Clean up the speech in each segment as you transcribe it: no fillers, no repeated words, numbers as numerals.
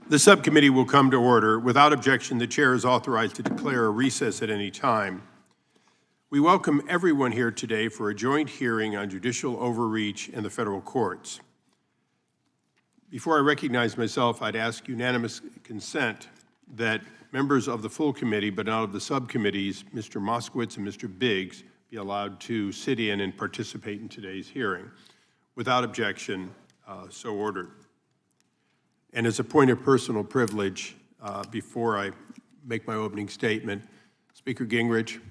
The subcommittee will come to order. Without objection, the chair is authorized to declare a recess at any time. We welcome everyone here today for a joint hearing on judicial overreach in the federal courts. Before I recognize myself, I'd ask unanimous consent that members of the full committee, but not of the subcommittees, Mr. Moskowitz and Mr. Biggs, be allowed to sit in and participate in today's hearing. Without objection, so ordered. And as a point of personal privilege, before I make my opening statement, Speaker Gingrich,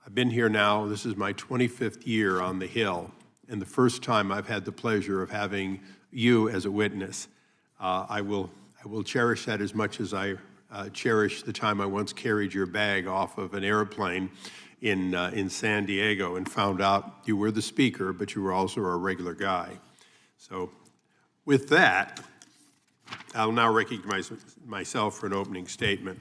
I've been here now, this is my 25th year on the Hill, and the first time I've had the pleasure of having you as a witness. I will cherish that as much as I cherish the time I once carried your bag off of an airplane in San Diego and found out you were the speaker, but you were also a regular guy. So with that, I'll now recognize myself for an opening statement.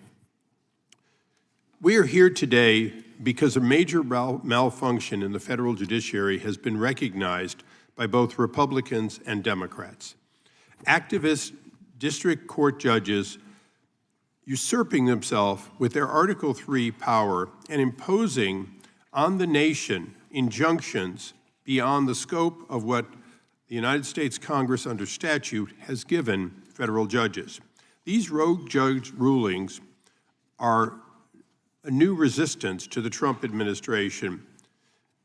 We are here today because a major malfunction in the federal judiciary has been recognized by both Republicans and Democrats. Activist district court judges usurping themselves with their Article III power and imposing on the nation injunctions beyond the scope of what the United States Congress under statute has given federal judges. These rogue judge rulings are a new resistance to the Trump administration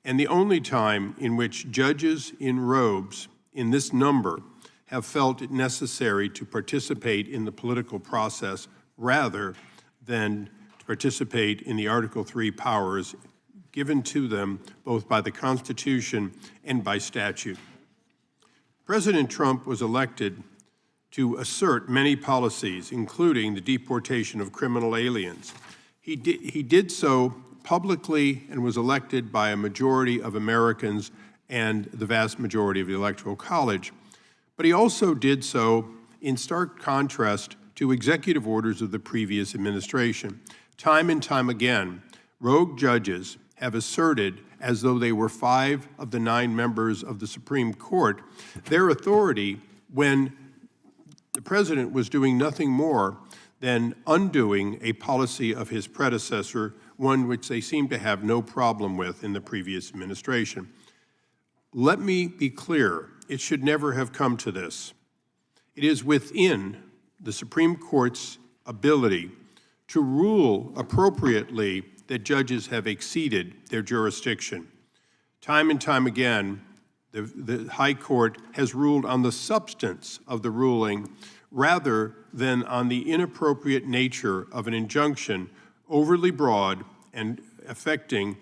and the only time in which judges in robes in this number have felt it necessary to participate in the political process rather than to participate in the Article III powers given to them both by the Constitution and by statute. President Trump was elected to assert many policies, including the deportation of criminal aliens. He did so publicly and was elected by a majority of Americans and the vast majority of the Electoral College. But he also did so in stark contrast to executive orders of the previous administration. Time and time again, rogue judges have asserted, as though they were 5 of the 9 members of the Supreme Court, their authority when the president was doing nothing more than undoing a policy of his predecessor, one which they seemed to have no problem with in the previous administration. Let me be clear, it should never have come to this. It is within the Supreme Court's ability to rule appropriately that judges have exceeded their jurisdiction. Time and time again, the High Court has ruled on the substance of the ruling rather than on the inappropriate nature of an injunction overly broad and affecting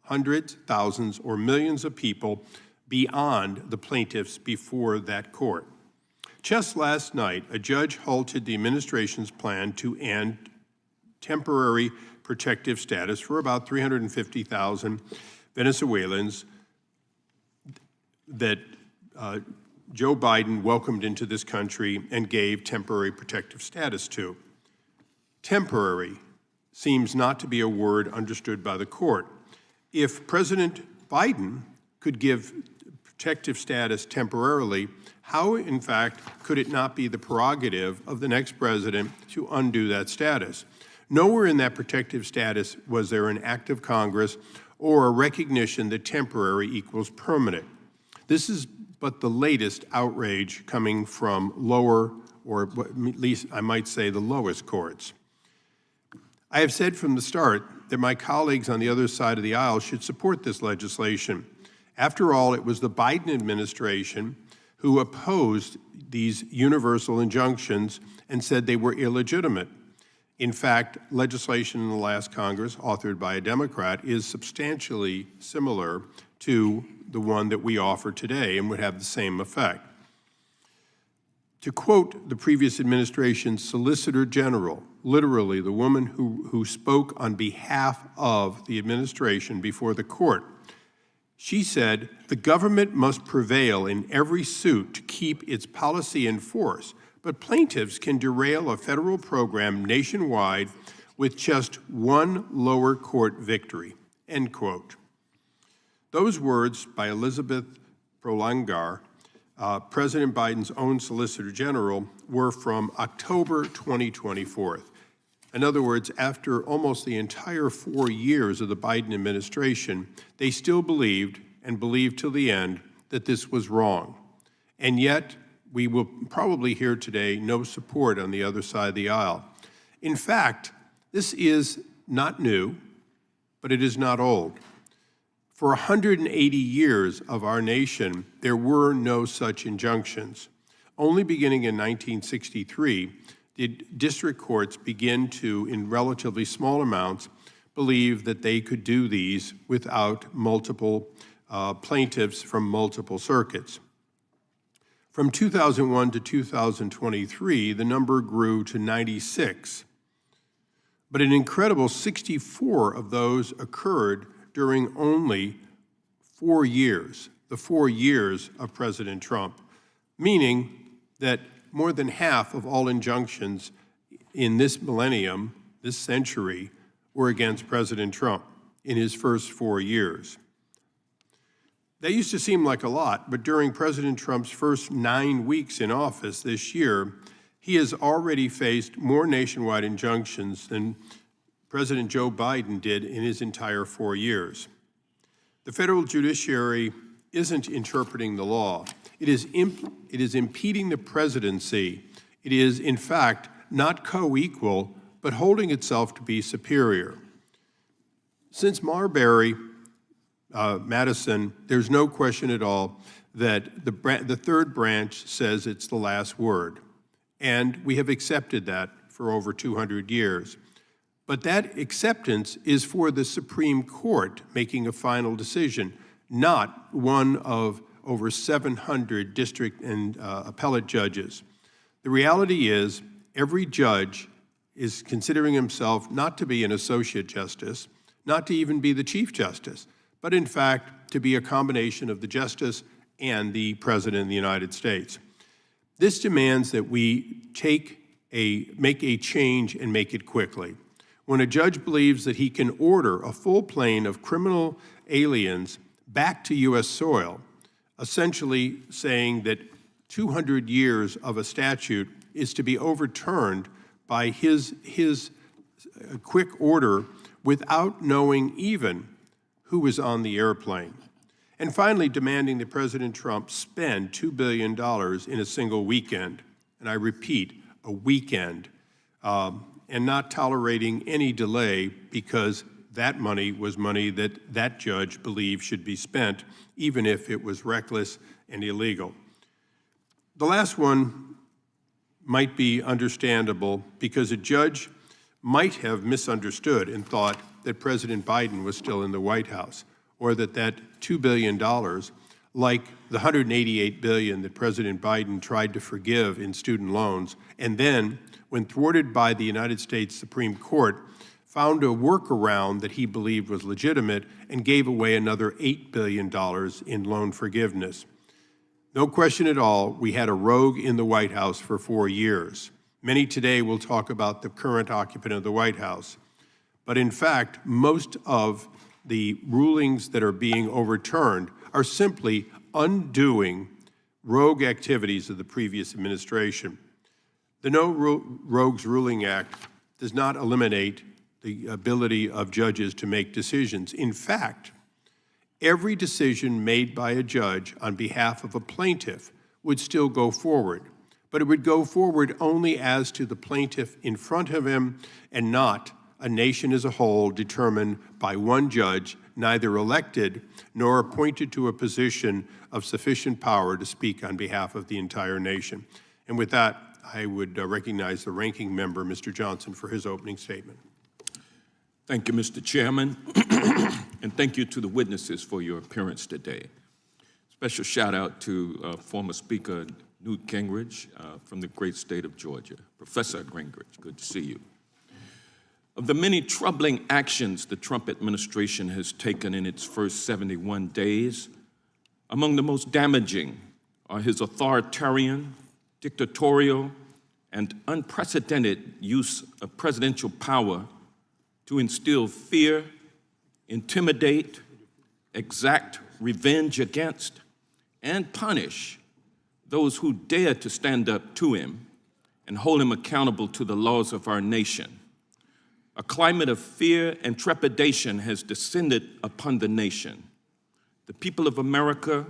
hundreds, thousands, or millions of people beyond the plaintiffs before that court. Just last night, a judge halted the administration's plan to end temporary protective status for about 350,000 Venezuelans that Joe Biden welcomed into this country and gave temporary protective status to. Temporary seems not to be a word understood by the court. If President Biden could give protective status temporarily, how, in fact, could it not be the prerogative of the next president to undo that status? Nowhere in that protective status was there an act of Congress or a recognition that temporary equals permanent. This is but the latest outrage coming from lower, or at least I might say the lowest courts. I have said from the start that my colleagues on the other side of the aisle should support this legislation. After all, it was the Biden administration who opposed these universal injunctions and said they were illegitimate. In fact, legislation in the last Congress, authored by a Democrat, is substantially similar to the one that we offer today and would have the same effect. To quote the previous administration's Solicitor General, literally the woman who spoke on behalf of the administration before the court, she said, "The government must prevail in every suit to keep its policy in force, but plaintiffs can derail a federal program nationwide with just one lower court victory," end quote. Those words by Elizabeth Prolongar, President Biden's own Solicitor General, were from October 2024. In other words, after almost the entire 4 years of the Biden administration, they still believed, and believed till the end, that this was wrong. And yet, we will probably hear today no support on the other side of the aisle. In fact, this is not new, but it is not old. For 180 years of our nation, there were no such injunctions. Only beginning in 1963 did district courts begin to, in relatively small amounts, believe that they could do these without multiple plaintiffs from multiple circuits. From 2001 to 2023, the number grew to 96. But an incredible 64 of those occurred during only 4 years, the 4 years of President Trump, meaning that more than half of all injunctions in this millennium, this century, were against President Trump in his first 4 years. That used to seem like a lot, but during President Trump's first 9 weeks in office this year, he has already faced more nationwide injunctions than President Joe Biden did in his entire 4 years. The federal judiciary isn't interpreting the law. It is impeding the presidency. It is, in fact, not co-equal, but holding itself to be superior. Since Marbury, Madison, there's no question at all that the third branch says it's the last word. And we have accepted that for over 200 years. But that acceptance is for the Supreme Court making a final decision, not one of over 700 district and appellate judges. The reality is every judge is considering himself not to be an associate justice, not to even be the Chief Justice, but in fact to be a combination of the justice and the President of the United States. This demands that we make a change and make it quickly. When a judge believes that he can order a full plane of criminal aliens back to U.S. soil, essentially saying that 200 years of a statute is to be overturned by his quick order without knowing even who was on the airplane. And finally, demanding that President Trump spend $2 billion in a single weekend, and I repeat, a weekend, and not tolerating any delay because that money was money that that judge believed should be spent, even if it was reckless and illegal. The last one might be understandable because a judge might have misunderstood and thought that President Biden was still in the White House, or that $2 billion, like the $188 billion that President Biden tried to forgive in student loans, and then, when thwarted by the United States Supreme Court, found a workaround that he believed was legitimate and gave away another $8 billion in loan forgiveness. No question at all, we had a rogue in the White House for 4 years. Many today will talk about the current occupant of the White House. But in fact, most of the rulings that are being overturned are simply undoing rogue activities of the previous administration. The No Rogues Ruling Act does not eliminate the ability of judges to make decisions. In fact, every decision made by a judge on behalf of a plaintiff would still go forward, but it would go forward only as to the plaintiff in front of him and not a nation as a whole determined by one judge, neither elected nor appointed to a position of sufficient power to speak on behalf of the entire nation. And with that, I would recognize the ranking member, Mr. Johnson, for his opening statement. Thank you, Mr. Chairman, and thank you to the witnesses for your appearance today. Special shout out to former Speaker Newt Gingrich from the great state of Georgia. Professor Gingrich, good to see you. Of the many troubling actions the Trump administration has taken in its first 71 days, among the most damaging are his authoritarian, dictatorial, and unprecedented use of presidential power to instill fear, intimidate, exact revenge against, and punish those who dare to stand up to him and hold him accountable to the laws of our nation. A climate of fear and trepidation has descended upon the nation. The people of America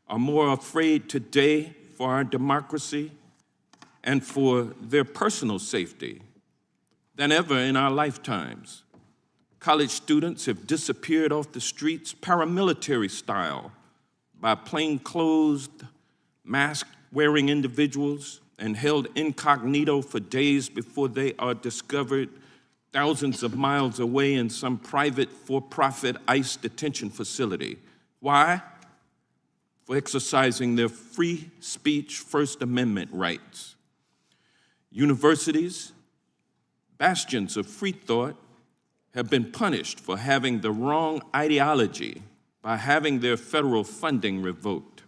are more afraid today for our democracy and for their personal safety than ever in our lifetimes. College students have disappeared off the streets paramilitary style by plainclothes, mask-wearing individuals and held incognito for days before they are discovered thousands of miles away in some private for-profit ICE detention facility. Why? For exercising their free speech First Amendment rights. Universities, bastions of free thought, have been punished for having the wrong ideology by having their federal funding revoked.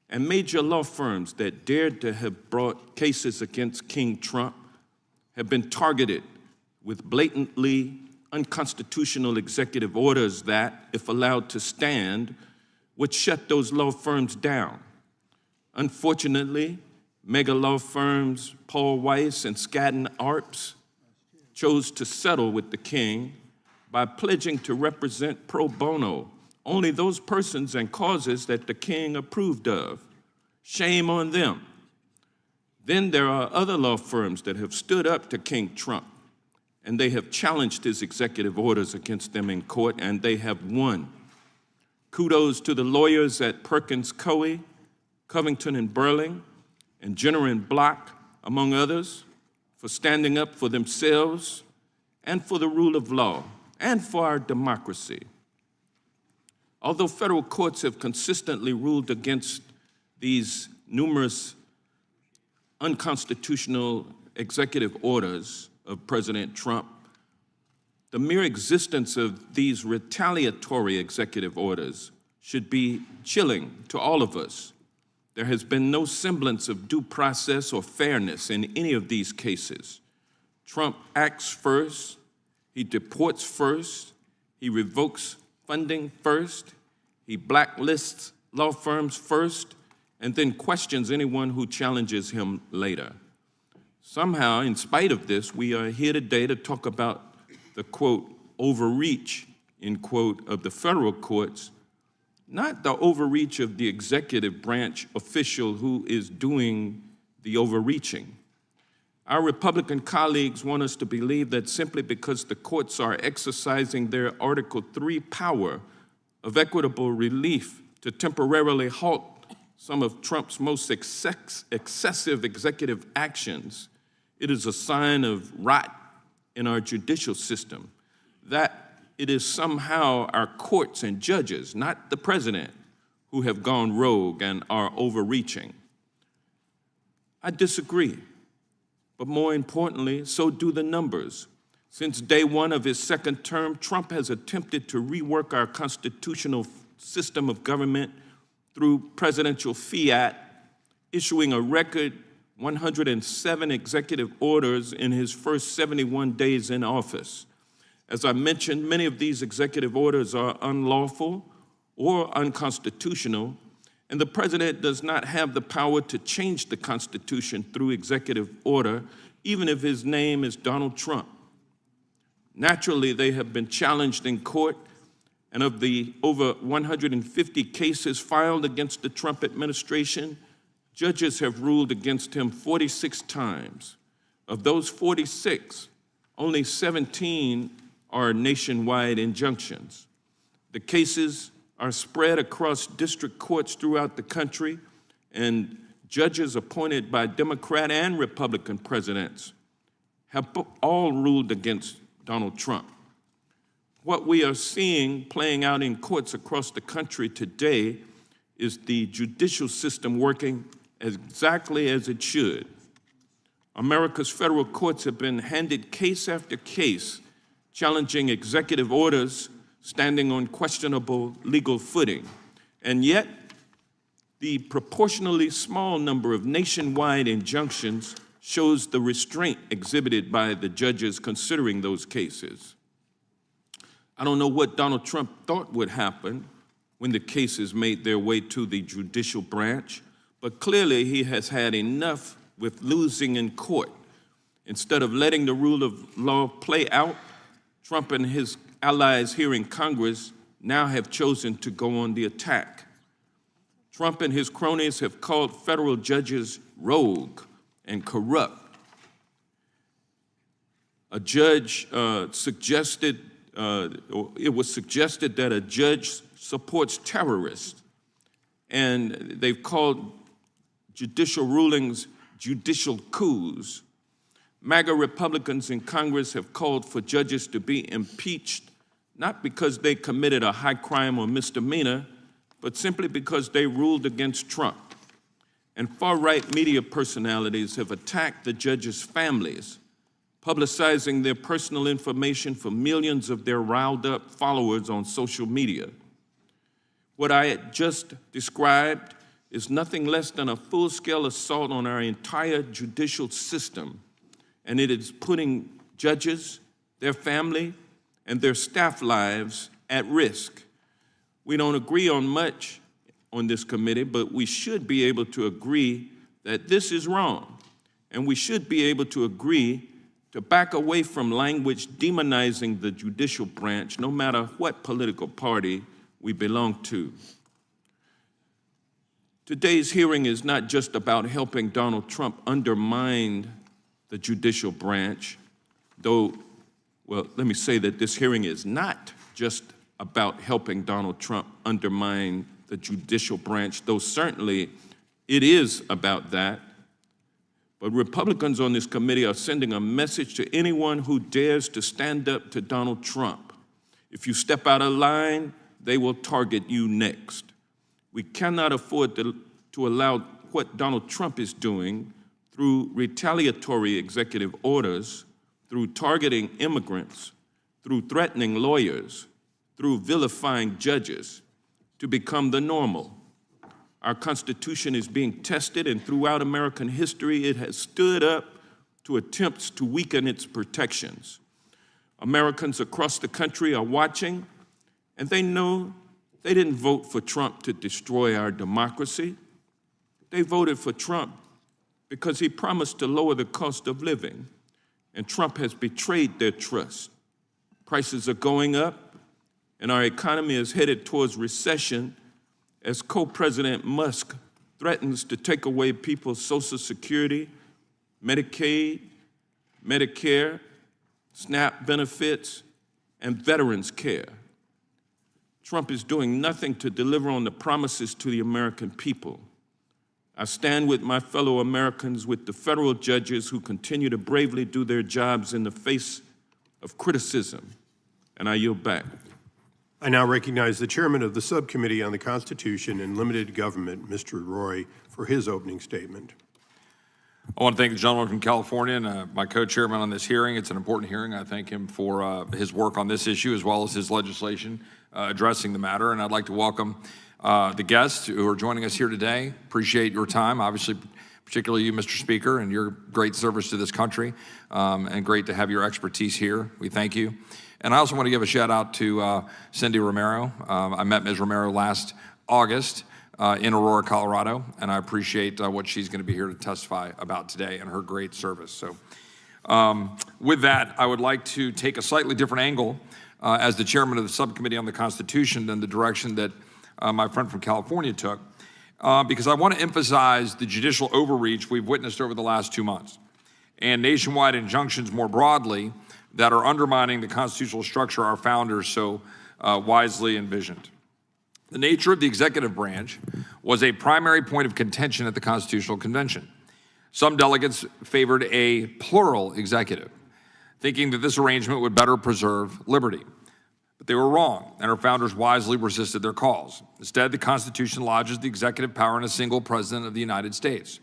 And major law firms that dared to have brought cases against King Trump have been targeted with blatantly unconstitutional executive orders that, if allowed to stand, would shut those law firms down. Unfortunately, mega law firms Paul Weiss and Skadden Arps chose to settle with the king by pledging to represent pro bono only those persons and causes that the king approved of. Shame on them. Then there are other law firms that have stood up to King Trump, and they have challenged his executive orders against them in court, and they have won. Kudos to the lawyers at Perkins Coie, Covington and Burling, and Jenner and Block, among others, for standing up for themselves and for the rule of law and for our democracy. Although federal courts have consistently ruled against these numerous unconstitutional executive orders of President Trump, the mere existence of these retaliatory executive orders should be chilling to all of us. There has been no semblance of due process or fairness in any of these cases. Trump acts first, he deports first, he revokes funding first, he blacklists law firms first, and then questions anyone who challenges him later. Somehow, in spite of this, we are here today to talk about the, quote, overreach, end quote, of the federal courts, not the overreach of the executive branch official who is doing the overreaching. Our Republican colleagues want us to believe that simply because the courts are exercising their Article III power of equitable relief to temporarily halt some of Trump's most excessive executive actions, it is a sign of rot in our judicial system, that it is somehow our courts and judges, not the president, who have gone rogue and are overreaching. I disagree, but more importantly, so do the numbers. Since day one of his second term, Trump has attempted to rework our constitutional system of government through presidential fiat, issuing a record 107 executive orders in his first 71 days in office. As I mentioned, many of these executive orders are unlawful or unconstitutional, and the president does not have the power to change the Constitution through executive order, even if his name is Donald Trump. Naturally, they have been challenged in court, and of the over 150 cases filed against the Trump administration, judges have ruled against him 46 times. Of those 46, only 17 are nationwide injunctions. The cases are spread across district courts throughout the country, and judges appointed by Democrat and Republican presidents have all ruled against Donald Trump. What we are seeing playing out in courts across the country today is the judicial system working exactly as it should. America's federal courts have been handed case after case, challenging executive orders standing on questionable legal footing. And yet, the proportionally small number of nationwide injunctions shows the restraint exhibited by the judges considering those cases. I don't know what Donald Trump thought would happen when the cases made their way to the judicial branch, but clearly he has had enough with losing in court. Instead of letting the rule of law play out, Trump and his allies here in Congress now have chosen to go on the attack. Trump and his cronies have called federal judges rogue and corrupt. A judge suggested that a judge supports terrorists, and they've called judicial rulings judicial coups. MAGA Republicans in Congress have called for judges to be impeached, not because they committed a high crime or misdemeanor, but simply because they ruled against Trump. And far-right media personalities have attacked the judges' families, publicizing their personal information for millions of their riled-up followers on social media. What I had just described is nothing less than a full-scale assault on our entire judicial system, and it is putting judges, their family, and their staff lives at risk. We don't agree on much on this committee, but we should be able to agree that this is wrong, and we should be able to agree to back away from language demonizing the judicial branch, no matter what political party we belong to. Today's hearing is not just about helping Donald Trump undermine the judicial branch, though, well, let me say that this hearing is not just about helping Donald Trump undermine the judicial branch, though certainly it is about that. But Republicans on this committee are sending a message to anyone who dares to stand up to Donald Trump. If you step out of line, they will target you next. We cannot afford to allow what Donald Trump is doing through retaliatory executive orders, through targeting immigrants, through threatening lawyers, through vilifying judges, to become the normal. Our Constitution is being tested, and throughout American history, it has stood up to attempts to weaken its protections. Americans across the country are watching, and they know they didn't vote for Trump to destroy our democracy. They voted for Trump because he promised to lower the cost of living, and Trump has betrayed their trust. Prices are going up, and our economy is headed towards recession as co-President Musk threatens to take away people's Social Security, Medicaid, Medicare, SNAP benefits, and veterans care. Trump is doing nothing to deliver on the promises to the American people. I stand with my fellow Americans, with the federal judges who continue to bravely do their jobs in the face of criticism, and I yield back. I now recognize the chairman of the Subcommittee on the Constitution and Limited Government, Mr. Roy, for his opening statement. I want to thank the gentleman from California and my co-chairman on this hearing. It's an important hearing. I thank him for his work on this issue as well as his legislation addressing the matter. And I'd like to welcome the guests who are joining us here today. Appreciate your time, obviously, particularly you, Mr. Speaker, and your great service to this country, and great to have your expertise here. We thank you. And I also want to give a shout out to Cindy Romero. I met Ms. Romero last August in Aurora, Colorado, and I appreciate what she's going to be here to testify about today and her great service. So with that, I would like to take a slightly different angle as the chairman of the Subcommittee on the Constitution than the direction that my friend from California took, because I want to emphasize the judicial overreach we've witnessed over the last 2 months and nationwide injunctions more broadly that are undermining the constitutional structure our founders so wisely envisioned. The nature of the executive branch was a primary point of contention at the Constitutional Convention. Some delegates favored a plural executive, thinking that this arrangement would better preserve liberty. But they were wrong, and our founders wisely resisted their calls. Instead, the Constitution lodges the executive power in a single president of the United States.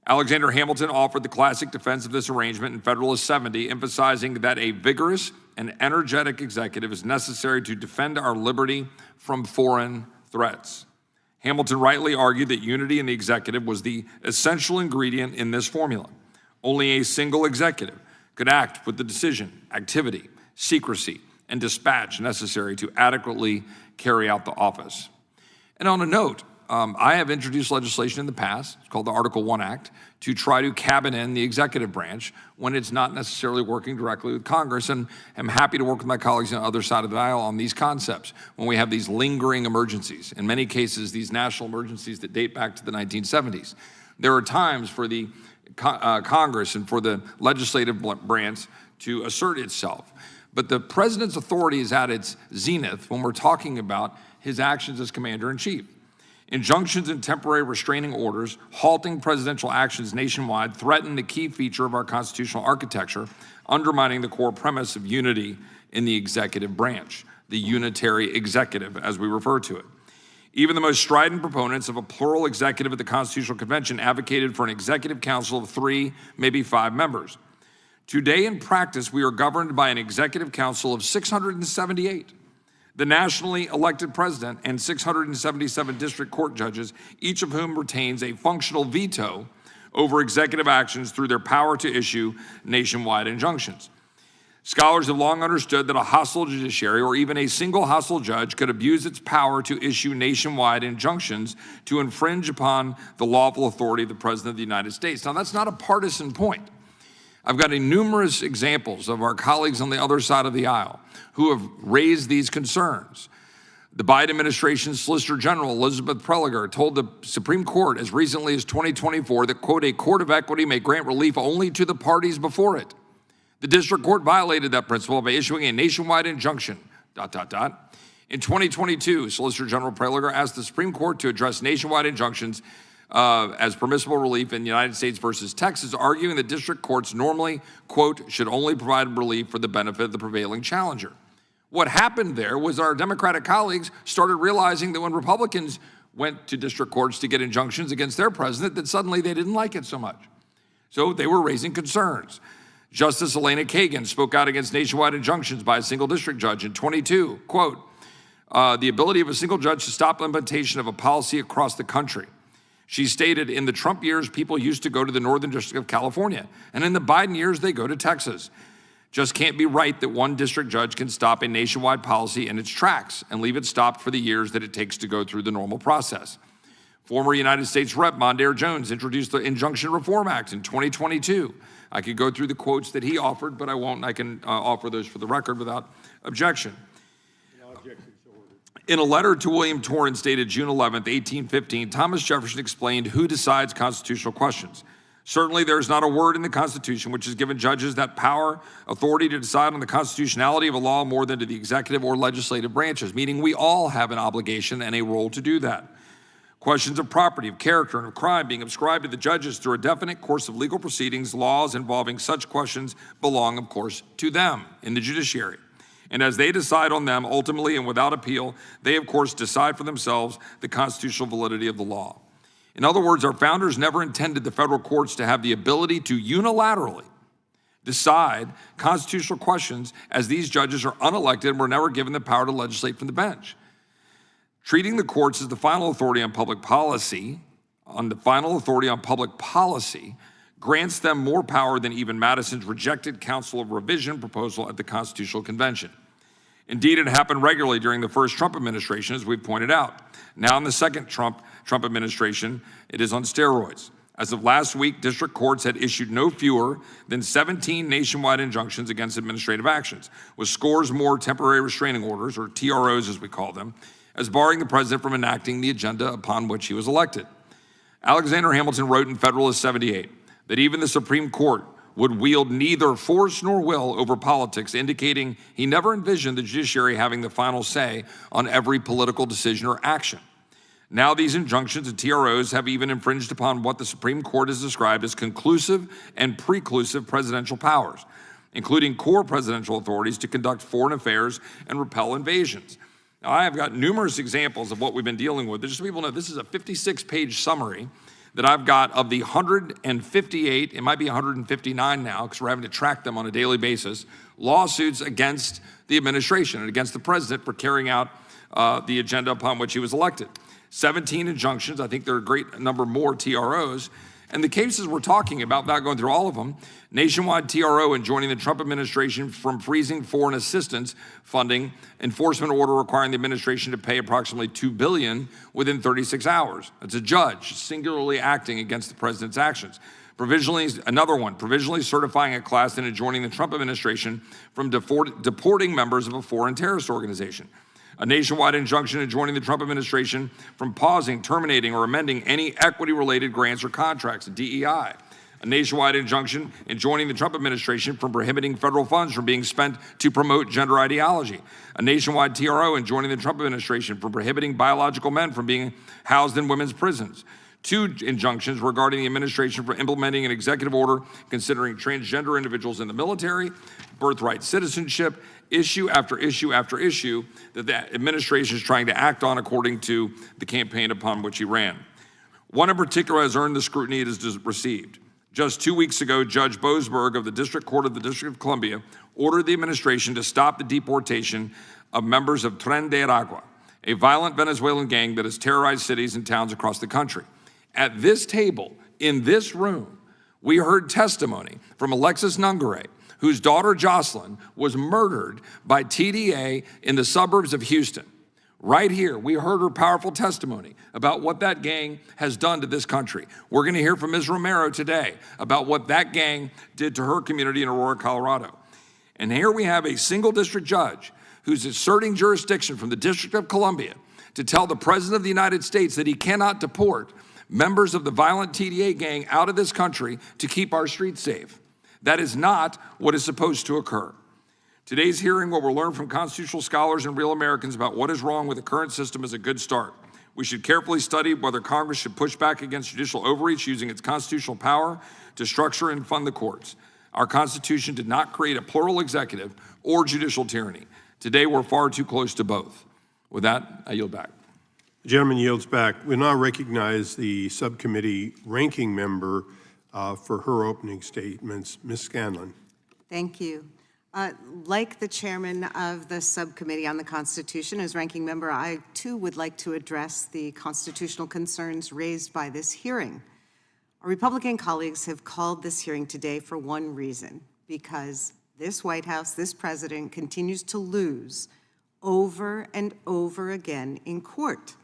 Alexander Hamilton offered the classic defense of this arrangement in Federalist 70, emphasizing that a vigorous and energetic executive is necessary to defend our liberty from foreign threats. Hamilton rightly argued that unity in the executive was the essential ingredient in this formula. Only a single executive could act with the decision, activity, secrecy, and dispatch necessary to adequately carry out the office. And on a note, I have introduced legislation in the past, it's called the Article 1 Act, to try to cabin in the executive branch when it's not necessarily working directly with Congress, and I'm happy to work with my colleagues on the other side of the aisle on these concepts when we have these lingering emergencies, in many cases these national emergencies that date back to the 1970s. There are times for the Congress and for the legislative branch to assert itself. But the president's authority is at its zenith when we're talking about his actions as commander-in-chief. Injunctions and temporary restraining orders halting presidential actions nationwide threaten the key feature of our constitutional architecture, undermining the core premise of unity in the executive branch, the unitary executive, as we refer to it. Even the most strident proponents of a plural executive at the Constitutional Convention advocated for an executive council of 3, maybe 5 members. Today, in practice, we are governed by an executive council of 678. The nationally elected president and 677 district court judges, each of whom retains a functional veto over executive actions through their power to issue nationwide injunctions. Scholars have long understood that a hostile judiciary, or even a single hostile judge, could abuse its power to issue nationwide injunctions to infringe upon the lawful authority of the President of the United States. Now, that's not a partisan point. I've got numerous examples of our colleagues on the other side of the aisle who have raised these concerns. The Biden administration's Solicitor General, Elizabeth Prelogar, told the Supreme Court as recently as 2024 that, quote, a court of equity may grant relief only to the parties before it. The district court violated that principle by issuing a nationwide injunction, ... In 2022, Solicitor General Prelogar asked the Supreme Court to address nationwide injunctions as permissible relief in the United States versus Texas, arguing that district courts normally, quote, should only provide relief for the benefit of the prevailing challenger. What happened there was our Democratic colleagues started realizing that when Republicans went to district courts to get injunctions against their president, that suddenly they didn't like it so much. So they were raising concerns. Justice Elena Kagan spoke out against nationwide injunctions by a single district judge in 22, quote, the ability of a single judge to stop implementation of a policy across the country. She stated, in the Trump years, people used to go to the Northern District of California, and in the Biden years, they go to Texas. Just can't be right that one district judge can stop a nationwide policy in its tracks and leave it stopped for the years that it takes to go through the normal process. Former United States Rep. Mondaire Jones introduced the Injunction Reform Act in 2022. I could go through the quotes that he offered, but I won't, and I can offer those for the record without objection. In a letter to William Torrance dated June 11, 1815, Thomas Jefferson explained who decides constitutional questions. Certainly there is not a word in the Constitution which has given judges that power, authority to decide on the constitutionality of a law more than to the executive or legislative branches, meaning we all have an obligation and a role to do that. Questions of property, of character, and of crime being ascribed to the judges through a definite course of legal proceedings, laws involving such questions belong, of course, to them in the judiciary. And as they decide on them, ultimately and without appeal, they, of course, decide for themselves the constitutional validity of the law. In other words, our founders never intended the federal courts to have the ability to unilaterally decide constitutional questions, as these judges are unelected and were never given the power to legislate from the bench. Treating the courts as the final authority on public policy, grants them more power than even Madison's rejected Council of Revision proposal at the Constitutional Convention. Indeed, it happened regularly during the first Trump administration, as we've pointed out. Now in the second Trump administration, it is on steroids. As of last week, district courts had issued no fewer than 17 nationwide injunctions against administrative actions, with scores more temporary restraining orders, or TROs as we call them, as barring the president from enacting the agenda upon which he was elected. Alexander Hamilton wrote in Federalist 78 that even the Supreme Court would wield neither force nor will over politics, indicating he never envisioned the judiciary having the final say on every political decision or action. Now these injunctions and TROs have even infringed upon what the Supreme Court has described as conclusive and preclusive presidential powers, including core presidential authorities to conduct foreign affairs and repel invasions. Now, I have got numerous examples of what we've been dealing with. Just so people know, this is a 56-page summary that I've got of the 158, it might be 159 now, because we're having to track them on a daily basis, lawsuits against the administration and against the president for carrying out the agenda upon which he was elected. 17 injunctions, I think there are a great number more TROs, and the cases we're talking about, without going through all of them, nationwide TRO enjoining the Trump administration from freezing foreign assistance funding, enforcement order requiring the administration to pay approximately $2 billion within 36 hours. That's a judge singularly acting against the president's actions. Another one, provisionally certifying a class and enjoining the Trump administration from deporting members of a foreign terrorist organization. A nationwide injunction enjoining the Trump administration from pausing, terminating, or amending any equity-related grants or contracts, DEI. A nationwide injunction enjoining the Trump administration from prohibiting federal funds from being spent to promote gender ideology. A nationwide TRO enjoining the Trump administration from prohibiting biological men from being housed in women's prisons. 2 injunctions regarding the administration for implementing an executive order considering transgender individuals in the military, birthright citizenship, issue after issue after issue that the administration is trying to act on according to the campaign upon which he ran. One in particular has earned the scrutiny it has received. Just 2 weeks ago, Judge Boasberg of the District Court of the District of Columbia ordered the administration to stop the deportation of members of Tren de Aragua, a violent Venezuelan gang that has terrorized cities and towns across the country. At this table, in this room, we heard testimony from Alexis Nungare, whose daughter Jocelyn was murdered by TDA in the suburbs of Houston. Right here, we heard her powerful testimony about what that gang has done to this country. We're gonna hear from Ms. Romero today about what that gang did to her community in Aurora, Colorado. And here we have a single district judge who's asserting jurisdiction from the District of Columbia to tell the President of the United States that he cannot deport members of the violent TDA gang out of this country to keep our streets safe. That is not what is supposed to occur. Today's hearing, what we'll learn from constitutional scholars and real Americans about what is wrong with the current system is a good start. We should carefully study whether Congress should push back against judicial overreach using its constitutional power to structure and fund the courts. Our Constitution did not create a plural executive or judicial tyranny. Today, we're far too close to both. With that, I yield back. The gentleman yields back. We now recognize the subcommittee ranking member for her opening statements. Ms. Scanlon. Thank you. Like the chairman of the subcommittee on the Constitution, as ranking member, I too would like to address the constitutional concerns raised by this hearing. Our Republican colleagues have called this hearing today for one reason, because this White House, this president, continues to lose over and over again in court.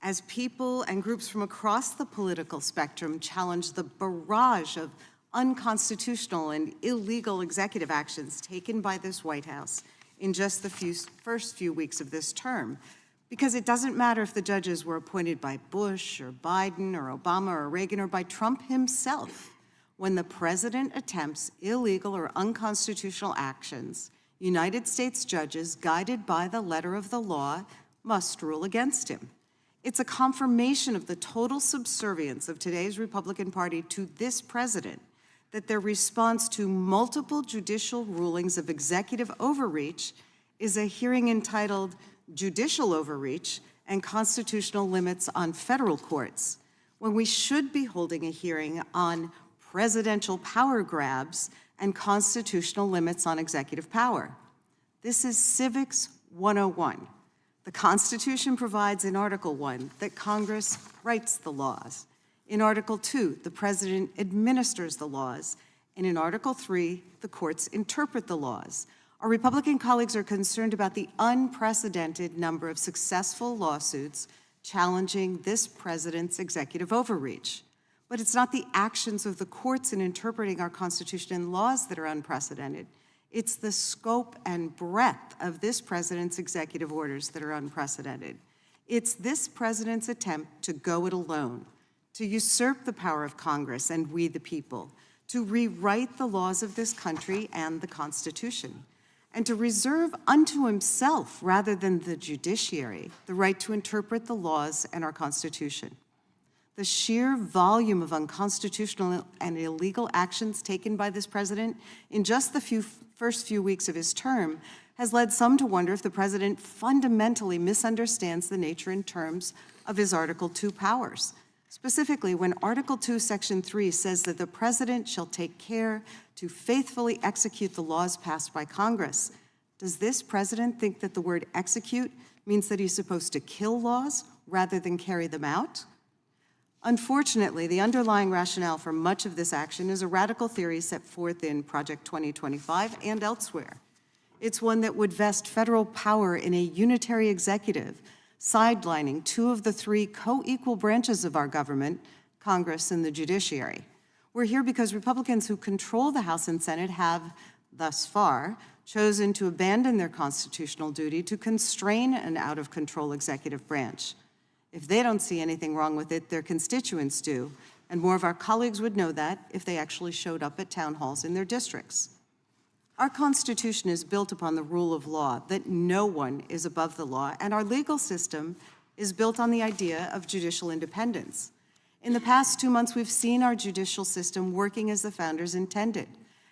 As people and groups from across the political spectrum challenge the barrage of unconstitutional and illegal executive actions taken by this White House in just the first few weeks of this term. Because it doesn't matter if the judges were appointed by Bush or Biden or Obama or Reagan or by Trump himself. When the president attempts illegal or unconstitutional actions, United States judges, guided by the letter of the law, must rule against him. It's a confirmation of the total subservience of today's Republican Party to this president that their response to multiple judicial rulings of executive overreach is a hearing entitled Judicial Overreach and Constitutional Limits on Federal Courts, when we should be holding a hearing on presidential power grabs and constitutional limits on executive power. This is Civics 101. The Constitution provides in Article 1 that Congress writes the laws. In Article 2, the President administers the laws. And in Article 3, the courts interpret the laws. Our Republican colleagues are concerned about the unprecedented number of successful lawsuits challenging this president's executive overreach. But it's not the actions of the courts in interpreting our Constitution and laws that are unprecedented. It's the scope and breadth of this president's executive orders that are unprecedented. It's this president's attempt to go it alone, to usurp the power of Congress and we the people, to rewrite the laws of this country and the Constitution, and to reserve unto himself, rather than the judiciary, the right to interpret the laws and our Constitution. The sheer volume of unconstitutional and illegal actions taken by this president in just the first few weeks of his term has led some to wonder if the president fundamentally misunderstands the nature and terms of his Article 2 powers. Specifically, when Article 2, Section 3 says that the president shall take care to faithfully execute the laws passed by Congress, does this president think that the word execute means that he's supposed to kill laws rather than carry them out? Unfortunately, the underlying rationale for much of this action is a radical theory set forth in Project 2025 and elsewhere. It's one that would vest federal power in a unitary executive, sidelining two of the three co-equal branches of our government, Congress and the judiciary. We're here because Republicans who control the House and Senate have, thus far, chosen to abandon their constitutional duty to constrain an out-of-control executive branch. If they don't see anything wrong with it, their constituents do, and more of our colleagues would know that if they actually showed up at town halls in their districts. Our Constitution is built upon the rule of law, that no one is above the law, and our legal system is built on the idea of judicial independence. In the past 2 months, we've seen our judicial system working as the founders intended,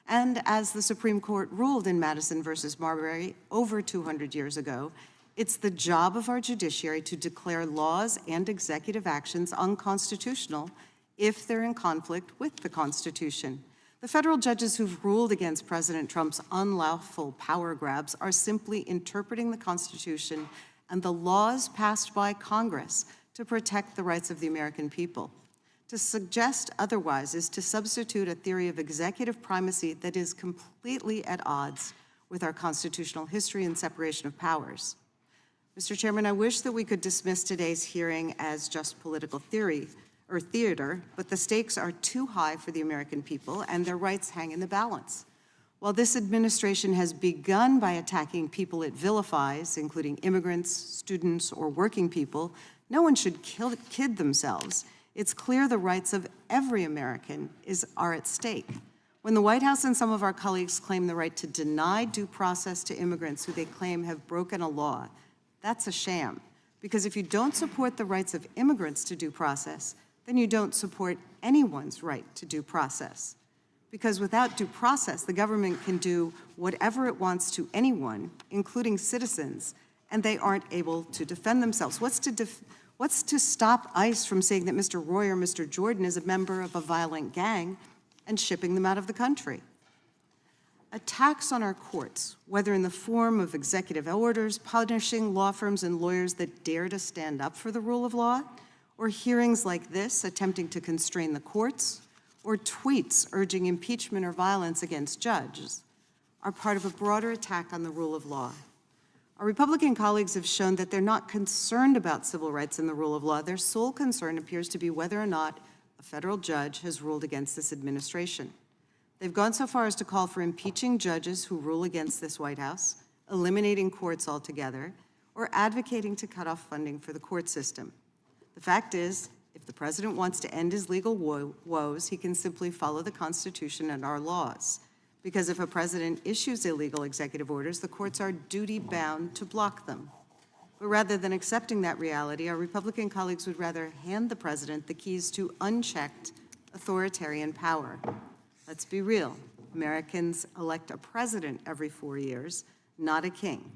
and as the Supreme Court ruled in Madison versus Marbury over 200 years ago, it's the job of our judiciary to declare laws and executive actions unconstitutional if they're in conflict with the Constitution. The federal judges who've ruled against President Trump's unlawful power grabs are simply interpreting the Constitution and the laws passed by Congress to protect the rights of the American people. To suggest otherwise is to substitute a theory of executive primacy that is completely at odds with our constitutional history and separation of powers. Mr. Chairman, I wish that we could dismiss today's hearing as just political theory or theater, but the stakes are too high for the American people and their rights hang in the balance. While this administration has begun by attacking people it vilifies, including immigrants, students, or working people, no one should kid themselves. It's clear the rights of every American are at stake. When the White House and some of our colleagues claim the right to deny due process to immigrants who they claim have broken a law, that's a sham. Because if you don't support the rights of immigrants to due process, then you don't support anyone's right to due process. Because without due process, the government can do whatever it wants to anyone, including citizens, and they aren't able to defend themselves. What's to stop ICE from saying that Mr. Roy or Mr. Jordan is a member of a violent gang and shipping them out of the country? Attacks on our courts, whether in the form of executive orders punishing law firms and lawyers that dare to stand up for the rule of law, or hearings like this attempting to constrain the courts, or tweets urging impeachment or violence against judges, are part of a broader attack on the rule of law. Our Republican colleagues have shown that they're not concerned about civil rights and the rule of law. Their sole concern appears to be whether or not a federal judge has ruled against this administration. They've gone so far as to call for impeaching judges who rule against this White House, eliminating courts altogether, or advocating to cut off funding for the court system. The fact is, if the president wants to end his legal woes, he can simply follow the Constitution and our laws. Because if a president issues illegal executive orders, the courts are duty-bound to block them. But rather than accepting that reality, our Republican colleagues would rather hand the president the keys to unchecked authoritarian power. Let's be real. Americans elect a president every 4 years, not a king.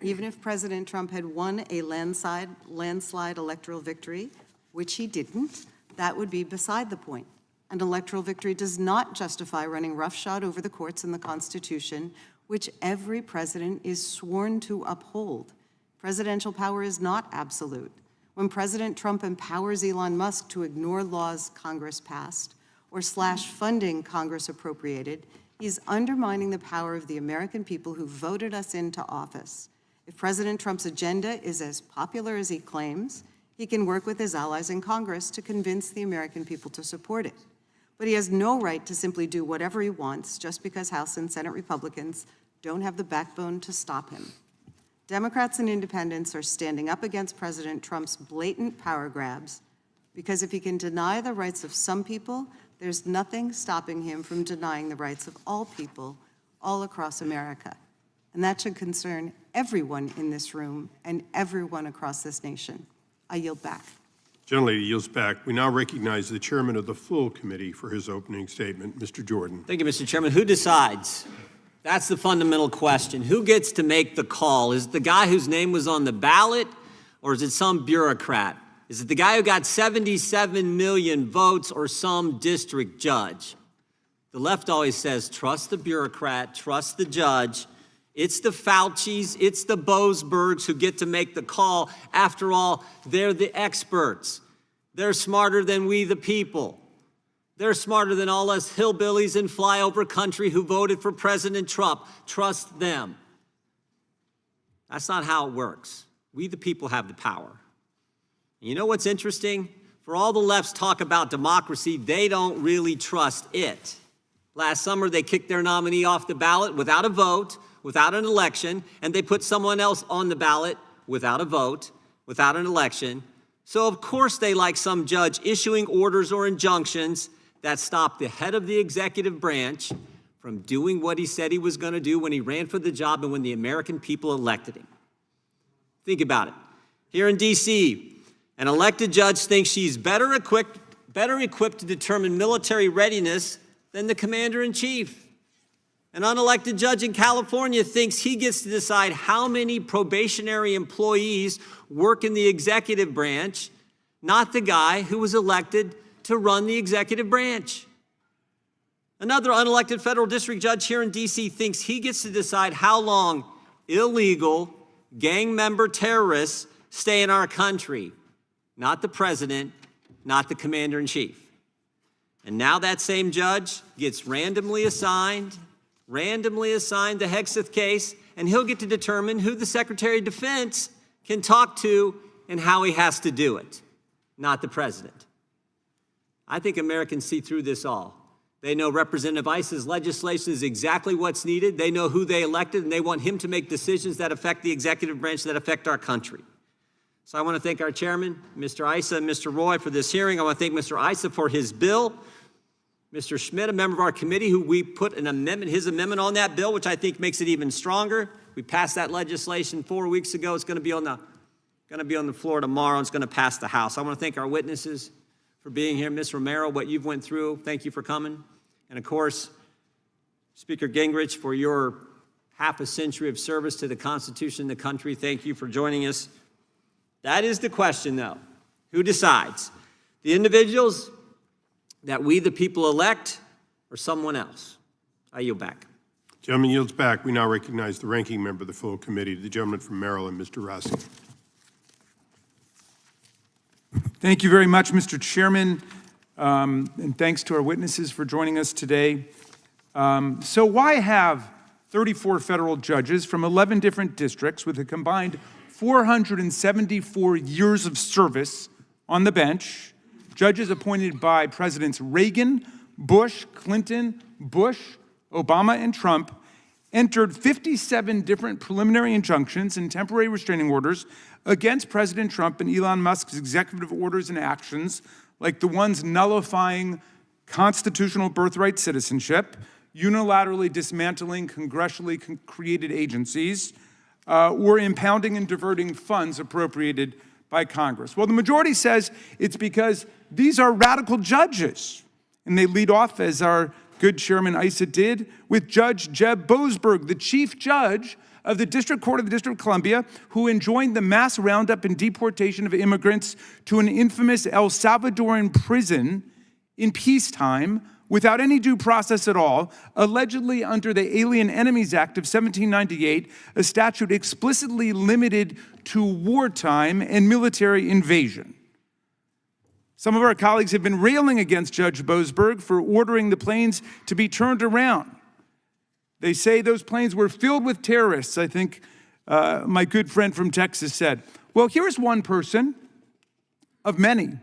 Even if President Trump had won a landslide electoral victory, which he didn't, that would be beside the point. An electoral victory does not justify running roughshod over the courts and the Constitution, which every president is sworn to uphold. Presidential power is not absolute. When President Trump empowers Elon Musk to ignore laws Congress passed or slash funding Congress appropriated, he's undermining the power of the American people who voted us into office. If President Trump's agenda is as popular as he claims, he can work with his allies in Congress to convince the American people to support it. But he has no right to simply do whatever he wants just because House and Senate Republicans don't have the backbone to stop him. Democrats and independents are standing up against President Trump's blatant power grabs because if he can deny the rights of some people, There's nothing stopping him from denying the rights of all people all across America. And that should concern everyone in this room and everyone across this nation. I yield back. Gentlelady yields back. We now recognize the chairman of the full committee for his opening statement, Mr. Jordan. Thank you, Mr. Chairman. Who decides? That's the fundamental question. Who gets to make the call? Is it the guy whose name was on the ballot, or is it some bureaucrat? Is it the guy who got 77 million votes, or some district judge? The left always says, trust the bureaucrat, trust the judge. It's the Faucis, it's the Boasbergs who get to make the call. After all, they're the experts. They're smarter than we the people. They're smarter than all us hillbillies in flyover country who voted for President Trump. Trust them. That's not how it works. We the people have the power. You know what's interesting? For all the left's talk about democracy, they don't really trust it. Last summer, they kicked their nominee off the ballot without a vote, without an election, and they put someone else on the ballot without a vote, without an election. So of course they like some judge issuing orders or injunctions that stop the head of the executive branch from doing what he said he was going to do when he ran for the job and when the American people elected him. Think about it. Here in D.C., an elected judge thinks she's better equipped to determine military readiness than the commander-in-chief. An unelected judge in California thinks he gets to decide how many probationary employees work in the executive branch, not the guy who was elected to run the executive branch. Another unelected federal district judge here in D.C. thinks he gets to decide how long illegal gang member terrorists stay in our country, not the president, not the commander-in-chief. And now that same judge gets randomly assigned the Hexeth case, and he'll get to determine who the Secretary of Defense can talk to and how he has to do it, not the president. I think Americans see through this all. They know Representative Issa's legislation is exactly what's needed. They know who they elected, and they want him to make decisions that affect the executive branch, that affect our country. So I want to thank our chairman, Mr. Issa and Mr. Roy, for this hearing. I want to thank Mr. Issa for his bill. Mr. Schmidt, a member of our committee, who we put his amendment on that bill, which I think makes it even stronger. We passed that legislation 4 weeks ago. It's going to be on the floor tomorrow. It's going to pass the House. I want to thank our witnesses for being here. Ms. Romero, what you've went through, thank you for coming. And of course, Speaker Gingrich, for your half a century of service to the Constitution and the country, thank you for joining us. That is the question, though. Who decides? The individuals that we, the people, elect, or someone else? I yield back. Gentleman yields back. We now recognize the ranking member of the full committee, the gentleman from Maryland, Mr. Rossi. Thank you very much, Mr. Chairman, and thanks to our witnesses for joining us today. So why have 34 federal judges from 11 different districts with a combined 474 years of service on the bench, judges appointed by Presidents Reagan, Bush, Clinton, Bush, Obama, and Trump, entered 57 different preliminary injunctions and temporary restraining orders against President Trump and Elon Musk's executive orders and actions, like the ones nullifying constitutional birthright citizenship, unilaterally dismantling congressionally created agencies, or impounding and diverting funds appropriated by Congress. Well, the majority says it's because these are radical judges. And they lead off, as our good Chairman Issa did, with Judge Jeb Boasberg, the chief judge of the District Court of the District of Columbia, who enjoined the mass roundup and deportation of immigrants to an infamous El Salvadoran prison in peacetime without any due process at all, allegedly under the Alien Enemies Act of 1798, a statute explicitly limited to wartime and military invasion. Some of our colleagues have been railing against Judge Boasberg for ordering the planes to be turned around. They say those planes were filled with terrorists, I think my good friend from Texas said. Well, here's one person of many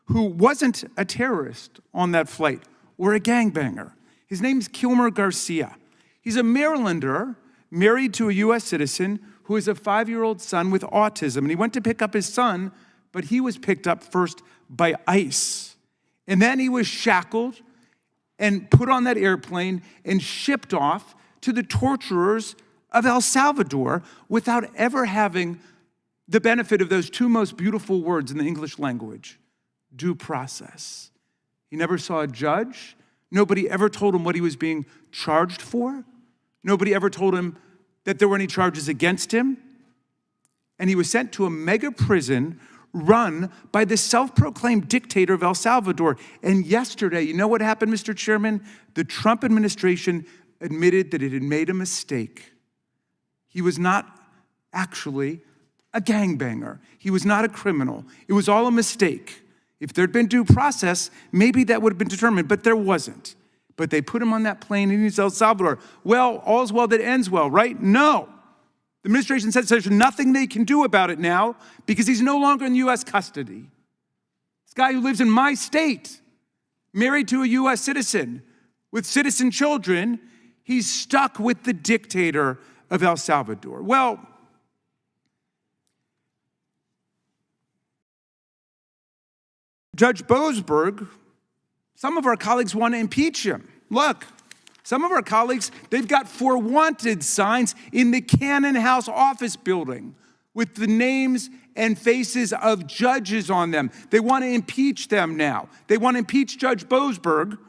who wasn't a terrorist on that flight or a gangbanger. His name's Kilmer Garcia. He's a Marylander married to a U.S. citizen who has a 5-year-old son with autism. And he went to pick up his son, but he was picked up first by ICE. And then he was shackled and put on that airplane and shipped off to the torturers of El Salvador without ever having the benefit of those two most beautiful words in the English language, due process. He never saw a judge. Nobody ever told him what he was being charged for. Nobody ever told him that there were any charges against him. And he was sent to a mega prison run by the self-proclaimed dictator of El Salvador. And yesterday, you know what happened, Mr. Chairman? The Trump administration admitted that it had made a mistake. He was not actually a gangbanger. He was not a criminal. It was all a mistake. If there'd been due process, maybe that would have been determined, but there wasn't. But they put him on that plane and he's El Salvador. Well, all's well that ends well, right? No. The administration says there's nothing they can do about it now because he's no longer in U.S. custody. This guy who lives in my state, married to a U.S. citizen, with citizen children, he's stuck with the dictator of El Salvador. Well, Judge Boasberg, some of our colleagues want to impeach him. Look, some of our colleagues, they've got "for wanted" signs in the Cannon House office building with the names and faces of judges on them. They want to impeach them now. They want to impeach Judge Boasberg.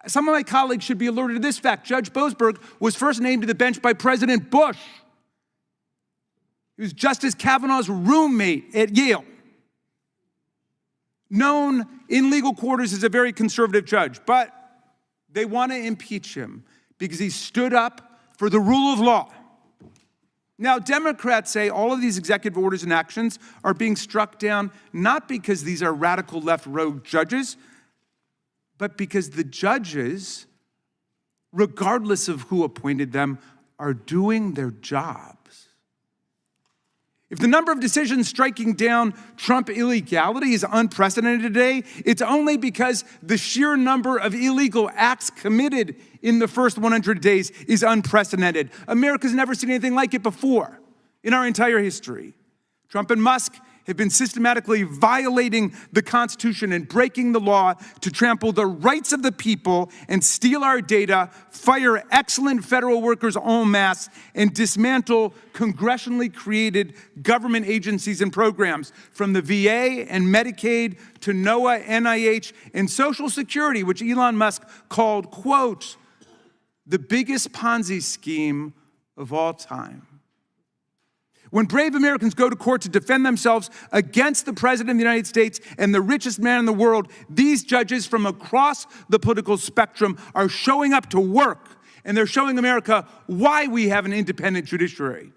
Some of my colleagues should be alerted to this fact. Judge Boasberg was first named to the bench by President Bush. He was Justice Kavanaugh's roommate at Yale. Known in legal quarters as a very conservative judge, but they want to impeach him because he stood up for the rule of law. Now, Democrats say all of these executive orders and actions are being struck down not because these are radical left rogue judges, but because the judges, regardless of who appointed them, are doing their jobs. If the number of decisions striking down Trump illegality is unprecedented today, it's only because the sheer number of illegal acts committed in the first 100 days is unprecedented. America's never seen anything like it before in our entire history. Trump and Musk have been systematically violating the Constitution and breaking the law to trample the rights of the people and steal our data, fire excellent federal workers en masse, and dismantle congressionally created government agencies and programs, from the VA and Medicaid to NOAA, NIH, and Social Security, which Elon Musk called, quote, the biggest Ponzi scheme of all time. When brave Americans go to court to defend themselves against the President of the United States and the richest man in the world, these judges from across the political spectrum are showing up to work, and they're showing America why we have an independent judiciary.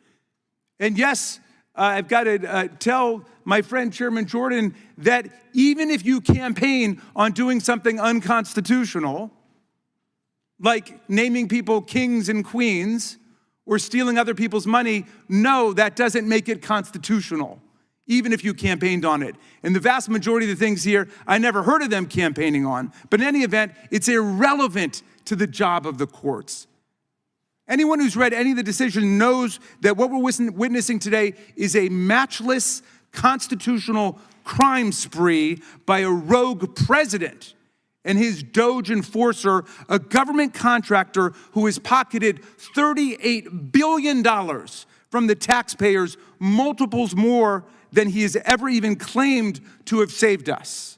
And yes, I've got to tell my friend Chairman Jordan that even if you campaign on doing something unconstitutional, like naming people kings and queens, or stealing other people's money, no, that doesn't make it constitutional, even if you campaigned on it. And the vast majority of the things here, I never heard of them campaigning on. But in any event, it's irrelevant to the job of the courts. Anyone who's read any of the decision knows that what we're witnessing today is a matchless constitutional crime spree by a rogue president and his Doge enforcer, a government contractor who has pocketed $38 billion from the taxpayers, multiples more than he has ever even claimed to have saved us.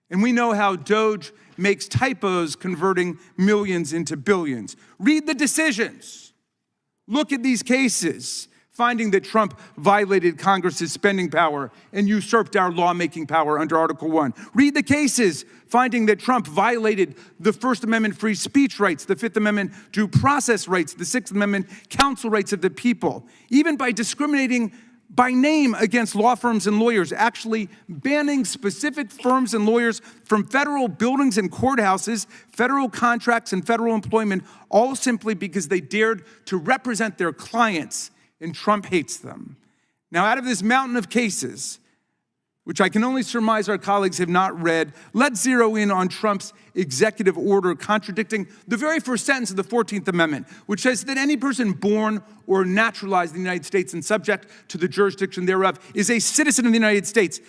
And we know how Doge makes typos, converting millions into billions. Read the decisions. Look at these cases, finding that Trump violated Congress's spending power and usurped our lawmaking power under Article 1. Read the cases, finding that Trump violated the First Amendment free speech rights, the Fifth Amendment due process rights, the Sixth Amendment counsel rights of the people, even by discriminating by name against law firms and lawyers, actually banning specific firms and lawyers from federal buildings and courthouses, federal contracts and federal employment, all simply because they dared to represent their clients, and Trump hates them. Now, out of this mountain of cases, which I can only surmise our colleagues have not read, let's zero in on Trump's executive order contradicting the very first sentence of the 14th Amendment, which says that any person born or naturalized in the United States and subject to the jurisdiction thereof is a citizen of the United States.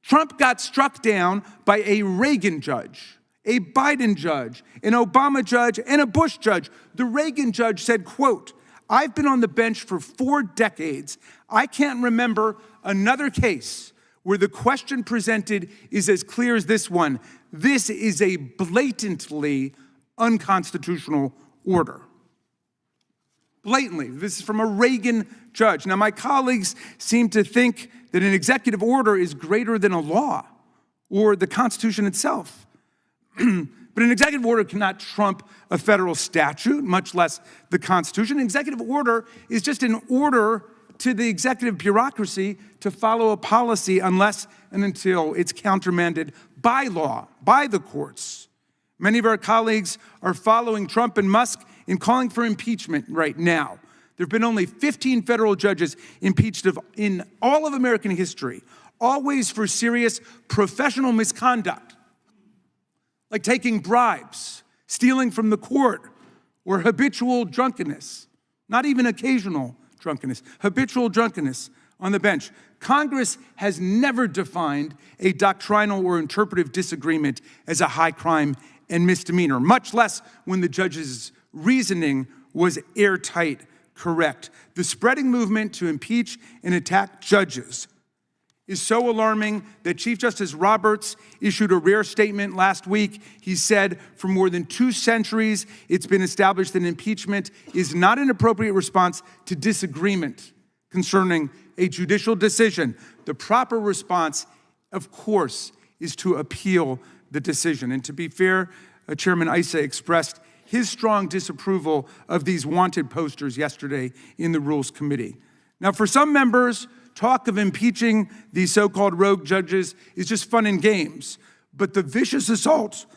Trump got struck down by a Reagan judge, a Biden judge, an Obama judge, and a Bush judge. The Reagan judge said, quote, "I've been on the bench for 4 decades. I can't remember another case where the question presented is as clear as this one. This is a blatantly unconstitutional order." Blatantly. This is from a Reagan judge. Now, my colleagues seem to think that an executive order is greater than a law or the Constitution itself. But an executive order cannot trump a federal statute, much less the Constitution. An executive order is just an order to the executive bureaucracy to follow a policy unless and until it's countermanded by law, by the courts. Many of our colleagues are following Trump and Musk in calling for impeachment right now. There have been only 15 federal judges impeached in all of American history, always for serious professional misconduct, like taking bribes, stealing from the court, or habitual drunkenness, not even occasional drunkenness, habitual drunkenness on the bench. Congress has never defined a doctrinal or interpretive disagreement as a high crime and misdemeanor, much less when the judge's reasoning was airtight correct. The spreading movement to impeach and attack judges is so alarming that Chief Justice Roberts issued a rare statement last week. He said, for more than 2 centuries, it's been established that impeachment is not an appropriate response to disagreement concerning a judicial decision. The proper response, of course, is to appeal the decision. And to be fair, Chairman Issa expressed his strong disapproval of these wanted posters yesterday in the Rules Committee. Now, for some members, talk of impeaching these so-called rogue judges is just fun and games. But the vicious assault,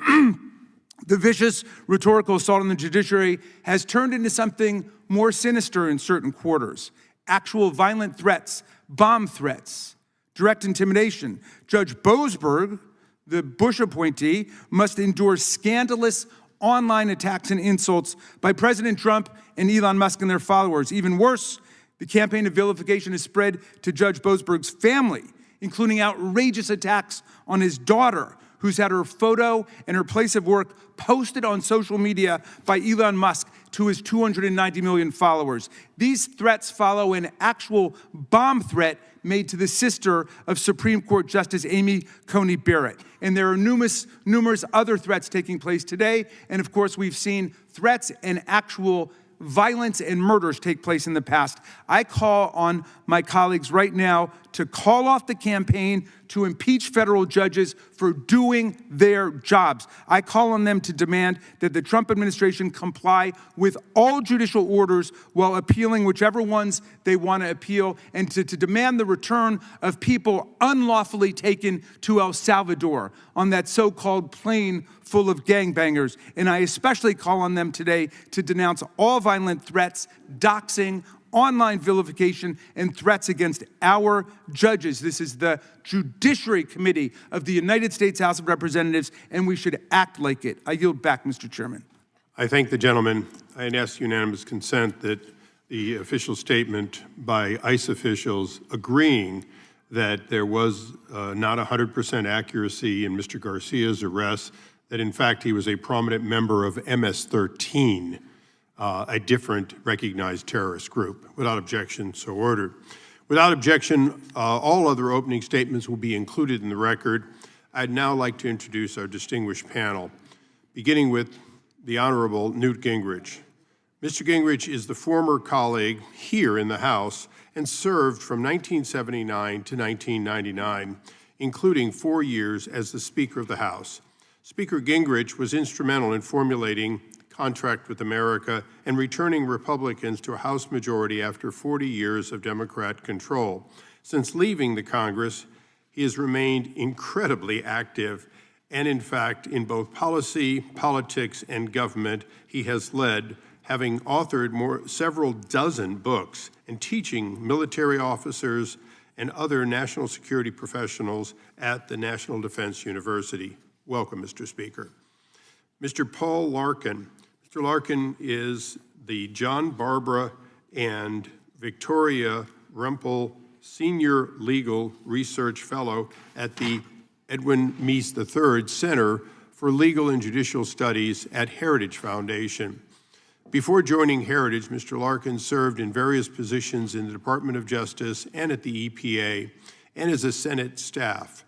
the vicious rhetorical assault on the judiciary has turned into something more sinister in certain quarters. Actual violent threats, bomb threats, direct intimidation. Judge Boasberg, the Bush appointee, must endure scandalous online attacks and insults by President Trump and Elon Musk and their followers. Even worse, the campaign of vilification has spread to Judge Boasberg's family, including outrageous attacks on his daughter, who's had her photo and her place of work posted on social media by Elon Musk to his 290 million followers. These threats follow an actual bomb threat made to the sister of Supreme Court Justice Amy Coney Barrett. And there are numerous other threats taking place today. And of course, we've seen threats and actual violence and murders take place in the past. I call on my colleagues right now to call off the campaign to impeach federal judges for doing their jobs. I call on them to demand that the Trump administration comply with all judicial orders while appealing whichever ones they want to appeal, and to demand the return of people unlawfully taken to El Salvador on that so-called plane full of gangbangers. And I especially call on them today to denounce all violent threats, doxing, online vilification, and threats against our judges. This is the Judiciary Committee of the United States House of Representatives, and we should act like it. I yield back, Mr. Chairman. I thank the gentleman. I ask unanimous consent that the official statement by ICE officials agreeing that there was not 100% accuracy in Mr. Garcia's arrest, that in fact he was a prominent member of MS-13, a different recognized terrorist group. Without objection, so ordered. Without objection, all other opening statements will be included in the record. I'd now like to introduce our distinguished panel, beginning with the Honorable Newt Gingrich. Mr. Gingrich is the former colleague here in the House and served from 1979 to 1999, including 4 years as the Speaker of the House. Speaker Gingrich was instrumental in formulating Contract with America and returning Republicans to a House majority after 40 years of Democrat control. Since leaving the Congress, he has remained incredibly active, and in fact, in both policy, politics, and government, he has led, having authored several dozen books and teaching military officers and other national security professionals at the National Defense University. Welcome, Mr. Speaker. Mr. Paul Larkin. Mr. Larkin is the John Barbara and Victoria Rumpel Senior Legal Research Fellow at the Edwin Meese III Center for Legal and Judicial Studies at Heritage Foundation. Before joining Heritage, Mr. Larkin served in various positions in the Department of Justice and at the EPA, and as a Senate staff.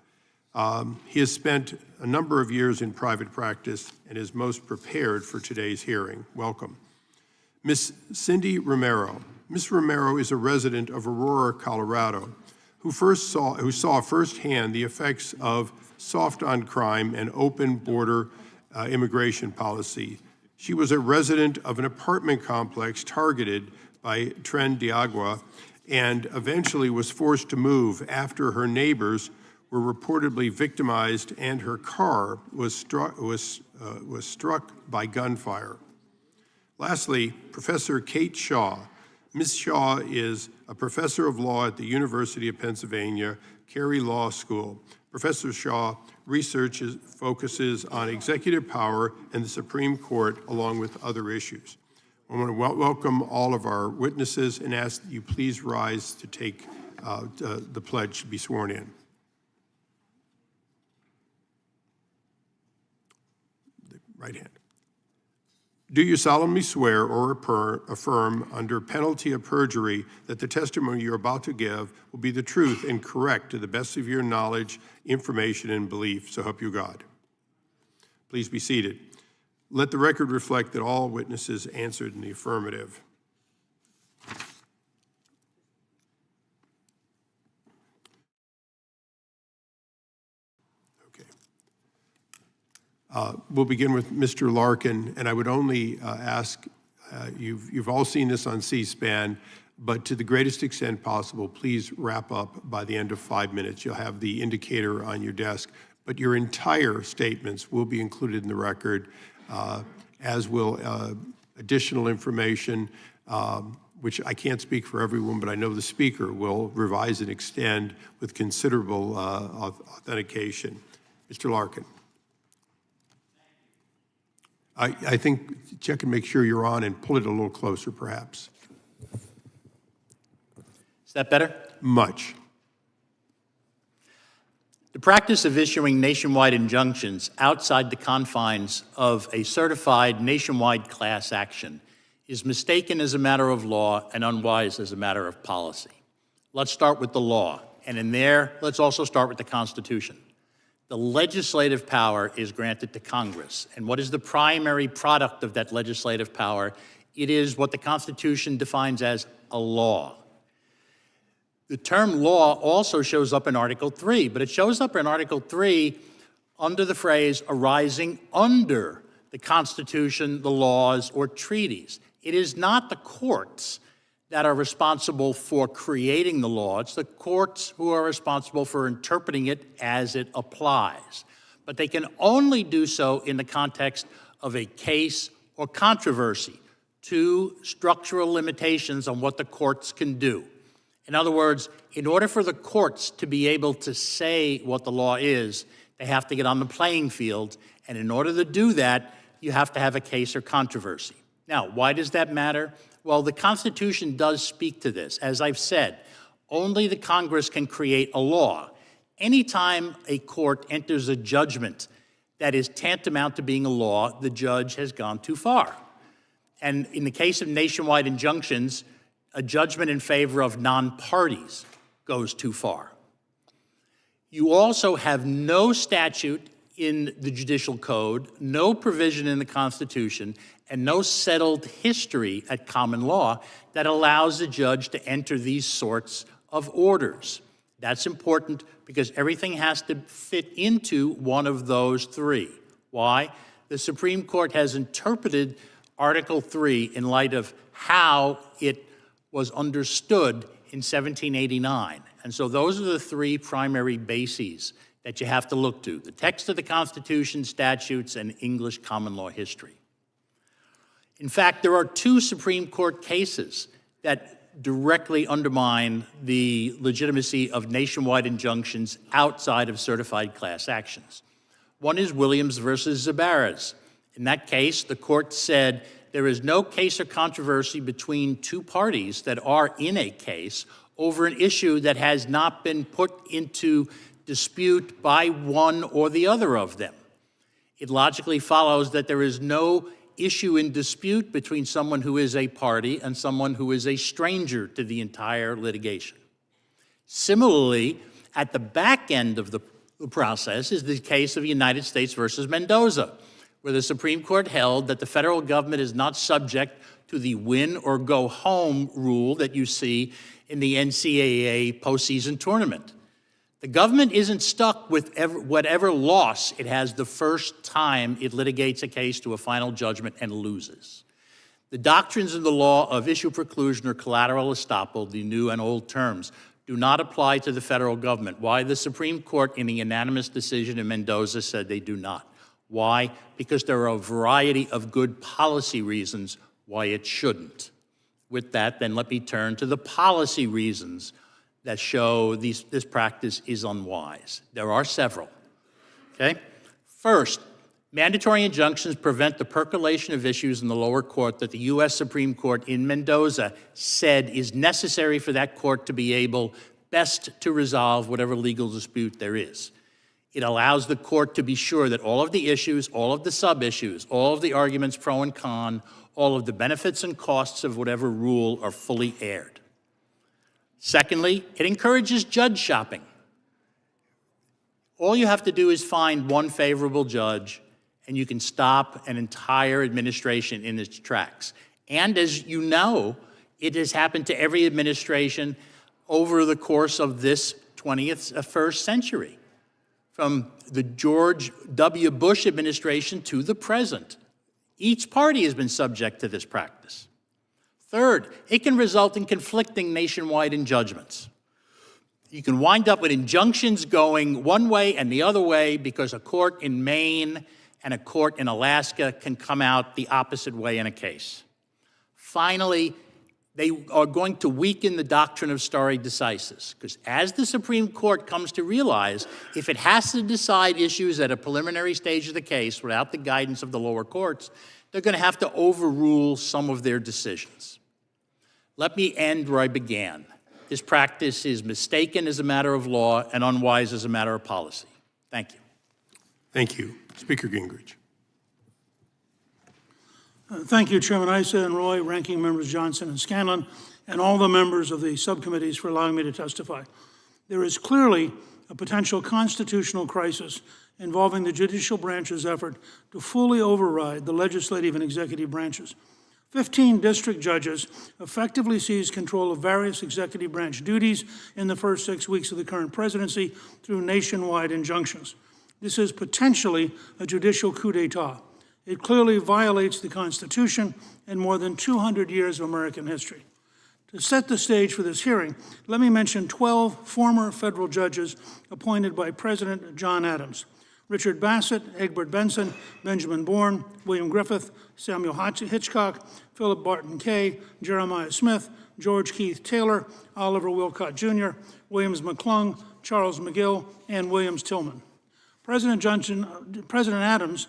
He has spent a number of years in private practice and is most prepared for today's hearing. Welcome. Ms. Cindy Romero. Ms. Romero is a resident of Aurora, Colorado, who saw firsthand the effects of soft on crime and open border immigration policy. She was a resident of an apartment complex targeted by Tren de Agua and eventually was forced to move after her neighbors were reportedly victimized and her car was struck by gunfire. Lastly, Professor Kate Shaw. Ms. Shaw is a professor of law at the University of Pennsylvania, Carey Law School. Professor Shaw focuses on executive power and the Supreme Court, along with other issues. I want to welcome all of our witnesses and ask that you please rise to take the pledge to be sworn in. The right hand. Do you solemnly swear or affirm under penalty of perjury that the testimony you're about to give will be the truth and correct to the best of your knowledge, information, and belief, so help you God? Please be seated. Let the record reflect that all witnesses answered in the affirmative. We'll begin with Mr. Larkin, and I would only ask, you've all seen this on C-SPAN, but to the greatest extent possible, please wrap up by the end of 5 minutes. You'll have the indicator on your desk, but your entire statements will be included in the record, as will additional information, which I can't speak for everyone, but I know the speaker will revise and extend with considerable authentication. Mr. Larkin. I think check and make sure you're on and pull it a little closer, perhaps. Is that better? Much. The practice of issuing nationwide injunctions outside the confines of a certified nationwide class action is mistaken as a matter of law and unwise as a matter of policy. Let's start with the law, and in there, let's also start with the Constitution. The legislative power is granted to Congress, and what is the primary product of that legislative power? It is what the Constitution defines as a law. The term law also shows up in Article 3, but it shows up in Article 3 under the phrase arising under the Constitution, the laws, or treaties. It is not the courts that are responsible for creating the law. It's the courts who are responsible for interpreting it as it applies. But they can only do so in the context of a case or controversy, two structural limitations on what the courts can do. In other words, in order for the courts to be able to say what the law is, they have to get on the playing field, and in order to do that, you have to have a case or controversy. Now, why does that matter? Well, the Constitution does speak to this. As I've said, only the Congress can create a law. Anytime a court enters a judgment that is tantamount to being a law, the judge has gone too far. And in the case of nationwide injunctions, a judgment in favor of non-parties goes too far. You also have no statute in the Judicial Code, no provision in the Constitution, and no settled history at common law that allows a judge to enter these sorts of orders. That's important because everything has to fit into one of those three. Why? The Supreme Court has interpreted Article 3 in light of how it was understood in 1789. And so those are the three primary bases that you have to look to: the text of the Constitution, statutes, and English common law history. In fact, there are two Supreme Court cases that directly undermine the legitimacy of nationwide injunctions outside of certified class actions. One is Williams versus Zabarez. In that case, the court said there is no case or controversy between two parties that are in a case over an issue that has not been put into dispute by one or the other of them. It logically follows that there is no issue in dispute between someone who is a party and someone who is a stranger to the entire litigation. Similarly, at the back end of the process is the case of United States versus Mendoza, where the Supreme Court held that the federal government is not subject to the win or go home rule that you see in the NCAA postseason tournament. The government isn't stuck with whatever loss it has the first time it litigates a case to a final judgment and loses. The doctrines in the law of issue preclusion or collateral estoppel, the new and old terms, do not apply to the federal government. Why? The Supreme Court in the unanimous decision in Mendoza said they do not. Why? Because there are a variety of good policy reasons why it shouldn't. With that, then let me turn to the policy reasons that show this practice is unwise. There are several, okay? First, mandatory injunctions prevent the percolation of issues in the lower court that the U.S. Supreme Court in Mendoza said is necessary for that court to be able best to resolve whatever legal dispute there is. It allows the court to be sure that all of the issues, all of the sub-issues, all of the arguments pro and con, all of the benefits and costs of whatever rule are fully aired. Secondly, it encourages judge shopping. All you have to do is find one favorable judge, and you can stop an entire administration in its tracks. And as you know, it has happened to every administration over the course of this 21st century, from the George W. Bush administration to the present. Each party has been subject to this practice. Third, it can result in conflicting nationwide judgments. You can wind up with injunctions going one way and the other way because a court in Maine and a court in Alaska can come out the opposite way in a case. Finally, they are going to weaken the doctrine of stare decisis, because as the Supreme Court comes to realize, if it has to decide issues at a preliminary stage of the case without the guidance of the lower courts, they're going to have to overrule some of their decisions. Let me end where I began. This practice is mistaken as a matter of law and unwise as a matter of policy. Thank you. Thank you. Speaker Gingrich. Thank you, Chairman Issa and Roy, Ranking Members Johnson and Scanlon, and all the members of the subcommittees for allowing me to testify. There is clearly a potential constitutional crisis involving the judicial branch's effort to fully override the legislative and executive branches. 15 district judges effectively seized control of various executive branch duties in the first 6 weeks of the current presidency through nationwide injunctions. This is potentially a judicial coup d'etat. It clearly violates the Constitution and more than 200 years of American history. To set the stage for this hearing, let me mention 12 former federal judges appointed by President John Adams: Richard Bassett, Egbert Benson, Benjamin Bourne, William Griffith, Samuel Hitchcock, Philip Barton Kay, Jeremiah Smith, George Keith Taylor, Oliver Wilcott Jr., Williams McClung, Charles McGill, and Williams Tillman. President Adams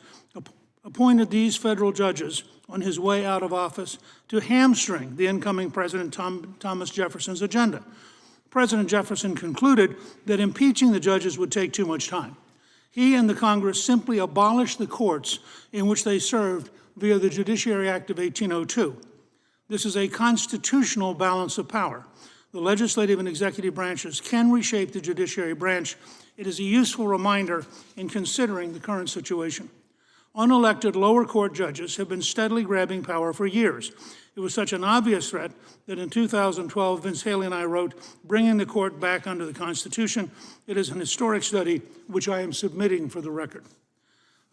appointed these federal judges on his way out of office to hamstring the incoming President Thomas Jefferson's agenda. President Jefferson concluded that impeaching the judges would take too much time. He and the Congress simply abolished the courts in which they served via the Judiciary Act of 1802. This is a constitutional balance of power. The legislative and executive branches can reshape the judiciary branch. It is a useful reminder in considering the current situation. Unelected lower court judges have been steadily grabbing power for years. It was such an obvious threat that in 2012, Vince Haley and I wrote, "Bringing the Court Back Under the Constitution." It is an historic study which I am submitting for the record.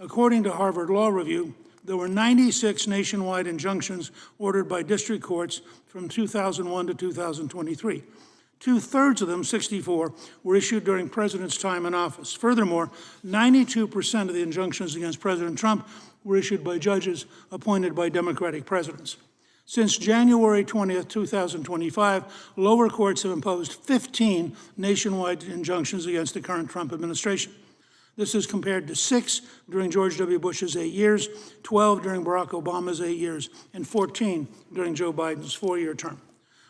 According to Harvard Law Review, there were 96 nationwide injunctions ordered by district courts from 2001 to 2023. 2/3 of them, 64, were issued during President's time in office. Furthermore, 92% of the injunctions against President Trump were issued by judges appointed by Democratic presidents. Since January 20th, 2025, lower courts have imposed 15 nationwide injunctions against the current Trump administration. This is compared to 6 during George W. Bush's 8 years, 12 during Barack Obama's 8 years, and 14 during Joe Biden's 4-year term.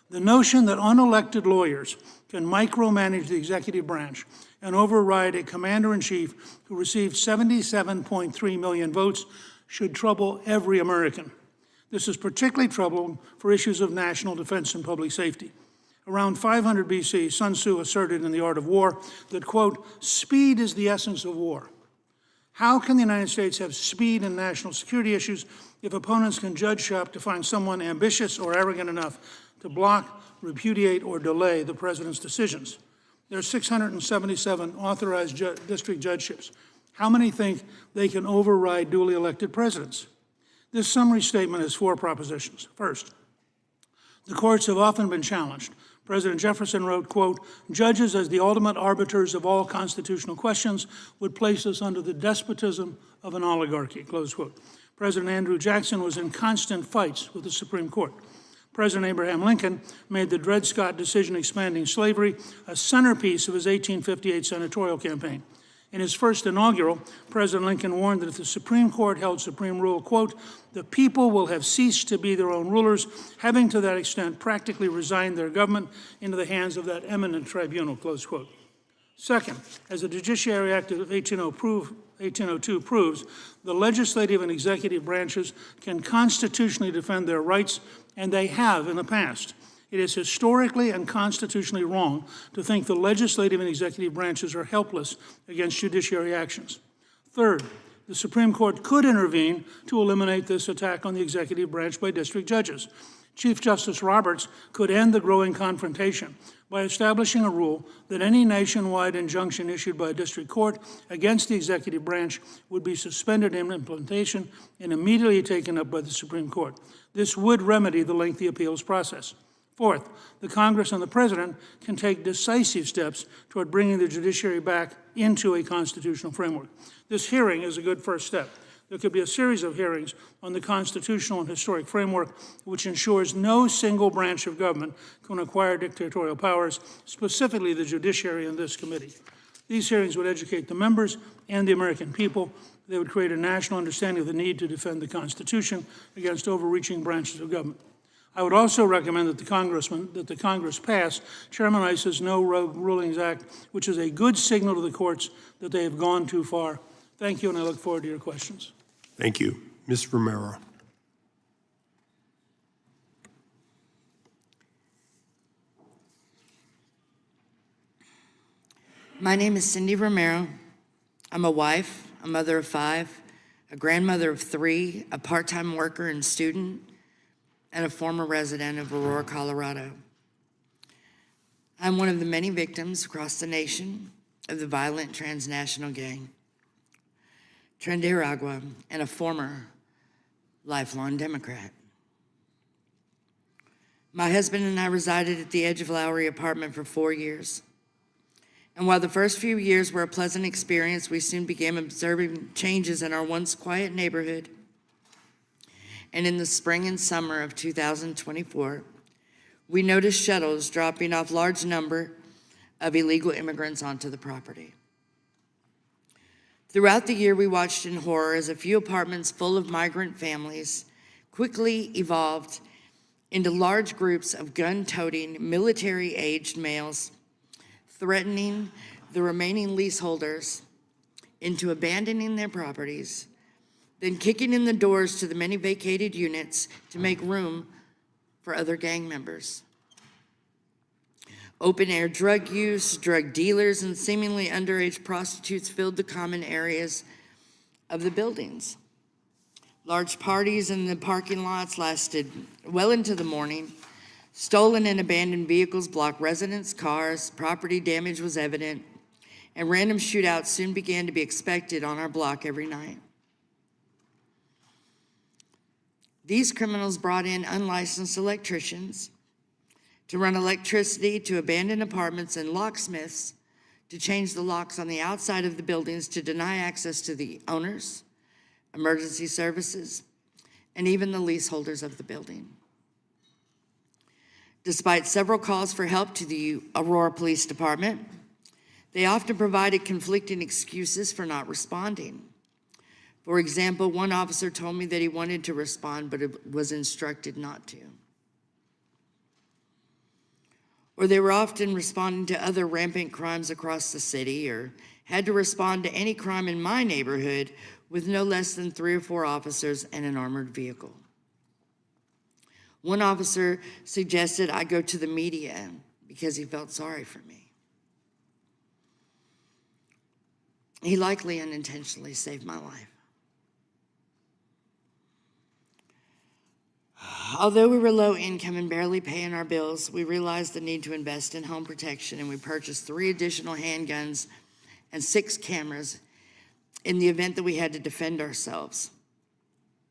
The notion that unelected lawyers can micromanage the executive branch and override a commander-in-chief who received 77.3 million votes should trouble every American. This is particularly troubling for issues of national defense and public safety. Around 500 BC, Sun Tzu asserted in The Art of War that, quote, "Speed is the essence of war." How can the United States have speed in national security issues if opponents can judge shop to find someone ambitious or arrogant enough to block, repudiate, or delay the president's decisions? There are 677 authorized district judgeships. How many think they can override duly elected presidents? This summary statement has 4 propositions. First, the courts have often been challenged. President Jefferson wrote, quote, "Judges as the ultimate arbiters of all constitutional questions would place us under the despotism of an oligarchy," close quote. President Andrew Jackson was in constant fights with the Supreme Court. President Abraham Lincoln made the Dred Scott decision expanding slavery a centerpiece of his 1858 senatorial campaign. In his first inaugural, President Lincoln warned that if the Supreme Court held supreme rule, quote, "the people will have ceased to be their own rulers, having to that extent practically resigned their government into the hands of that eminent tribunal," close quote. Second, as the Judiciary Act of 1802 proves, the legislative and executive branches can constitutionally defend their rights, and they have in the past. It is historically and constitutionally wrong to think the legislative and executive branches are helpless against judiciary actions. Third, the Supreme Court could intervene to eliminate this attack on the executive branch by district judges. Chief Justice Roberts could end the growing confrontation by establishing a rule that any nationwide injunction issued by a district court against the executive branch would be suspended in implementation and immediately taken up by the Supreme Court. This would remedy the lengthy appeals process. Fourth, the Congress and the President can take decisive steps toward bringing the judiciary back into a constitutional framework. This hearing is a good first step. There could be a series of hearings on the constitutional and historic framework which ensures no single branch of government can acquire dictatorial powers, specifically the judiciary and this committee. These hearings would educate the members and the American people. They would create a national understanding of the need to defend the Constitution against overreaching branches of government. I would also recommend that the Congress pass Chairman Issa's No Rogue Rulings Act, which is a good signal to the courts that they have gone too far. Thank you, and I look forward to your questions. Thank you. Ms. Romero. My name is Cindy Romero. I'm a wife, a mother of 5, a grandmother of 3, a part-time worker and student, and a former resident of Aurora, Colorado. I'm one of the many victims across the nation of the violent transnational gang, Trinidad, and a former lifelong Democrat. My husband and I resided at the Edge of Lowry apartment for 4 years. And while the first few years were a pleasant experience, we soon began observing changes in our once quiet neighborhood. And in the spring and summer of 2024, we noticed shuttles dropping off large number of illegal immigrants onto the property. Throughout the year, we watched in horror as a few apartments full of migrant families quickly evolved into large groups of gun-toting, military-aged males, threatening the remaining leaseholders into abandoning their properties, then kicking in the doors to the many vacated units to make room for other gang members. Open-air drug use, drug dealers, and seemingly underage prostitutes filled the common areas of the buildings. Large parties in the parking lots lasted well into the morning. Stolen and abandoned vehicles blocked residents' cars, property damage was evident, and random shootouts soon began to be expected on our block every night. These criminals brought in unlicensed electricians to run electricity to abandoned apartments and locksmiths to change the locks on the outside of the buildings to deny access to the owners, emergency services, and even the leaseholders of the building. Despite several calls for help to the Aurora Police Department, they often provided conflicting excuses for not responding. For example, one officer told me that he wanted to respond, but was instructed not to. or they were often responding to other rampant crimes across the city, or had to respond to any crime in my neighborhood with no less than 3 or 4 officers and an armored vehicle. One officer suggested I go to the media because he felt sorry for me. He likely unintentionally saved my life. Although we were low income and barely paying our bills, we realized the need to invest in home protection, and we purchased 3 additional handguns and 6 cameras in the event that we had to defend ourselves.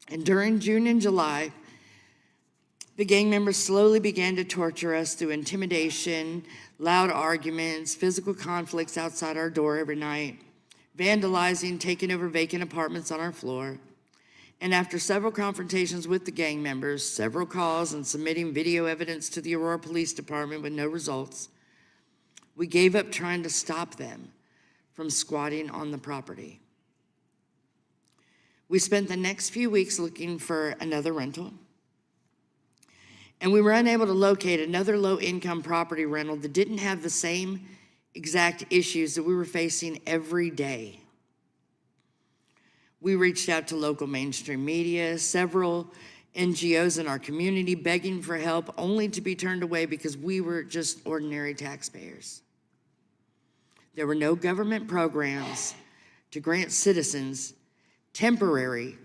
And during June and July, the gang members slowly began to torture us through intimidation, loud arguments, physical conflicts outside our door every night, vandalizing, taking over vacant apartments on our floor. And after several confrontations with the gang members, several calls, and submitting video evidence to the Aurora Police Department with no results, we gave up trying to stop them from squatting on the property. We spent the next few weeks looking for another rental, and we were unable to locate another low-income property rental that didn't have the same exact issues that we were facing every day. We reached out to local mainstream media, several NGOs in our community, begging for help, only to be turned away because we were just ordinary taxpayers. There were no government programs to grant citizens temporary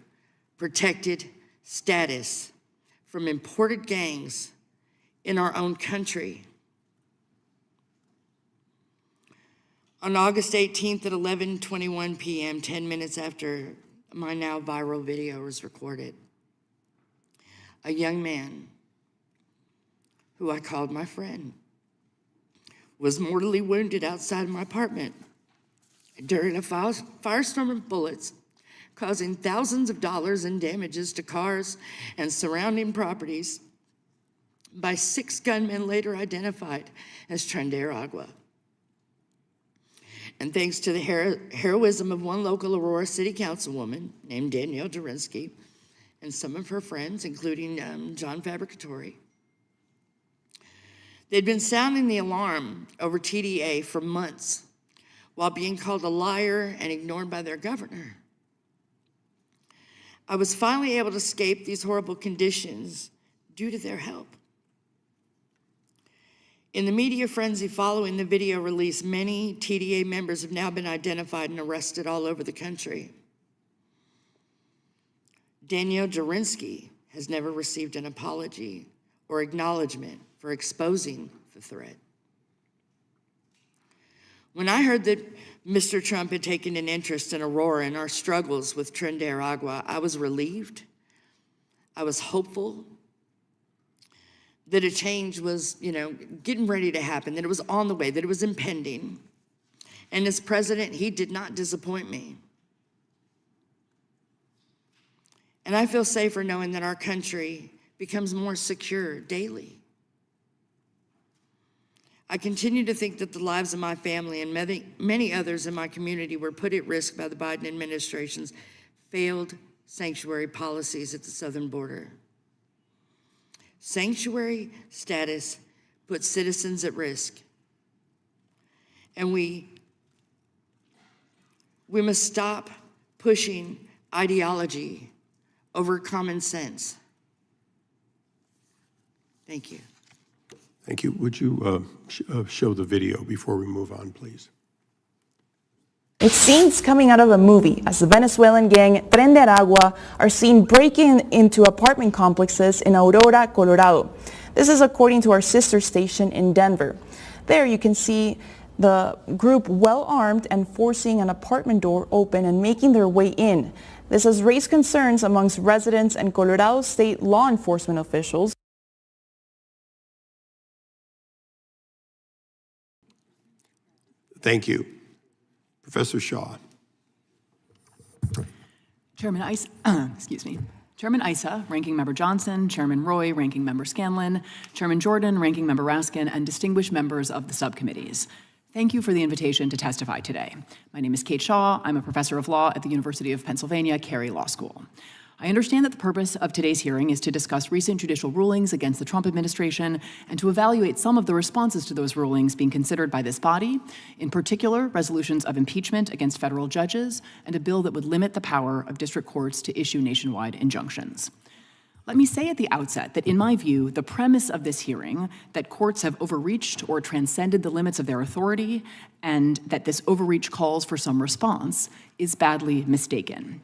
protected status from imported gangs in our own country. On August 18th at 11:21 p.m., 10 minutes after my now viral video was recorded, a young man who I called my friend was mortally wounded outside my apartment during a firestorm of bullets, causing thousands of dollars in damages to cars and surrounding properties by 6 gunmen later identified as Trinidad Agua. And thanks to the heroism of one local Aurora City Councilwoman named Danielle Durinsky and some of her friends, including John Fabricatori, they'd been sounding the alarm over TDA for months while being called a liar and ignored by their governor. I was finally able to escape these horrible conditions due to their help. In the media frenzy following the video release, many TDA members have now been identified and arrested all over the country. Danielle Durinsky has never received an apology or acknowledgement for exposing the threat. When I heard that Mr. Trump had taken an interest in Aurora and our struggles with Trinidad Agua, I was relieved. I was hopeful that a change was, getting ready to happen, that it was on the way, that it was impending. And as president, he did not disappoint me. And I feel safer knowing that our country becomes more secure daily. I continue to think that the lives of my family and many others in my community were put at risk by the Biden administration's failed sanctuary policies at the southern border. Sanctuary status puts citizens at risk. And we must stop pushing ideology over common sense. Thank you. Thank you. Would you show the video before we move on, please? It's scenes coming out of a movie as the Venezuelan gang Trinidad Agua are seen breaking into apartment complexes in Aurora, Colorado. This is according to our sister station in Denver. There you can see the group well armed and forcing an apartment door open and making their way in. This has raised concerns amongst residents and Colorado state law enforcement officials. Thank you. Professor Shaw. Chairman Issa, Chairman Issa, Ranking Member Johnson, Chairman Roy, Ranking Member Scanlon, Chairman Jordan, Ranking Member Raskin, and distinguished members of the subcommittees. Thank you for the invitation to testify today. My name is Kate Shaw. I'm a professor of law at the University of Pennsylvania Carey Law School. I understand that the purpose of today's hearing is to discuss recent judicial rulings against the Trump administration and to evaluate some of the responses to those rulings being considered by this body, in particular, resolutions of impeachment against federal judges and a bill that would limit the power of district courts to issue nationwide injunctions. Let me say at the outset that in my view, the premise of this hearing, that courts have overreached or transcended the limits of their authority and that this overreach calls for some response, is badly mistaken.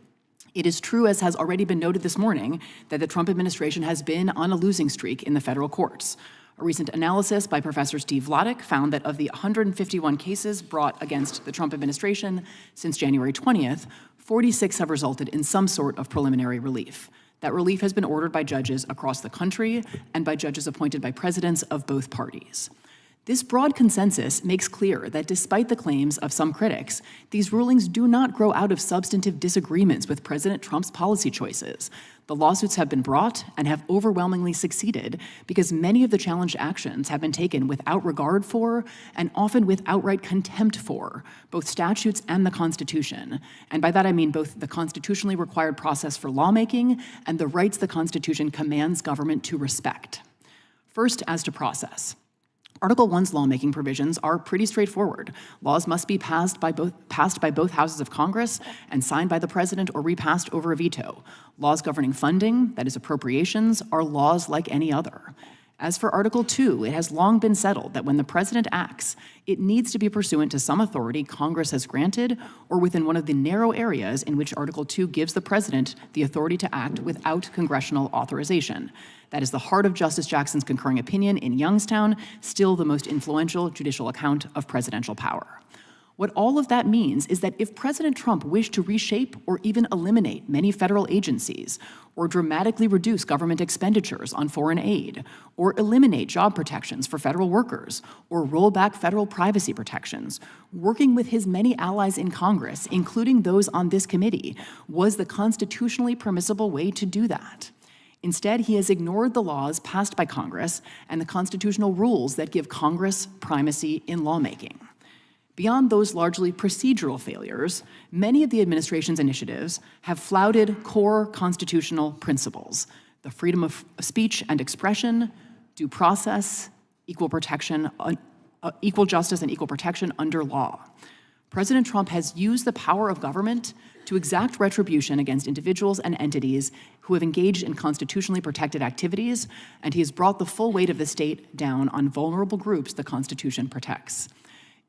It is true, as has already been noted this morning, that the Trump administration has been on a losing streak in the federal courts. A recent analysis by Professor Steve Vladeck found that of the 151 cases brought against the Trump administration since January 20th, 46 have resulted in some sort of preliminary relief. That relief has been ordered by judges across the country and by judges appointed by presidents of both parties. This broad consensus makes clear that despite the claims of some critics, these rulings do not grow out of substantive disagreements with President Trump's policy choices. The lawsuits have been brought and have overwhelmingly succeeded because many of the challenged actions have been taken without regard for and often with outright contempt for both statutes and the Constitution. And by that I mean both the constitutionally required process for lawmaking and the rights the Constitution commands government to respect. First, as to process. Article 1's lawmaking provisions are pretty straightforward. Laws must be passed by both houses of Congress and signed by the president or repassed over a veto. Laws governing funding, that is appropriations, are laws like any other. As for Article 2, it has long been settled that when the president acts, it needs to be pursuant to some authority Congress has granted or within one of the narrow areas in which Article 2 gives the president the authority to act without congressional authorization. That is the heart of Justice Jackson's concurring opinion in Youngstown, still the most influential judicial account of presidential power. What all of that means is that if President Trump wished to reshape or even eliminate many federal agencies, or dramatically reduce government expenditures on foreign aid, or eliminate job protections for federal workers, or roll back federal privacy protections, working with his many allies in Congress, including those on this committee, was the constitutionally permissible way to do that. Instead, he has ignored the laws passed by Congress and the constitutional rules that give Congress primacy in lawmaking. Beyond those largely procedural failures, many of the administration's initiatives have flouted core constitutional principles: the freedom of speech and expression, due process, equal justice and equal protection under law. President Trump has used the power of government to exact retribution against individuals and entities who have engaged in constitutionally protected activities, and he has brought the full weight of the state down on vulnerable groups the Constitution protects.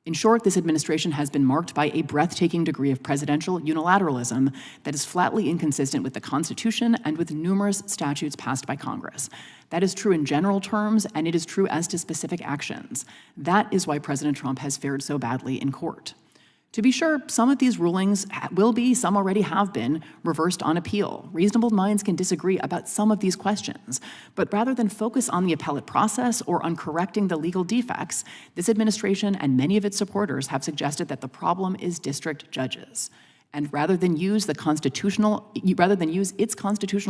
In short, this administration has been marked by a breathtaking degree of presidential unilateralism that is flatly inconsistent with the Constitution and with numerous statutes passed by Congress. That is true in general terms, and it is true as to specific actions. That is why President Trump has fared so badly in court. To be sure, some of these rulings will be, some already have been, reversed on appeal. Reasonable minds can disagree about some of these questions, but rather than focus on the appellate process or on correcting the legal defects, this administration and many of its supporters have suggested that the problem is district judges. And rather than use its constitutional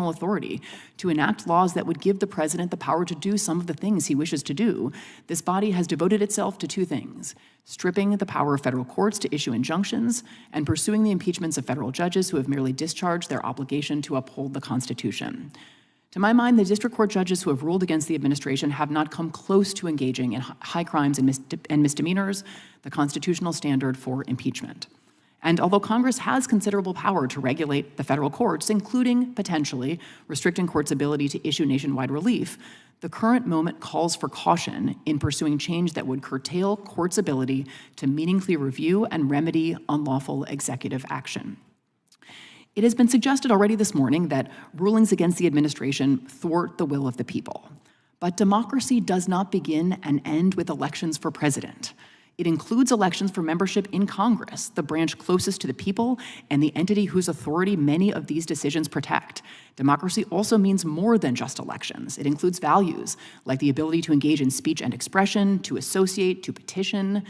authority to enact laws that would give the president the power to do some of the things he wishes to do, this body has devoted itself to two things: stripping the power of federal courts to issue injunctions and pursuing the impeachments of federal judges who have merely discharged their obligation to uphold the Constitution. To my mind, the district court judges who have ruled against the administration have not come close to engaging in high crimes and misdemeanors, the constitutional standard for impeachment. And although Congress has considerable power to regulate the federal courts, including potentially restricting courts' ability to issue nationwide relief, the current moment calls for caution in pursuing change that would curtail courts' ability to meaningfully review and remedy unlawful executive action. It has been suggested already this morning that rulings against the administration thwart the will of the people. But democracy does not begin and end with elections for president. It includes elections for membership in Congress, the branch closest to the people and the entity whose authority many of these decisions protect. Democracy also means more than just elections. It includes values like the ability to engage in speech and expression, to associate, to petition.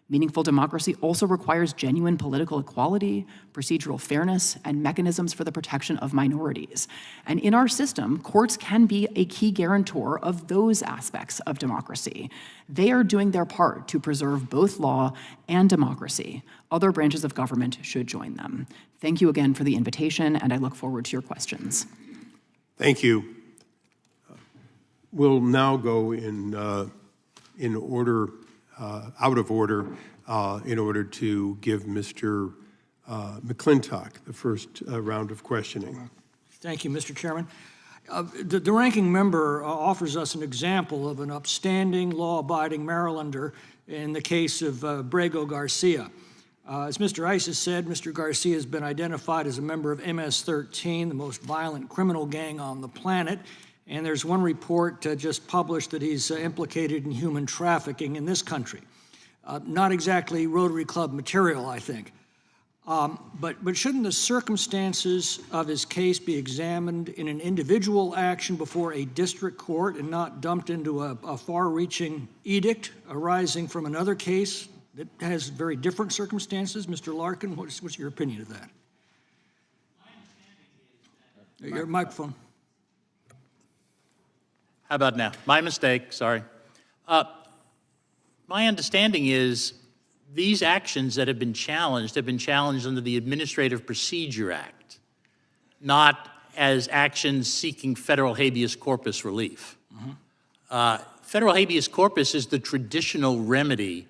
Meaningful democracy also requires genuine political equality, procedural fairness, and mechanisms for the protection of minorities. And in our system, courts can be a key guarantor of those aspects of democracy. They are doing their part to preserve both law and democracy. Other branches of government should join them. Thank you again for the invitation, and I look forward to your questions. Thank you. We'll now go in order, out of order, in order to give Mr. McClintock the first round of questioning. Thank you, Mr. Chairman. The ranking member offers us an example of an upstanding, law-abiding Marylander in the case of Brego Garcia. As Mr. Issa said, Mr. Garcia has been identified as a member of MS-13, the most violent criminal gang on the planet. And there's one report just published that he's implicated in human trafficking in this country. Not exactly Rotary Club material, I think. But shouldn't the circumstances of his case be examined in an individual action before a district court and not dumped into a far-reaching edict arising from another case that has very different circumstances? Mr. Larkin, what's your opinion of that? Your microphone. How about now? My mistake, sorry. My understanding is these actions that have been challenged under the Administrative Procedure Act, not as actions seeking federal habeas corpus relief. Federal habeas corpus is the traditional remedy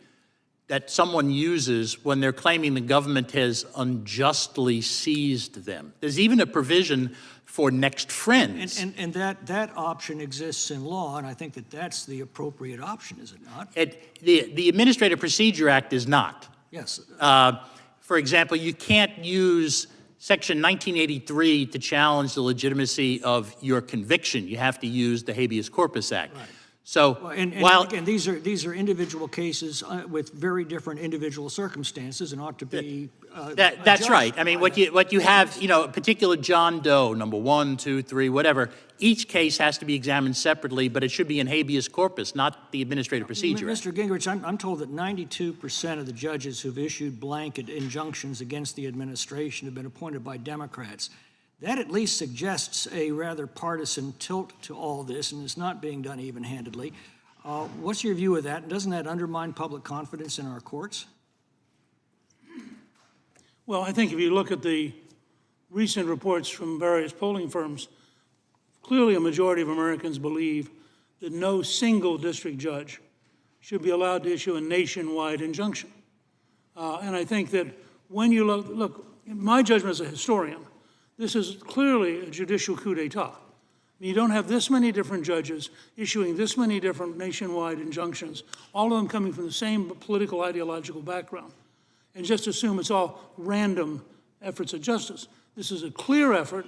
that someone uses when they're claiming the government has unjustly seized them. There's even a provision for next friends. And that option exists in law, and I think that that's the appropriate option, is it not? The Administrative Procedure Act is not. Yes. For example, you can't use Section 1983 to challenge the legitimacy of your conviction. You have to use the Habeas Corpus Act. Right. So Well, and these are individual cases with very different individual circumstances and ought to be that's right. I mean, what you have, a particular John Doe, number 1, 2, 3, whatever, each case has to be examined separately, but it should be in habeas corpus, not the Administrative Procedure Act. Mr. Gingrich, I'm told that 92% of the judges who've issued blanket injunctions against the administration have been appointed by Democrats. That at least suggests a rather partisan tilt to all this, and it's not being done even-handedly. What's your view of that? And doesn't that undermine public confidence in our courts? Well, I think if you look at the recent reports from various polling firms, clearly a majority of Americans believe that no single district judge should be allowed to issue a nationwide injunction. And I think that when you look, in my judgment as a historian, this is clearly a judicial coup d'etat. You don't have this many different judges issuing this many different nationwide injunctions, all of them coming from the same political ideological background, and just assume it's all random efforts of justice. This is a clear effort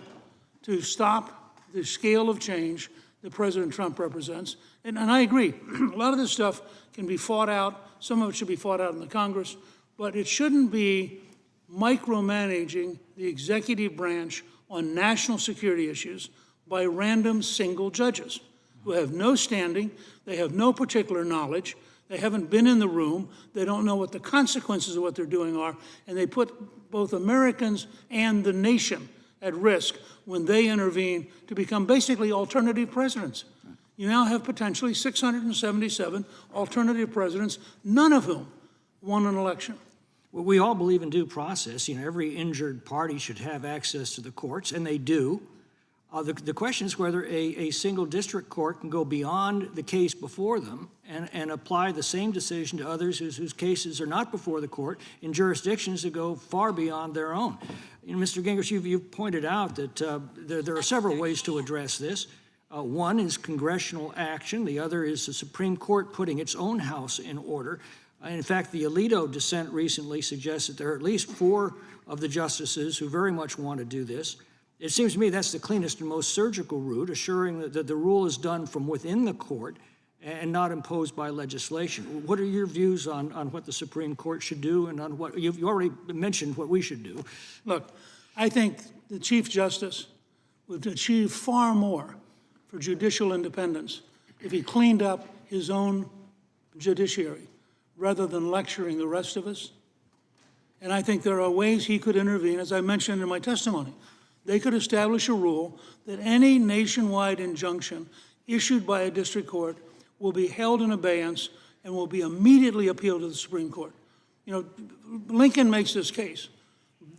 to stop the scale of change that President Trump represents. And I agree, a lot of this stuff can be fought out, some of it should be fought out in the Congress, but it shouldn't be micromanaging the executive branch on national security issues by random single judges who have no standing, they have no particular knowledge, they haven't been in the room, they don't know what the consequences of what they're doing are, and they put both Americans and the nation at risk when they intervene to become basically alternative presidents. You now have potentially 677 alternative presidents, none of whom won an election. Well, we all believe in due process. Every injured party should have access to the courts, and they do. The question is whether a single district court can go beyond the case before them and apply the same decision to others whose cases are not before the court in jurisdictions that go far beyond their own. Mr. Gingrich, you've pointed out that there are several ways to address this. One is congressional action. The other is the Supreme Court putting its own house in order. In fact, the Alito dissent recently suggests that there are at least 4 of the justices who very much want to do this. It seems to me that's the cleanest and most surgical route, assuring that the rule is done from within the court and not imposed by legislation. What are your views on what the Supreme Court should do and on what you already mentioned what we should do? Look, I think the Chief Justice would achieve far more for judicial independence if he cleaned up his own judiciary rather than lecturing the rest of us. And I think there are ways he could intervene, as I mentioned in my testimony. They could establish a rule that any nationwide injunction issued by a district court will be held in abeyance and will be immediately appealed to the Supreme Court. Lincoln makes this case.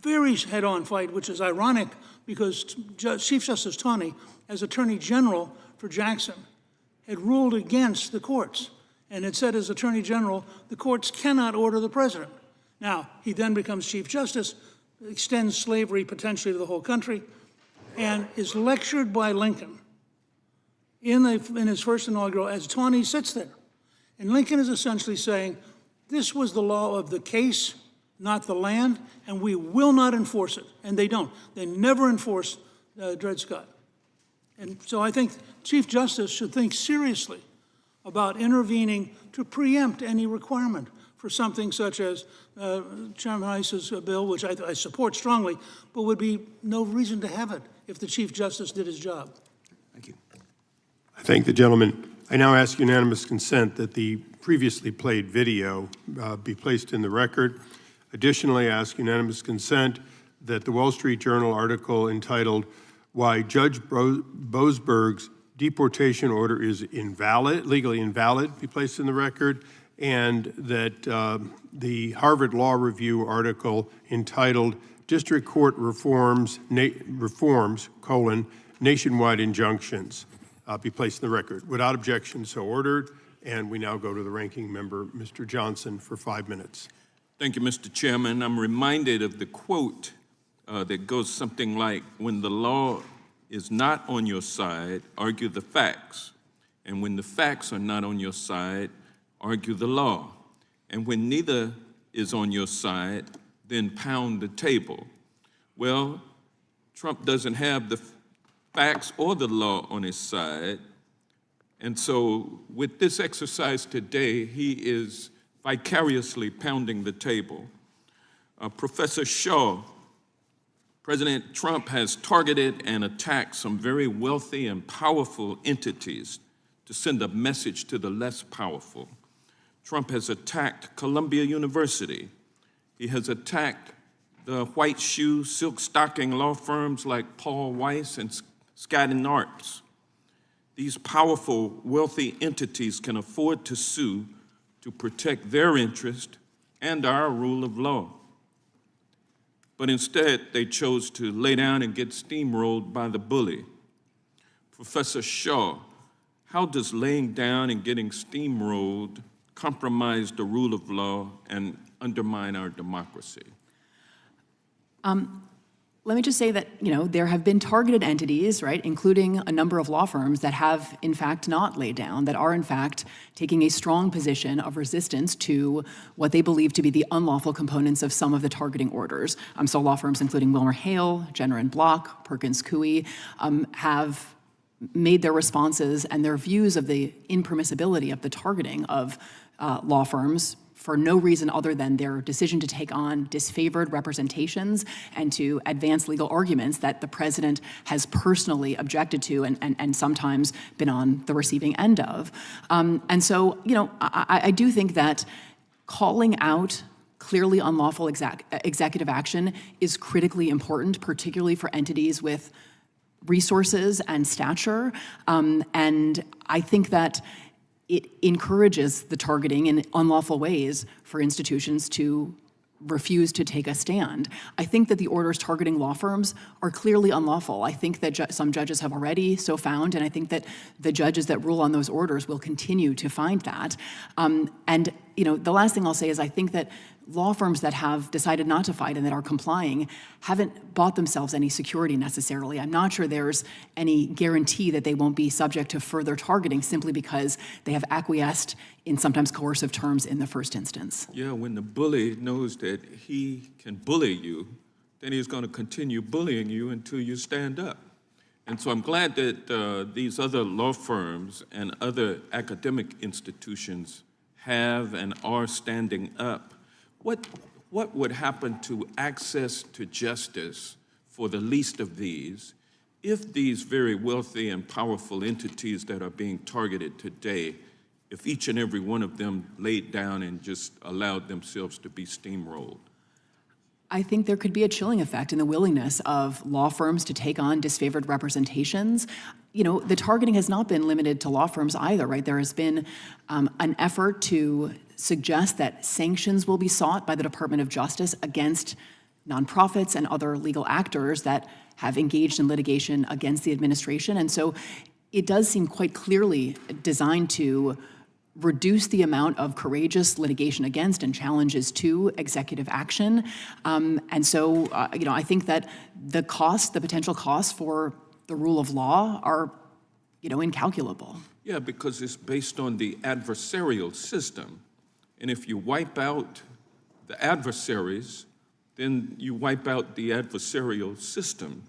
Very head-on fight, which is ironic because Chief Justice Taney, as Attorney General for Jackson, had ruled against the courts and had said as Attorney General, the courts cannot order the president. Now, he then becomes Chief Justice, extends slavery potentially to the whole country, and is lectured by Lincoln in his first inaugural as Taney sits there. And Lincoln is essentially saying, this was the law of the case, not the land, and we will not enforce it. And they don't. They never enforce Dred Scott. And so I think Chief Justice should think seriously about intervening to preempt any requirement for something such as Chairman Issa's bill, which I support strongly, but would be no reason to have it if the Chief Justice did his job. Thank you. I thank the gentleman. I now ask unanimous consent that the previously played video be placed in the record. Additionally, I ask unanimous consent that the Wall Street Journal article entitled "Why Judge Boasberg's Deportation Order is Legally Invalid" be placed in the record, and that the Harvard Law Review article entitled "District Court Reforms, Nationwide Injunctions" be placed in the record. Without objection, so ordered. And we now go to the ranking member, Mr. Johnson, for 5 minutes. Thank you, Mr. Chairman. I'm reminded of the quote that goes something like, when the law is not on your side, argue the facts. And when the facts are not on your side, argue the law. And when neither is on your side, then pound the table. Well, Trump doesn't have the facts or the law on his side. And so with this exercise today, he is vicariously pounding the table. Professor Shaw, President Trump has targeted and attacked some very wealthy and powerful entities to send a message to the less powerful. Trump has attacked Columbia University. He has attacked the white shoe, silk stocking law firms like Paul Weiss and Skadden Arps. These powerful, wealthy entities can afford to sue to protect their interest and our rule of law. But instead, they chose to lay down and get steamrolled by the bully. Professor Shaw, how does laying down and getting steamrolled compromise the rule of law and undermine our democracy? Let me just say that, there have been targeted entities, right, including a number of law firms that have, in fact, not laid down, that are, in fact, taking a strong position of resistance to what they believe to be the unlawful components of some of the targeting orders. So law firms including Wilmer Hale, Jenner and Block, Perkins Coie, have made their responses and their views of the impermissibility of the targeting of law firms for no reason other than their decision to take on disfavored representations and to advance legal arguments that the president has personally objected to and sometimes been on the receiving end of. And so, I do think that calling out clearly unlawful executive action is critically important, particularly for entities with resources and stature. And I think that it encourages the targeting in unlawful ways for institutions to refuse to take a stand. I think that the orders targeting law firms are clearly unlawful. I think that some judges have already so found, and I think that the judges that rule on those orders will continue to find that. And the last thing I'll say is I think that law firms that have decided not to fight and that are complying haven't bought themselves any security necessarily. I'm not sure there's any guarantee that they won't be subject to further targeting simply because they have acquiesced in sometimes coercive terms in the first instance. Yeah, when the bully knows that he can bully you, then he's going to continue bullying you until you stand up. And so I'm glad that these other law firms and other academic institutions have and are standing up. What would happen to access to justice for the least of these if these very wealthy and powerful entities that are being targeted today, if each and every one of them laid down and just allowed themselves to be steamrolled? I think there could be a chilling effect in the willingness of law firms to take on disfavored representations. The targeting has not been limited to law firms either, right? There has been an effort to suggest that sanctions will be sought by the Department of Justice against nonprofits and other legal actors that have engaged in litigation against the administration. And so it does seem quite clearly designed to reduce the amount of courageous litigation against and challenges to executive action. And so, I think that the potential costs for the rule of law are, incalculable. Yeah, because it's based on the adversarial system. And if you wipe out the adversaries, then you wipe out the adversarial system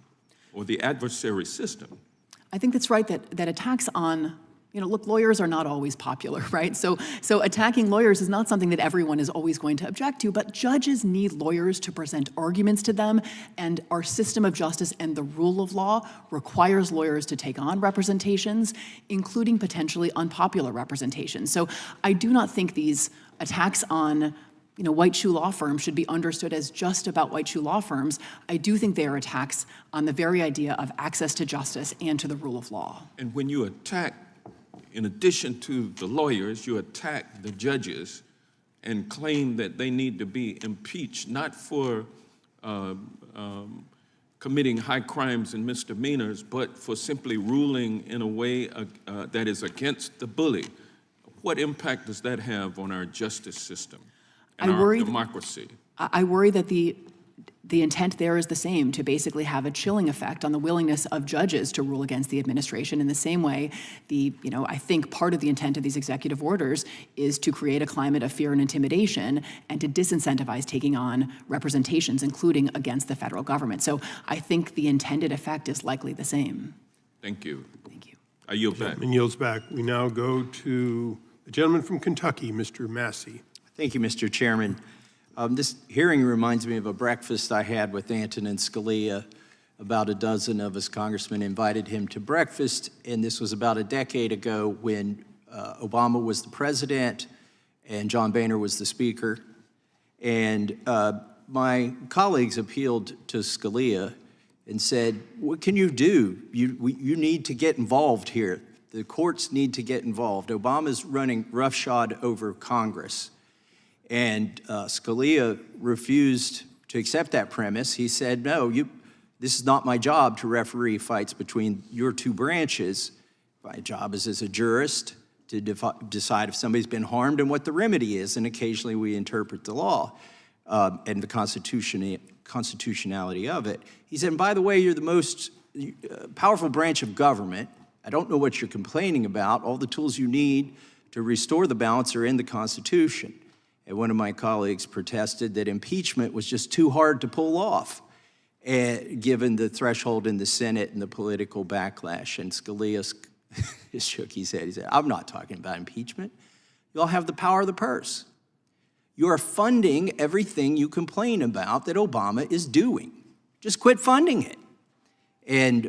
or the adversary system. I think that's right, that attacks on, look, lawyers are not always popular, right? So attacking lawyers is not something that everyone is always going to object to, but judges need lawyers to present arguments to them, and our system of justice and the rule of law requires lawyers to take on representations, including potentially unpopular representations. So I do not think these attacks on white shoe law firms should be understood as just about white shoe law firms. I do think they are attacks on the very idea of access to justice and to the rule of law. And when you attack, in addition to the lawyers, you attack the judges and claim that they need to be impeached, not for committing high crimes and misdemeanors, but for simply ruling in a way that is against the bully. What impact does that have on our justice system and our democracy? I worry that the intent there is the same, to basically have a chilling effect on the willingness of judges to rule against the administration. In the same way, I think part of the intent of these executive orders is to create a climate of fear and intimidation and to disincentivize taking on representations, including against the federal government. So I think the intended effect is likely the same. Thank you. Thank you. I yield back. And yields back. We now go to the gentleman from Kentucky, Mr. Massey. Thank you, Mr. Chairman. This hearing reminds me of a breakfast I had with Antonin Scalia. About a dozen of us congressmen invited him to breakfast, and this was about a decade ago when Obama was the president and John Boehner was the speaker. And my colleagues appealed to Scalia and said, what can you do? You need to get involved here. The courts need to get involved. Obama's running roughshod over Congress. And Scalia refused to accept that premise. He said, no, this is not my job to referee fights between your two branches. My job is as a jurist to decide if somebody's been harmed and what the remedy is, and occasionally we interpret the law and the constitutionality of it. He said, and by the way, you're the most powerful branch of government. I don't know what you're complaining about. All the tools you need to restore the balance are in the Constitution. And one of my colleagues protested that impeachment was just too hard to pull off, given the threshold in the Senate and the political backlash. And Scalia shook his head. He said, I'm not talking about impeachment. You all have the power of the purse. You are funding everything you complain about that Obama is doing. Just quit funding it. And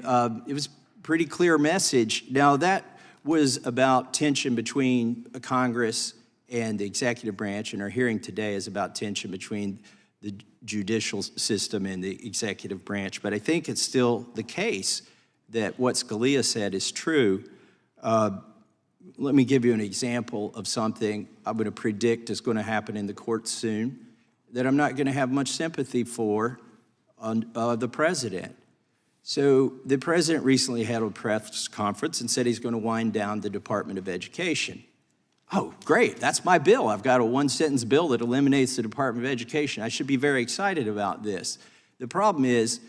it was a pretty clear message. Now, that was about tension between Congress and the executive branch, and our hearing today is about tension between the judicial system and the executive branch. But I think it's still the case that what Scalia said is true. Let me give you an example of something I'm going to predict is going to happen in the courts soon that I'm not going to have much sympathy for on the president. So the president recently had a press conference and said he's going to wind down the Department of Education. Oh, great, that's my bill. I've got a one-sentence bill that eliminates the Department of Education. I should be very excited about this. The problem is,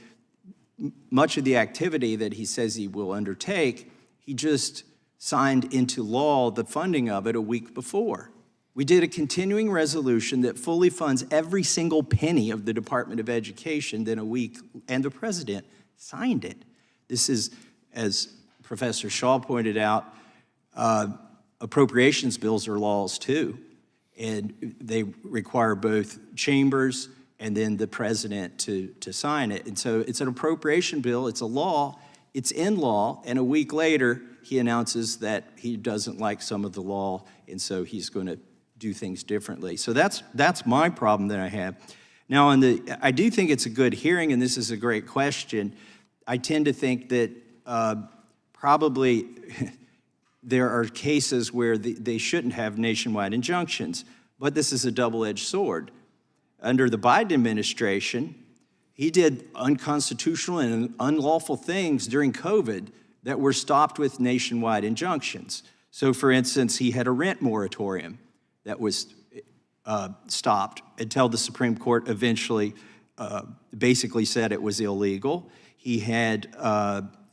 much of the activity that he says he will undertake, he just signed into law the funding of it a week before. We did a continuing resolution that fully funds every single penny of the Department of Education, then a week, and the president signed it. This is, as Professor Shaw pointed out, appropriations bills are laws too, and they require both chambers and then the president to sign it. And so it's an appropriation bill, it's a law, it's in law, and a week later he announces that he doesn't like some of the law, and so he's going to do things differently. So that's my problem that I have. Now, I do think it's a good hearing, and this is a great question. I tend to think that probably there are cases where they shouldn't have nationwide injunctions, but this is a double-edged sword. Under the Biden administration, He did unconstitutional and unlawful things during COVID that were stopped with nationwide injunctions. So, for instance, he had a rent moratorium that was stopped until the Supreme Court eventually basically said it was illegal. He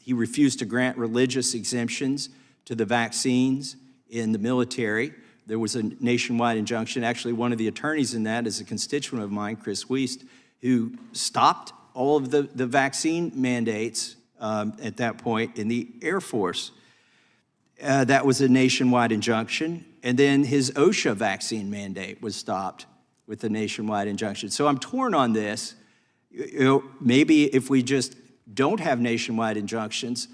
refused to grant religious exemptions to the vaccines in the military. There was a nationwide injunction. Actually, one of the attorneys in that is a constituent of mine, Chris Wiest, who stopped all of the vaccine mandates at that point in the Air Force. That was a nationwide injunction. And then his OSHA vaccine mandate was stopped with a nationwide injunction. So I'm torn on this. Maybe if we just don't have nationwide injunctions,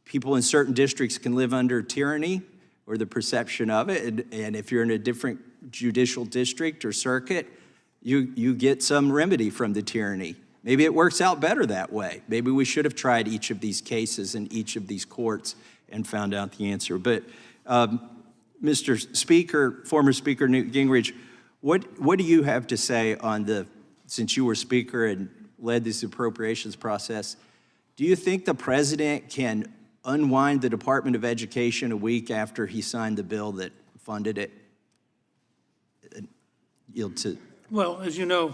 people in certain districts can live under tyranny or the perception of it. And if you're in a different judicial district or circuit, you get some remedy from the tyranny. Maybe it works out better that way. Maybe we should have tried each of these cases in each of these courts and found out the answer. But Mr. Speaker, former Speaker Newt Gingrich, what do you have to say on since you were Speaker and led this appropriations process, do you think the president can unwind the Department of Education a week after he signed the bill that funded it? Yield to. Well, as you know,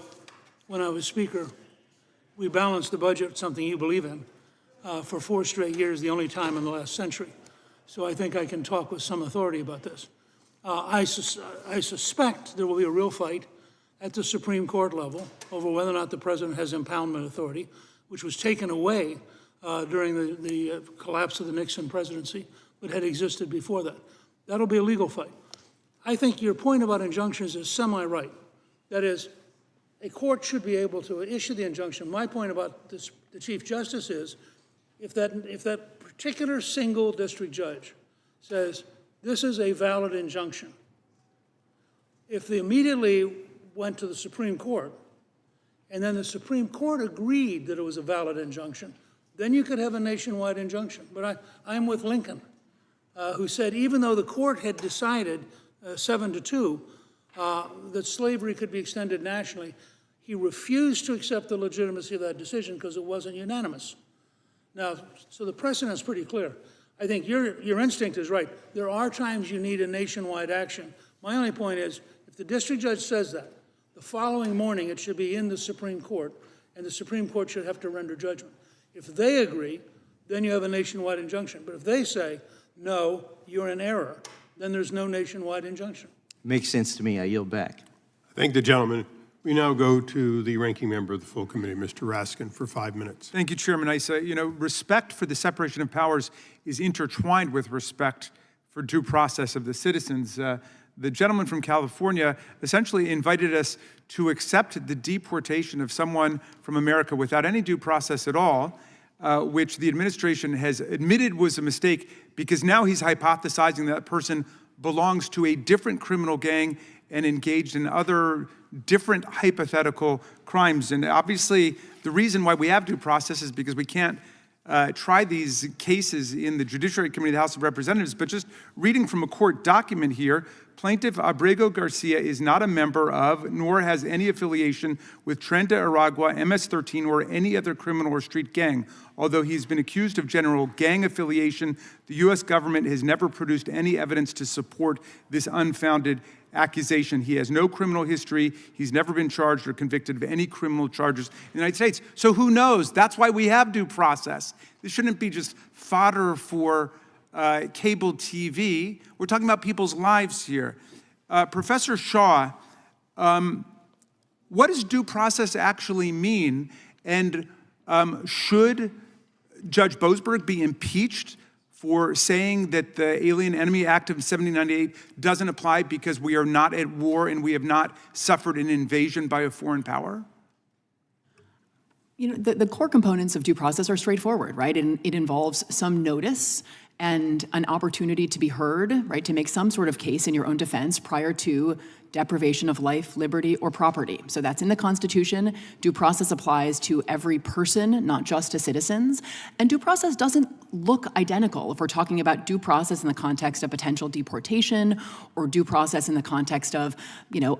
when I was Speaker, we balanced the budget, something you believe in, for 4 straight years, the only time in the last century. So I think I can talk with some authority about this. I suspect there will be a real fight at the Supreme Court level over whether or not the president has impoundment authority, which was taken away during the collapse of the Nixon presidency, but had existed before that. That'll be a legal fight. I think your point about injunctions is semi-right. That is, a court should be able to issue the injunction. My point about this, the Chief Justice is, if that particular single district judge says, this is a valid injunction, if they immediately went to the Supreme Court, and then the Supreme Court agreed that it was a valid injunction, then you could have a nationwide injunction. But I'm with Lincoln, who said even though the court had decided 7-2 that slavery could be extended nationally, he refused to accept the legitimacy of that decision because it wasn't unanimous. Now, so the precedent is pretty clear. I think your instinct is right. There are times you need a nationwide action. My only point is, if the district judge says that, the following morning it should be in the Supreme Court, and the Supreme Court should have to render judgment. If they agree, then you have a nationwide injunction. But if they say, no, you're in error, then there's no nationwide injunction. Makes sense to me. I yield back. Thank the gentleman. We now go to the ranking member of the full committee, Mr. Raskin, for 5 minutes. Thank you, Chairman Issa. You know, respect for the separation of powers is intertwined with respect for due process of the citizens. The gentleman from California essentially invited us to accept the deportation of someone from America without any due process at all, which the administration has admitted was a mistake because now he's hypothesizing that person belongs to a different criminal gang and engaged in other different hypothetical crimes. And obviously, the reason why we have due process is because we can't try these cases in the Judiciary Committee of the House of Representatives. But just reading from a court document here, Plaintiff Abrego Garcia is not a member of, nor has any affiliation with Tren de Aragua, MS-13, or any other criminal or street gang. Although he's been accused of general gang affiliation, the U.S. government has never produced any evidence to support this unfounded accusation. He has no criminal history. He's never been charged or convicted of any criminal charges in the United States. So who knows? That's why we have due process. This shouldn't be just fodder for cable TV. We're talking about people's lives here. Professor Shaw, what does due process actually mean? And should Judge Boasberg be impeached for saying that the Alien Enemy Act of 1798 doesn't apply because we are not at war and we have not suffered an invasion by a foreign power? You know, the core components of due process are straightforward, right? And it involves some notice and an opportunity to be heard, right, to make some sort of case in your own defense prior to deprivation of life, liberty, or property. So that's in the Constitution. Due process applies to every person, not just to citizens. And due process doesn't look identical if we're talking about due process in the context of potential deportation or due process in the context of,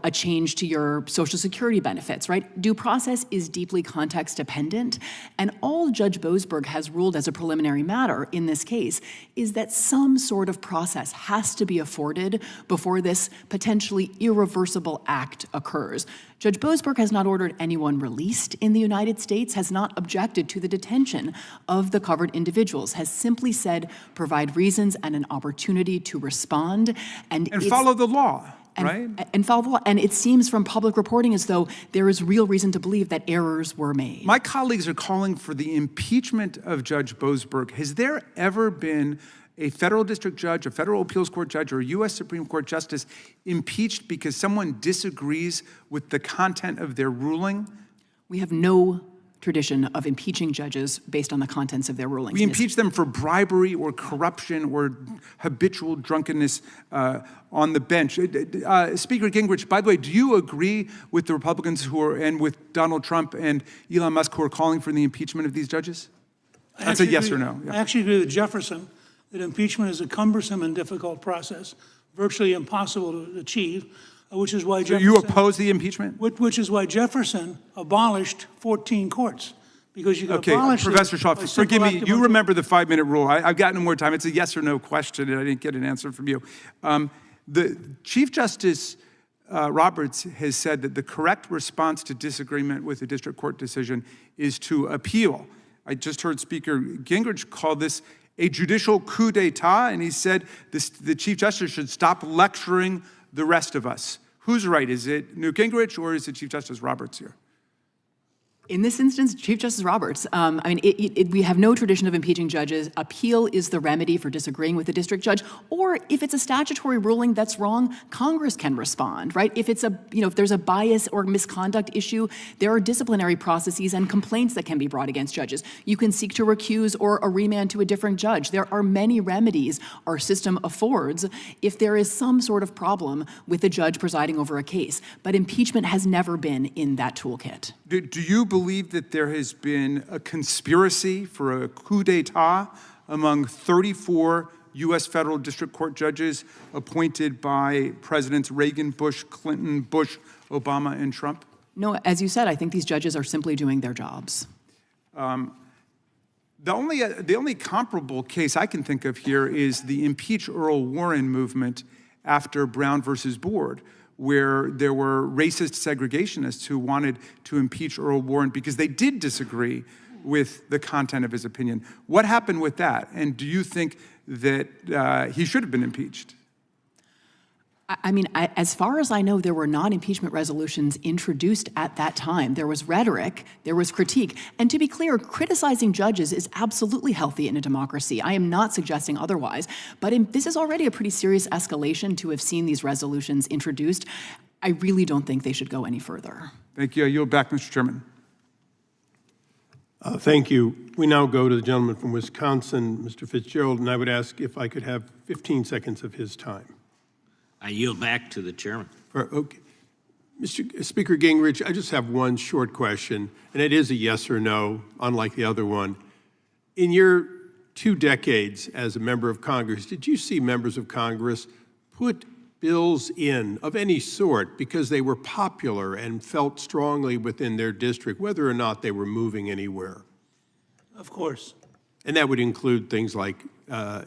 a change to your Social Security benefits, right? Due process is deeply context dependent. And all Judge Boasberg has ruled as a preliminary matter in this case is that some sort of process has to be afforded before this potentially irreversible act occurs. Judge Boasberg has not ordered anyone released in the United States, has not objected to the detention of the covered individuals, has simply said provide reasons and an opportunity to respond. And follow the law, right? And follow the law. And it seems from public reporting as though there is real reason to believe that errors were made. My colleagues are calling for the impeachment of Judge Boasberg. Has there ever been a federal district judge, a federal appeals court judge, or a U.S. Supreme Court justice impeached because someone disagrees with the content of their ruling? We have no tradition of impeaching judges based on the contents of their rulings. We impeach them for bribery or corruption or habitual drunkenness on the bench. Speaker Gingrich, by the way, do you agree with the Republicans and with Donald Trump and Elon Musk who are calling for the impeachment of these judges? That's a yes or no. Yeah. I actually agree with Jefferson that impeachment is a cumbersome and difficult process, virtually impossible to achieve, which is why Jefferson... So you oppose the impeachment? Which is why Jefferson abolished 14 courts, because you can abolish... Okay, Professor Shaw, forgive me, you remember the 5-minute rule. I've got no more time. It's a yes or no question, and I didn't get an answer from you. The Chief Justice Roberts has said that the correct response to disagreement with a district court decision is to appeal. I just heard Speaker Gingrich call this a judicial coup d'etat, and he said the Chief Justice should stop lecturing the rest of us. Who's right? Is it Newt Gingrich or is it Chief Justice Roberts here? In this instance, Chief Justice Roberts. We have no tradition of impeaching judges. Appeal is the remedy for disagreeing with the district judge. Or if it's a statutory ruling that's wrong, Congress can respond, right? If it's if there's a bias or misconduct issue, there are disciplinary processes and complaints that can be brought against judges. You can seek to recuse or a remand to a different judge. There are many remedies our system affords if there is some sort of problem with the judge presiding over a case. But impeachment has never been in that toolkit. Do you believe that there has been a conspiracy for a coup d'etat among 34 U.S. federal district court judges appointed by Presidents Reagan, Bush, Clinton, Bush, Obama, and Trump? No, as you said, I think these judges are simply doing their jobs. The only comparable case I can think of here is the impeach Earl Warren movement after Brown versus Board, where there were racist segregationists who wanted to impeach Earl Warren because they did disagree with the content of his opinion. What happened with that? And do you think that he should have been impeached? As far as I know, there were non-impeachment resolutions introduced at that time. There was rhetoric, there was critique. And to be clear, criticizing judges is absolutely healthy in a democracy. I am not suggesting otherwise. But this is already a pretty serious escalation to have seen these resolutions introduced. I really don't think they should go any further. Thank you. I yield back, Mr. Chairman. Thank you. We now go to the gentleman from Wisconsin, Mr. Fitzgerald, and I would ask if I could have 15 seconds of his time. I yield back to the chairman. Okay. Mr. Speaker Gingrich, I just have one short question, and it is a yes or no, unlike the other one. In your 2 decades as a member of Congress, did you see members of Congress put bills in of any sort because they were popular and felt strongly within their district, whether or not they were moving anywhere? Of course. And that would include things like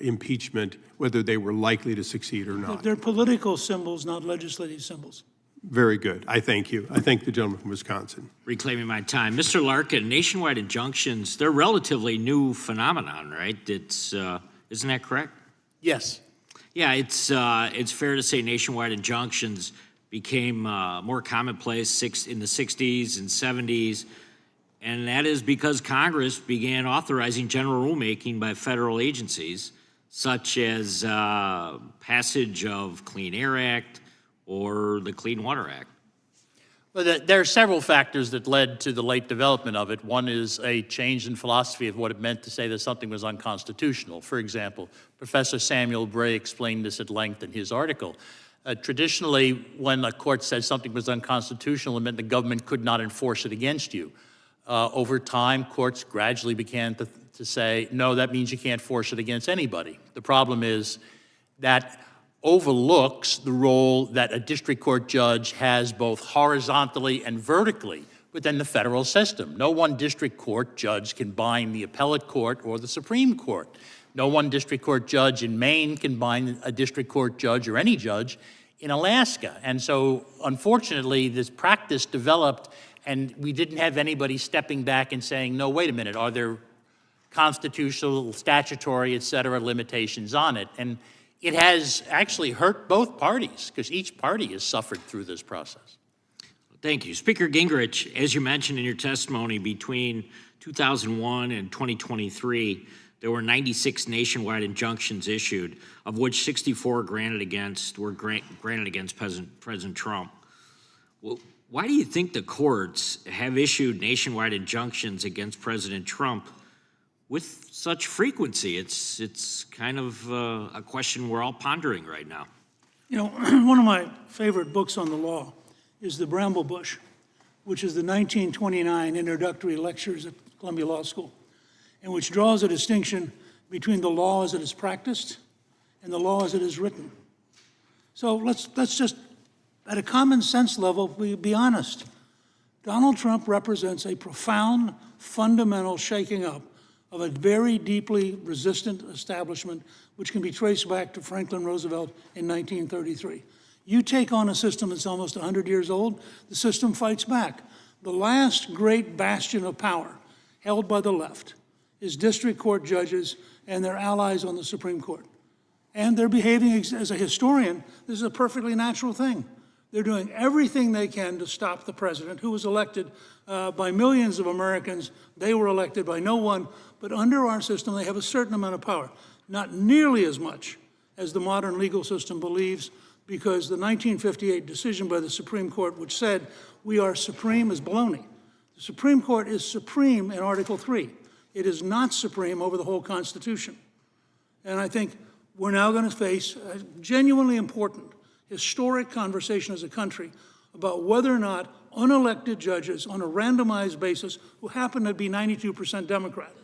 impeachment, whether they were likely to succeed or not. They're political symbols, not legislative symbols. Very good. I thank you. I thank the gentleman from Wisconsin. Reclaiming my time. Mr. Larkin, nationwide injunctions, they're relatively new phenomenon, right? It's, isn't that correct? Yes. Yeah, it's fair to say nationwide injunctions became more commonplace in the 60s and 70s. And that is because Congress began authorizing general rulemaking by federal agencies, such as passage of Clean Air Act or the Clean Water Act. Well, there are several factors that led to the late development of it. One is a change in philosophy of what it meant to say that something was unconstitutional. For example, Professor Samuel Bray explained this at length in his article. Traditionally, when a court said something was unconstitutional, it meant the government could not enforce it against you. Over time, courts gradually began to say, no, that means you can't force it against anybody. The problem is that overlooks the role that a district court judge has both horizontally and vertically within the federal system. No one district court judge can bind the appellate court or the Supreme Court. No one district court judge in Maine can bind a district court judge or any judge in Alaska. And so, unfortunately, this practice developed, and we didn't have anybody stepping back and saying, no, wait a minute, are there constitutional, statutory, et cetera, limitations on it? And it has actually hurt both parties, because each party has suffered through this process. Thank you. Speaker Gingrich, as you mentioned in your testimony, between 2001 and 2023, there were 96 nationwide injunctions issued, of which 64 were granted against President Trump. Well, why do you think the courts have issued nationwide injunctions against President Trump with such frequency? It's kind of a question we're all pondering right now. You know, one of my favorite books on the law is The Bramble Bush, which is the 1929 introductory lectures at Columbia Law School, and which draws a distinction between the law as it is practiced and the law as it is written. So let's just, at a common sense level, be honest. Donald Trump represents a profound, fundamental shaking up of a very deeply resistant establishment, which can be traced back to Franklin Roosevelt in 1933. You take on a system that's almost 100 years old, the system fights back. The last great bastion of power held by the left is district court judges and their allies on the Supreme Court. And they're behaving, as a historian, this is a perfectly natural thing. They're doing everything they can to stop the president, who was elected by millions of Americans. They were elected by no one, but under our system, they have a certain amount of power. Not nearly as much as the modern legal system believes, because the 1958 decision by the Supreme Court, which said we are supreme, is baloney. The Supreme Court is supreme in Article 3. It is not supreme over the whole Constitution. And I think we're now going to face a genuinely important, historic conversation as a country about whether or not unelected judges on a randomized basis, who happen to be 92% Democrat,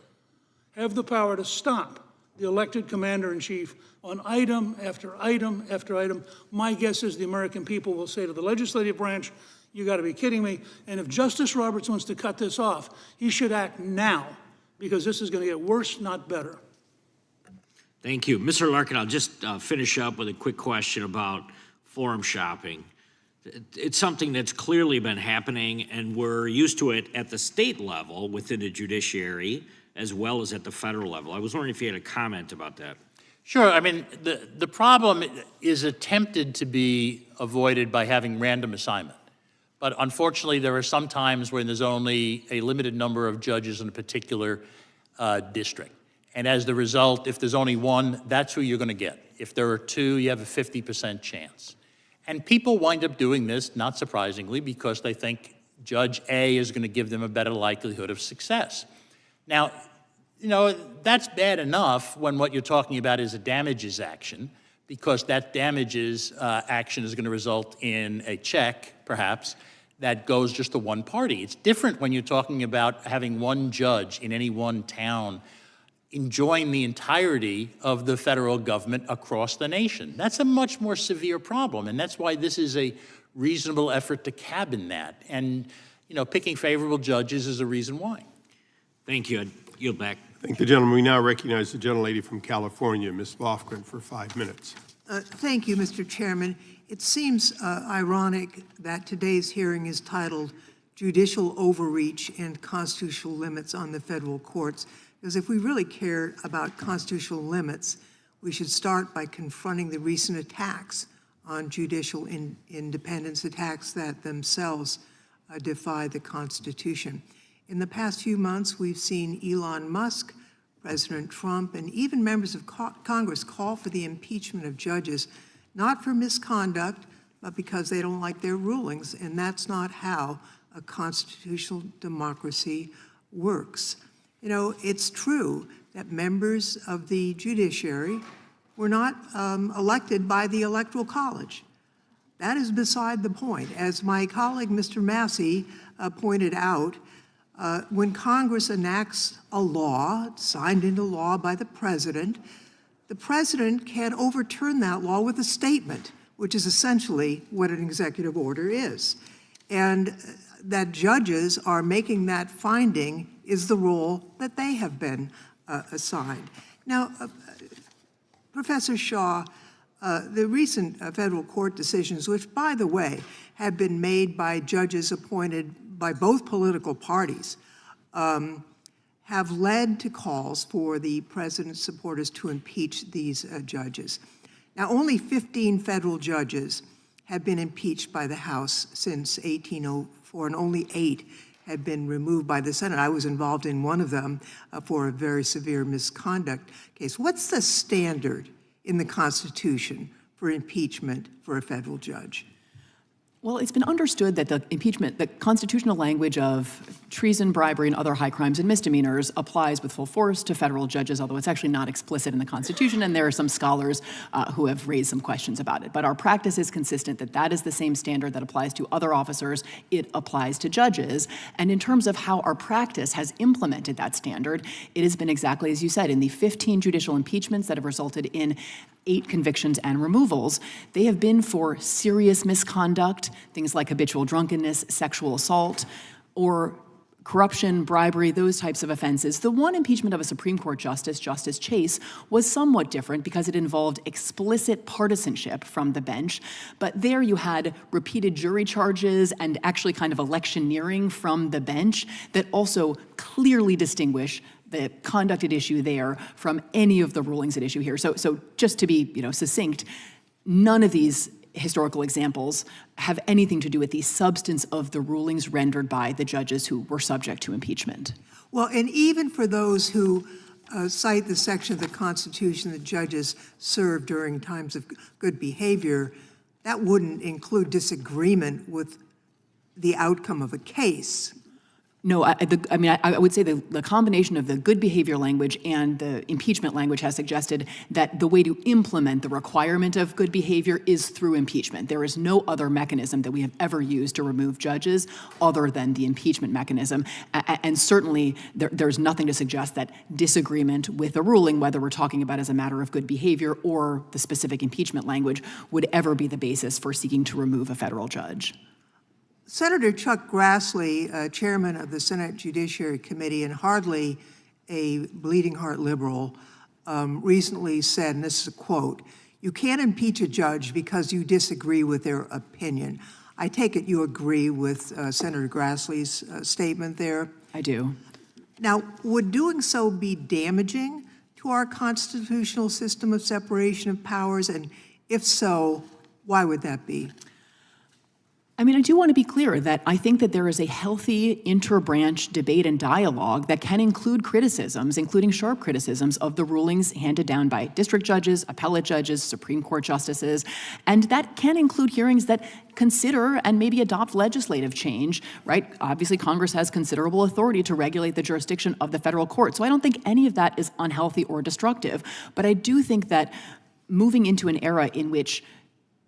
have the power to stop the elected commander-in-chief on item after item after item. My guess is the American people will say to the legislative branch, you got to be kidding me. And if Justice Roberts wants to cut this off, he should act now, because this is going to get worse, not better. Thank you. Mr. Larkin, I'll just finish up with a quick question about forum shopping. It's something that's clearly been happening, and we're used to it at the state level within the judiciary as well as at the federal level. I was wondering if you had a comment about that. Sure. I mean, the problem is attempted to be avoided by having random assignment. But unfortunately, there are some times when there's only a limited number of judges in a particular district. And as the result, if there's only one, that's who you're going to get. If there are two, you have a 50% chance. And people wind up doing this, not surprisingly, because they think Judge A is going to give them a better likelihood of success. Now, you know, that's bad enough when what you're talking about is a damages action, because that damages action is going to result in a check, perhaps, that goes just to one party. It's different when you're talking about having one judge in any one town enjoying the entirety of the federal government across the nation. That's a much more severe problem, and that's why this is a reasonable effort to cabin that. And, you know, picking favorable judges is a reason why. Thank you. I yield back. Thank the gentleman. We now recognize the gentlelady from California, Ms. Lofgren, for 5 minutes. Thank you, Mr. Chairman. It seems ironic that today's hearing is titled Judicial Overreach and Constitutional Limits on the Federal Courts, because if we really care about constitutional limits, we should start by confronting the recent attacks on judicial independence, attacks that themselves defy the Constitution. In the past few months, we've seen Elon Musk, President Trump, and even members of Congress call for the impeachment of judges, not for misconduct, but because they don't like their rulings, and that's not how a constitutional democracy works. You know, it's true that members of the judiciary were not elected by the Electoral College. that is beside the point. As my colleague, Mr. Massey, pointed out, when Congress enacts a law, signed into law by the president can overturn that law with a statement, which is essentially what an executive order is. And that judges are making that finding is the role that they have been assigned. Now, Professor Shaw, the recent federal court decisions, which, by the way, have been made by judges appointed by both political parties, have led to calls for the president's supporters to impeach these judges. Now, only 15 federal judges have been impeached by the House since 1804, and only 8 had been removed by the Senate. I was involved in one of them for a very severe misconduct case. What's the standard in the Constitution for impeachment for a federal judge? Well, it's been understood that the impeachment, the constitutional language of treason, bribery, and other high crimes and misdemeanors applies with full force to federal judges, although it's actually not explicit in the Constitution, and there are some scholars who have raised some questions about it. But our practice is consistent that that is the same standard that applies to other officers. It applies to judges. And in terms of how our practice has implemented that standard, it has been exactly as you said. In the 15 judicial impeachments that have resulted in 8 convictions and removals, they have been for serious misconduct, things like habitual drunkenness, sexual assault, or corruption, bribery, those types of offenses. The one impeachment of a Supreme Court justice, Justice Chase, was somewhat different because it involved explicit partisanship from the bench. But there you had repeated jury charges and actually kind of electioneering from the bench that also clearly distinguish the conduct at issue there from any of the rulings at issue here. So just to be succinct, none of these historical examples have anything to do with the substance of the rulings rendered by the judges who were subject to impeachment. Well, and even for those who cite the section of the Constitution that judges serve during times of good behavior, that wouldn't include disagreement with the outcome of a case. No, I would say the combination of the good behavior language and the impeachment language has suggested that the way to implement the requirement of good behavior is through impeachment. There is no other mechanism that we have ever used to remove judges other than the impeachment mechanism. And certainly there's nothing to suggest that disagreement with a ruling, whether we're talking about as a matter of good behavior or the specific impeachment language, would ever be the basis for seeking to remove a federal judge. Senator Chuck Grassley, chairman of the Senate Judiciary Committee and hardly a bleeding heart liberal, recently said, and this is a quote, "You can't impeach a judge because you disagree with their opinion." I take it you agree with Senator Grassley's statement there? I do. Now, would doing so be damaging to our constitutional system of separation of powers? And if so, why would that be? I mean, I do want to be clear that I think that there is a healthy inter-branch debate and dialogue that can include criticisms, including sharp criticisms of the rulings handed down by district judges, appellate judges, Supreme Court justices, and that can include hearings that consider and maybe adopt legislative change, right? Obviously, Congress has considerable authority to regulate the jurisdiction of the federal court, so I don't think any of that is unhealthy or destructive, but I do think that moving into an era in which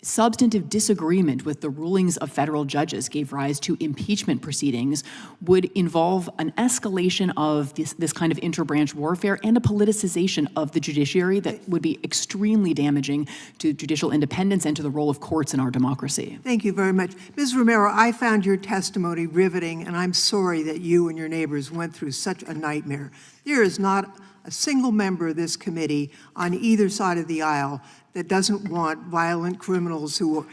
substantive disagreement with the rulings of federal judges gave rise to impeachment proceedings would involve an escalation of this kind of interbranch warfare and a politicization of the judiciary that would be extremely damaging to judicial independence and to the role of courts in our democracy. Thank you very much. Ms. Romero, I found your testimony riveting, and I'm sorry that you and your neighbors went through such a nightmare. There is not a single member of this committee on either side of the aisle that doesn't want violent criminals who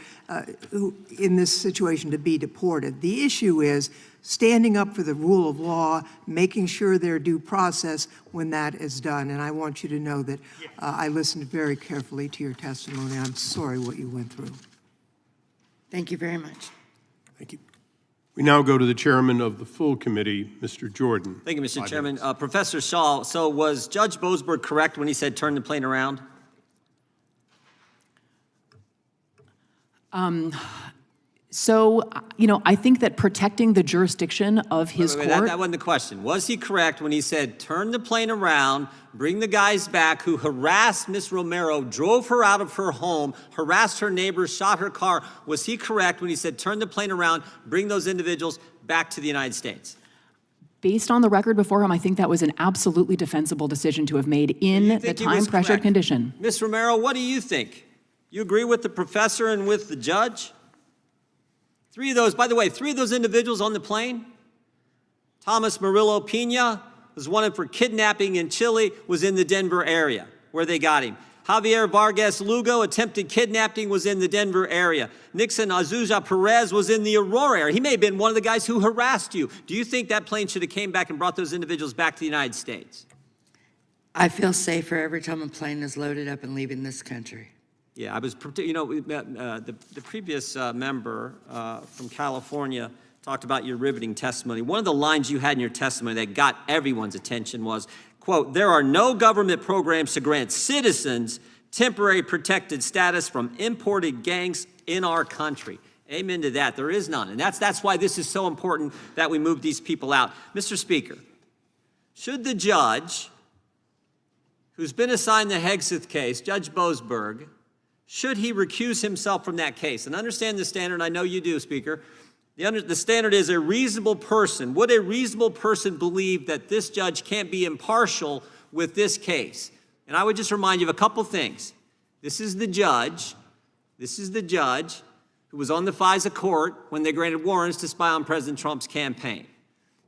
in this situation to be deported. The issue is standing up for the rule of law, making sure there's due process when that is done. And I want you to know that I listened very carefully to your testimony. I'm sorry what you went through. Thank you very much. Thank you. We now go to the chairman of the full committee, Mr. Jordan. Thank you, Mr. Chairman. Professor Shaw, so was Judge Boasberg correct when he said turn the plane around? So, I think that protecting the jurisdiction of his Wait, court. that wasn't the question. Was he correct when he said, turn the plane around, bring the guys back who harassed Miss Romero, drove her out of her home, harassed her neighbors, shot her car? Was he correct when he said, turn the plane around, bring those individuals back to the United States? Based on the record before him, I think that was an absolutely defensible decision to have made in the time-pressured condition. Miss Romero, what do you think? You agree with the professor and with the judge? By the way, three of those individuals on the plane, Thomas Murillo Pena was wanted for kidnapping in Chile, was in the Denver area where they got him. Javier Vargas Lugo, attempted kidnapping, was in the Denver area. Nixon Azusa Perez was in the Aurora area. He may have been one of the guys who harassed you. Do you think that plane should have came back and brought those individuals back to the United States? I feel safer every time a plane is loaded up and leaving this country. Yeah, I was, the previous member from California talked about your riveting testimony. One of the lines you had in your testimony that got everyone's attention was, quote, there are no government programs to grant citizens temporary protected status from imported gangs in our country. Amen to that. There is none. And that's why this is so important that we move these people out. Mr. Speaker, should the judge who's been assigned the Hegseth case, Judge Boasberg, should he recuse himself from that case? And understand the standard, I know you do, Speaker. The standard is a reasonable person. Would a reasonable person believe that this judge can't be impartial with this case? And I would just remind you of a couple things. This is the judge who was on the FISA court when they granted warrants to spy on President Trump's campaign.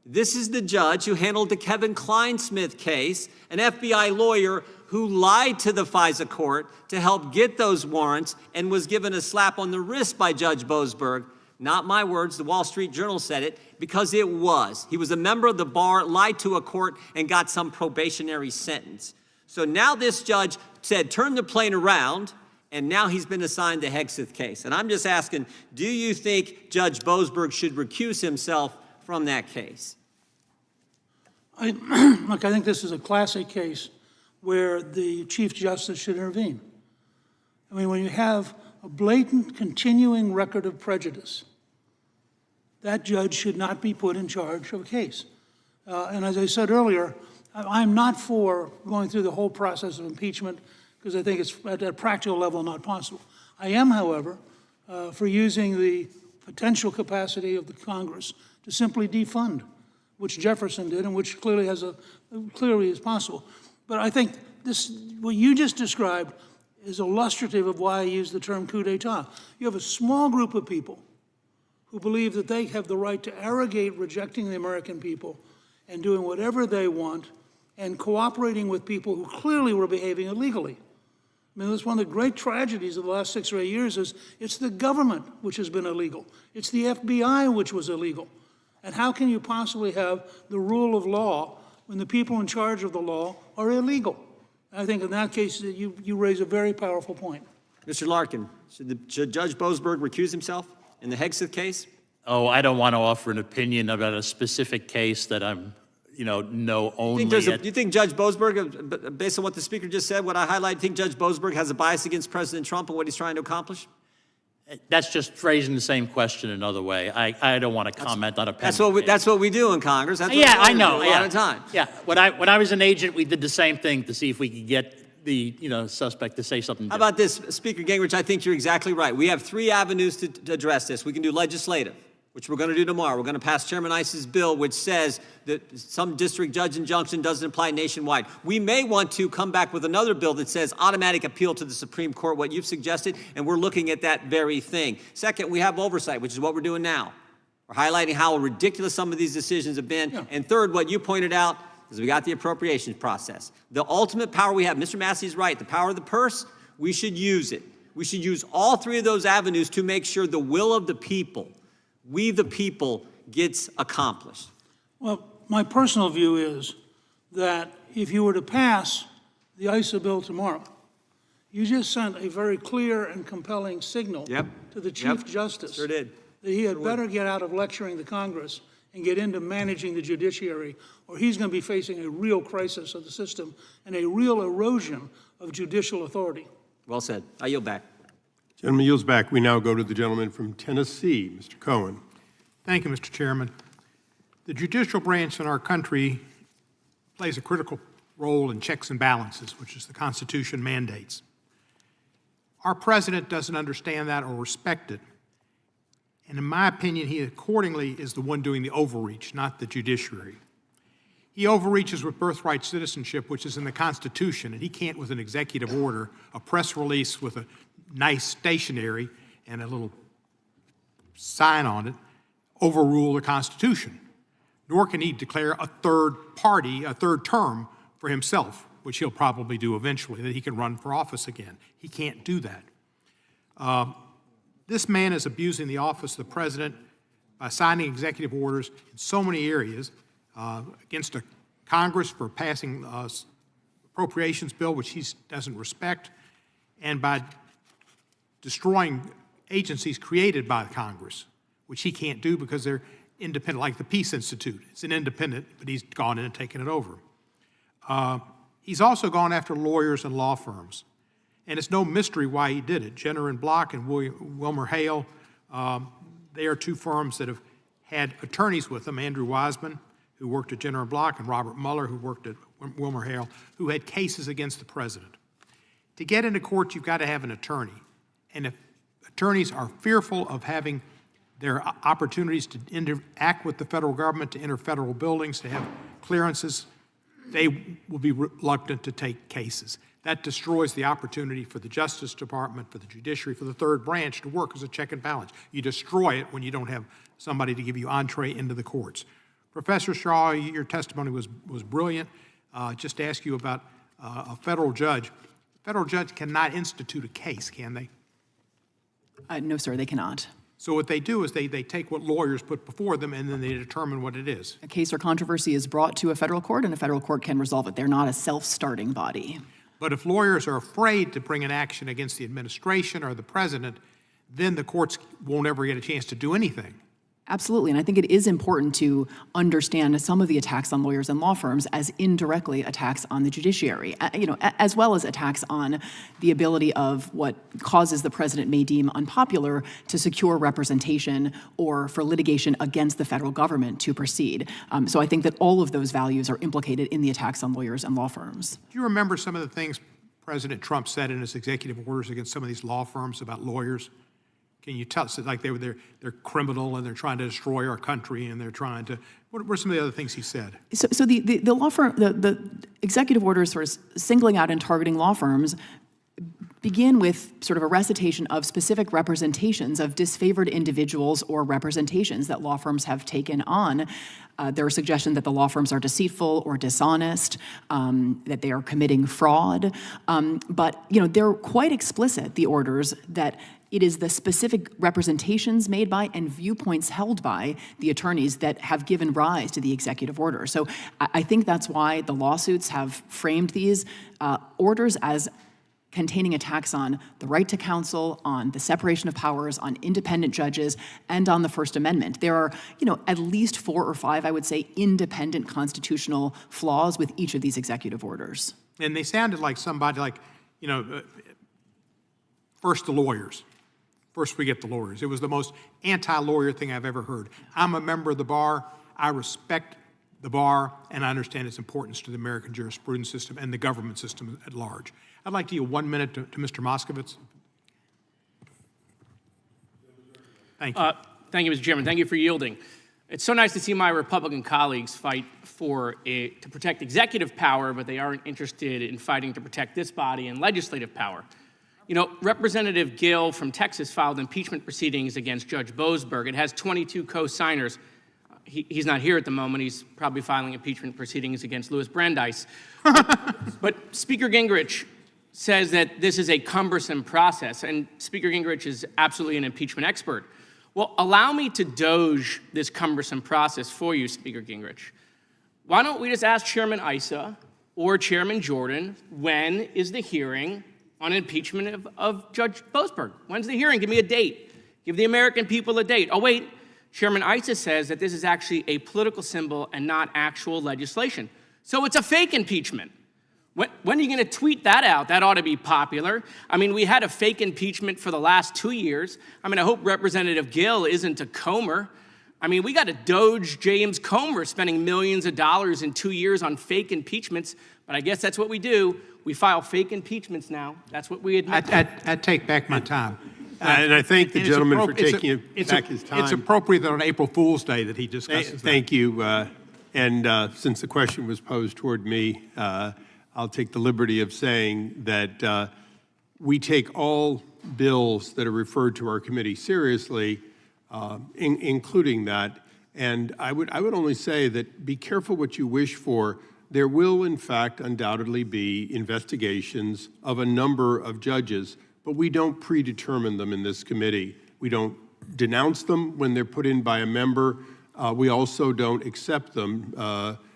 This is the judge who handled the Kevin Kleinsmith case, an FBI lawyer who lied to the FISA court to help get those warrants and was given a slap on the wrist by Judge Boasberg. Not my words, the Wall Street Journal said it, because it was. He was a member of the bar, lied to a court, and got some probationary sentence. So now this judge said, turn the plane around, and now he's been assigned the Hegseth case. And I'm just asking, do you think Judge Boasberg should recuse himself from that case? Look, I think this is a classic case where the Chief Justice should intervene. I mean, when you have a blatant, continuing record of prejudice, that judge should not be put in charge of a case. And as I said earlier, I'm not for going through the whole process of impeachment because I think it's at a practical level not possible. I am, however, for using the potential capacity of the Congress to simply defund, which Jefferson did and which clearly is possible. But I think what you just described is illustrative of why I use the term coup d'etat. You have a small group of people who believe that they have the right to arrogate rejecting the American people and doing whatever they want and cooperating with people who clearly were behaving illegally. I mean, that's one of the great tragedies of the last 6 or 8 years is it's the government which has been illegal. It's the FBI which was illegal. And how can you possibly have the rule of law when the people in charge of the law are illegal? I think in that case, you raise a very powerful point. Mr. Larkin, should Judge Boasberg recuse himself in the Hegseth case? Oh, I don't want to offer an opinion about a specific case that I'm, know only. Do you think Judge Boasberg, based on what the Speaker just said, what I highlight, think Judge Boasberg has a bias against President Trump and what he's trying to accomplish? That's just phrasing the same question another way. I don't want to comment on a That's what we do in Congress. That's what I know. A lot of time. Yeah, when I was an agent, we did the same thing to see if we could get the suspect to say something different. How about this, Speaker Gingrich? I think you're exactly right. We have 3 avenues to address this. We can do legislative, which we're going to do tomorrow. We're going to pass Chairman Issa's bill, which says that some district judge injunction doesn't apply nationwide. We may want to come back with another bill that says automatic appeal to the Supreme Court, what you've suggested, and we're looking at that very thing. Second, we have oversight, which is what we're doing now. We're highlighting how ridiculous some of these decisions have been. Yeah. And third, what you pointed out is we got the appropriations process. The ultimate power we have, Mr. Massey's right, the power of the purse, we should use it. We should use all 3 of those avenues to make sure the will of the people, we the people, gets accomplished. Well, my personal view is that if you were to pass the Issa bill tomorrow, you just sent a very clear and compelling signal to the Chief Justice Sure did. that he had better get out of lecturing the Congress and get into managing the judiciary, or he's going to be facing a real crisis of the system and a real erosion of judicial authority. Well said. I yield back. Gentleman yields back. We now go to the gentleman from Tennessee, Mr. Cohen. Thank you, Mr. Chairman. The judicial branch in our country plays a critical role in checks and balances, which is the Constitution mandates. Our president doesn't understand that or respect it. And in my opinion, he accordingly is the one doing the overreach, not the judiciary. He overreaches with birthright citizenship, which is in the Constitution, and he can't, with an executive order, a press release with a nice stationery and a little sign on it, overrule the Constitution. Nor can he declare a third term for himself, which he'll probably do eventually, that he can run for office again. He can't do that. This man is abusing the office of the president by signing executive orders in so many areas against a Congress for passing appropriations bill, which he doesn't respect, and by destroying agencies created by Congress, which he can't do because they're independent, like the Peace Institute. It's an independent, but he's gone in and taken it over. He's also gone after lawyers and law firms. And it's no mystery why he did it. Jenner and Block and Wilmer Hale, they are two firms that have had attorneys with them, Andrew Wiseman, who worked at Jenner and Block, and Robert Mueller, who worked at Wilmer Hale, who had cases against the president. To get into court, you've got to have an attorney. And if attorneys are fearful of having their opportunities to interact with the federal government, to enter federal buildings, to have clearances, they will be reluctant to take cases. That destroys the opportunity for the Justice Department, for the judiciary, for the third branch to work as a check and balance. You destroy it when you don't have somebody to give you entree into the courts. Professor Shaw, your testimony was brilliant. Just to ask you about a federal judge. A federal judge cannot institute a case, can they? No, sir, they cannot. So what they do is they take what lawyers put before them and then they determine what it is. A case or controversy is brought to a federal court, and a federal court can resolve it. They're not a self-starting body. But if lawyers are afraid to bring an action against the administration or the president, then the courts won't ever get a chance to do anything. Absolutely, and I think it is important to understand some of the attacks on lawyers and law firms as indirectly attacks on the judiciary, as well as attacks on the ability of what causes the president may deem unpopular to secure representation or for litigation against the federal government to proceed. So I think that all of those values are implicated in the attacks on lawyers and law firms. Do you remember some of the things President Trump said in his executive orders against some of these law firms about lawyers? Can you tell us, like they're criminal and they're trying to destroy our country and they're trying to, what were some of the other things he said? So the law firm, the executive orders sort of singling out and targeting law firms begin with sort of a recitation of specific representations of disfavored individuals or representations that law firms have taken on. There are suggestions that the law firms are deceitful or dishonest, that they are committing fraud. But they're quite explicit, the orders, that it is the specific representations made by and viewpoints held by the attorneys that have given rise to the executive order. So I think that's why the lawsuits have framed these orders as containing attacks on the right to counsel, on the separation of powers, on independent judges, and on the First Amendment. There are, at least 4 or 5, I would say, independent constitutional flaws with each of these executive orders. And they sounded like somebody like, first the lawyers. First we get the lawyers. It was the most anti-lawyer thing I've ever heard. I'm a member of the bar. I respect the bar, and I understand its importance to the American jurisprudence system and the government system at large. I'd like to yield 1 minute to Mr. Moskowitz. Thank you. Thank you, Mr. Chairman. Thank you for yielding. It's so nice to see my Republican colleagues fight to protect executive power, but they aren't interested in fighting to protect this body and legislative power. Representative Gill from Texas filed impeachment proceedings against Judge Boasberg. It has 22 co-signers. He's not here at the moment. He's probably filing impeachment proceedings against Louis Brandeis. But Speaker Gingrich says that this is a cumbersome process, and Speaker Gingrich is absolutely an impeachment expert. Well, allow me to doge this cumbersome process for you, Speaker Gingrich. Why don't we just ask Chairman Issa or Chairman Jordan, when is the hearing on impeachment of Judge Boasberg? When's the hearing? Give me a date. Give the American people a date. Oh, wait, Chairman Issa says that this is actually a political symbol and not actual legislation. So it's a fake impeachment. When are you going to tweet that out? That ought to be popular. I mean, we had a fake impeachment for the last 2 years. I mean, I hope Representative Gill isn't a Comer. I mean, we got a Doge James Comer spending millions of dollars in 2 years on fake impeachments, but I guess that's what we do. We file fake impeachments now. That's what we admit. I take back my time. And I thank the And it's gentleman for appro- taking back his time. It's appropriate that on April Fool's Day that he discusses that. Thank you. And since the question was posed toward me, I'll take the liberty of saying that we take all bills that are referred to our committee seriously, including that. And I would only say that be careful what you wish for. There will, in fact, undoubtedly be investigations of a number of judges, but we don't predetermine them in this committee. We don't denounce them when they're put in by a member. We also don't accept them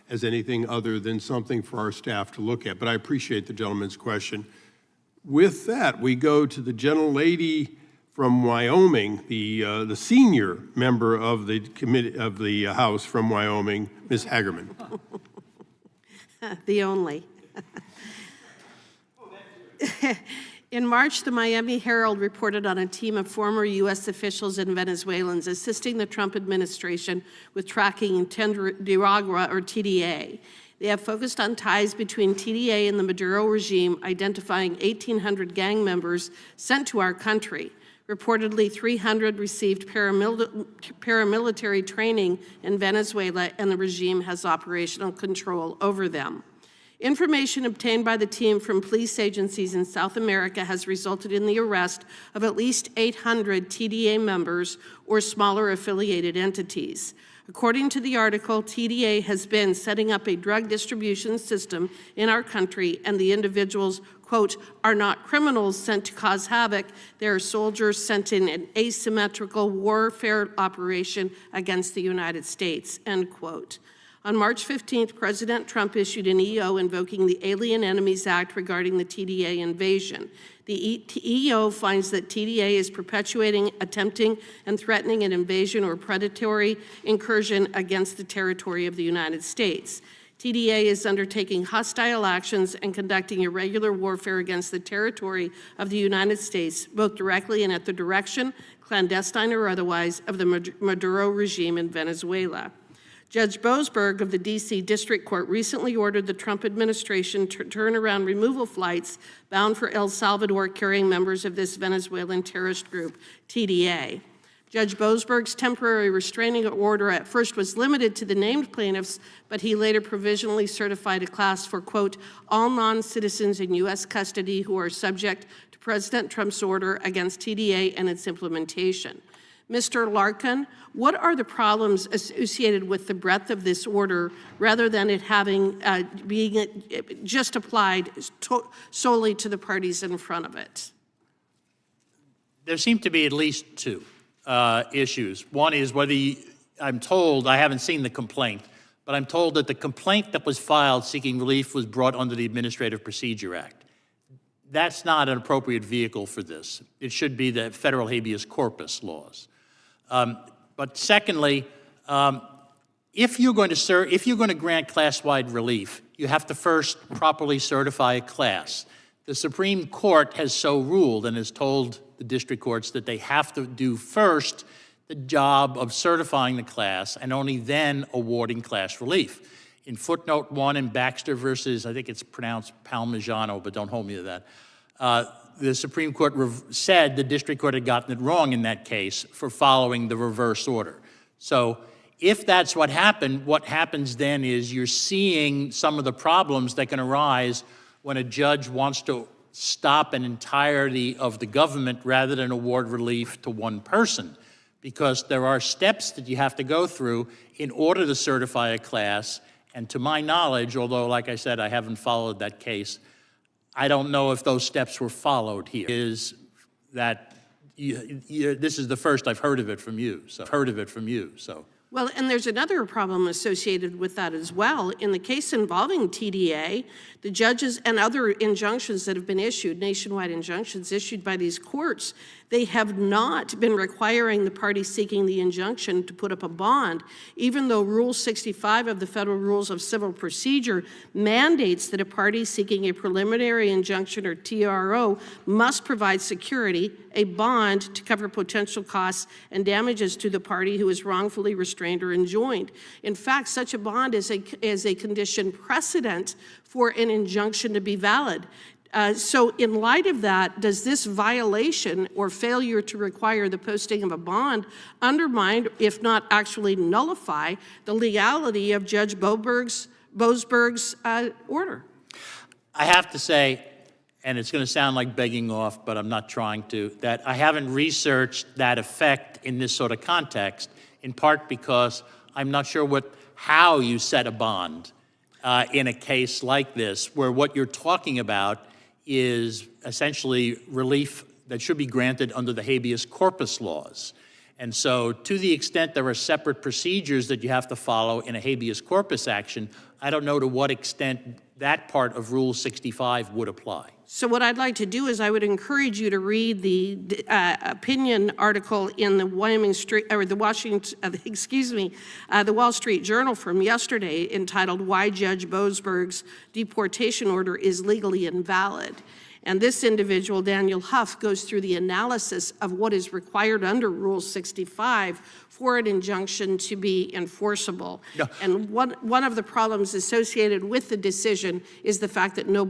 as anything other than something for our staff to look at. But I appreciate the gentleman's question. With that, we go to the gentlelady from Wyoming, the senior member of the committee of the House from Wyoming, Ms. Hagerman. The only. In March, the Miami Herald reported on a team of former U.S. officials and Venezuelans assisting the Trump administration with tracking Tendagua, or TDA. They have focused on ties between TDA and the Maduro regime, identifying 1,800 gang members sent to our country. Reportedly, 300 received paramilitary training in Venezuela, and the regime has operational control over them. Information obtained by the team from police agencies in South America has resulted in the arrest of at least 800 TDA members or smaller affiliated entities. According to the article, TDA has been setting up a drug distribution system in our country, and the individuals, quote, are not criminals sent to cause havoc. They are soldiers sent in an asymmetrical warfare operation against the United States, end quote. On March 15th, President Trump issued an EO invoking the Alien Enemies Act regarding the TDA invasion. The EO finds that TDA is perpetuating, attempting, and threatening an invasion or predatory incursion against the territory of the United States. TDA is undertaking hostile actions and conducting irregular warfare against the territory of the United States, both directly and at the direction, clandestine or otherwise, of the Maduro regime in Venezuela. Judge Boasberg of the D.C. District Court recently ordered the Trump administration to turn around removal flights bound for El Salvador carrying members of this Venezuelan terrorist group, TDA. Judge Boasberg's temporary restraining order at first was limited to the named plaintiffs, but he later provisionally certified a class for, quote, all non-citizens in U.S. custody who are subject to President Trump's order against TDA and its implementation. Mr. Larkin, what are the problems associated with the breadth of this order rather than it having being just applied solely to the parties in front of it? There seem to be at least two issues. One is whether I'm told, I haven't seen the complaint, but I'm told that the complaint that was filed seeking relief was brought under the Administrative Procedure Act. That's not an appropriate vehicle for this. It should be the federal habeas corpus laws. But secondly, if you're going to grant class-wide relief, you have to first properly certify a class. The Supreme Court has so ruled and has told the district courts that they have to do first the job of certifying the class and only then awarding class relief. In footnote 1 in Baxter versus, I think it's pronounced Palmigano, but don't hold me to that, the Supreme Court said the district court had gotten it wrong in that case for following the reverse order. So if that's what happened, what happens then is you're seeing some of the problems that can arise when a judge wants to stop an entirety of the government rather than award relief to one person, because there are steps that you have to go through in order to certify a class. And to my knowledge, although, like I said, I haven't followed that case, I don't know if those steps were followed here. Is that this is the first I've heard of it from you. So Well, and there's another problem associated with that as well. In the case involving TDA, the judges and other injunctions that have been issued, nationwide injunctions issued by these courts, they have not been requiring the party seeking the injunction to put up a bond, even though Rule 65 of the Federal Rules of Civil Procedure mandates that a party seeking a preliminary injunction or TRO must provide security, a bond to cover potential costs and damages to the party who is wrongfully restrained or enjoined. In fact, such a bond is a condition precedent for an injunction to be valid. So in light of that, does this violation or failure to require the posting of a bond undermine, if not actually nullify, the legality of Judge Boasberg's order? I have to say, and it's going to sound like begging off, but I'm not trying to, that I haven't researched that effect in this sort of context, in part because I'm not sure how you set a bond in a case like this, where what you're talking about is essentially relief that should be granted under the habeas corpus laws. And so to the extent there are separate procedures that you have to follow in a habeas corpus action, I don't know to what extent that part of Rule 65 would apply. So what I'd like to do is I would encourage you to read the opinion article in the the Wall Street Journal from yesterday entitled "Why Judge Boasberg's Deportation Order is Legally Invalid." And this individual, Daniel Huff, goes through the analysis of what is required under Rule 65 for an injunction to be enforceable. No. And one of the problems associated with the decision is the fact that no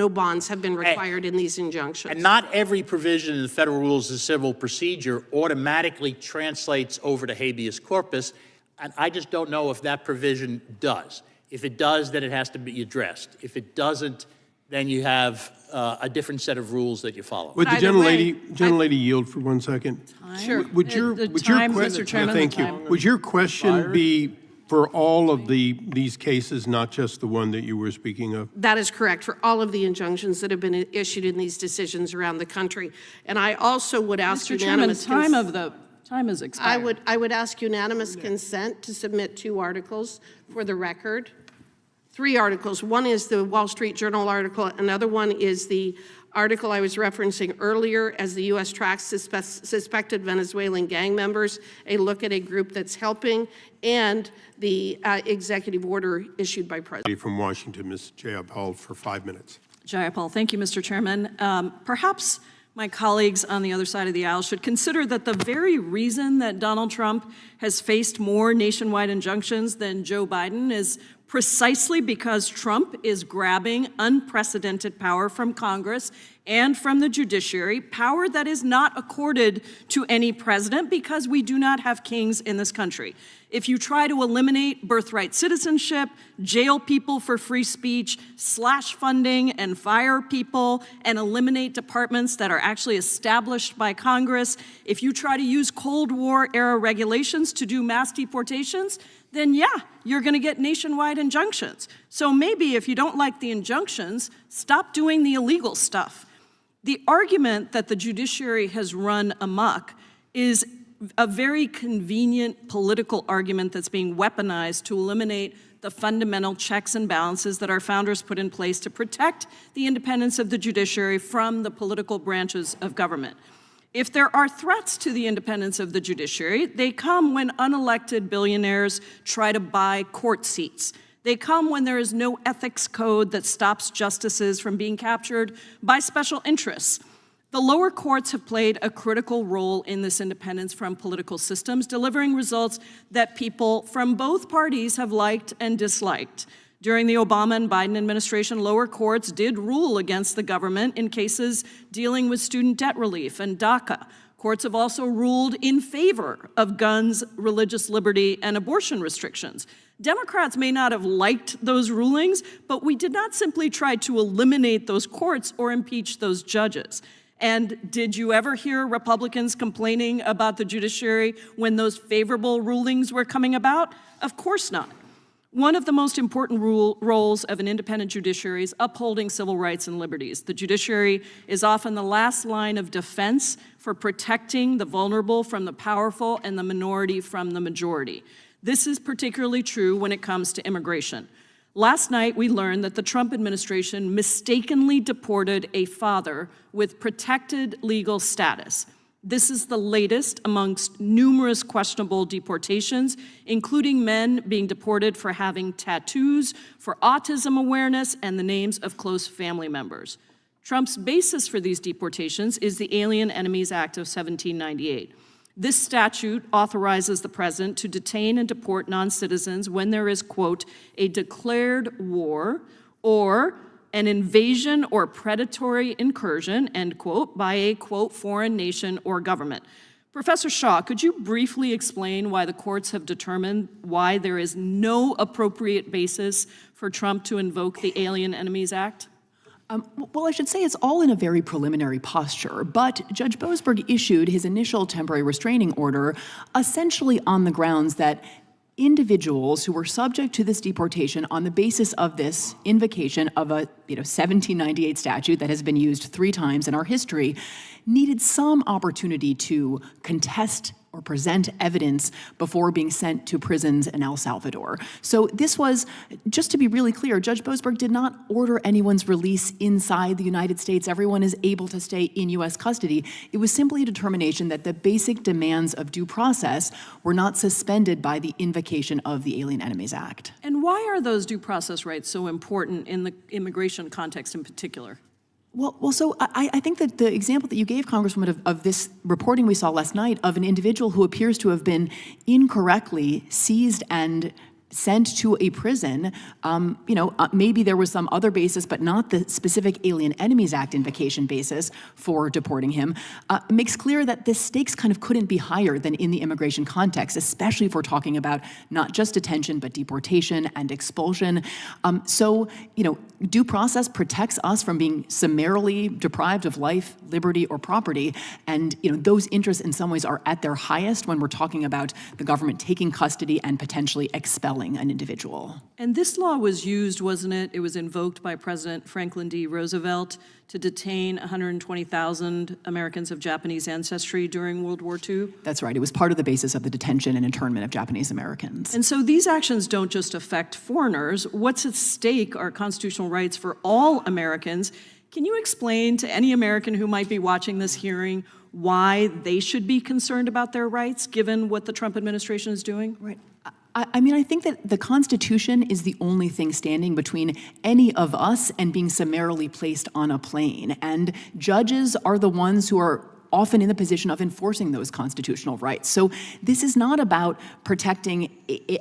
bonds have been required in these injunctions. And not every provision in the Federal Rules of Civil Procedure automatically translates over to habeas corpus, and I just don't know if that provision does. If it does, then it has to be addressed. If it doesn't, then you have a different set of rules that you follow. Would the gentlelady yield for 1 second? Sure. Would your Mr. Chairman, thank you. Would your question be for all of these cases, not just the one that you were speaking of? That is correct, for all of the injunctions that have been issued in these decisions around the country. And I also would ask unanimous time has expired. I would ask unanimous consent to submit 2 articles for the record. 3 articles. One is the Wall Street Journal article. Another one is the article I was referencing earlier, as the U.S. tracks suspected Venezuelan gang members, a look at a group that's helping, and the executive order issued by President. From Washington, Ms. Jayapal, for 5 minutes. Jayapal, thank you, Mr. Chairman. Perhaps my colleagues on the other side of the aisle should consider that the very reason that Donald Trump has faced more nationwide injunctions than Joe Biden is precisely because Trump is grabbing unprecedented power from Congress and from the judiciary, power that is not accorded to any president because we do not have kings in this country. If you try to eliminate birthright citizenship, jail people for free speech, slash funding and fire people, and eliminate departments that are actually established by Congress, if you try to use Cold War era regulations to do mass deportations, then yeah, you're going to get nationwide injunctions. So maybe if you don't like the injunctions, stop doing the illegal stuff. The argument that the judiciary has run amok is a very convenient political argument that's being weaponized to eliminate the fundamental checks and balances that our founders put in place to protect the independence of the judiciary from the political branches of government. If there are threats to the independence of the judiciary, they come when unelected billionaires try to buy court seats. They come when there is no ethics code that stops justices from being captured by special interests. The lower courts have played a critical role in this independence from political systems, delivering results that people from both parties have liked and disliked. During the Obama and Biden administration, lower courts did rule against the government in cases dealing with student debt relief and DACA. Courts have also ruled in favor of guns, religious liberty, and abortion restrictions. Democrats may not have liked those rulings, but we did not simply try to eliminate those courts or impeach those judges. And did you ever hear Republicans complaining about the judiciary when those favorable rulings were coming about? Of course not. One of the most important roles of an independent judiciary is upholding civil rights and liberties. The judiciary is often the last line of defense for protecting the vulnerable from the powerful and the minority from the majority. This is particularly true when it comes to immigration. Last night, we learned that the Trump administration mistakenly deported a father with protected legal status. This is the latest amongst numerous questionable deportations, including men being deported for having tattoos, for autism awareness, and the names of close family members. Trump's basis for these deportations is the Alien Enemies Act of 1798. This statute authorizes the president to detain and deport non-citizens when there is, quote, a declared war or an invasion or predatory incursion, end quote, by a, quote, foreign nation or government. Professor Shaw, could you briefly explain why the courts have determined why there is no appropriate basis for Trump to invoke the Alien Enemies Act? Well, I should say it's all in a very preliminary posture, but Judge Boasberg issued his initial temporary restraining order essentially on the grounds that individuals who were subject to this deportation on the basis of this invocation of a 1798 statute that has been used 3 times in our history needed some opportunity to contest or present evidence before being sent to prisons in El Salvador. So this was, just to be really clear, Judge Boasberg did not order anyone's release inside the United States. Everyone is able to stay in U.S. custody. It was simply a determination that the basic demands of due process were not suspended by the invocation of the Alien Enemies Act. And why are those due process rights so important in the immigration context in particular? Well, so I think that the example that you gave, Congresswoman, of this reporting we saw last night of an individual who appears to have been incorrectly seized and sent to a prison, maybe there was some other basis, but not the specific Alien Enemies Act invocation basis for deporting him, makes clear that the stakes kind of couldn't be higher than in the immigration context, especially if we're talking about not just detention, but deportation and expulsion. Due process protects us from being summarily deprived of life, liberty, or property, and those interests in some ways are at their highest when we're talking about the government taking custody and potentially expelling an individual. And this law was used, wasn't it? It was invoked by President Franklin D. Roosevelt to detain 120,000 Americans of Japanese ancestry during World War II? That's right. It was part of the basis of the detention and internment of Japanese Americans. And so these actions don't just affect foreigners. What's at stake are constitutional rights for all Americans. Can you explain to any American who might be watching this hearing why they should be concerned about their rights, given what the Trump administration is doing? Right. I think that the Constitution is the only thing standing between any of us and being summarily placed on a plane. And judges are the ones who are often in the position of enforcing those constitutional rights. So this is not about protecting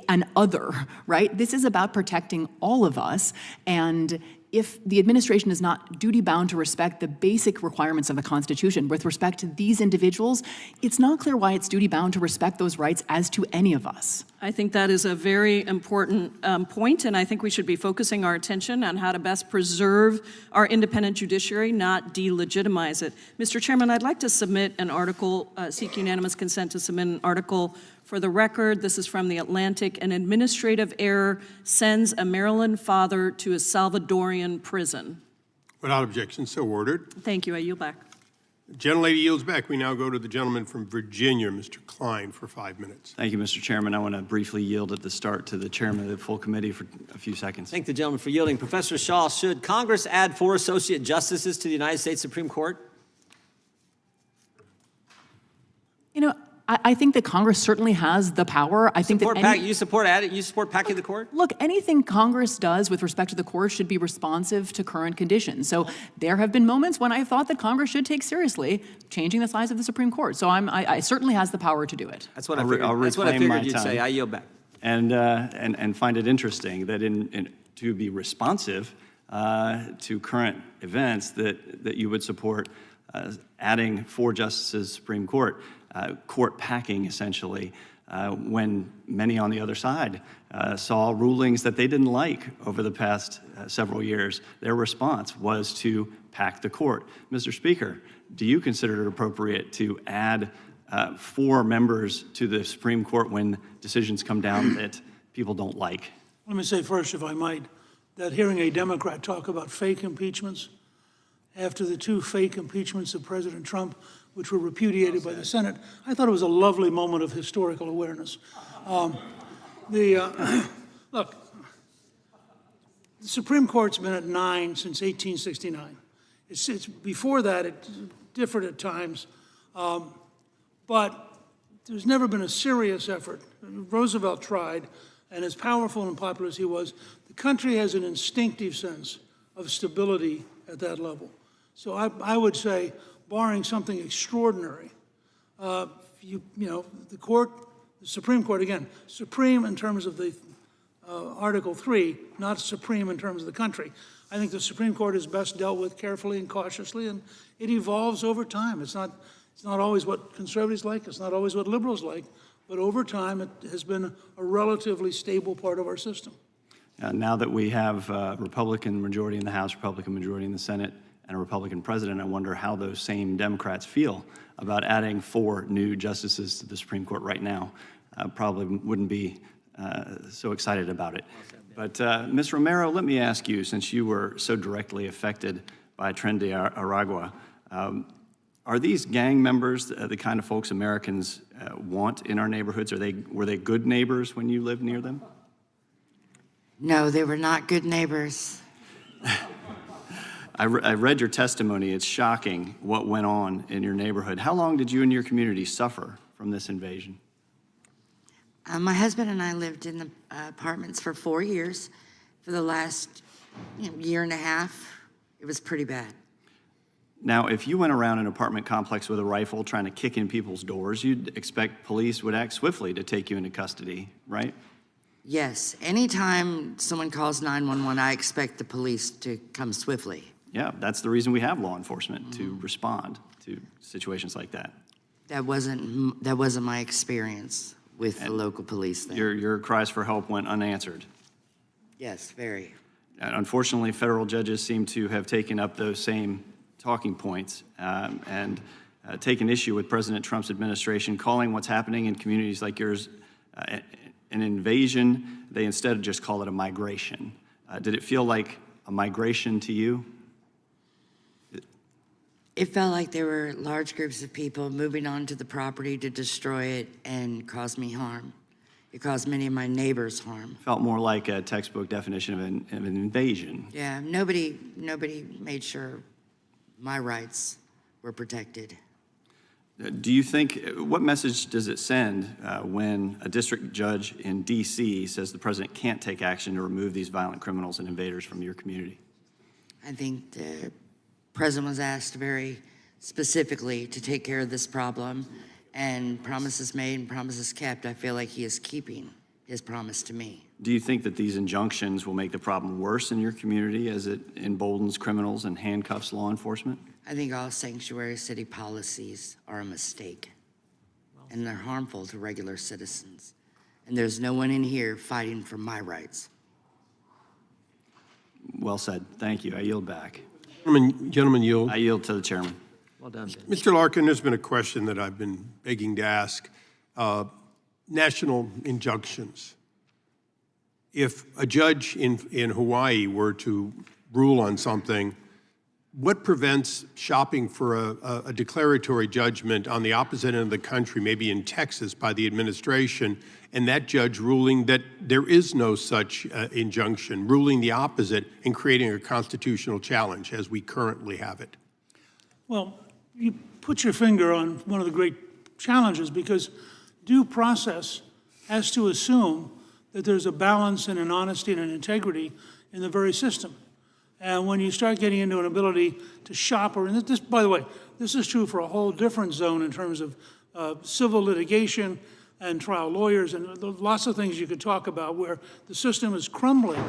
an other, right? This is about protecting all of us. And if the administration is not duty-bound to respect the basic requirements of the Constitution with respect to these individuals, it's not clear why it's duty-bound to respect those rights as to any of us. I think that is a very important point, and I think we should be focusing our attention on how to best preserve our independent judiciary, not delegitimize it. Mr. Chairman, I'd like to submit an article, seek unanimous consent to submit an article for the record. This is from The Atlantic. An administrative error sends a Maryland father to a Salvadorian prison. Without objection, so ordered. Thank you. I yield back. The gentlelady yields back. We now go to the gentleman from Virginia, Mr. Klein, for 5 minutes. Thank you, Mr. Chairman. I want to briefly yield at the start to the chairman of the full committee for a few seconds. Thank the gentleman for yielding. Professor Shaw, should Congress add 4 associate justices to the United States Supreme Court? I think that Congress certainly has the power. I think that you support packing the court? Look, anything Congress does with respect to the court should be responsive to current conditions. So there have been moments when I thought that Congress should take seriously changing the size of the Supreme Court. So I certainly has the power to do it. That's what I figured you'd say. I yield back. And find it interesting that to be responsive to current events that you would support adding 4 justices to the Supreme Court. Court packing, essentially, when many on the other side saw rulings that they didn't like over the past several years. Their response was to pack the court. Mr. Speaker, do you consider it appropriate to add 4 members to the Supreme Court when decisions come down that people don't like? Let me say first, if I might, that hearing a Democrat talk about fake impeachments after the 2 fake impeachments of President Trump, which were repudiated by the Senate, I thought it was a lovely moment of historical awareness. Look, the Supreme Court's been at 9 since 1869. It's before that, it differed at times, but there's never been a serious effort. Roosevelt tried, and as powerful and popular as he was, the country has an instinctive sense of stability at that level. So I would say, barring something extraordinary, the Supreme Court, again, supreme in terms of the Article 3, not supreme in terms of the country. I think the Supreme Court is best dealt with carefully and cautiously, and it evolves over time. It's not always what conservatives like, it's not always what liberals like, but over time it has been a relatively stable part of our system. Now that we have a Republican majority in the House, Republican majority in the Senate, and a Republican president, I wonder how those same Democrats feel about adding 4 new justices to the Supreme Court right now. Probably wouldn't be so excited about it. But Ms. Romero, let me ask you, since you were so directly affected by Tren de Aragua, are these gang members the kind of folks Americans want in our neighborhoods? Were they good neighbors when you lived near them? No, they were not good neighbors. I read your testimony. It's shocking what went on in your neighborhood. How long did you and your community suffer from this invasion? My husband and I lived in the apartments for 4 years. For the last year and a half, it was pretty bad. Now, if you went around an apartment complex with a rifle trying to kick in people's doors, you'd expect police would act swiftly to take you into custody, right? Yes, anytime someone calls 911, I expect the police to come swiftly. Yeah, that's the reason we have law enforcement, to respond to situations like that. That wasn't my experience with the local police there. Your cries for help went unanswered. Yes, very. Unfortunately, federal judges seem to have taken up those same talking points and taken issue with President Trump's administration, calling what's happening in communities like yours an invasion. They instead just call it a migration. Did it feel like a migration to you? It felt like there were large groups of people moving onto the property to destroy it and cause me harm. It caused many of my neighbors harm. Felt more like a textbook definition of an invasion. Yeah, nobody made sure my rights were protected. Do you think, what message does it send when a district judge in D.C. says the president can't take action to remove these violent criminals and invaders from your community? I think the president was asked very specifically to take care of this problem, and promises made and promises kept. I feel like he is keeping his promise to me. Do you think that these injunctions will make the problem worse in your community as it emboldens criminals and handcuffs law enforcement? I think all sanctuary city policies are a mistake, and they're harmful to regular citizens. And there's no one in here fighting for my rights. Well said. Thank you. I yield back. Gentlemen yield. I yield to the chairman. Well done, Ben. Mr. Larkin, there's been a question that I've been begging to ask. National injunctions. If a judge in Hawaii were to rule on something, what prevents shopping for a declaratory judgment on the opposite end of the country, maybe in Texas by the administration, and that judge ruling that there is no such injunction, ruling the opposite and creating a constitutional challenge as we currently have it? Well, you put your finger on one of the great challenges, because due process has to assume that there's a balance and an honesty and an integrity in the very system. And when you start getting into an ability to shop, or this, by the way, this is true for a whole different zone in terms of civil litigation and trial lawyers and lots of things you could talk about where the system is crumbling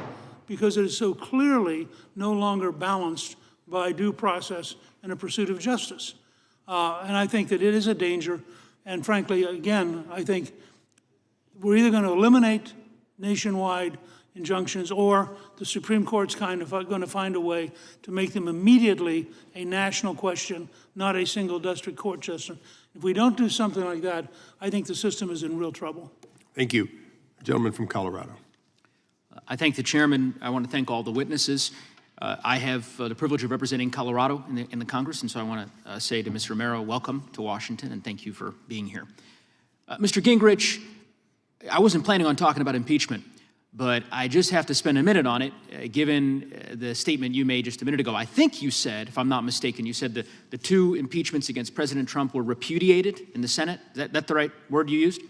because it is so clearly no longer balanced by due process and a pursuit of justice. And I think that it is a danger. And frankly, again, I think we're either going to eliminate nationwide injunctions, or the Supreme Court's going to find a way to make them immediately a national question, not a single district court system. If we don't do something like that, I think the system is in real trouble. Thank you. Gentleman from Colorado. I thank the chairman. I want to thank all the witnesses. I have the privilege of representing Colorado in the Congress, and so I want to say to Ms. Romero, welcome to Washington, and thank you for being here. Mr. Gingrich, I wasn't planning on talking about impeachment, but I just have to spend a minute on it, given the statement you made just a minute ago. I think you said, if I'm not mistaken, you said that the 2 impeachments against President Trump were repudiated in the Senate. Is that the right word you used?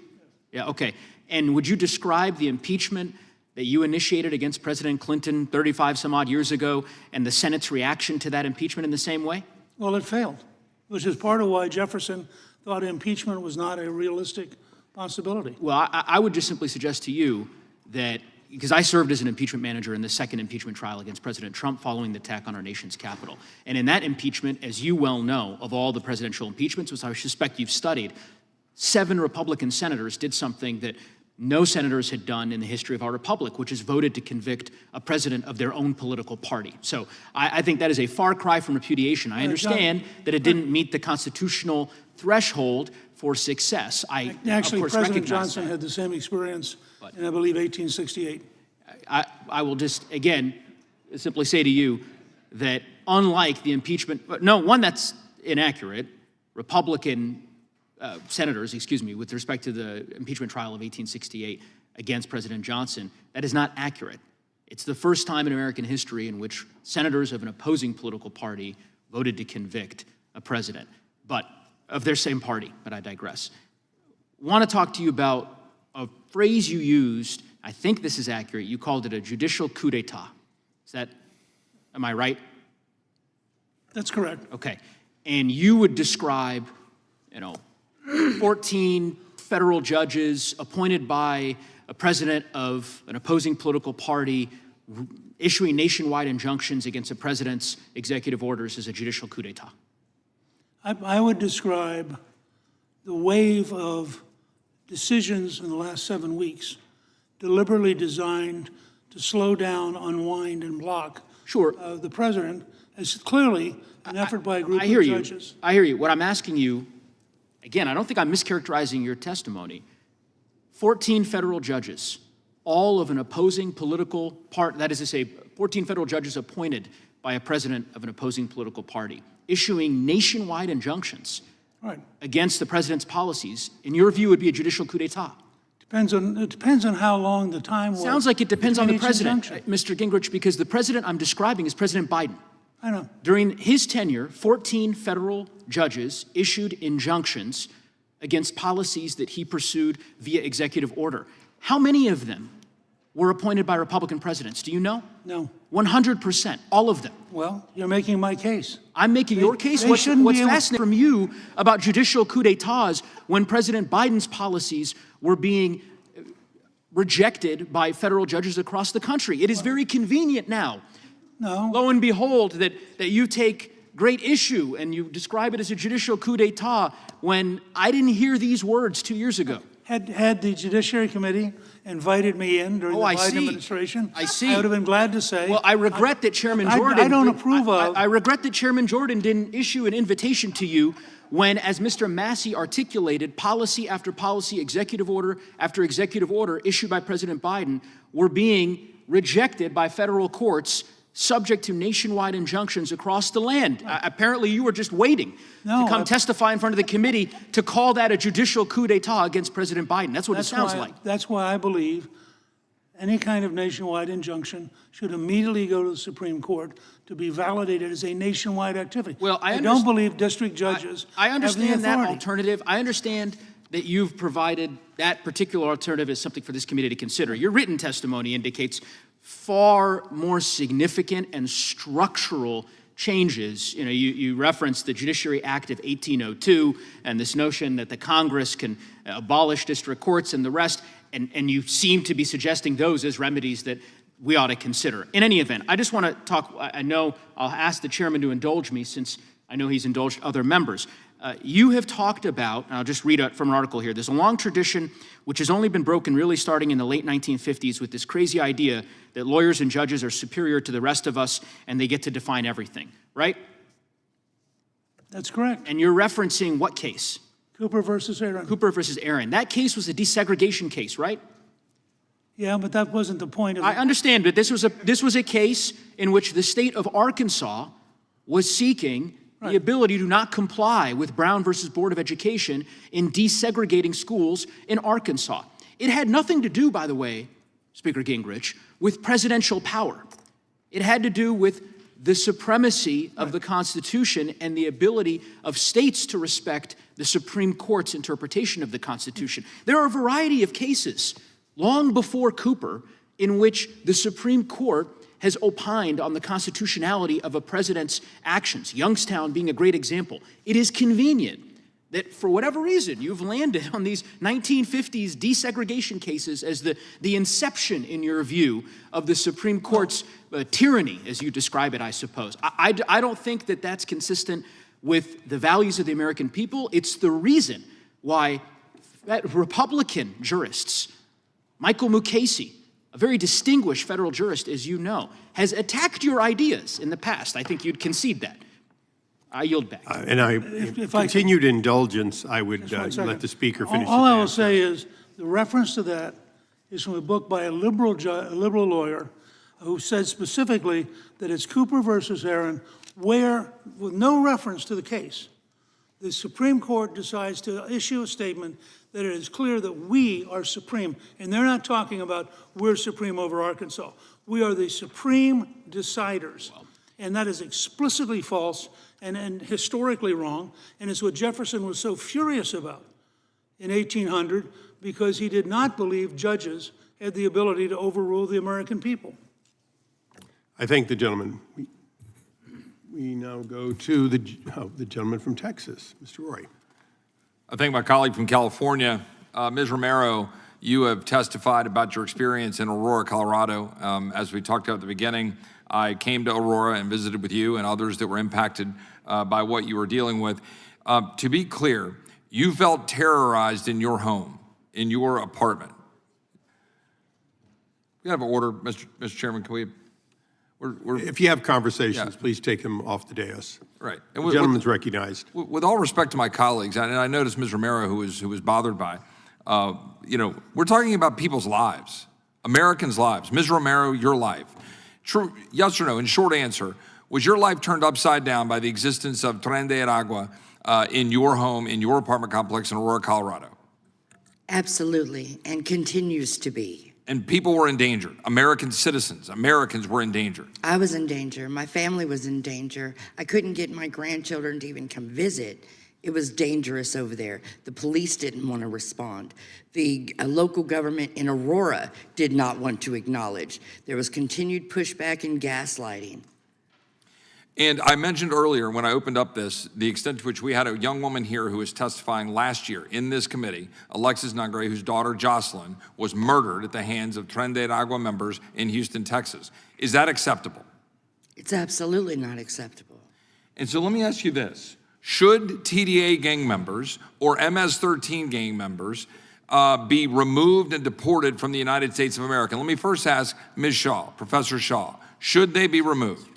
Yeah, okay. And would you describe the impeachment that you initiated against President Clinton 35 some odd years ago and the Senate's reaction to that impeachment in the same way? Well, it failed, which is part of why Jefferson thought impeachment was not a realistic possibility. Well, I would just simply suggest to you that, because I served as an impeachment manager in the second impeachment trial against President Trump following the attack on our nation's capital. And in that impeachment, as you well know, of all the presidential impeachments, which I suspect you've studied, 7 Republican senators did something that no senators had done in the history of our republic, which is voted to convict a president of their own political party. So I think that is a far cry from repudiation. I understand that it didn't meet the constitutional threshold for success. Actually, of course, President recognize Johnson that. had the same experience in, I believe, 1868. I will just, again, simply say to you that unlike the impeachment, no, one that's inaccurate, Republican senators, with respect to the impeachment trial of 1868 against President Johnson, that is not accurate. It's the first time in American history in which senators of an opposing political party voted to convict a president, but of their same party, but I digress. Want to talk to you about a phrase you used. I think this is accurate. You called it a judicial coup d'etat. Am I right? That's correct. Okay. And you would describe, 14 federal judges appointed by a president of an opposing political party issuing nationwide injunctions against a president's executive orders as a judicial coup d'etat. I would describe the wave of decisions in the last 7 weeks deliberately designed to slow down, unwind, and block the president as clearly an effort by a group of judges. I hear you. What I'm asking you, again, I don't think I'm mischaracterizing your testimony. 14 federal judges, all of an opposing political party, that is to say, 14 federal judges appointed by a president of an opposing political party, issuing nationwide injunctions against the president's policies, in your view, would be a judicial coup d'etat. It depends on how long the time was. Sounds like it depends on the between each president, injunction. Mr. Gingrich, because the president I'm describing is President Biden. I know. During his tenure, 14 federal judges issued injunctions against policies that he pursued via executive order. How many of them were appointed by Republican presidents? Do you know? No. 100%, all of them. Well, you're making my case. I'm making your case. they What's shouldn't be able- fascinating from you about judicial coup d'etats when President Biden's policies were being rejected by federal judges across the country. It is very convenient now. No. Lo and behold, that you take great issue and you describe it as a judicial coup d'etat when I didn't hear these words 2 years ago. Had the Judiciary Committee invited me in during the Biden administration, I see. I would have been glad to say. Well, I regret that Chairman Jordan. I don't approve of. I regret that Chairman Jordan didn't issue an invitation to you when, as Mr. Massey articulated, policy after policy, executive order after executive order issued by President Biden were being rejected by federal courts, subject to nationwide injunctions across the land. Apparently, you were just waiting to come testify in front of the committee to call that a judicial coup d'etat against President Biden. That's what it sounds like. That's why I believe any kind of nationwide injunction should immediately go to the Supreme Court to be validated as a nationwide activity. Well, I don't believe district judges I understand have the that authority. alternative. I understand that you've provided that particular alternative as something for this committee to consider. Your written testimony indicates far more significant and structural changes. You referenced the Judiciary Act of 1802 and this notion that the Congress can abolish district courts and the rest, and you seem to be suggesting those as remedies that we ought to consider. In any event, I just want to talk, I know I'll ask the chairman to indulge me since I know he's indulged other members. You have talked about, and I'll just read from an article here, there's a long tradition which has only been broken really starting in the late 1950s with this crazy idea that lawyers and judges are superior to the rest of us and they get to define everything, right? That's correct. And you're referencing what case? Cooper versus Aaron. Cooper versus Aaron. That case was a desegregation case, right? Yeah, but that wasn't the point of it. I understand, but this was a case in which the state of Arkansas was seeking the ability to not comply with Brown versus Board of Education in desegregating schools in Arkansas. It had nothing to do, by the way, Speaker Gingrich, with presidential power. It had to do with the supremacy of the Constitution and the ability of states to respect the Supreme Court's interpretation of the Constitution. There are a variety of cases long before Cooper in which the Supreme Court has opined on the constitutionality of a president's actions, Youngstown being a great example. It is convenient that for whatever reason you've landed on these 1950s desegregation cases as the inception, in your view, of the Supreme Court's tyranny, as you describe it, I suppose. I don't think that that's consistent with the values of the American people. It's the reason why Republican jurists, Michael Mukasey, a very distinguished federal jurist, as you know, has attacked your ideas in the past. I think you'd concede that. I yield back. And If I continued indulgence, I would let the speaker finish. All his I will answer. say is, the reference to that is from a book by a liberal lawyer who said specifically that it's Cooper versus Aaron, where, with no reference to the case, the Supreme Court decides to issue a statement that it is clear that we are supreme. And they're not talking about we're supreme over Arkansas. We are the supreme deciders. And that is explicitly false and historically wrong. And it's what Jefferson was so furious about in 1800, because he did not believe judges had the ability to overrule the American people. I thank the gentleman. We now go to the gentleman from Texas, Mr. Roy. I thank my colleague from California. Ms. Romero, you have testified about your experience in Aurora, Colorado. As we talked about at the beginning, I came to Aurora and visited with you and others that were impacted by what you were dealing with. To be clear, you felt terrorized in your home, in your apartment. We have an order, Mr. Chairman. Can we? If you have conversations, please take them off the dais. Right. The gentleman's recognized. With all respect to my colleagues, and I noticed Ms. Romero, who was bothered by, we're talking about people's lives, Americans' lives. Ms. Romero, your life. True, yes or no? In short answer, was your life turned upside down by the existence of Tren de Aragua in your home, in your apartment complex in Aurora, Colorado? Absolutely, and continues to be. And people were in danger. American citizens, Americans were in danger. I was in danger. My family was in danger. I couldn't get my grandchildren to even come visit. It was dangerous over there. The police didn't want to respond. The local government in Aurora did not want to acknowledge. There was continued pushback and gaslighting. And I mentioned earlier when I opened up this, the extent to which we had a young woman here who was testifying last year in this committee, Alexis Nagre, whose daughter Jocelyn was murdered at the hands of Tren de Aragua members in Houston, Texas. Is that acceptable? It's absolutely not acceptable. And so let me ask you this. Should TDA gang members or MS-13 gang members be removed and deported from the United States of America? Let me first ask Ms. Shaw, Professor Shaw, should they be removed?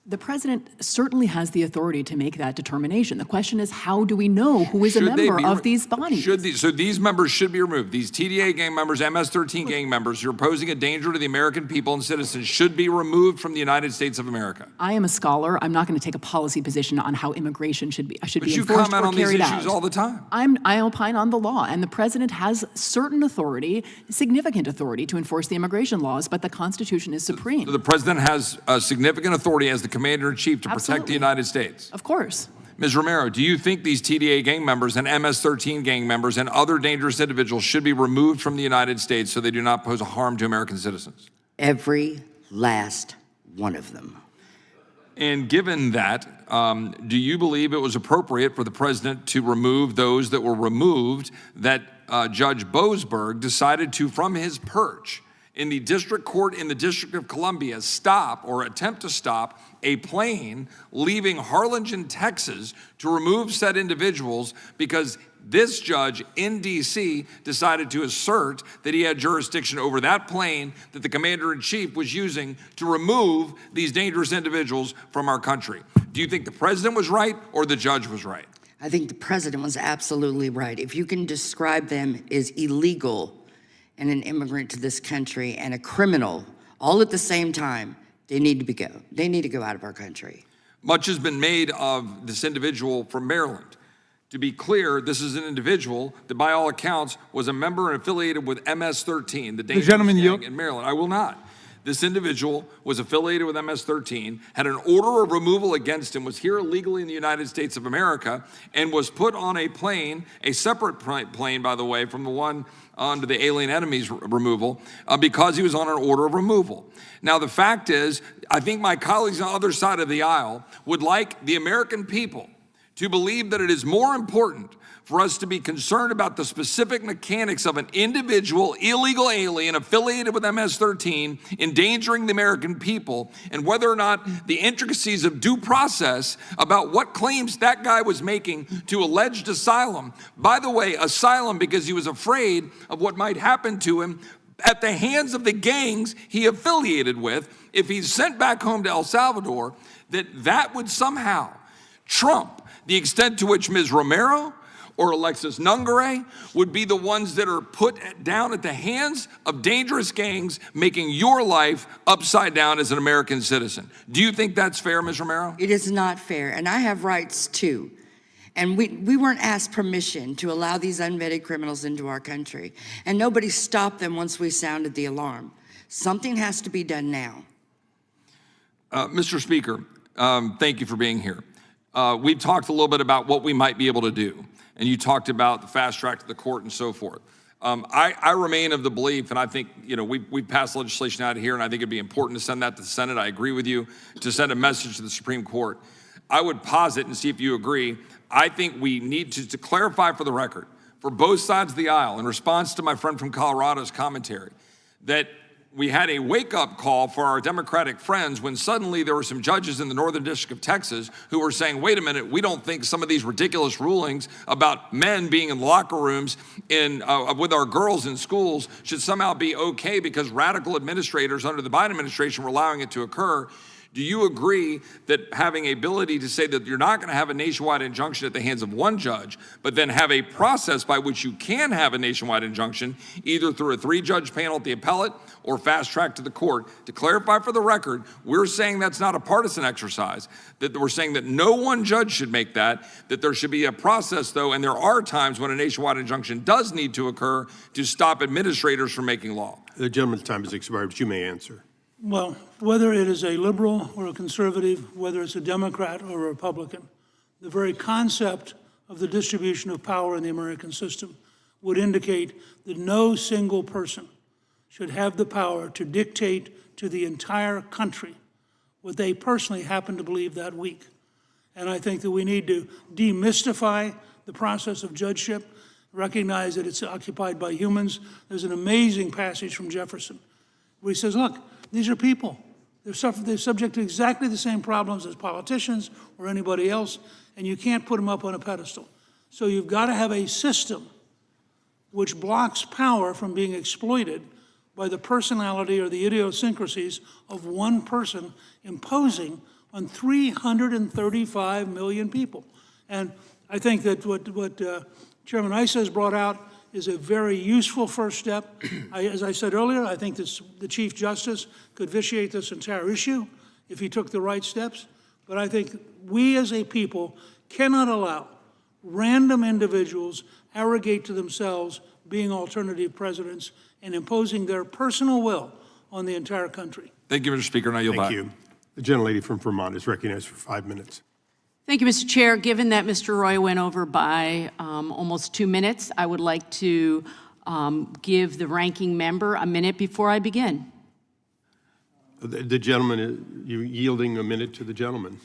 The president certainly has the authority to make that determination. The question is, how do we know who is a member of these bodies? So these members should be removed. These TDA gang members, MS-13 gang members who are posing a danger to the American people and citizens should be removed from the United States of America. I am a scholar. I'm not going to take a policy position on how immigration should be But you enforced comment or on these carried issues out. all the time. I opine on the law, and the president has certain authority, significant authority, to enforce the immigration laws, but the Constitution is supreme. So the president has significant authority as the commander-in-chief to protect the United States. Of course. Ms. Romero, do you think these TDA gang members and MS-13 gang members and other dangerous individuals should be removed from the United States so they do not pose a harm to American citizens? Every last one of them. And given that, do you believe it was appropriate for the president to remove those that were removed that Judge Boasberg decided to, from his perch in the district court in the District of Columbia, stop or attempt to stop a plane leaving Harlingen, Texas, to remove said individuals because this judge in D.C. decided to assert that he had jurisdiction over that plane that the commander-in-chief was using to remove these dangerous individuals from our country? Do you think the president was right or the judge was right? I think the president was absolutely right. If you can describe them as illegal and an immigrant to this country and a criminal all at the same time, they need to go out of our country. Much has been made of this individual from Maryland. To be clear, this is an individual that by all accounts was a member and affiliated with MS-13, the dangerous gentleman gang in Maryland. I will not. This individual was affiliated with MS-13, had an order of removal against him, was here illegally in the United States of America, and was put on a plane, a separate plane, by the way, from the one onto the alien enemies removal, because he was on an order of removal. Now, the fact is, I think my colleagues on the other side of the aisle would like the American people to believe that it is more important for us to be concerned about the specific mechanics of an individual illegal alien affiliated with MS-13 endangering the American people, and whether or not the intricacies of due process about what claims that guy was making to alleged asylum. By the way, asylum because he was afraid of what might happen to him at the hands of the gangs he affiliated with if he's sent back home to El Salvador, that would somehow trump the extent to which Ms. Romero or Alexis Nungare would be the ones that are put down at the hands of dangerous gangs, making your life upside down as an American citizen. Do you think that's fair, Ms. Romero? It is not fair, and I have rights too. And we weren't asked permission to allow these unvetted criminals into our country. And nobody stopped them once we sounded the alarm. Something has to be done now. Mr. Speaker, thank you for being here. We've talked a little bit about what we might be able to do, and you talked about the fast track to the court and so forth. I remain of the belief, and I think, we've passed legislation out here, and I think it'd be important to send that to the Senate. I agree with you, to send a message to the Supreme Court. I would posit, and see if you agree, I think we need to clarify for the record, for both sides of the aisle, in response to my friend from Colorado's commentary, that we had a wake-up call for our Democratic friends when suddenly there were some judges in the Northern District of Texas who were saying, wait a minute, we don't think some of these ridiculous rulings about men being in locker rooms with our girls in schools should somehow be okay because radical administrators under the Biden administration were allowing it to occur. Do you agree that having a ability to say that you're not going to have a nationwide injunction at the hands of one judge, but then have a process by which you can have a nationwide injunction, either through a 3-judge panel at the appellate or fast track to the court? To clarify for the record, we're saying that's not a partisan exercise, that we're saying that no one judge should make that there should be a process, though, and there are times when a nationwide injunction does need to occur to stop administrators from making law. The gentleman's time has expired, but you may answer. Well, whether it is a liberal or a conservative, whether it's a Democrat or a Republican, the very concept of the distribution of power in the American system would indicate that no single person should have the power to dictate to the entire country what they personally happen to believe that week. And I think that we need to demystify the process of judgeship, recognize that it's occupied by humans. There's an amazing passage from Jefferson where he says, look, these are people. They're subject to exactly the same problems as politicians or anybody else, and you can't put them up on a pedestal. So you've got to have a system which blocks power from being exploited by the personality or the idiosyncrasies of one person imposing on 335 million people. And I think that what Chairman Issa has brought out is a very useful first step. As I said earlier, I think the Chief Justice could vitiate this entire issue if he took the right steps. But I think we as a people cannot allow random individuals arrogate to themselves being alternative presidents and imposing their personal will on the entire country. Thank you, Mr. Speaker. Now you'll Thank you. The gentlelady from Vermont is recognized for 5 minutes. Thank you, Mr. Chair. Given that Mr. Roy went over by almost 2 minutes, I would like to give the ranking member a minute before I begin. The gentleman, you yielding a minute to the gentleman.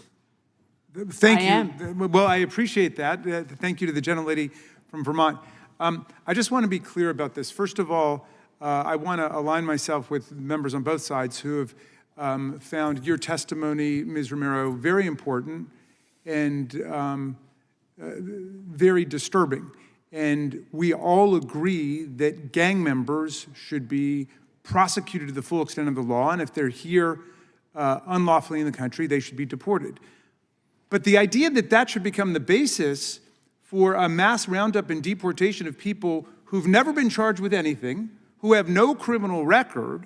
Thank you. Well, I appreciate that. Thank you to the gentlelady from Vermont. I just want to be clear about this. First of all, I want to align myself with members on both sides who have found your testimony, Ms. Romero, very important and very disturbing. And we all agree that gang members should be prosecuted to the full extent of the law, and if they're here unlawfully in the country, they should be deported. But the idea that that should become the basis for a mass roundup and deportation of people who've never been charged with anything, who have no criminal record,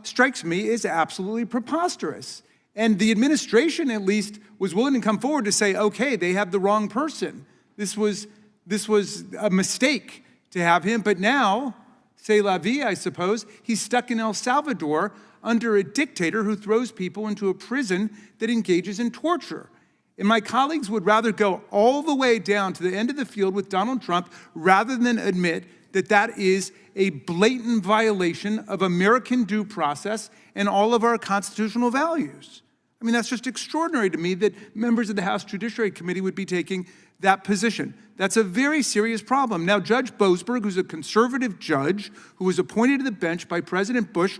strikes me as absolutely preposterous. And the administration, at least, was willing to come forward to say, okay, they have the wrong person. this was a mistake to have him, but now, c'est la vie, I suppose, he's stuck in El Salvador under a dictator who throws people into a prison that engages in torture. And my colleagues would rather go all the way down to the end of the field with Donald Trump rather than admit that that is a blatant violation of American due process and all of our constitutional values. I mean, that's just extraordinary to me that members of the House Judiciary Committee would be taking that position. That's a very serious problem. Now, Judge Boasberg, who's a conservative judge who was appointed to the bench by President Bush,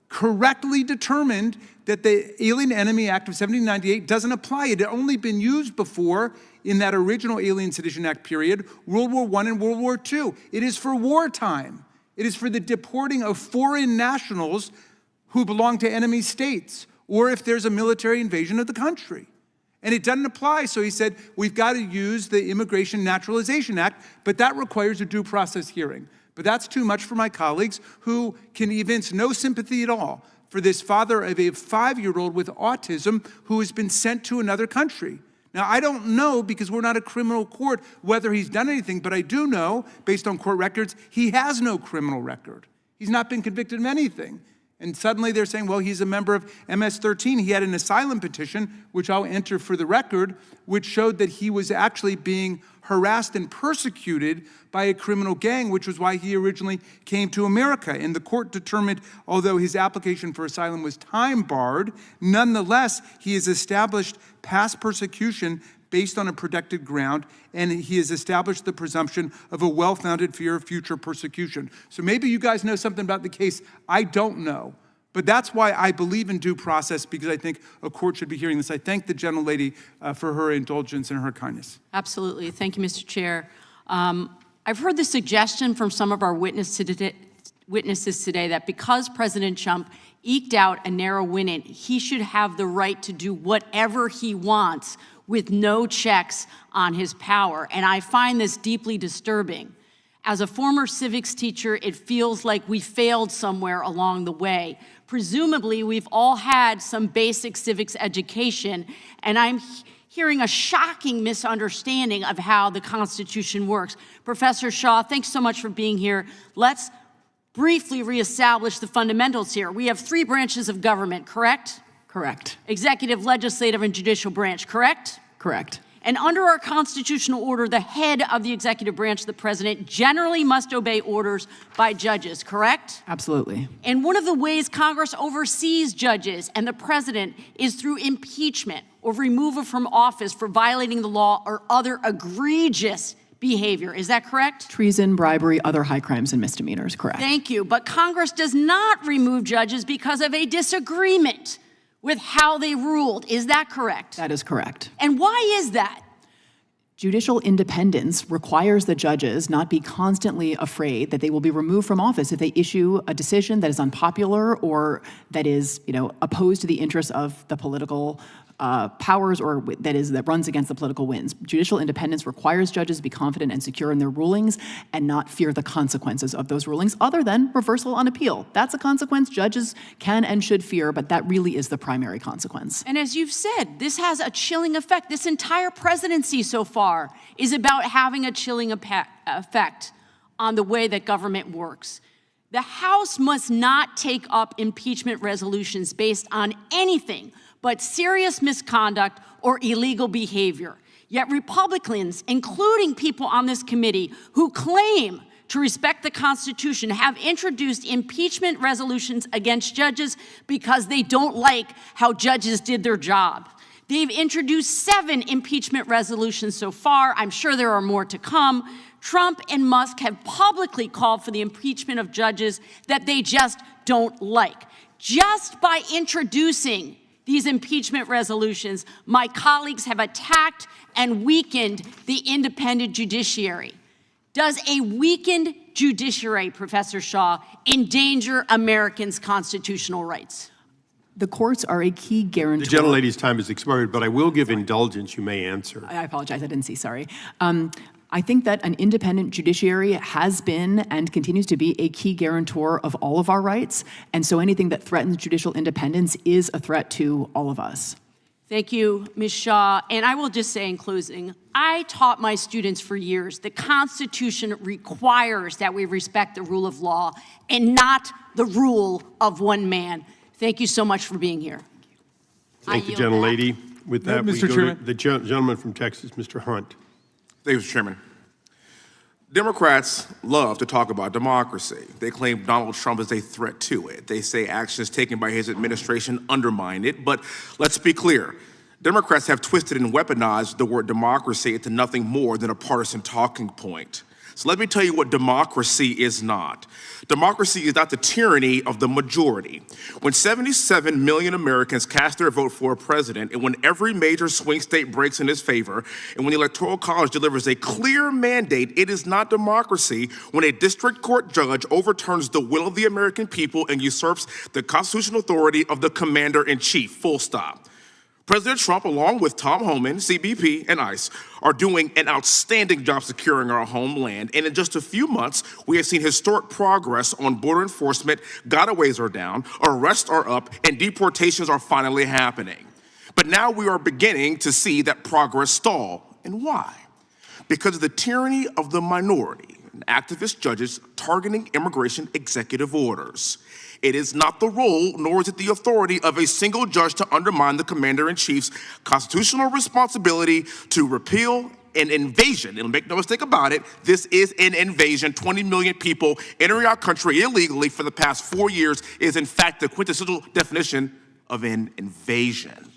correctly determined that the Alien Enemy Act of 1798 doesn't apply. It had only been used before in that original Alien Sedition Act period, World War I and World War II. It is for wartime. It is for the deporting of foreign nationals who belong to enemy states, or if there's a military invasion of the country. And it doesn't apply, so he said, we've got to use the Immigration Naturalization Act, but that requires a due process hearing. But that's too much for my colleagues who can evince no sympathy at all for this father of a 5-year-old with autism who has been sent to another country. Now, I don't know, because we're not a criminal court, whether he's done anything, but I do know, based on court records, he has no criminal record. He's not been convicted of anything. And suddenly they're saying, well, he's a member of MS-13. He had an asylum petition, which I'll enter for the record, which showed that he was actually being harassed and persecuted by a criminal gang, which was why he originally came to America. And the court determined, although his application for asylum was time barred, nonetheless, he has established past persecution based on a protected ground, and he has established the presumption of a well-founded fear of future persecution. So maybe you guys know something about the case I don't know, but that's why I believe in due process, because I think a court should be hearing this. I thank the gentlelady for her indulgence and her kindness. Absolutely. Thank you, Mr. Chair. I've heard the suggestion from some of our witnesses today that because President Trump eked out a narrow win, he should have the right to do whatever he wants with no checks on his power. And I find this deeply disturbing. As a former civics teacher, it feels like we failed somewhere along the way. Presumably, we've all had some basic civics education, and I'm hearing a shocking misunderstanding of how the Constitution works. Professor Shaw, thanks so much for being here. Let's briefly reestablish the fundamentals here. We have 3 branches of government, correct? Correct. Executive, legislative, and judicial branch, correct? Correct. And under our constitutional order, the head of the executive branch, the president, generally must obey orders by judges, correct? Absolutely. And one of the ways Congress oversees judges and the president is through impeachment or removal from office for violating the law or other egregious behavior. Is that correct? Treason, bribery, other high crimes and misdemeanors, correct. Thank you. But Congress does not remove judges because of a disagreement with how they ruled. Is that correct? That is correct. And why is that? Judicial independence requires the judges not be constantly afraid that they will be removed from office if they issue a decision that is unpopular or that is, opposed to the interests of the political powers or that runs against the political winds. Judicial independence requires judges to be confident and secure in their rulings and not fear the consequences of those rulings other than reversal on appeal. That's a consequence judges can and should fear, but that really is the primary consequence. And as you've said, this has a chilling effect. This entire presidency so far is about having a chilling effect on the way that government works. The House must not take up impeachment resolutions based on anything but serious misconduct or illegal behavior. Yet Republicans, including people on this committee who claim to respect the Constitution, have introduced impeachment resolutions against judges because they don't like how judges did their job. They've introduced 7 impeachment resolutions so far. I'm sure there are more to come. Trump and Musk have publicly called for the impeachment of judges that they just don't like. Just by introducing these impeachment resolutions, my colleagues have attacked and weakened the independent judiciary. Does a weakened judiciary, Professor Shaw, endanger Americans' constitutional rights? The courts are a key guarantor. The gentlelady's time has expired, but I will give indulgence. You may answer. I apologize, I didn't see, sorry. I think that an independent judiciary has been and continues to be a key guarantor of all of our rights, and so anything that threatens judicial independence is a threat to all of us. Thank you, Ms. Shaw. And I will just say in closing, I taught my students for years the Constitution requires that we respect the rule of law and not the rule of one man. Thank you so much for being here. Thank you, gentlelady. With that, we Mr. go to Chairman. the gentleman from Texas, Mr. Hunt. Thank you, Mr. Chairman. Democrats love to talk about democracy. They claim Donald Trump is a threat to it. They say actions taken by his administration undermine it. But let's be clear. Democrats have twisted and weaponized the word democracy into nothing more than a partisan talking point. So let me tell you what democracy is not. Democracy is not the tyranny of the majority. When 77 million Americans cast their vote for a president, and when every major swing state breaks in his favor, and when the Electoral College delivers a clear mandate, it is not democracy when a district court judge overturns the will of the American people and usurps the constitutional authority of the commander-in-chief, full stop. President Trump, along with Tom Homan, CBP, and ICE, are doing an outstanding job securing our homeland. And in just a few months, we have seen historic progress on border enforcement, gotaways are down, arrests are up, and deportations are finally happening. But now we are beginning to see that progress stall. And why? Because of the tyranny of the minority and activist judges targeting immigration executive orders. It is not the role, nor is it the authority of a single judge to undermine the commander-in-chief's constitutional responsibility to repeal an invasion. And make no mistake about it, this is an invasion. 20 million people entering our country illegally for the past 4 years is in fact the quintessential definition of an invasion.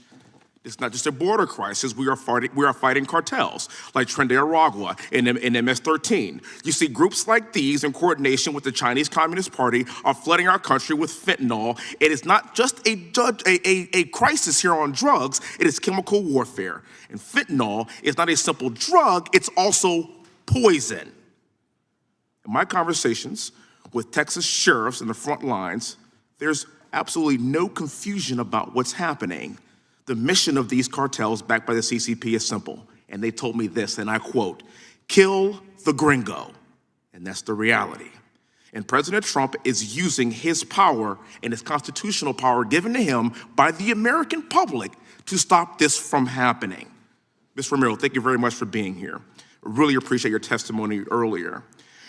It's not just a border crisis. We are fighting cartels like Tren de Aragua and MS-13. You see, groups like these, in coordination with the Chinese Communist Party, are flooding our country with fentanyl. It is not just a crisis here on drugs. It is chemical warfare. And fentanyl is not a simple drug. It's also poison. In my conversations with Texas sheriffs in the front lines, there's absolutely no confusion about what's happening. The mission of these cartels backed by the CCP is simple. And they told me this, and I quote, kill the gringo. And that's the reality. And President Trump is using his power and his constitutional power given to him by the American public to stop this from happening. Ms. Romero, thank you very much for being here. I really appreciate your testimony earlier.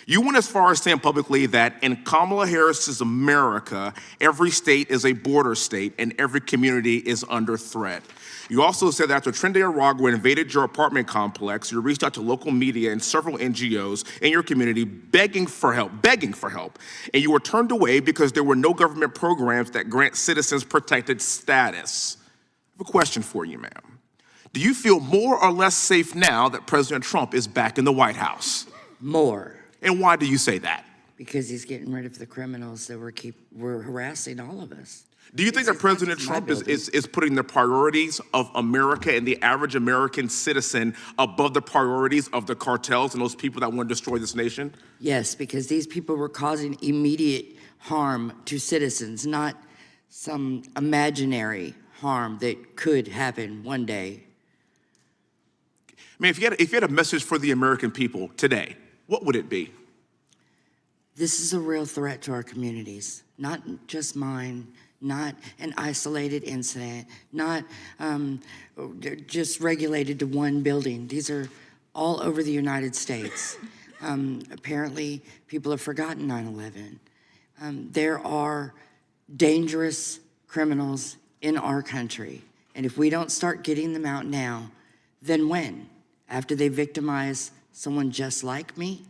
You went as far as saying publicly that in Kamala Harris's America, every state is a border state and every community is under threat. You also said that after Tren de Aragua invaded your apartment complex, you reached out to local media and several NGOs in your community begging for help, and you were turned away because there were no government programs that grant citizens protected status. I have a question for you, ma'am. Do you feel more or less safe now that President Trump is back in the White House? More. And why do you say that? Because he's getting rid of the criminals that were harassing all of us. Do you think that President Trump is putting the priorities of America and the average American citizen above the priorities of the cartels and those people that want to destroy this nation? Yes, because these people were causing immediate harm to citizens, not some imaginary harm that could happen one day. I mean, if you had a message for the American people today, what would it be? This is a real threat to our communities, not just mine, not an isolated incident, not just regulated to one building. These are all over the United States. Apparently, people have forgotten 9/11. There are dangerous criminals in our country, and if we don't start getting them out now, then when? After they victimize someone just like me?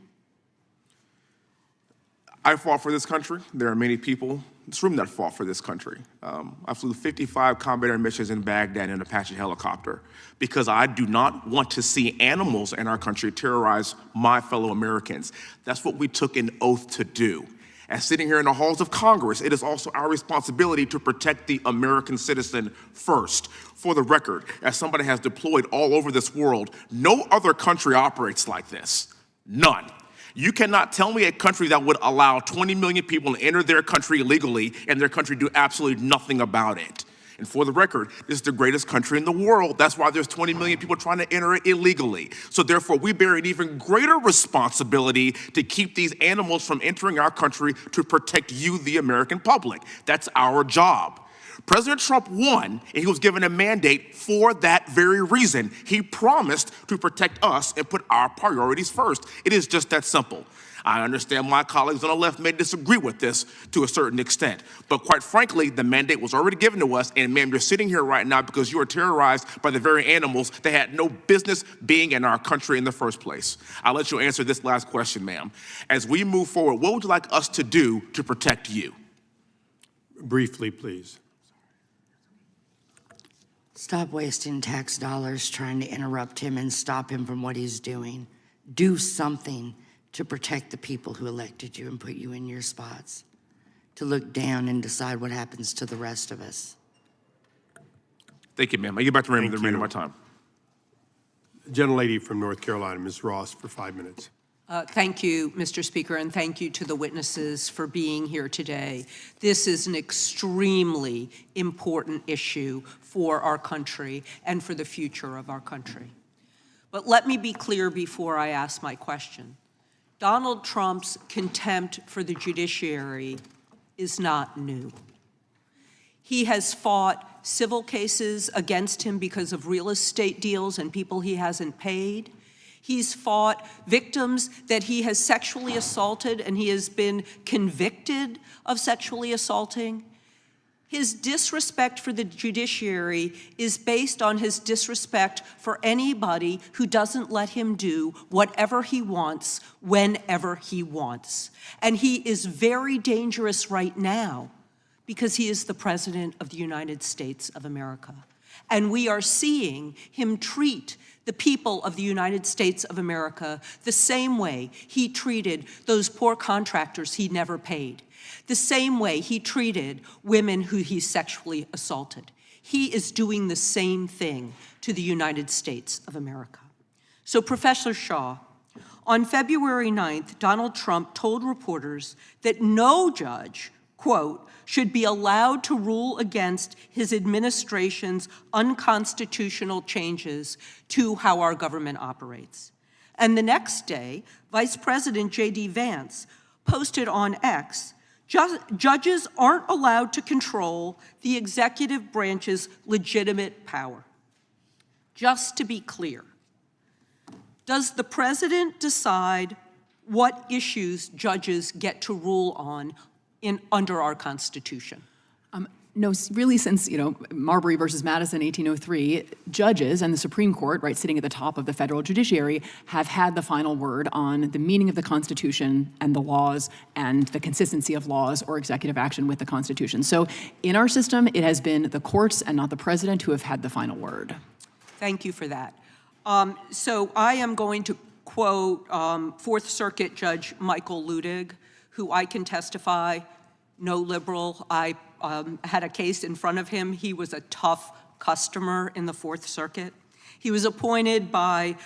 I fought for this country. There are many people in this room that fought for this country. I flew 55 combat air missions in Baghdad in an Apache helicopter because I do not want to see animals in our country terrorize my fellow Americans. That's what we took an oath to do. As sitting here in the halls of Congress, it is also our responsibility to protect the American citizen first. For the record, as somebody has deployed all over this world, no other country operates like this. None. You cannot tell me a country that would allow 20 million people to enter their country illegally and their country do absolutely nothing about it. And for the record, this is the greatest country in the world. That's why there's 20 million people trying to enter it illegally. So therefore, we bear an even greater responsibility to keep these animals from entering our country to protect you, the American public. That's our job. President Trump won, and he was given a mandate for that very reason. He promised to protect us and put our priorities first. It is just that simple. I understand my colleagues on the left may disagree with this to a certain extent, but quite frankly, the mandate was already given to us, and ma'am, you're sitting here right now because you are terrorized by the very animals that had no business being in our country in the first place. I'll let you answer this last question, ma'am. As we move forward, what would you like us to do to protect you? Briefly, please. Stop wasting tax dollars trying to interrupt him and stop him from what he's doing. Do something to protect the people who elected you and put you in your spots. To look down and decide what happens to the rest of us. Thank you, ma'am. I get back to the remainder of my time. Gentlelady from North Carolina, Ms. Ross, for 5 minutes. Thank you, Mr. Speaker, and thank you to the witnesses for being here today. This is an extremely important issue for our country and for the future of our country. But let me be clear before I ask my question. Donald Trump's contempt for the judiciary is not new. He has fought civil cases against him because of real estate deals and people he hasn't paid. He's fought victims that he has sexually assaulted and he has been convicted of sexually assaulting. His disrespect for the judiciary is based on his disrespect for anybody who doesn't let him do whatever he wants, whenever he wants. And he is very dangerous right now because he is the President of the United States of America. And we are seeing him treat the people of the United States of America the same way he treated those poor contractors he never paid, the same way he treated women who he sexually assaulted. He is doing the same thing to the United States of America. So, Professor Shaw, on February 9th, Donald Trump told reporters that no judge, quote, should be allowed to rule against his administration's unconstitutional changes to how our government operates. And the next day, Vice President J.D. Vance posted on X, judges aren't allowed to control the executive branch's legitimate power. Just to be clear, does the president decide what issues judges get to rule on under our Constitution? No, really since, Marbury versus Madison, 1803, judges and the Supreme Court, right, sitting at the top of the federal judiciary, have had the final word on the meaning of the Constitution and the laws and the consistency of laws or executive action with the Constitution. So in our system, it has been the courts and not the president who have had the final word. Thank you for that. So I am going to quote Fourth Circuit Judge Michael Ludig, who I can testify, no liberal. I had a case in front of him. He was a tough customer in the Fourth Circuit. He was appointed by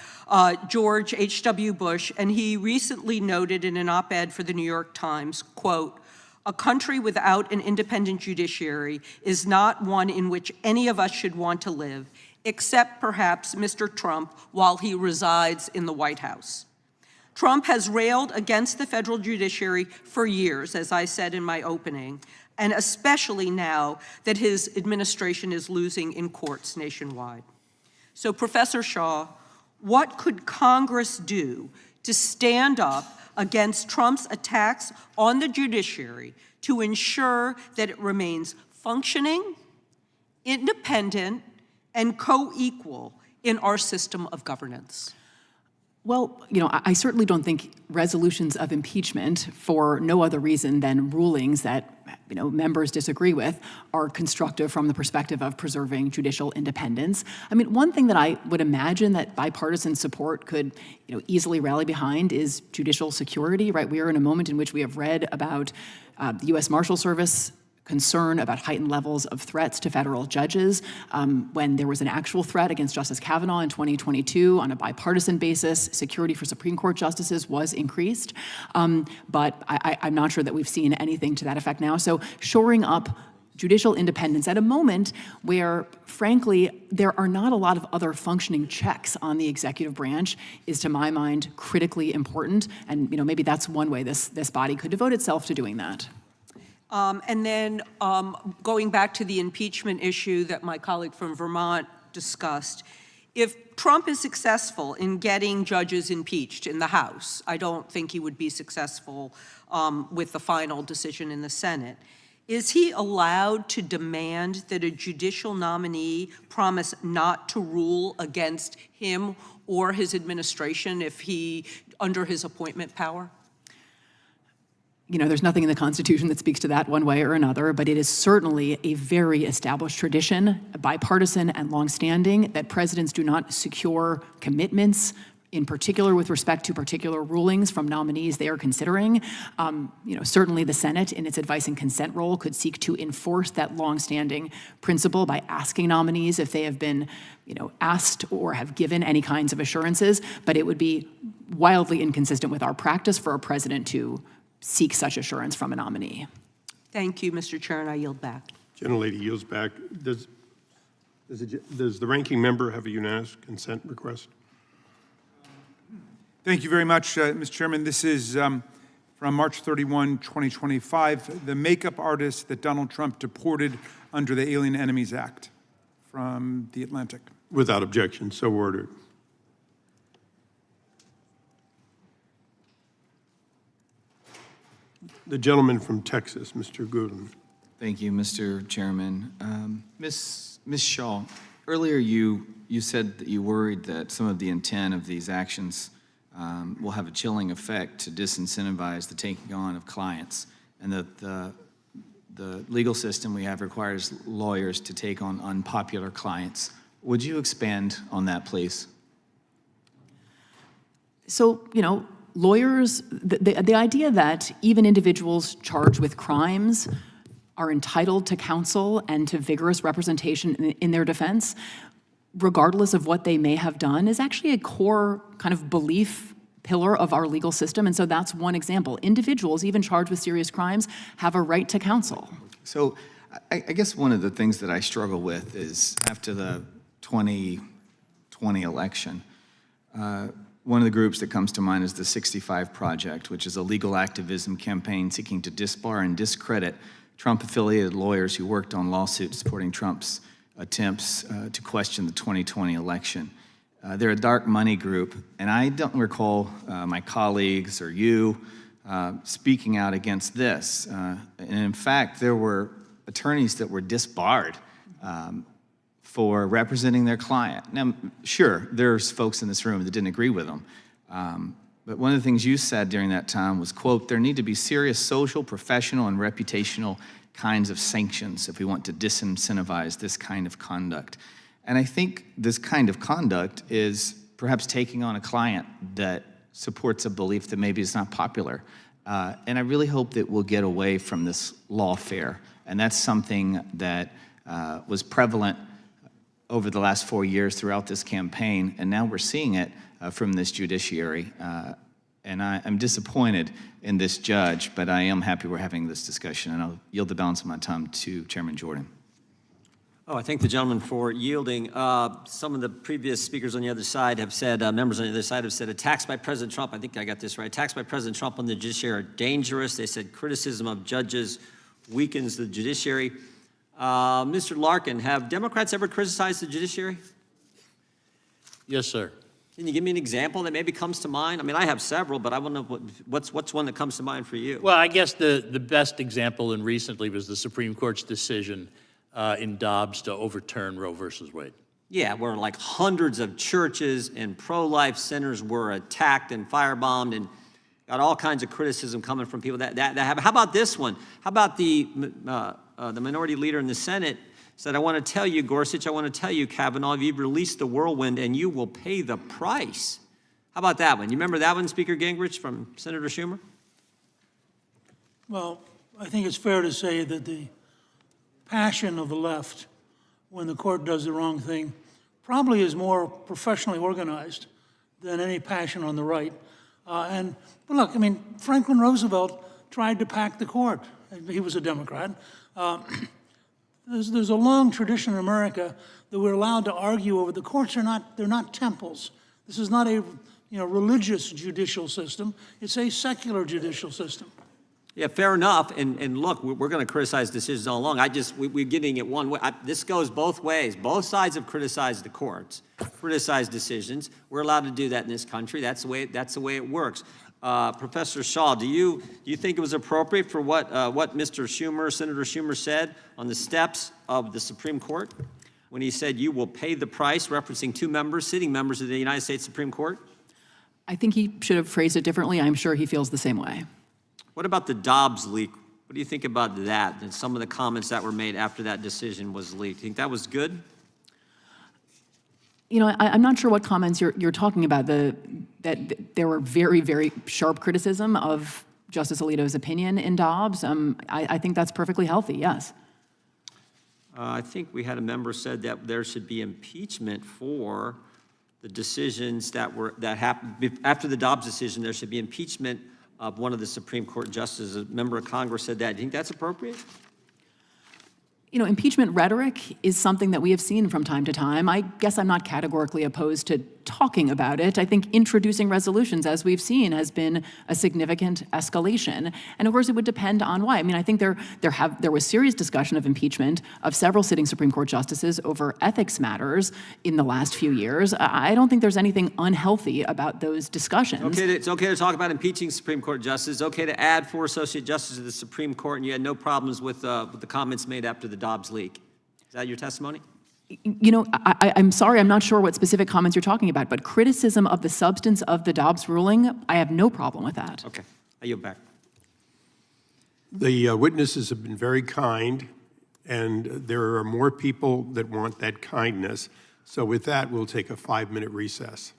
George H.W. Bush, and he recently noted in an op-ed for the New York Times, quote, "A country without an independent judiciary is not one in which any of us should want to live, except perhaps Mr. Trump while he resides in the White House." Trump has railed against the federal judiciary for years, as I said in my opening, and especially now that his administration is losing in courts nationwide. So, Professor Shaw, what could Congress do to stand up against Trump's attacks on the judiciary to ensure that it remains functioning, independent, and co-equal in our system of governance? Well, I certainly don't think resolutions of impeachment for no other reason than rulings that, members disagree with are constructive from the perspective of preserving judicial independence. I mean, one thing that I would imagine that bipartisan support could, easily rally behind is judicial security, right? We are in a moment in which we have read about the U.S. Marshal Service concern about heightened levels of threats to federal judges. When there was an actual threat against Justice Kavanaugh in 2022 on a bipartisan basis, security for Supreme Court justices was increased. But I'm not sure that we've seen anything to that effect now. So shoring up judicial independence at a moment where, frankly, there are not a lot of other functioning checks on the executive branch is, to my mind, critically important. And maybe that's one way this body could devote itself to doing that. And then going back to the impeachment issue that my colleague from Vermont discussed, if Trump is successful in getting judges impeached in the House, I don't think he would be successful with the final decision in the Senate. Is he allowed to demand that a judicial nominee promise not to rule against him or his administration if he, under his appointment power? You know, there's nothing in the Constitution that speaks to that one way or another, but it is certainly a very established tradition, bipartisan and longstanding, that presidents do not secure commitments, in particular with respect to particular rulings from nominees they are considering. You know, certainly the Senate, in its advice and consent role, could seek to enforce that longstanding principle by asking nominees if they have been, you know, asked or have given any kinds of assurances, but it would be wildly inconsistent with our practice for a president to seek such assurance from a nominee. Thank you, Mr. Chair, and I yield back. Gentlelady yields back. Does the ranking member have a unanimous consent request? Thank you very much, Mr. Chairman. This is from March 31, 2025, the makeup artist that Donald Trump deported under the Alien Enemies Act from The Atlantic. Without objection, so ordered. The gentleman from Texas, Mr. Goodin. Thank you, Mr. Chairman. Ms. Shaw, earlier you said that you worried that some of the intent of these actions will have a chilling effect to disincentivize the taking on of clients, and that the legal system we have requires lawyers to take on unpopular clients. Would you expand on that, please? So, you know, lawyers, the idea that even individuals charged with crimes are entitled to counsel and to vigorous representation in their defense, regardless of what they may have done, is actually a core kind of belief pillar of our legal system. And so that's one example. Individuals, even charged with serious crimes, have a right to counsel. So I guess one of the things that I struggle with is after the 2020 election, one of the groups that comes to mind is the 65 Project, which is a legal activism campaign seeking to disbar and discredit Trump-affiliated lawyers who worked on lawsuits supporting Trump's attempts to question the 2020 election. They're a dark money group, and I don't recall my colleagues or you speaking out against this. And in fact, there were attorneys that were disbarred for representing their client. Now, sure, there's folks in this room that didn't agree with them, but one of the things you said during that time was, quote, there need to be serious social, professional, and reputational kinds of sanctions if we want to disincentivize this kind of conduct. And I think this kind of conduct is perhaps taking on a client that supports a belief that maybe is not popular. And I really hope that we'll get away from this lawfare. And that's something that was prevalent over the last 4 years throughout this campaign, and now we're seeing it from this judiciary. And I'm disappointed in this judge, but I am happy we're having this discussion, and I'll yield the balance of my time to Chairman Jordan. Oh, I thank the gentleman for yielding. Some of the previous speakers on the other side have said, members on the other side have said, attacks by President Trump, I think I got this right, attacks by President Trump on the judiciary are dangerous. They said criticism of judges weakens the judiciary. Mr. Larkin, have Democrats ever criticized the judiciary? Yes, sir. Can you give me an example that maybe comes to mind? I mean, I have several, but I want to know what's one that comes to mind for you? Well, I guess the best example and recently was the Supreme Court's decision in Dobbs to overturn Roe versus Wade. Yeah, where like hundreds of churches and pro-life centers were attacked and firebombed and got all kinds of criticism coming from people that have. How about this one? How about the minority leader in the Senate said, I want to tell you, Gorsuch, I want to tell you, Kavanaugh, you've released the whirlwind and you will pay the price. How about that one? You remember that one, Speaker Gingrich, from Senator Schumer? Well, I think it's fair to say that the passion of the left when the court does the wrong thing probably is more professionally organized than any passion on the right. But look, I mean, Franklin Roosevelt tried to pack the court. He was a Democrat. There's a long tradition in America that we're allowed to argue over. The courts they're not temples. This is not a religious judicial system. It's a secular judicial system. Yeah, fair enough. And look, we're going to criticize decisions all along. We're getting it one way. This goes both ways. Both sides have criticized the courts, criticized decisions. We're allowed to do that in this country. That's the way it works. Professor Shaw, do you think it was appropriate for what Senator Schumer said on the steps of the Supreme Court when he said you will pay the price, referencing two sitting members of the United States Supreme Court? I think he should have phrased it differently. I'm sure he feels the same way. What about the Dobbs leak? What do you think about that and some of the comments that were made after that decision was leaked? Do you think that was good? You know, I'm not sure what comments you're talking about. That there were very, very sharp criticism of Justice Alito's opinion in Dobbs. I think that's perfectly healthy, yes. I think we had a member said that there should be impeachment for the decisions that happened after the Dobbs decision. There should be impeachment of one of the Supreme Court justices. A member of Congress said that. Do you think that's appropriate? You know, impeachment rhetoric is something that we have seen from time to time. I guess I'm not categorically opposed to talking about it. I think introducing resolutions, as we've seen, has been a significant escalation. And of course, it would depend on why. I mean, I think there was serious discussion of impeachment of several sitting Supreme Court justices over ethics matters in the last few years. I don't think there's anything unhealthy about those discussions. It's okay to talk about impeaching Supreme Court justices. Okay to add 4 associate justices to the Supreme Court, and you had no problems with the comments made after the Dobbs leak. Is that your testimony? You know, I'm sorry, I'm not sure what specific comments you're talking about, but criticism of the substance of the Dobbs ruling, I have no problem with that. Okay, I yield back. The witnesses have been very kind, and there are more people that want that kindness. So with that, we'll take a 5-minute recess.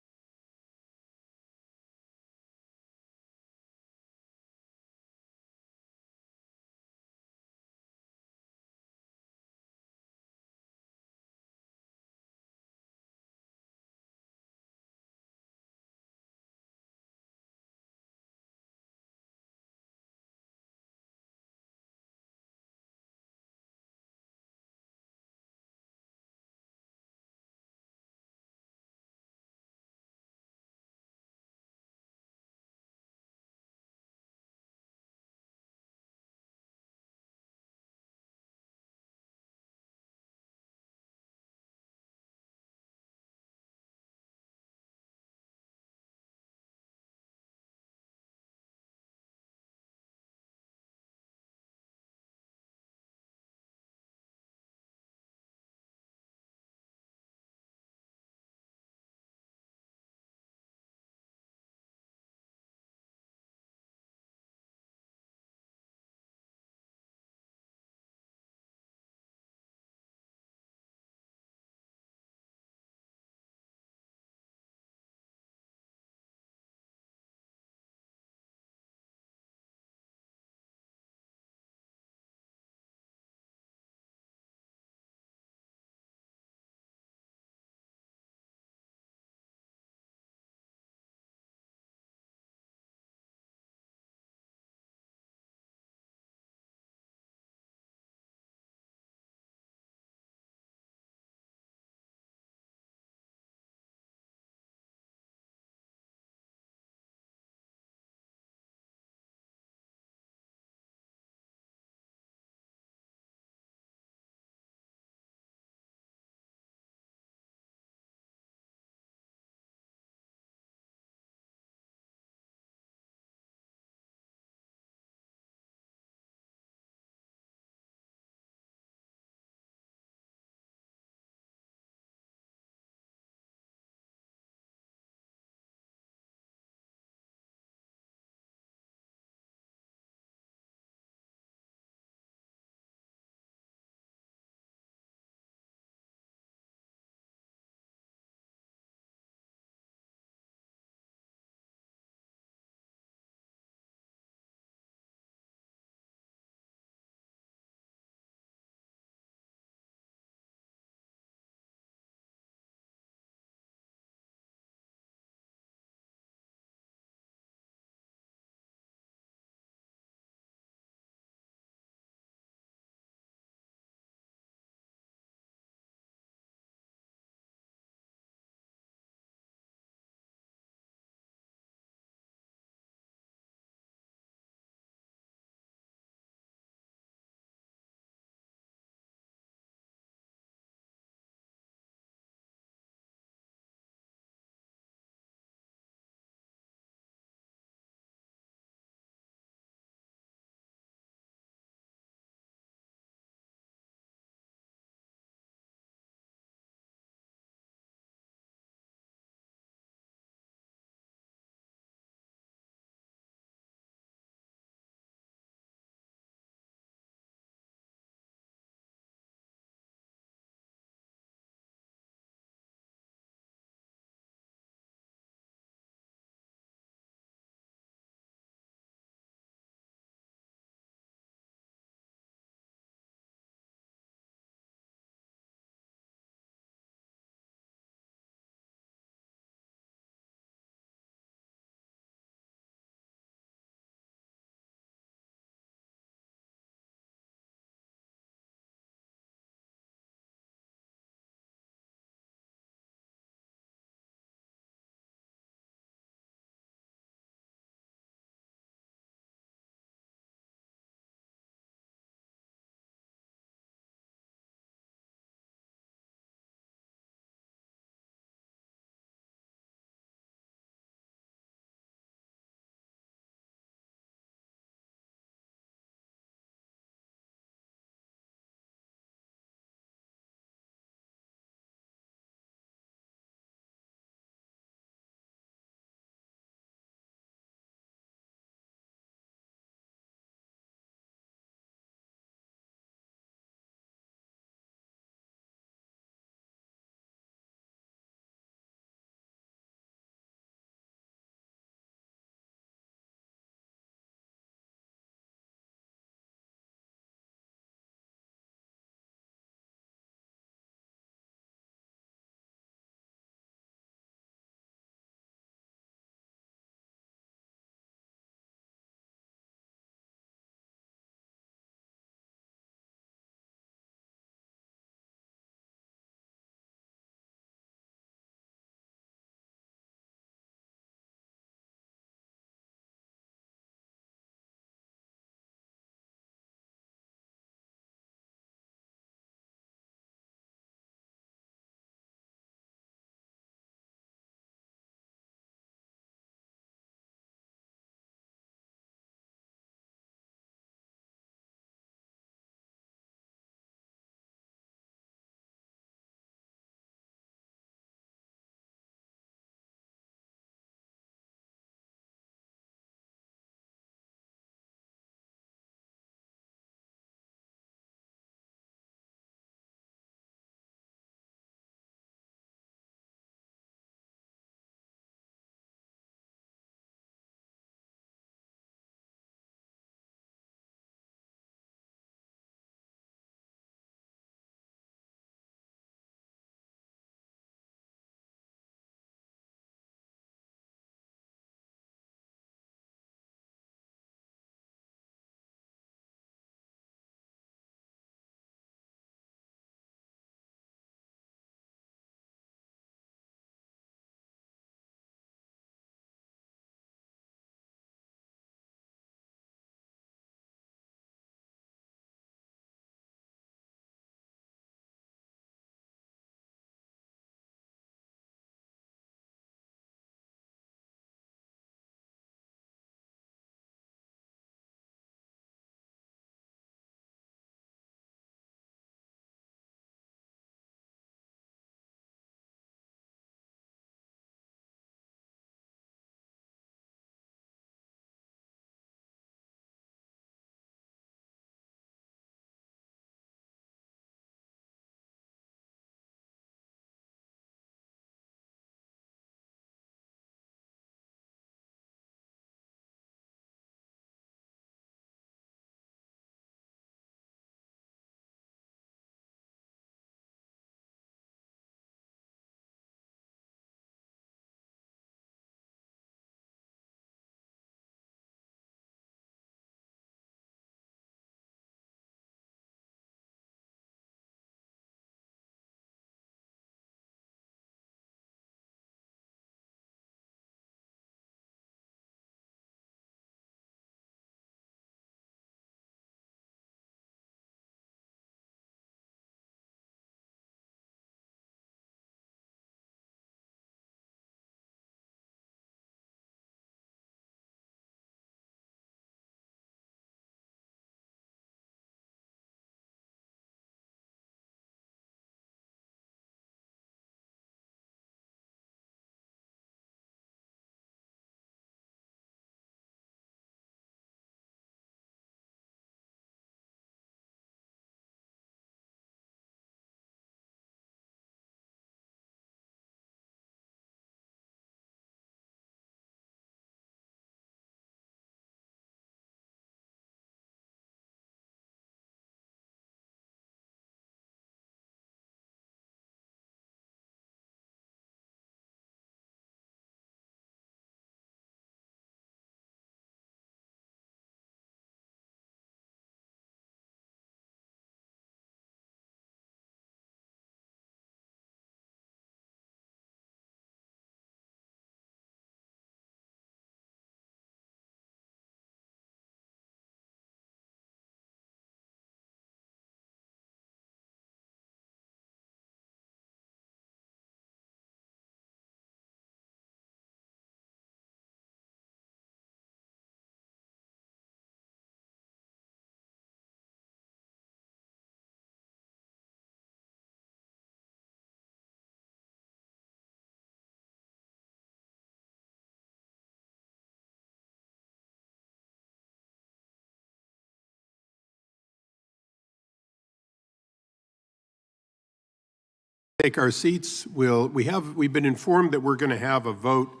take our seats. We've been informed that we're going to have a vote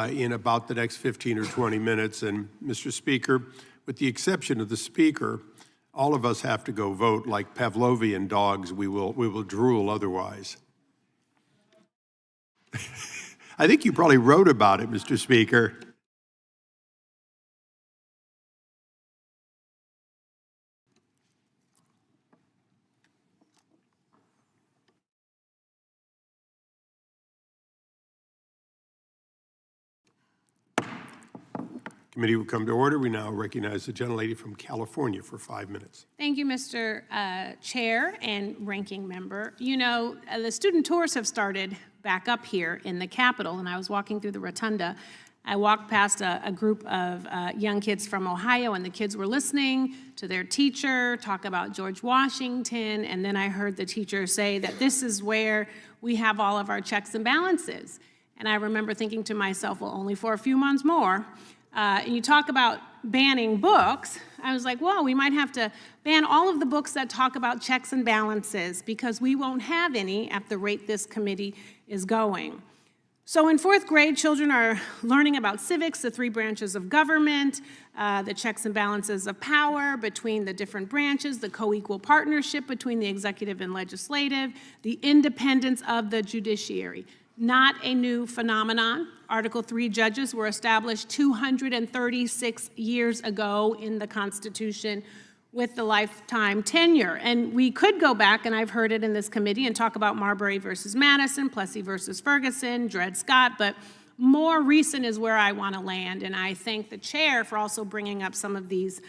in about the next 15 or 20 minutes. And Mr. Speaker, with the exception of the Speaker, all of us have to go vote like Pavlovian dogs. We will drool otherwise. I think you probably wrote about it, Mr. Speaker. Committee will come to order. We now recognize the gentlelady from California for 5 minutes. Thank you, Mr. Chair and Ranking Member. You know, the student tours have started back up here in the Capitol, and I was walking through the rotunda. I walked past a group of young kids from Ohio, and the kids were listening to their teacher talk about George Washington, and then I heard the teacher say that this is where we have all of our checks and balances. And I remember thinking to myself, well, only for a few months more. And you talk about banning books. I was like, well, we might have to ban all of the books that talk about checks and balances because we won't have any at the rate this committee is going. So in fourth grade, children are learning about civics, the three branches of government, the checks and balances of power between the different branches, the co-equal partnership between the executive and legislative, the independence of the judiciary. Not a new phenomenon. Article 3 judges were established 236 years ago in the Constitution with the lifetime tenure. And we could go back, and I've heard it in this committee, and talk about Marbury versus Madison, Plessy versus Ferguson, Dred Scott, but more recent is where I want to land. And I thank the chair for also bringing up some of these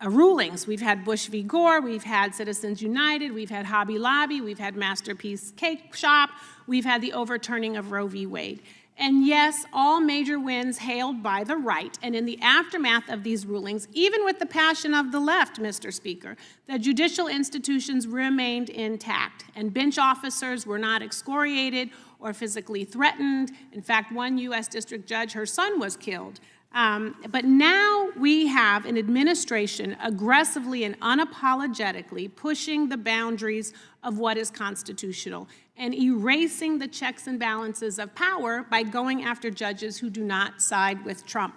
rulings. We've had Bush v. Gore, we've had Citizens United, we've had Hobby Lobby, we've had Masterpiece Cake Shop, we've had the overturning of Roe v. Wade. And yes, all major wins hailed by the right. And in the aftermath of these rulings, even with the passion of the left, Mr. Speaker, the judicial institutions remained intact, and bench officers were not excoriated or physically threatened. In fact, one U.S. district judge, her son was killed. But now we have an administration aggressively and unapologetically pushing the boundaries of what is constitutional and erasing the checks and balances of power by going after judges who do not side with Trump,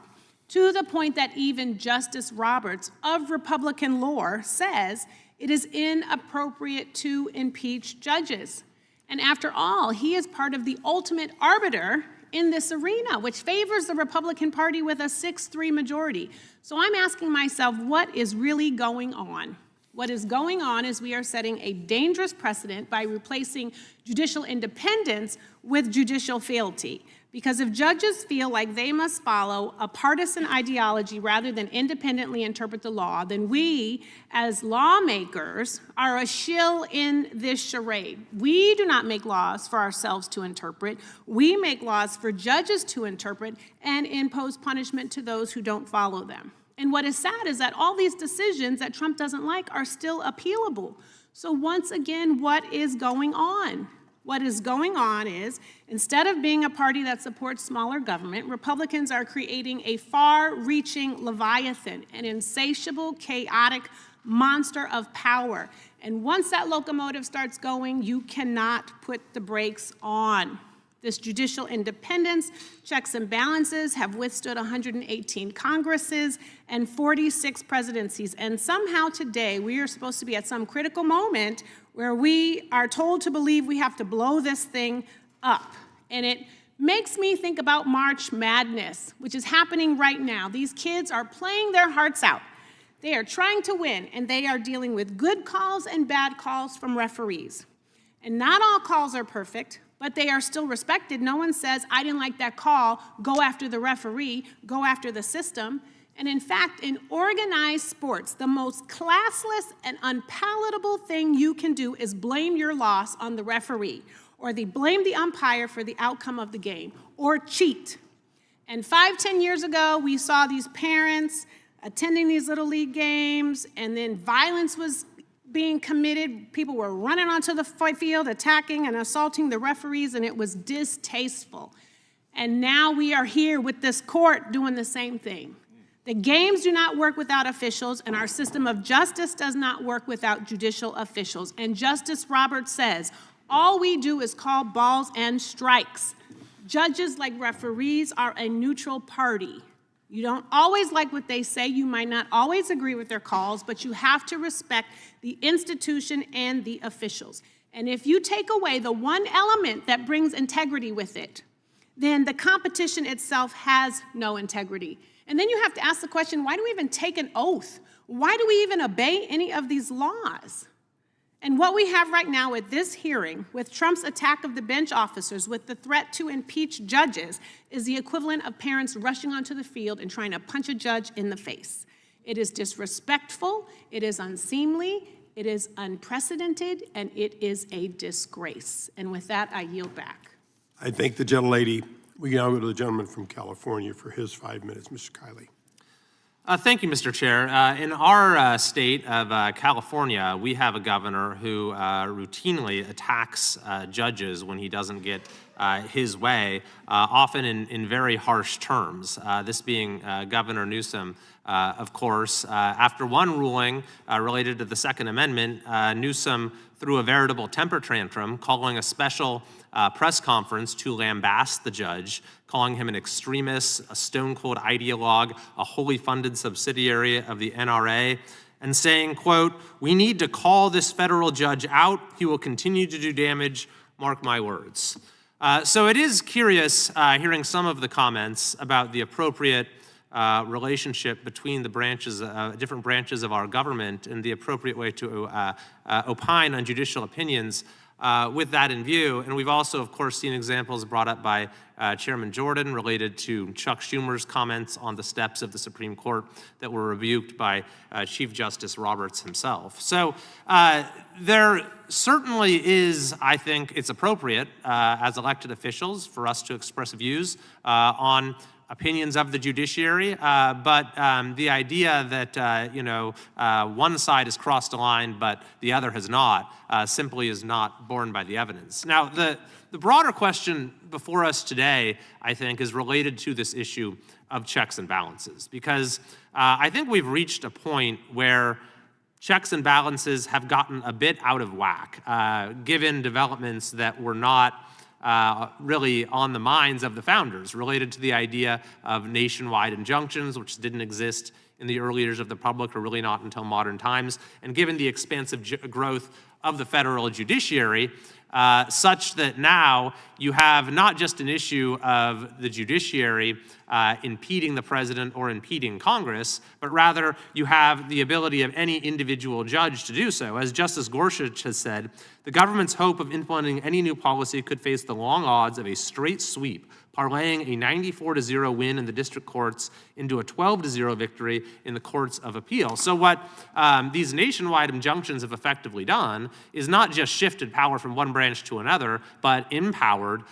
to the point that even Justice Roberts of Republican lore says it is inappropriate to impeach judges. And after all, he is part of the ultimate arbiter in this arena, which favors the Republican Party with a 6-3 majority. So I'm asking myself, what is really going on? What is going on is we are setting a dangerous precedent by replacing judicial independence with judicial fealty. Because if judges feel like they must follow a partisan ideology rather than independently interpret the law, then we, as lawmakers, are a shill in this charade. We do not make laws for ourselves to interpret. We make laws for judges to interpret and impose punishment to those who don't follow them. And what is sad is that all these decisions that Trump doesn't like are still appealable. So once again, what is going on? What is going on is, instead of being a party that supports smaller government, Republicans are creating a far-reaching leviathan, an insatiable, chaotic monster of power. And once that locomotive starts going, you cannot put the brakes on. This judicial independence, checks and balances have withstood 118 Congresses and 46 presidencies. And somehow today, we are supposed to be at some critical moment where we are told to believe we have to blow this thing up. And it makes me think about March Madness, which is happening right now. These kids are playing their hearts out. They are trying to win, and they are dealing with good calls and bad calls from referees. And not all calls are perfect, but they are still respected. No one says, I didn't like that call, go after the referee, go after the system. And in fact, in organized sports, the most classless and unpalatable thing you can do is blame your loss on the referee, or blame the umpire for the outcome of the game, or cheat. And 5-10 years ago, we saw these parents attending these Little League games, and then violence was being committed. People were running onto the field, attacking and assaulting the referees, and it was distasteful. And now we are here with this court doing the same thing. The games do not work without officials, and our system of justice does not work without judicial officials. And Justice Roberts says, all we do is call balls and strikes. Judges, like referees, are a neutral party. You don't always like what they say. You might not always agree with their calls, but you have to respect the institution and the officials. And if you take away the one element that brings integrity with it, then the competition itself has no integrity. And then you have to ask the question, why do we even take an oath? Why do we even obey any of these laws? And what we have right now with this hearing, with Trump's attack of the bench officers, with the threat to impeach judges, is the equivalent of parents rushing onto the field and trying to punch a judge in the face. It is disrespectful, it is unseemly, it is unprecedented, and it is a disgrace. And with that, I yield back. I thank the gentlelady. We now go to the gentleman from California for his 5 minutes. Mr. Kiley. Thank you, Mr. Chair. In our state of California, we have a governor who routinely attacks judges when he doesn't get his way, often in very harsh terms. This being Governor Newsom, of course. After one ruling related to the Second Amendment, Newsom threw a veritable temper tantrum, calling a special press conference to lambast the judge, calling him an extremist, a stone-cold ideologue, a wholly funded subsidiary of the NRA, and saying, quote, "We need to call this federal judge out. He will continue to do damage, mark my words." So it is curious hearing some of the comments about the appropriate relationship between the branches, different branches of our government, and the appropriate way to opine on judicial opinions with that in view. And we've also, of course, seen examples brought up by Chairman Jordan related to Chuck Schumer's comments on the steps of the Supreme Court that were rebuked by Chief Justice Roberts himself. So there certainly is, I think it's appropriate as elected officials for us to express views on opinions of the judiciary, but the idea that one side has crossed a line but the other has not simply is not borne by the evidence. Now, the broader question before us today, I think, is related to this issue of checks and balances, because I think we've reached a point where checks and balances have gotten a bit out of whack, given developments that were not really on the minds of the founders related to the idea of nationwide injunctions, which didn't exist in the early years of the Republic, or really not until modern times, and given the expansive growth of the federal judiciary, such that now you have not just an issue of the judiciary impeding the president or impeding Congress, but rather you have the ability of any individual judge to do so. As Justice Gorsuch has said, the government's hope of implementing any new policy could face the long odds of a straight sweep, parlaying a 94-0 win in the district courts into a 12-0 victory in the courts of appeal. So what these nationwide injunctions have effectively done is not just shifted power from one branch to another, but empowered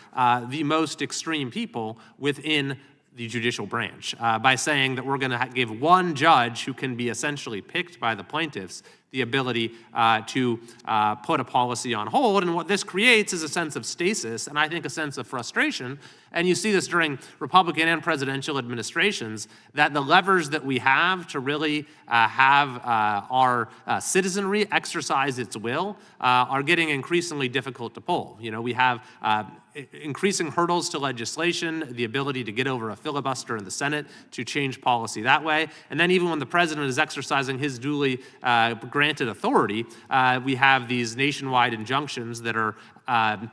the most extreme people within the judicial branch by saying that we're going to give one judge who can be essentially picked by the plaintiffs the ability to put a policy on hold. And what this creates is a sense of stasis, and I think a sense of frustration. And you see this during Republican and presidential administrations, that the levers that we have to really have our citizenry exercise its will are getting increasingly difficult to pull. You know, we have increasing hurdles to legislation, the ability to get over a filibuster in the Senate to change policy that way. And then even when the president is exercising his duly granted authority, we have these nationwide injunctions that are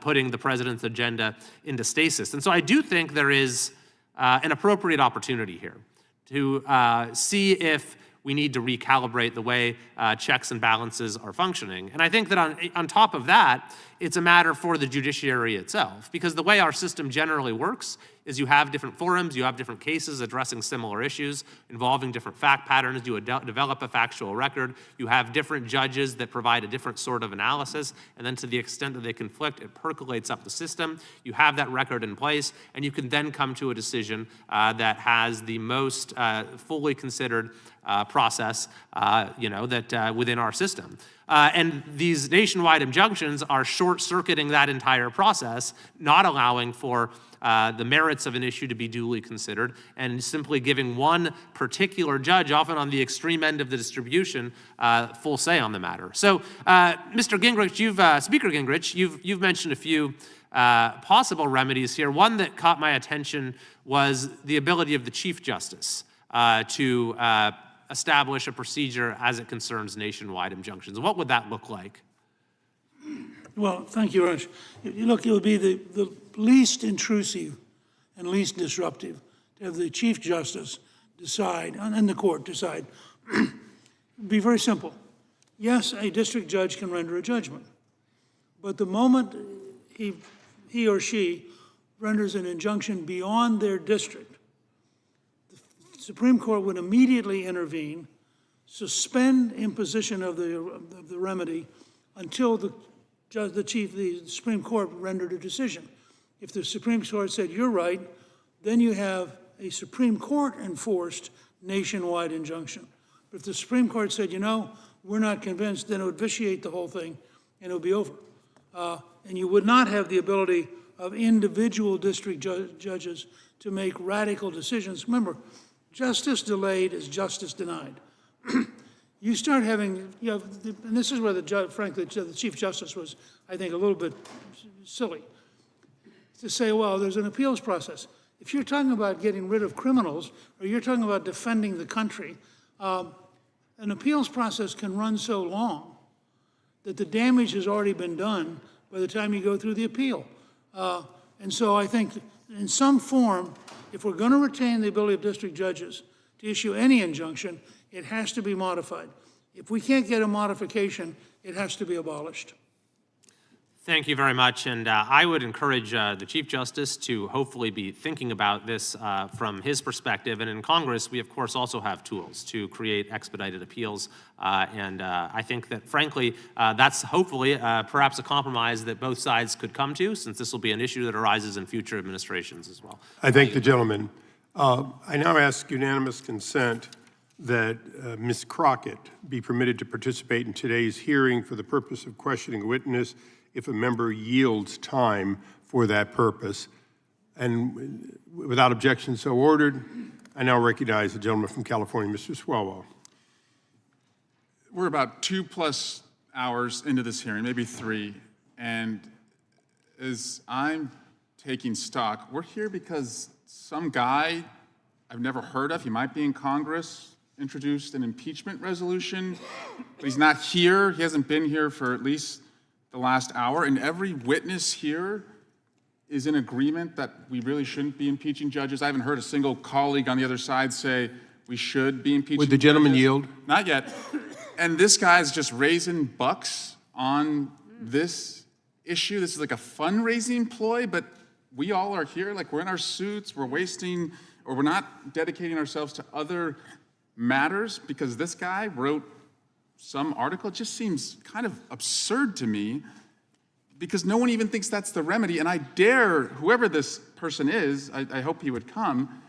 putting the president's agenda into stasis. And so I do think there is an appropriate opportunity here to see if we need to recalibrate the way checks and balances are functioning. And I think that on top of that, it's a matter for the judiciary itself, because the way our system generally works is you have different forums, you have different cases addressing similar issues involving different fact patterns, you develop a factual record, you have different judges that provide a different sort of analysis, and then to the extent that they conflict, it percolates up the system. You have that record in place, and you can then come to a decision that has the most fully considered process, that within our system. And these nationwide injunctions are short-circuiting that entire process, not allowing for the merits of an issue to be duly considered, and simply giving one particular judge, often on the extreme end of the distribution, full say on the matter. So, Mr. Gingrich, Speaker Gingrich, you've mentioned a few possible remedies here. One that caught my attention was the ability of the Chief Justice to establish a procedure as it concerns nationwide injunctions. What would that look like? Well, thank you, Raj. Look, it would be the least intrusive and least disruptive to have the Chief Justice decide, and the court decide. It would be very simple. Yes, a district judge can render a judgment, but the moment he or she renders an injunction beyond their district, the Supreme Court would immediately intervene, suspend imposition of the remedy until the Supreme Court rendered a decision. If the Supreme Court said, you're right, then you have a Supreme Court enforced nationwide injunction. But if the Supreme Court said, you know, we're not convinced, then it would vitiate the whole thing and it would be over. And you would not have the ability of individual district judges to make radical decisions. Remember, justice delayed is justice denied. You start having, and this is where frankly, the Chief Justice was, I think, a little bit silly, to say, well, there's an appeals process. If you're talking about getting rid of criminals, or you're talking about defending the country, an appeals process can run so long that the damage has already been done by the time you go through the appeal. And so I think in some form, if we're going to retain the ability of district judges to issue any injunction, it has to be modified. If we can't get a modification, it has to be abolished. Thank you very much, and I would encourage the Chief Justice to hopefully be thinking about this from his perspective, and in Congress, we of course also have tools to create expedited appeals, and I think that frankly, that's hopefully perhaps a compromise that both sides could come to, since this will be an issue that arises in future administrations as well. I thank the gentleman. I now ask unanimous consent that Ms. Crockett be permitted to participate in today's hearing for the purpose of questioning a witness if a member yields time for that purpose. And without objection so ordered, I now recognize the gentleman from California, Mr. Swalwell. We're about 2+ hours into this hearing, maybe 3, and as I'm taking stock, we're here because some guy I've never heard of, he might be in Congress, introduced an impeachment resolution, but he's not here. He hasn't been here for at least the last hour, and every witness here is in agreement that we really shouldn't be impeaching judges. I haven't heard a single colleague on the other side say we should be impeaching judges. Would the gentleman yield? Not yet. And this guy's just raising bucks on this issue. This is like a fundraising ploy, but we all are here, like we're in our suits, we're wasting, or we're not dedicating ourselves to other matters because this guy wrote some article. It just seems kind of absurd to me because no one even thinks that's the remedy. And I dare, whoever this person is, I hope he would come,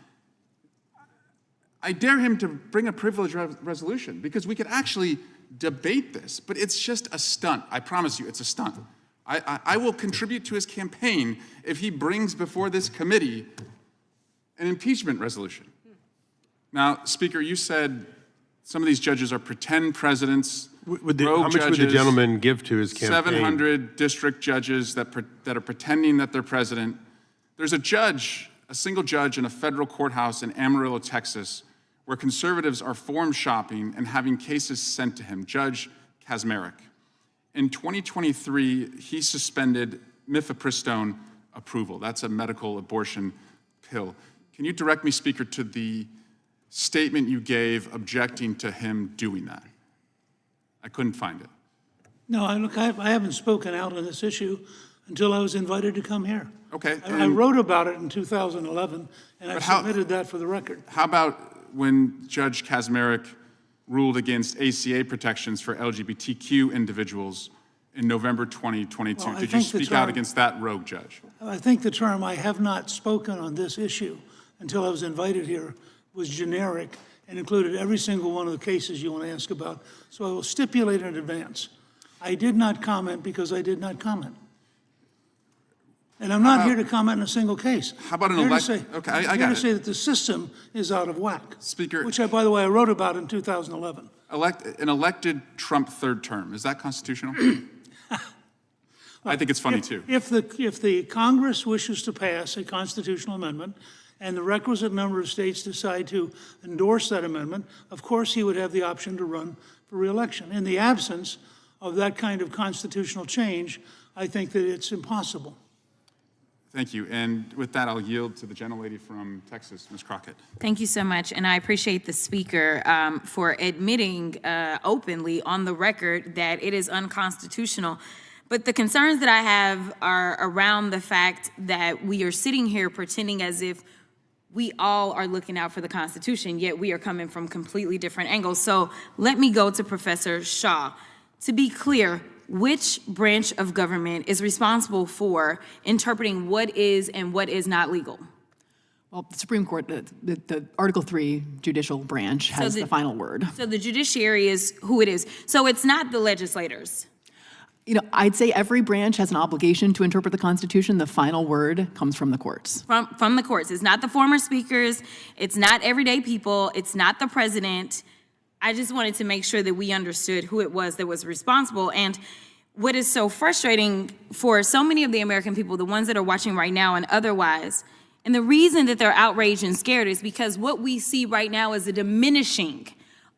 I dare him to bring a privilege resolution because we could actually debate this, but it's just a stunt. I promise you, it's a stunt. I will contribute to his campaign if he brings before this committee an impeachment resolution. Now, Speaker, you said some of these judges are pretend presidents, how much would the gentleman give to his campaign? 700 district judges that are pretending that they're president. There's a judge, a single judge in a federal courthouse in Amarillo, Texas, where conservatives are form shopping and having cases sent to him, Judge Kaczmarek. In 2023, he suspended mifepristone approval. That's a medical abortion pill. Can you direct me, Speaker, to the statement you gave objecting to him doing that? I couldn't find it. No, I haven't spoken out on this issue until I was invited to come here. Okay. I wrote about it in 2011, and I submitted that for the record. How about when Judge Kaczmarek ruled against ACA protections for LGBTQ individuals in November 2022? Well, Did you speak out against that rogue judge? I think the term "I have not spoken on this issue until I was invited here" was generic and included every single one of the cases you want to ask about. So I will stipulate in advance I did not comment because I did not comment. And I'm not here to comment on a single case. How about an I'm here to elect? say- Okay, I'm I here got to it. say that the system is out of whack. Speaker, Which, by the way, I wrote about in 2011. an elected Trump third term, is that constitutional? I think it's funny too. If the Congress wishes to pass a constitutional amendment and the requisite number of states decide to endorse that amendment, of course he would have the option to run for re-election. In the absence of that kind of constitutional change, I think that it's impossible. Thank you. And with that, I'll yield to the gentlelady from Texas, Ms. Crockett. Thank you so much, and I appreciate the speaker for admitting openly on the record that it is unconstitutional. But the concerns that I have are around the fact that we are sitting here pretending as if we all are looking out for the Constitution, yet we are coming from completely different angles. So let me go to Professor Shaw. To be clear, which branch of government is responsible for interpreting what is and what is not legal? Well, the Supreme Court, the Article 3 judicial branch has the final word. So the judiciary is who it is. So it's not the legislators. You know, I'd say every branch has an obligation to interpret the Constitution. The final word comes from the courts. From the courts. It's not the former speakers. It's not everyday people. It's not the president. I just wanted to make sure that we understood who it was that was responsible. And what is so frustrating for so many of the American people, the ones that are watching right now and otherwise, and the reason that they're outraged and scared is because what we see right now is a diminishing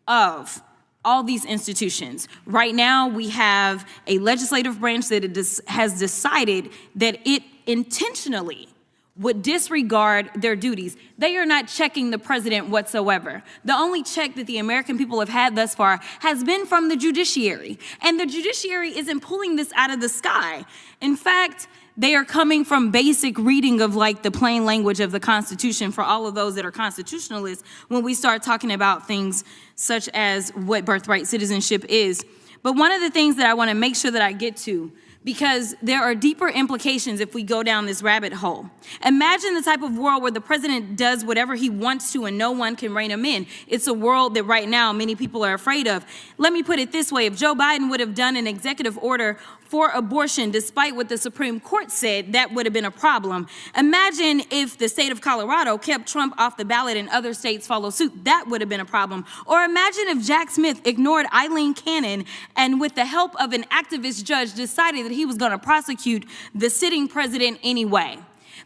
of all these institutions. Right now, we have a legislative branch that has decided that it intentionally would disregard their duties. They are not checking the president whatsoever. The only check that the American people have had thus far has been from the judiciary. And the judiciary isn't pulling this out of the sky. In fact, they are coming from basic reading of like the plain language of the Constitution for all of those that are constitutionalists when we start talking about things such as what birthright citizenship is. But one of the things that I want to make sure that I get to, because there are deeper implications if we go down this rabbit hole. Imagine the type of world where the president does whatever he wants to and no one can rein him in. It's a world that right now many people are afraid of. Let me put it this way. If Joe Biden would have done an executive order for abortion, despite what the Supreme Court said, that would have been a problem. Imagine if the state of Colorado kept Trump off the ballot and other states follow suit. That would have been a problem. Or imagine if Jack Smith ignored Eileen Cannon and with the help of an activist judge decided that he was going to prosecute the sitting president anyway.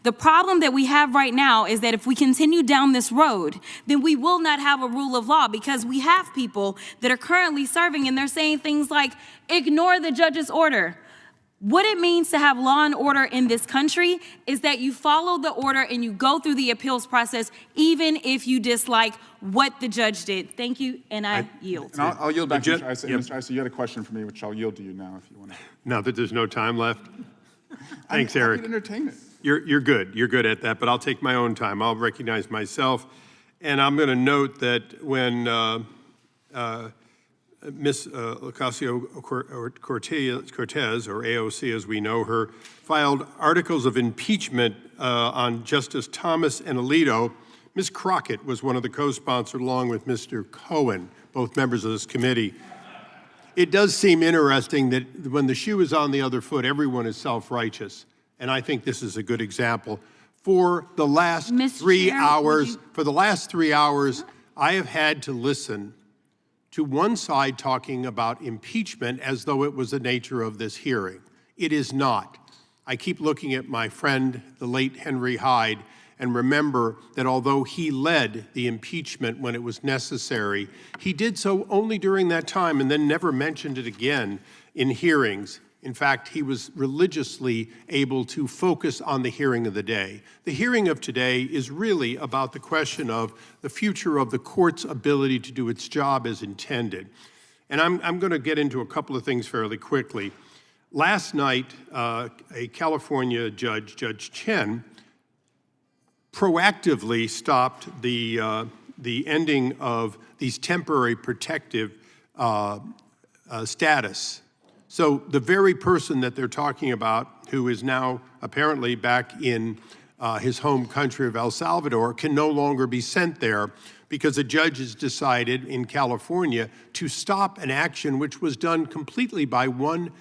The problem that we have right now is that if we continue down this road, then we will not have a rule of law because we have people that are currently serving and they're saying things like, ignore the judge's order. What it means to have law and order in this country is that you follow the order and you go through the appeals process, even if you dislike what the judge did. Thank you, and I yield. And I'll yield back to Mr. Issa. Yep. Mr. Issa, you had a question for me, which I'll yield to you now if you want to. Now that there's no time left. Thanks, I'm Eric. happy to entertain it. You're good. You're good at that, but I'll take my own time. I'll recognize myself. And I'm going to note that when Ms. Ocasio-Cortez, or AOC as we know her, filed articles of impeachment on Justice Thomas and Alito, Ms. Crockett was one of the co-sponsors along with Mr. Cohen, both members of this committee. It does seem interesting that when the shoe is on the other foot, everyone is self-righteous. And I think this is a good example. For the last Mr. 3 Chair, hours, I have had to listen to one side talking about impeachment as though it was the nature of this hearing. It is not. I keep looking at my friend, the late Henry Hyde, and remember that although he led the impeachment when it was necessary, he did so only during that time and then never mentioned it again in hearings. In fact, he was religiously able to focus on the hearing of the day. The hearing of today is really about the question of the future of the court's ability to do its job as intended. And I'm going to get into a couple of things fairly quickly. Last night, a California judge, Judge Chen, proactively stopped the ending of these temporary protective status. So the very person that they're talking about, who is now apparently back in his home country of El Salvador, can no longer be sent there because a judge has decided in California to stop an action which was done completely by one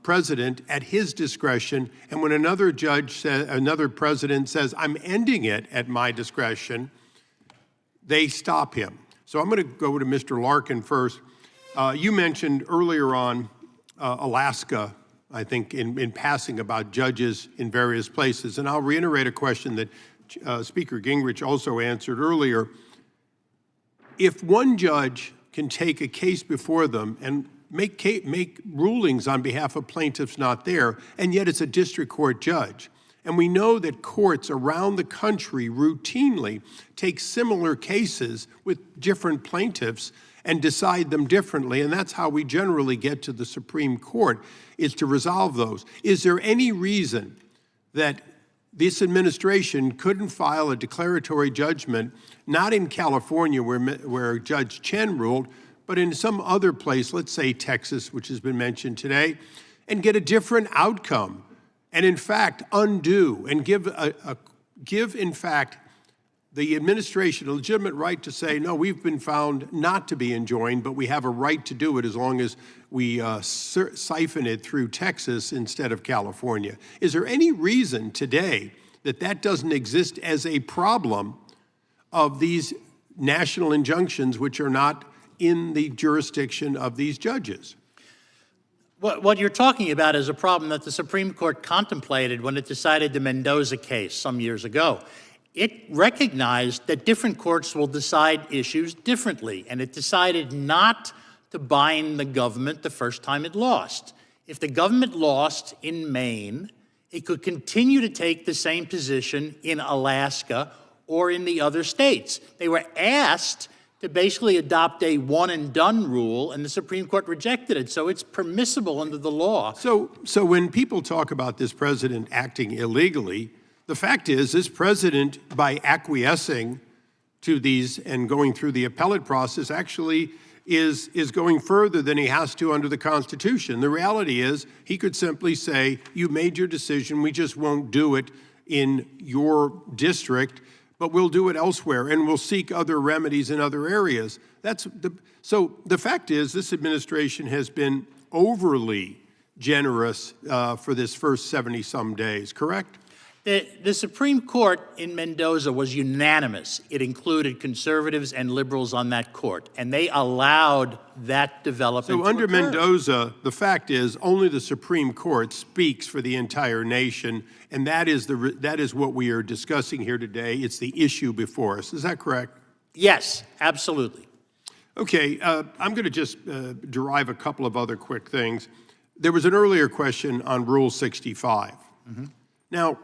president at his discretion, and when another president says, I'm ending it at my discretion, they stop him. So I'm going to go to Mr. Larkin first. You mentioned earlier on Alaska, I think, in passing about judges in various places, and I'll reiterate a question that Speaker Gingrich also answered earlier. If one judge can take a case before them and make rulings on behalf of plaintiffs not there, and yet it's a district court judge, and we know that courts around the country routinely take similar cases with different plaintiffs and decide them differently, and that's how we generally get to the Supreme Court, is to resolve those. Is there any reason that this administration couldn't file a declaratory judgment, not in California where Judge Chen ruled, but in some other place, let's say Texas, which has been mentioned today, and get a different outcome, and in fact undo and give in fact the administration a legitimate right to say, no, we've been found not to be enjoined, but we have a right to do it as long as we siphon it through Texas instead of California. Is there any reason today that that doesn't exist as a problem of these national injunctions which are not in the jurisdiction of these judges? What you're talking about is a problem that the Supreme Court contemplated when it decided the Mendoza case some years ago. It recognized that different courts will decide issues differently, and it decided not to bind the government the first time it lost. If the government lost in Maine, it could continue to take the same position in Alaska or in the other states. They were asked to basically adopt a one-and-done rule, and the Supreme Court rejected it. So it's permissible under the law. So when people talk about this president acting illegally, the fact is this president, by acquiescing to these and going through the appellate process, actually is going further than he has to under the Constitution. The reality is he could simply say, you made your decision, we just won't do it in your district, but we'll do it elsewhere, and we'll seek other remedies in other areas. So the fact is this administration has been overly generous for this first 70-some days, correct? The Supreme Court in Mendoza was unanimous. It included conservatives and liberals on that court, and they allowed that development So under to occur. Mendoza, the fact is only the Supreme Court speaks for the entire nation, and that is what we are discussing here today. It's the issue before us. Is that correct? Yes, absolutely. Okay, I'm going to just derive a couple of other quick things. There was an earlier question on Rule 65. Now,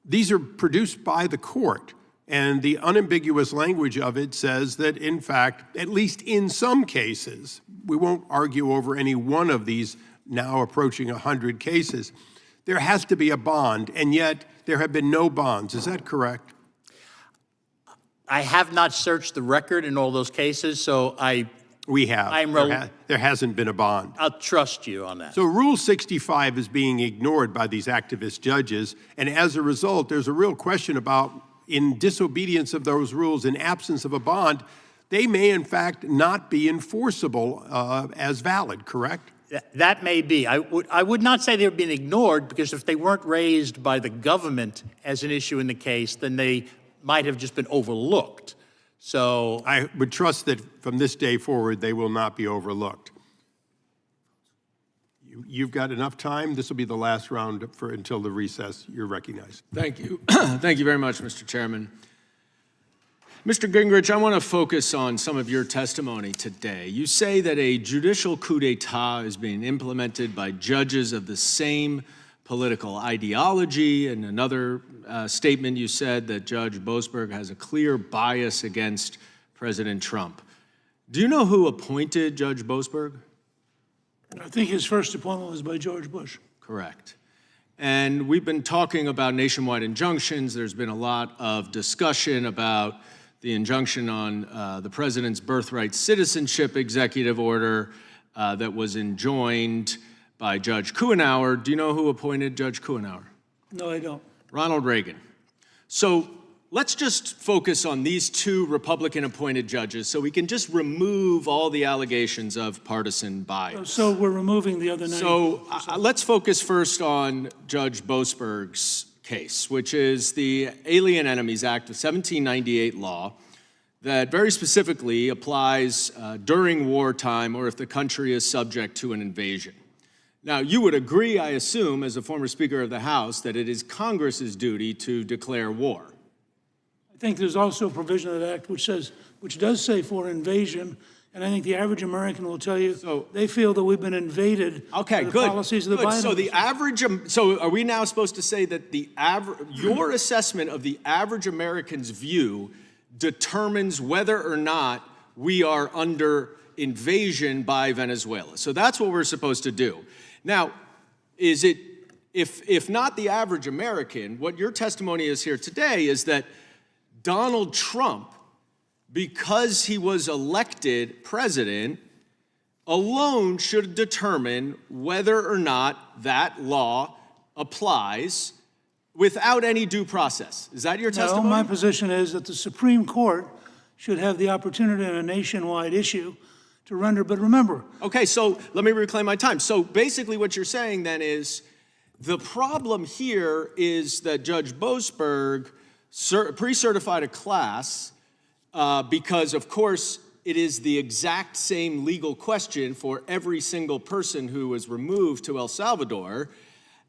these are produced by the court, and the unambiguous language of it says that, in fact, at least in some cases, we won't argue over any one of these now approaching 100 cases, there has to be a bond, and yet there have been no bonds. Is that correct? I have not searched the record in all those cases, so We have. There hasn't been a bond. I'll trust you on that. So Rule 65 is being ignored by these activist judges, and as a result, there's a real question about, in disobedience of those rules, in absence of a bond, they may in fact not be enforceable as valid, correct? That may be. I would not say they've been ignored, because if they weren't raised by the government as an issue in the case, then they might have just been overlooked. So I would trust that from this day forward, they will not be overlooked. You've got enough time. This will be the last round until the recess. You're recognized. Thank you. Thank you very much, Mr. Chairman. Mr. Gingrich, I want to focus on some of your testimony today. You say that a judicial coup d'etat is being implemented by judges of the same political ideology. In another statement, you said that Judge Boasberg has a clear bias against President Trump. Do you know who appointed Judge Boasberg? I think his first appointment was by George Bush. Correct. And we've been talking about nationwide injunctions. There's been a lot of discussion about the injunction on the president's birthright citizenship executive order that was enjoined by Judge Kuenhauer. Do you know who appointed Judge Kuenhauer? No, I don't. Ronald Reagan. So let's just focus on these two Republican-appointed judges so we can just remove all the allegations of partisan bias. So we're removing the other 90%. So let's focus first on Judge Boasberg's case, which is the Alien Enemies Act of 1798 law that very specifically applies during wartime or if the country is subject to an invasion. Now, you would agree, I assume, as a former Speaker of the House, that it is Congress's duty to declare war. I think there's also a provision of that act which does say for invasion, and I think the average American will tell you they feel that we've been invaded by the policies of the Biden So the administration. average, so are we now supposed to say that your assessment of the average American's view determines whether or not we are under invasion by Venezuela? So that's what we're supposed to do. Now, is it, if not the average American, what your testimony is here today is that Donald Trump, because he was elected president, alone should determine whether or not that law applies without any due process. Is that your testimony? No, my position is that the Supreme Court should have the opportunity on a nationwide issue to render, but remember. Okay, so let me reclaim my time. So basically what you're saying then is the problem here is that Judge Boasberg pre-certified a class because, of course, it is the exact same legal question for every single person who was removed to El Salvador.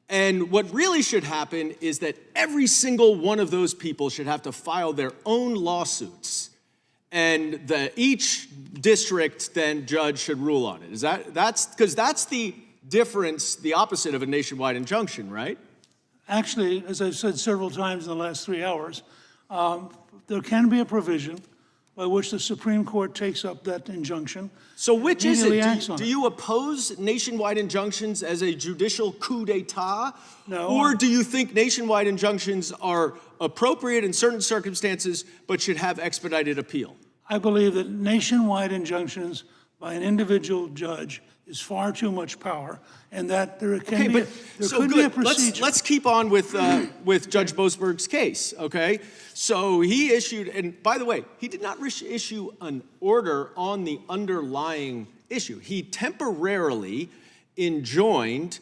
And what really should happen is that every single one of those people should have to file their own lawsuits. And each district then judge should rule on it. Because that's the difference, the opposite of a nationwide injunction, right? Actually, as I've said several times in the last 3 hours, there can be a provision by which the Supreme Court takes up that injunction. So which is it? Do Do you oppose nationwide injunctions as a judicial coup d'etat? No. Or do you think nationwide injunctions are appropriate in certain circumstances but should have expedited appeal? I believe that nationwide injunctions by an individual judge is far too much power, and that there can be a procedure. Let's keep on with Judge Boasberg's case, okay? So he issued, and by the way, he did not issue an order on the underlying issue. He temporarily enjoined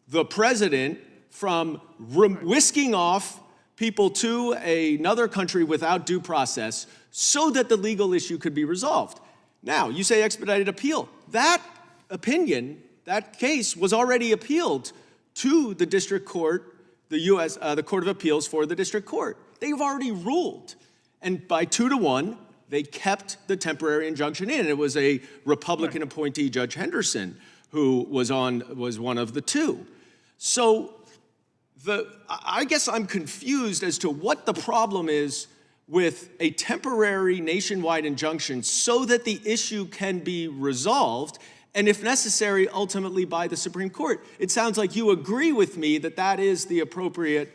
the president from whisking off people to another country without due process so that the legal issue could be resolved. Now, you say expedited appeal. That opinion, that case was already appealed to the district court, the Court of Appeals for the district court. They've already ruled. And by 2-1, they kept the temporary injunction in. It was a Republican appointee, Judge Henderson, who was one of the two. So I guess I'm confused as to what the problem is with a temporary nationwide injunction so that the issue can be resolved, and if necessary, ultimately by the Supreme Court. It sounds like you agree with me that that is the appropriate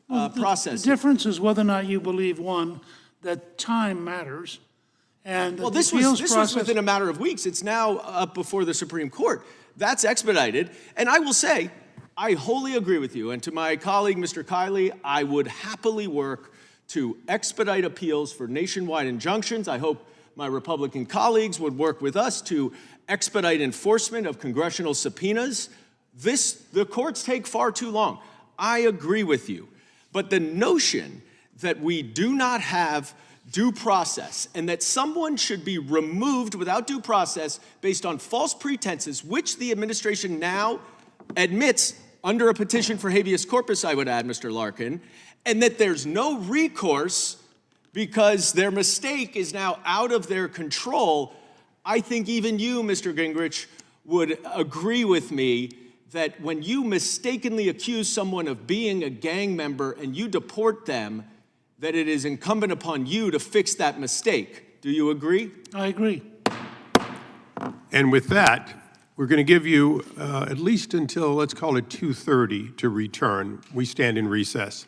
process. The difference is whether or not you believe, one, that time matters, and well, this was within a matter of weeks. It's now up before the Supreme Court. That's expedited, and I will say, I wholly agree with you, and to my colleague, Mr. Kiley, I would happily work to expedite appeals for nationwide injunctions. I hope my Republican colleagues would work with us to expedite enforcement of congressional subpoenas. The courts take far too long. I agree with you. But the notion that we do not have due process and that someone should be removed without due process based on false pretenses, which the administration now admits under a petition for habeas corpus, I would add, Mr. Larkin, and that there's no recourse because their mistake is now out of their control, I think even you, Mr. Gingrich, would agree with me that when you mistakenly accuse someone of being a gang member and you deport them, that it is incumbent upon you to fix that mistake. Do you agree? I agree. And with that, we're going to give you at least until, let's call it 2:30 to return. We stand in recess.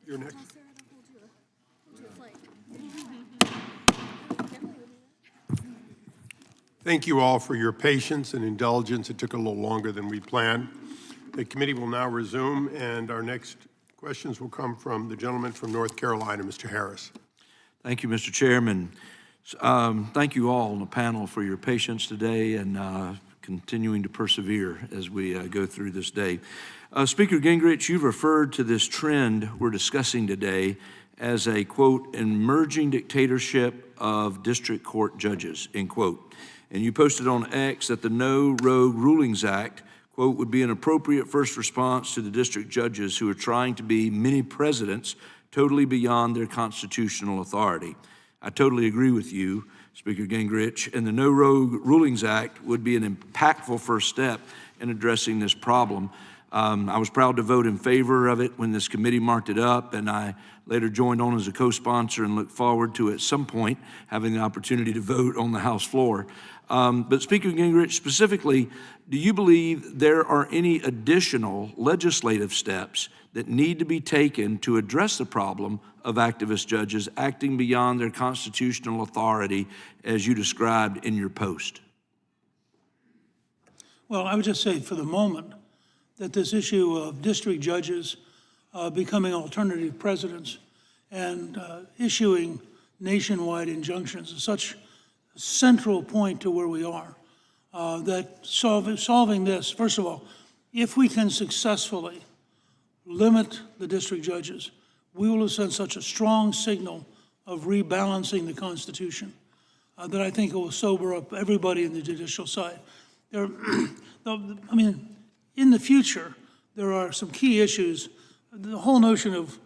You're next. Thank you all for your patience and indulgence. It took a little longer than we planned. The committee will now resume, and our next questions will come from the gentleman from North Carolina, Mr. Harris. Thank you, Mr. Chairman. Thank you all on the panel for your patience today and continuing to persevere as we go through this day. Speaker Gingrich, you've referred to this trend we're discussing today as a, quote, emerging dictatorship of district court judges, end quote. And you posted on X that the No Rogue Rulings Act, quote, would be an appropriate first response to the district judges who are trying to be mini presidents totally beyond their constitutional authority. I totally agree with you, Speaker Gingrich, and the No Rogue Rulings Act would be an impactful first step in addressing this problem. I was proud to vote in favor of it when this committee marked it up, and I later joined on as a co-sponsor and look forward to at some point having the opportunity to vote on the House floor. But Speaker Gingrich, specifically, do you believe there are any additional legislative steps that need to be taken to address the problem of activist judges acting beyond their constitutional authority as you described in your post? Well, I would just say for the moment that this issue of district judges becoming alternative presidents and issuing nationwide injunctions is such a central point to where we are, that solving this, first of all, if we can successfully limit the district judges, we will send such a strong signal of rebalancing the Constitution that I think it will sober up everybody in the judicial side. I mean, in the future, there are some key issues. The whole notion of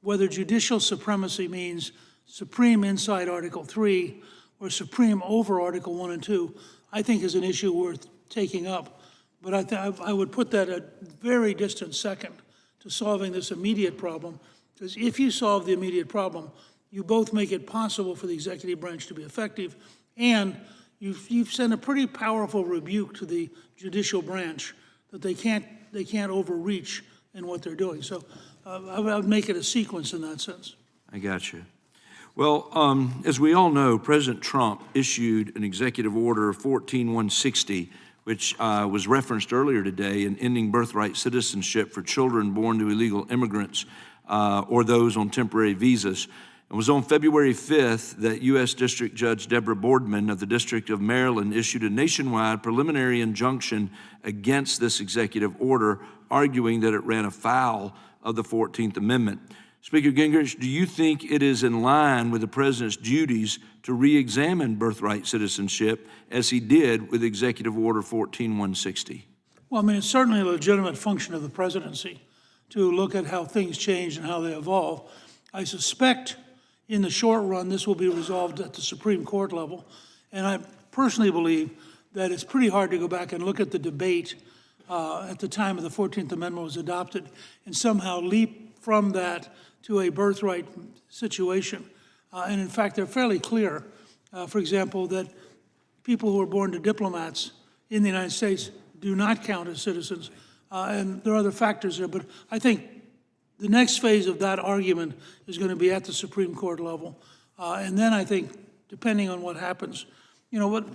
whether judicial supremacy means supreme inside Article 3 or supreme over Article 1 and 2, I think is an issue worth taking up. But I would put that a very distant second to solving this immediate problem, because if you solve the immediate problem, you both make it possible for the executive branch to be effective, and you've sent a pretty powerful rebuke to the judicial branch that they can't overreach in what they're doing. So I would make it a sequence in that sense. I got you. Well, as we all know, President Trump issued an executive order 14160, which was referenced earlier today, in ending birthright citizenship for children born to illegal immigrants or those on temporary visas. It was on February 5th that U.S. District Judge Deborah Boardman of the District of Maryland issued a nationwide preliminary injunction against this executive order, arguing that it ran afoul of the 14th Amendment. Speaker Gingrich, do you think it is in line with the president's duties to re-examine birthright citizenship as he did with Executive Order 14160? Well, I mean, it's certainly a legitimate function of the presidency to look at how things change and how they evolve. I suspect in the short run, this will be resolved at the Supreme Court level. And I personally believe that it's pretty hard to go back and look at the debate at the time of the 14th Amendment was adopted and somehow leap from that to a birthright situation. And in fact, they're fairly clear, for example, that people who are born to diplomats in the United States do not count as citizens. And there are other factors there, but I think the next phase of that argument is going to be at the Supreme Court level. And then I think, depending on what happens, you know what,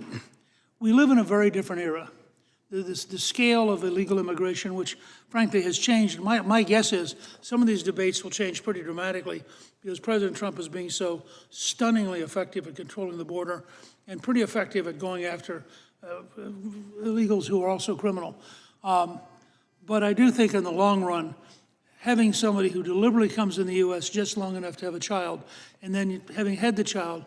we live in a very different era. The scale of illegal immigration, which frankly has changed. My guess is some of these debates will change pretty dramatically because President Trump is being so stunningly effective at controlling the border and pretty effective at going after illegals who are also criminal. But I do think in the long run, having somebody who deliberately comes in the U.S. just long enough to have a child, and then having had the child,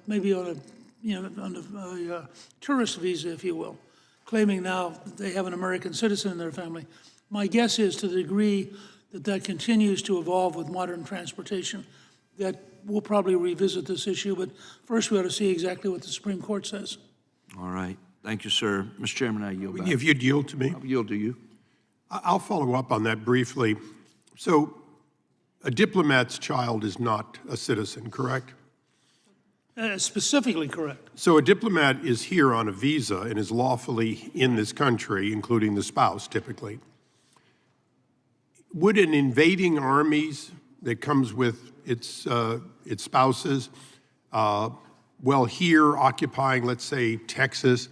maybe on a tourist visa, if you will, claiming now they have an American citizen in their family. My guess is, to the degree that that continues to evolve with modern transportation, that we'll probably revisit this issue. But first, we ought to see exactly what the Supreme Court says. All right. Thank you, sir. Mr. Chairman, I yield back. If you'd yield to me. I'll yield to you. I'll follow up on that briefly. So a diplomat's child is not a citizen, correct? Specifically correct. So a diplomat is here on a visa and is lawfully in this country, including the spouse, typically. would an invading armies that comes with its spouses, well, here occupying, let's say, Texas,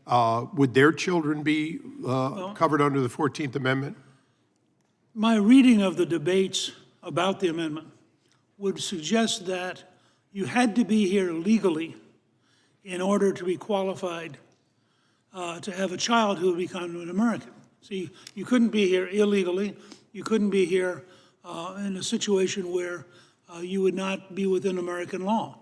would their children be covered under the 14th Amendment? My reading of the debates about the amendment would suggest that you had to be here legally in order to be qualified to have a child who would become an American. See, you couldn't be here illegally. You couldn't be here in a situation where you would not be within American law.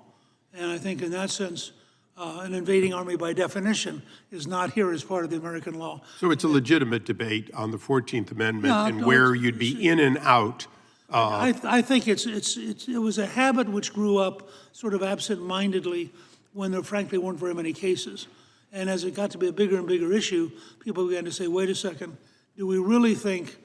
And I think in that sense, an invading army by definition is not here as part of the American law. So it's a legitimate debate on the 14th Amendment and no, where you'd be in and out. I think it was a habit which grew up sort of absent-mindedly when there frankly weren't very many cases. And as it got to be a bigger and bigger issue, people began to say, wait a second, do we really think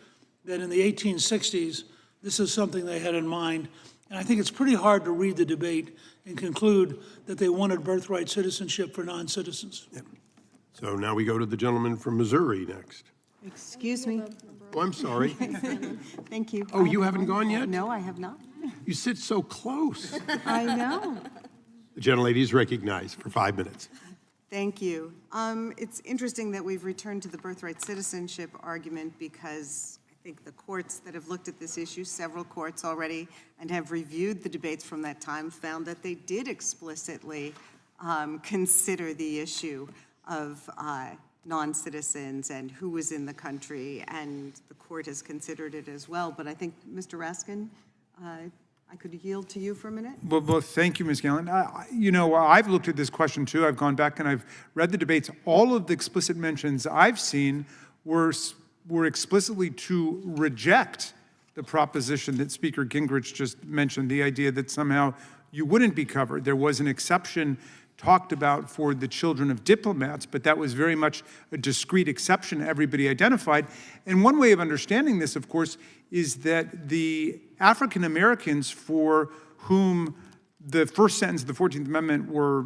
that in the 1860s, this is something they had in mind? And I think it's pretty hard to read the debate and conclude that they wanted birthright citizenship for non-citizens. Yeah. So now we go to the gentleman from Missouri next. Excuse me. Oh, I'm sorry. Thank you. Oh, you haven't gone yet? No, I have not. You sit so close. I know. The gentlelady is recognized for 5 minutes. Thank you. It's interesting that we've returned to the birthright citizenship argument because I think the courts that have looked at this issue, several courts already, and have reviewed the debates from that time, found that they did explicitly consider the issue of non-citizens and who was in the country, and the court has considered it as well. But I think, Mr. Raskin, I could yield to you for a minute. Well, thank you, Ms. Gillen. I've looked at this question too. I've gone back and I've read the debates. All of the explicit mentions I've seen were explicitly to reject the proposition that Speaker Gingrich just mentioned, the idea that somehow you wouldn't be covered. There was an exception talked about for the children of diplomats, but that was very much a discrete exception everybody identified. And one way of understanding this, of course, is that the African Americans for whom the first sentence of the 14th Amendment were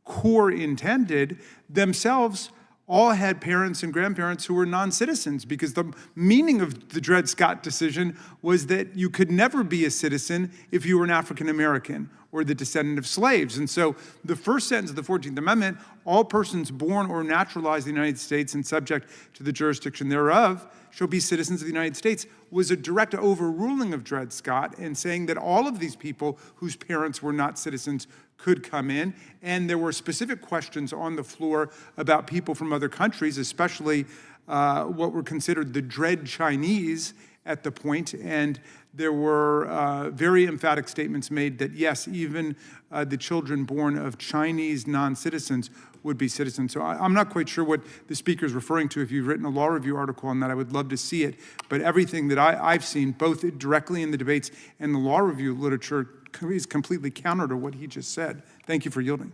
core intended themselves all had parents and grandparents who were non-citizens, because the meaning of the Dred Scott decision was that you could never be a citizen if you were an African American or the descendant of slaves. And so the first sentence of the 14th Amendment, all persons born or naturalized in the United States and subject to the jurisdiction thereof shall be citizens of the United States, was a direct overruling of Dred Scott and saying that all of these people whose parents were not citizens could come in. And there were specific questions on the floor about people from other countries, especially what were considered the Dread Chinese at the point. And there were very emphatic statements made that, yes, even the children born of Chinese non-citizens would be citizens. So I'm not quite sure what the speaker is referring to. If you've written a law review article on that, I would love to see it. But everything that I've seen, both directly in the debates and the law review literature, is completely counter to what he just said. Thank you for yielding.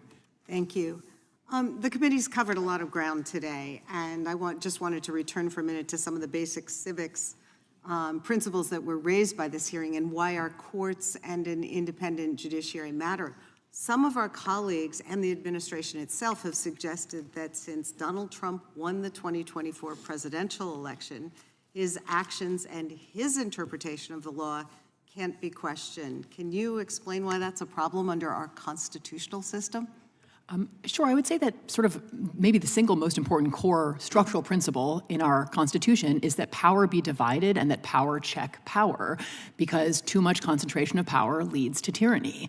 Thank you. The committee's covered a lot of ground today, and I just wanted to return for a minute to some of the basic civics principles that were raised by this hearing and why our courts and an independent judiciary matter. Some of our colleagues and the administration itself have suggested that since Donald Trump won the 2024 presidential election, his actions and his interpretation of the law can't be questioned. Can you explain why that's a problem under our constitutional system? Sure, I would say that sort of maybe the single most important core structural principle in our Constitution is that power be divided and that power check power, because too much concentration of power leads to tyranny.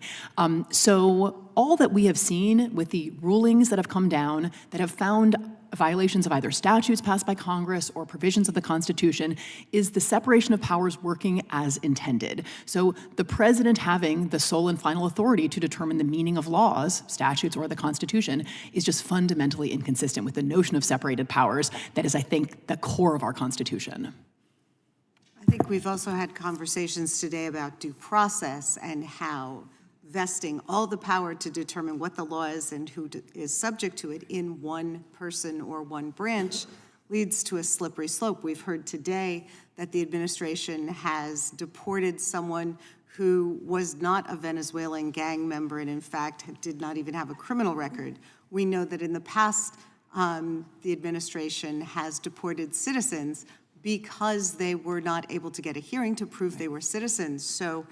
So all that we have seen with the rulings that have come down that have found violations of either statutes passed by Congress or provisions of the Constitution is the separation of powers working as intended. So the president having the sole and final authority to determine the meaning of laws, statutes, or the Constitution is just fundamentally inconsistent with the notion of separated powers that is, I think, the core of our Constitution. I think we've also had conversations today about due process and how vesting all the power to determine what the law is and who is subject to it in one person or one branch leads to a slippery slope. We've heard today that the administration has deported someone who was not a Venezuelan gang member and in fact did not even have a criminal record. We know that in the past, the administration has deported citizens, because they were not able to get a hearing to prove they were citizens. So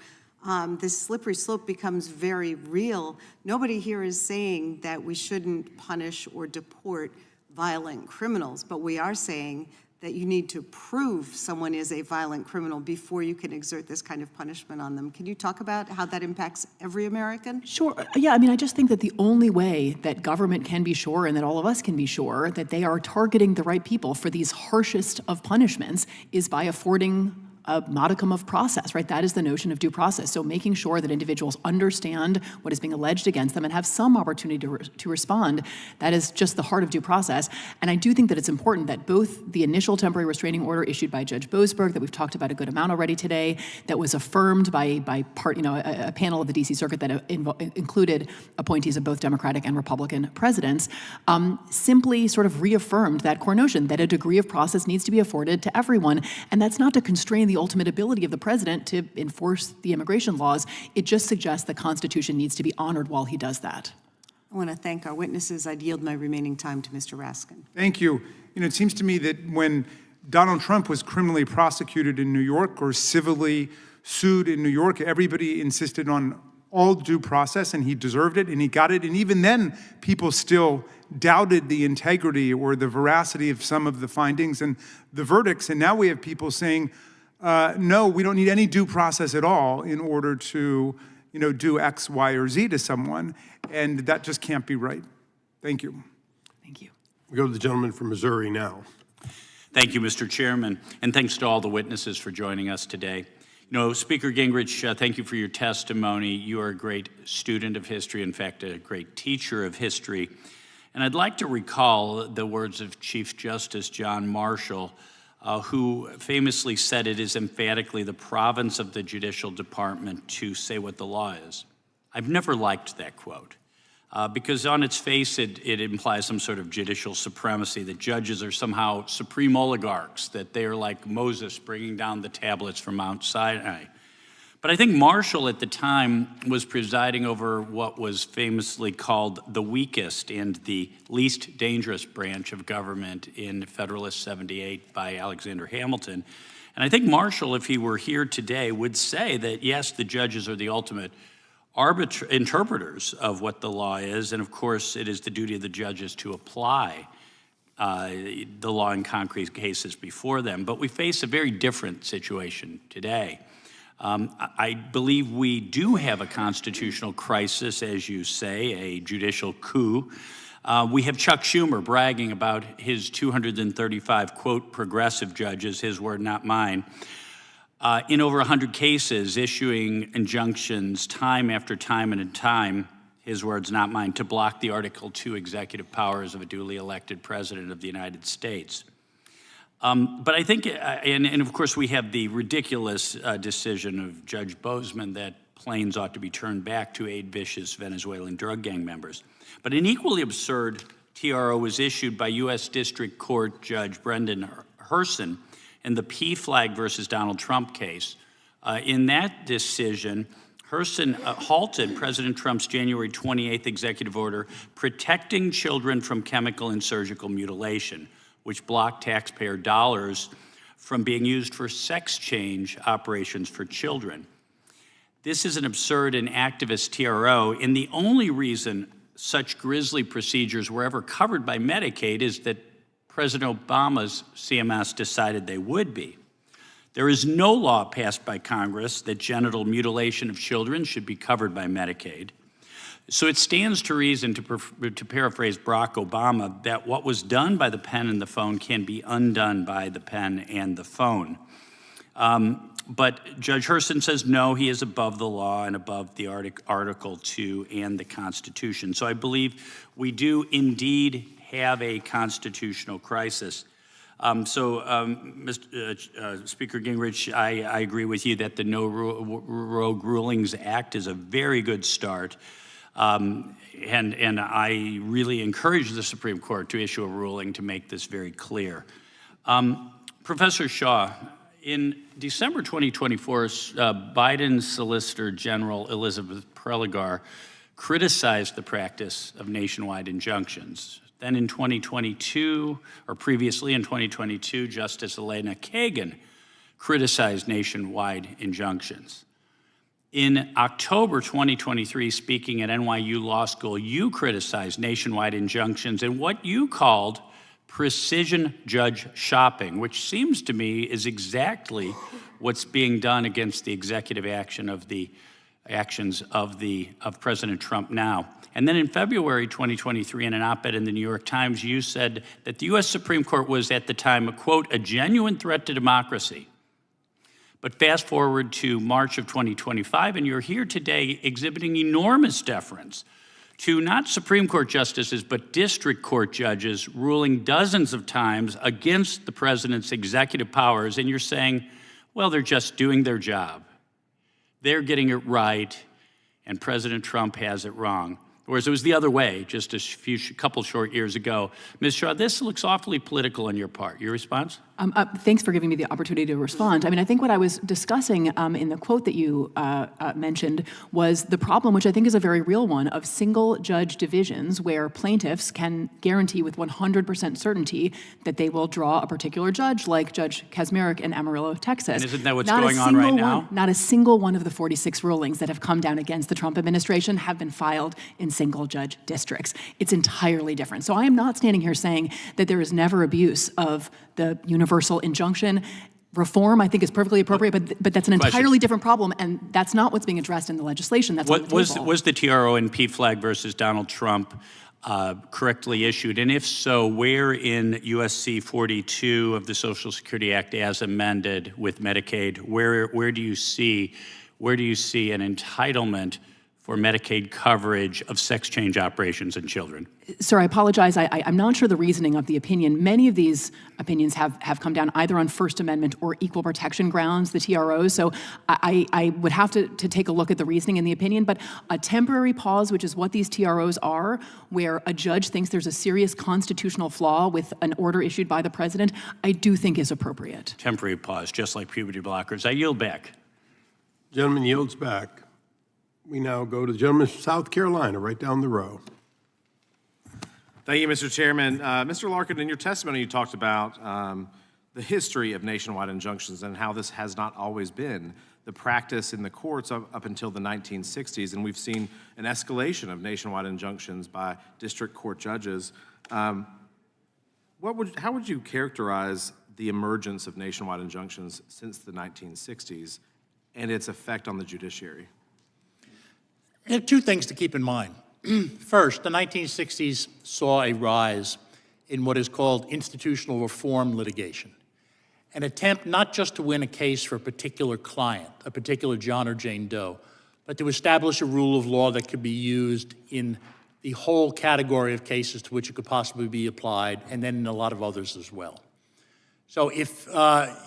this slippery slope becomes very real. Nobody here is saying that we shouldn't punish or deport violent criminals, but we are saying that you need to prove someone is a violent criminal before you can exert this kind of punishment on them. Can you talk about how that impacts every American? Sure. Yeah, I mean, I just think that the only way that government can be sure and that all of us can be sure that they are targeting the right people for these harshest of punishments is by affording a modicum of process, right? That is the notion of due process. So making sure that individuals understand what is being alleged against them and have some opportunity to respond, that is just the heart of due process. And I do think that it's important that both the initial temporary restraining order issued by Judge Boasberg, that we've talked about a good amount already today, that was affirmed by a panel of the DC Circuit that included appointees of both Democratic and Republican presidents, simply sort of reaffirmed that core notion that a degree of process needs to be afforded to everyone. And that's not to constrain the ultimate ability of the president to enforce the immigration laws. It just suggests the Constitution needs to be honored while he does that. I want to thank our witnesses. I'd yield my remaining time to Mr. Raskin. Thank you. It seems to me that when Donald Trump was criminally prosecuted in New York or civilly sued in New York, everybody insisted on all due process, and he deserved it, and he got it. And even then, people still doubted the integrity or the veracity of some of the findings and the verdicts. And now we have people saying, no, we don't need any due process at all in order to, do X, Y, or Z to someone, and that just can't be right. Thank you. Thank you. We go to the gentleman from Missouri now. Thank you, Mr. Chairman, and thanks to all the witnesses for joining us today. Speaker Gingrich, thank you for your testimony. You are a great student of history, in fact, a great teacher of history. And I'd like to recall the words of Chief Justice John Marshall, who famously said it is emphatically the province of the Judicial Department to say what the law is. I've never liked that quote because on its face it implies some sort of judicial supremacy, that judges are somehow supreme oligarchs, that they are like Moses bringing down the tablets from Mount Sinai. But I think Marshall at the time was presiding over what was famously called the weakest and the least dangerous branch of government in Federalist 78 by Alexander Hamilton. And I think Marshall, if he were here today, would say that, yes, the judges are the ultimate interpreters of what the law is, and of course it is the duty of the judges to apply the law in concrete cases before them. But we face a very different situation today. I believe we do have a constitutional crisis, as you say, a judicial coup. We have Chuck Schumer bragging about his 235, quote, progressive judges, his word, not mine, in over 100 cases, issuing injunctions time after time and time, his words, not mine, to block the Article 2 executive powers of a duly elected president of the United States. But I think, and of course we have the ridiculous decision of Judge Bozeman that planes ought to be turned back to aid vicious Venezuelan drug gang members. But an equally absurd TRO was issued by U.S. District Court Judge Brendan Herson in the P-Flag versus Donald Trump case. In that decision, Herson halted President Trump's January 28th executive order protecting children from chemical and surgical mutilation, which blocked taxpayer dollars from being used for sex change operations for children. This is an absurd and activist TRO, and the only reason such grisly procedures were ever covered by Medicaid is that President Obama's CMS decided they would be. There is no law passed by Congress that genital mutilation of children should be covered by Medicaid. So it stands to reason, to paraphrase Barack Obama, that what was done by the pen and the phone can be undone by the pen and the phone. But Judge Herson says no, he is above the law and above the Article 2 and the Constitution. So I believe we do indeed have a constitutional crisis. Mr. Speaker Gingrich, I agree with you that the No Rogue Rulings Act is a very good start. And I really encourage the Supreme Court to issue a ruling to make this very clear. Professor Shaw, in December 2024, Biden's Solicitor General Elizabeth Prelogar criticized the practice of nationwide injunctions, Then in 2022, or previously in 2022, Justice Elena Kagan criticized nationwide injunctions. In October 2023, speaking at NYU Law School, you criticized nationwide injunctions and what you called precision judge shopping, which seems to me is exactly what's being done against the executive actions of President Trump now. And then in February 2023, in an op-ed in the New York Times, you said that the U.S. Supreme Court was at the time, quote, a genuine threat to democracy. But fast forward to March of 2025, and you're here today exhibiting enormous deference to not Supreme Court justices, but district court judges ruling dozens of times against the president's executive powers. And you're saying, well, they're just doing their job. They're getting it right, and President Trump has it wrong. Whereas it was the other way just a couple short years ago. Ms. Shaw, this looks awfully political on your part. Your response? Thanks for giving me the opportunity to respond. I mean, I think what I was discussing in the quote that you mentioned was the problem, which I think is a very real one, of single judge divisions where plaintiffs can guarantee with 100% certainty that they will draw a particular judge, like Judge Kaczmarek in Amarillo, Texas. And isn't that what's going on right now? Not a single one of the 46 rulings that have come down against the Trump administration have been filed in single judge districts. It's entirely different. So I am not standing here saying that there is never abuse of the universal injunction. Reform, I think, is perfectly appropriate, but that's an entirely different problem, and that's not what's being addressed in the legislation that's on the table. Was the TRO in PFLAG versus Donald Trump correctly issued? And if so, where in USC 42 of the Social Security Act as amended with Medicaid, where do you see an entitlement for Medicaid coverage of sex change operations in children? Sir, I apologize. I'm not sure the reasoning of the opinion. Many of these opinions have come down either on First Amendment or equal protection grounds, the TROs. So I would have to take a look at the reasoning in the opinion. But a temporary pause, which is what these TROs are, where a judge thinks there's a serious constitutional flaw with an order issued by the president, I do think is appropriate. Temporary pause, just like puberty blockers. I yield back. Gentleman yields back. We now go to the gentleman from South Carolina, right down the row. Thank you, Mr. Chairman. Mr. Larkin, in your testimony, you talked about the history of nationwide injunctions and how this has not always been the practice in the courts up until the 1960s, and we've seen an escalation of nationwide injunctions by district court judges. How would you characterize the emergence of nationwide injunctions since the 1960s and its effect on the judiciary? There are two things to keep in mind. First, the 1960s saw a rise in what is called institutional reform litigation, an attempt not just to win a case for a particular client, a particular John or Jane Doe, but to establish a rule of law that could be used in the whole category of cases to which it could possibly be applied, and then in a lot of others as well. So if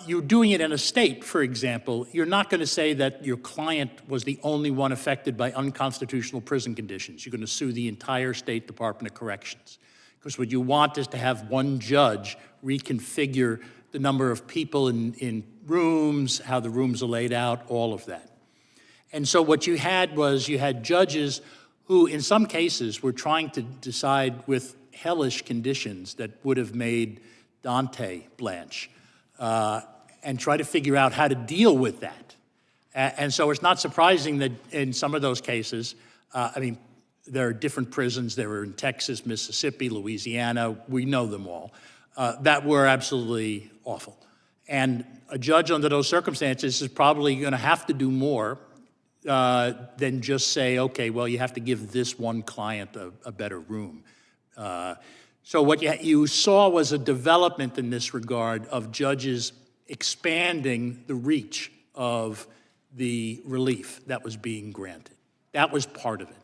you're doing it in a state, for example, you're not going to say that your client was the only one affected by unconstitutional prison conditions. You're going to sue the entire State Department of Corrections. Because what you want is to have one judge reconfigure the number of people in rooms, how the rooms are laid out, all of that. And so what you had was you had judges who, in some cases, were trying to decide with hellish conditions that would have made Dante blanch, and try to figure out how to deal with that. And so it's not surprising that in some of those cases, there are different prisons. There were in Texas, Mississippi, Louisiana, we know them all, that were absolutely awful. And a judge under those circumstances is probably going to have to do more than just say, okay, well, you have to give this one client a better room. So what you saw was a development in this regard of judges expanding the reach of the relief that was being granted. That was part of it.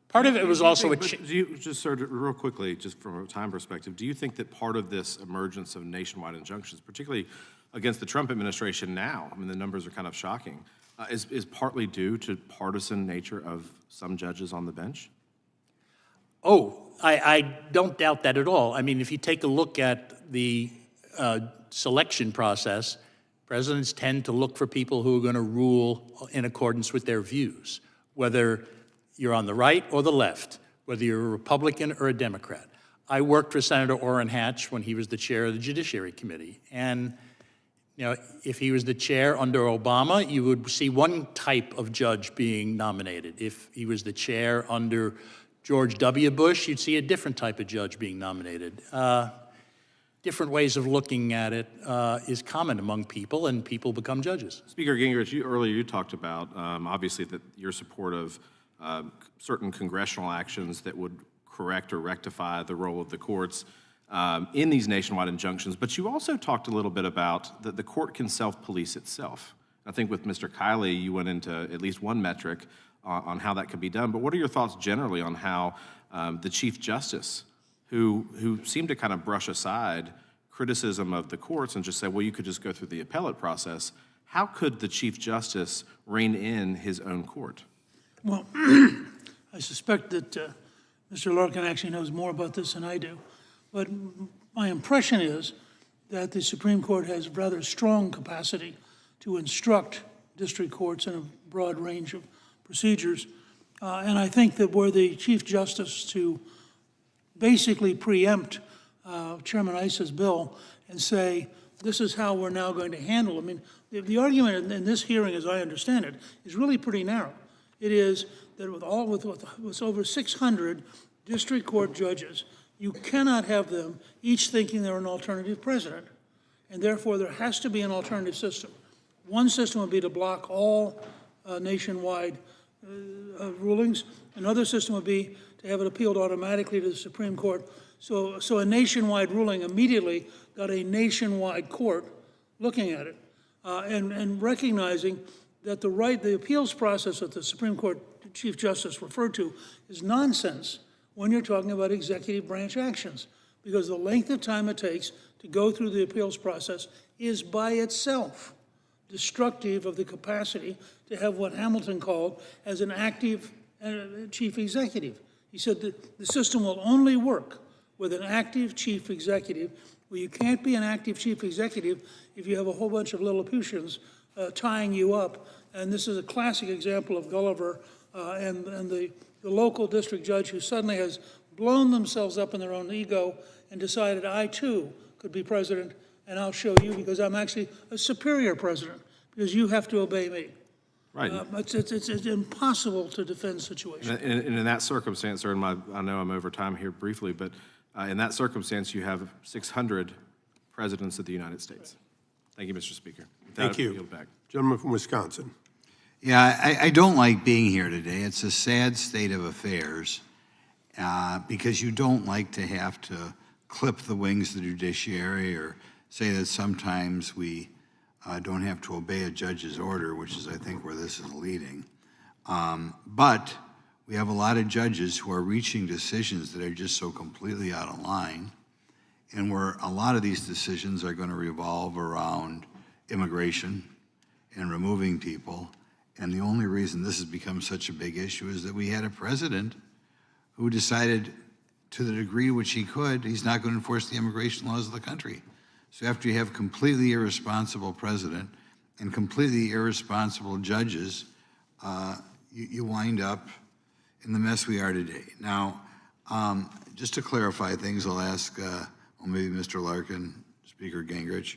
Part of it was also just sort of real quickly, just from a time perspective, do you think that part of this emergence of nationwide injunctions, particularly against the Trump administration now, I mean, the numbers are kind of shocking, is partly due to partisan nature of some judges on the bench? Oh, I don't doubt that at all. I mean, if you take a look at the selection process, presidents tend to look for people who are going to rule in accordance with their views, whether you're on the right or the left, whether you're a Republican or a Democrat. I worked for Senator Orrin Hatch when he was the chair of the Judiciary Committee. And if he was the chair under Obama, you would see one type of judge being nominated. If he was the chair under George W. Bush, you'd see a different type of judge being nominated. Different ways of looking at it is common among people, and people become judges. Speaker Gingrich, earlier you talked about, obviously, that your support of certain congressional actions that would correct or rectify the role of the courts in these nationwide injunctions, but you also talked a little bit about that the court can self-police itself. I think with Mr. Kiley, you went into at least one metric on how that could be done, but what are your thoughts generally on how the Chief Justice, who seemed to kind of brush aside criticism of the courts and just say, well, you could just go through the appellate process, how could the Chief Justice rein in his own court? Well, I suspect that Mr. Larkin actually knows more about this than I do. But my impression is that the Supreme Court has rather strong capacity to instruct district courts in a broad range of procedures. And I think that were the Chief Justice to basically preempt Chairman Issa's bill and say, this is how we're now going to handle it. I mean, the argument in this hearing, as I understand it, is really pretty narrow. It is that with over 600 district court judges, you cannot have them each thinking they're an alternative president. And therefore, there has to be an alternative system. One system would be to block all nationwide rulings. Another system would be to have it appealed automatically to the Supreme Court. So a nationwide ruling immediately got a nationwide court looking at it and recognizing that the appeals process that the Supreme Court Chief Justice referred to is nonsense when you're talking about executive branch actions, because the length of time it takes to go through the appeals process is by itself destructive of the capacity to have what Hamilton called as an active chief executive. He said that the system will only work with an active chief executive. Well, you can't be an active chief executive if you have a whole bunch of Lilliputians tying you up. And this is a classic example of Gulliver and the local district judge who suddenly has blown themselves up in their own ego and decided, I too could be president, and I'll show you because I'm actually a superior president, because you have to obey me. Right. It's impossible to defend situations. And in that circumstance, or I know I'm over time here briefly, but in that circumstance, you have 600 presidents of the United States. Thank you, Mr. Speaker. With that, Thank you. I yield back. Gentleman from Wisconsin. Yeah, I don't like being here today. It's a sad state of affairs because you don't like to have to clip the wings of the judiciary or say that sometimes we don't have to obey a judge's order, which is, I think, where this is leading. But we have a lot of judges who are reaching decisions that are just so completely out of line, and where a lot of these decisions are going to revolve around immigration and removing people. And the only reason this has become such a big issue is that we had a president who decided, to the degree which he could, he's not going to enforce the immigration laws of the country. So after you have completely irresponsible president and completely irresponsible judges, you wind up in the mess we are today. Now, just to clarify things, I'll ask, maybe Mr. Larkin, Speaker Gingrich.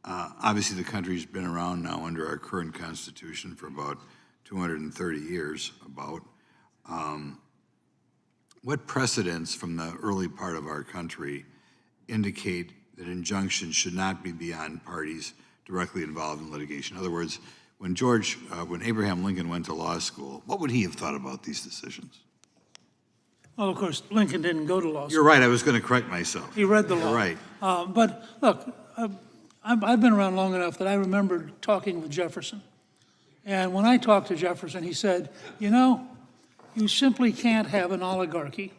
Obviously, the country's been around now under our current Constitution for about 230 years, what precedents from the early part of our country indicate that injunctions should not be beyond parties directly involved in litigation? In other words, when Abraham Lincoln went to law school, what would he have thought about these decisions? Well, of course, Lincoln didn't go to law school. You're right, I was going to correct myself. He read the law. You're right. But look, I've been around long enough that I remember talking with Jefferson. And when I talked to Jefferson, he said, you simply can't have an oligarchy.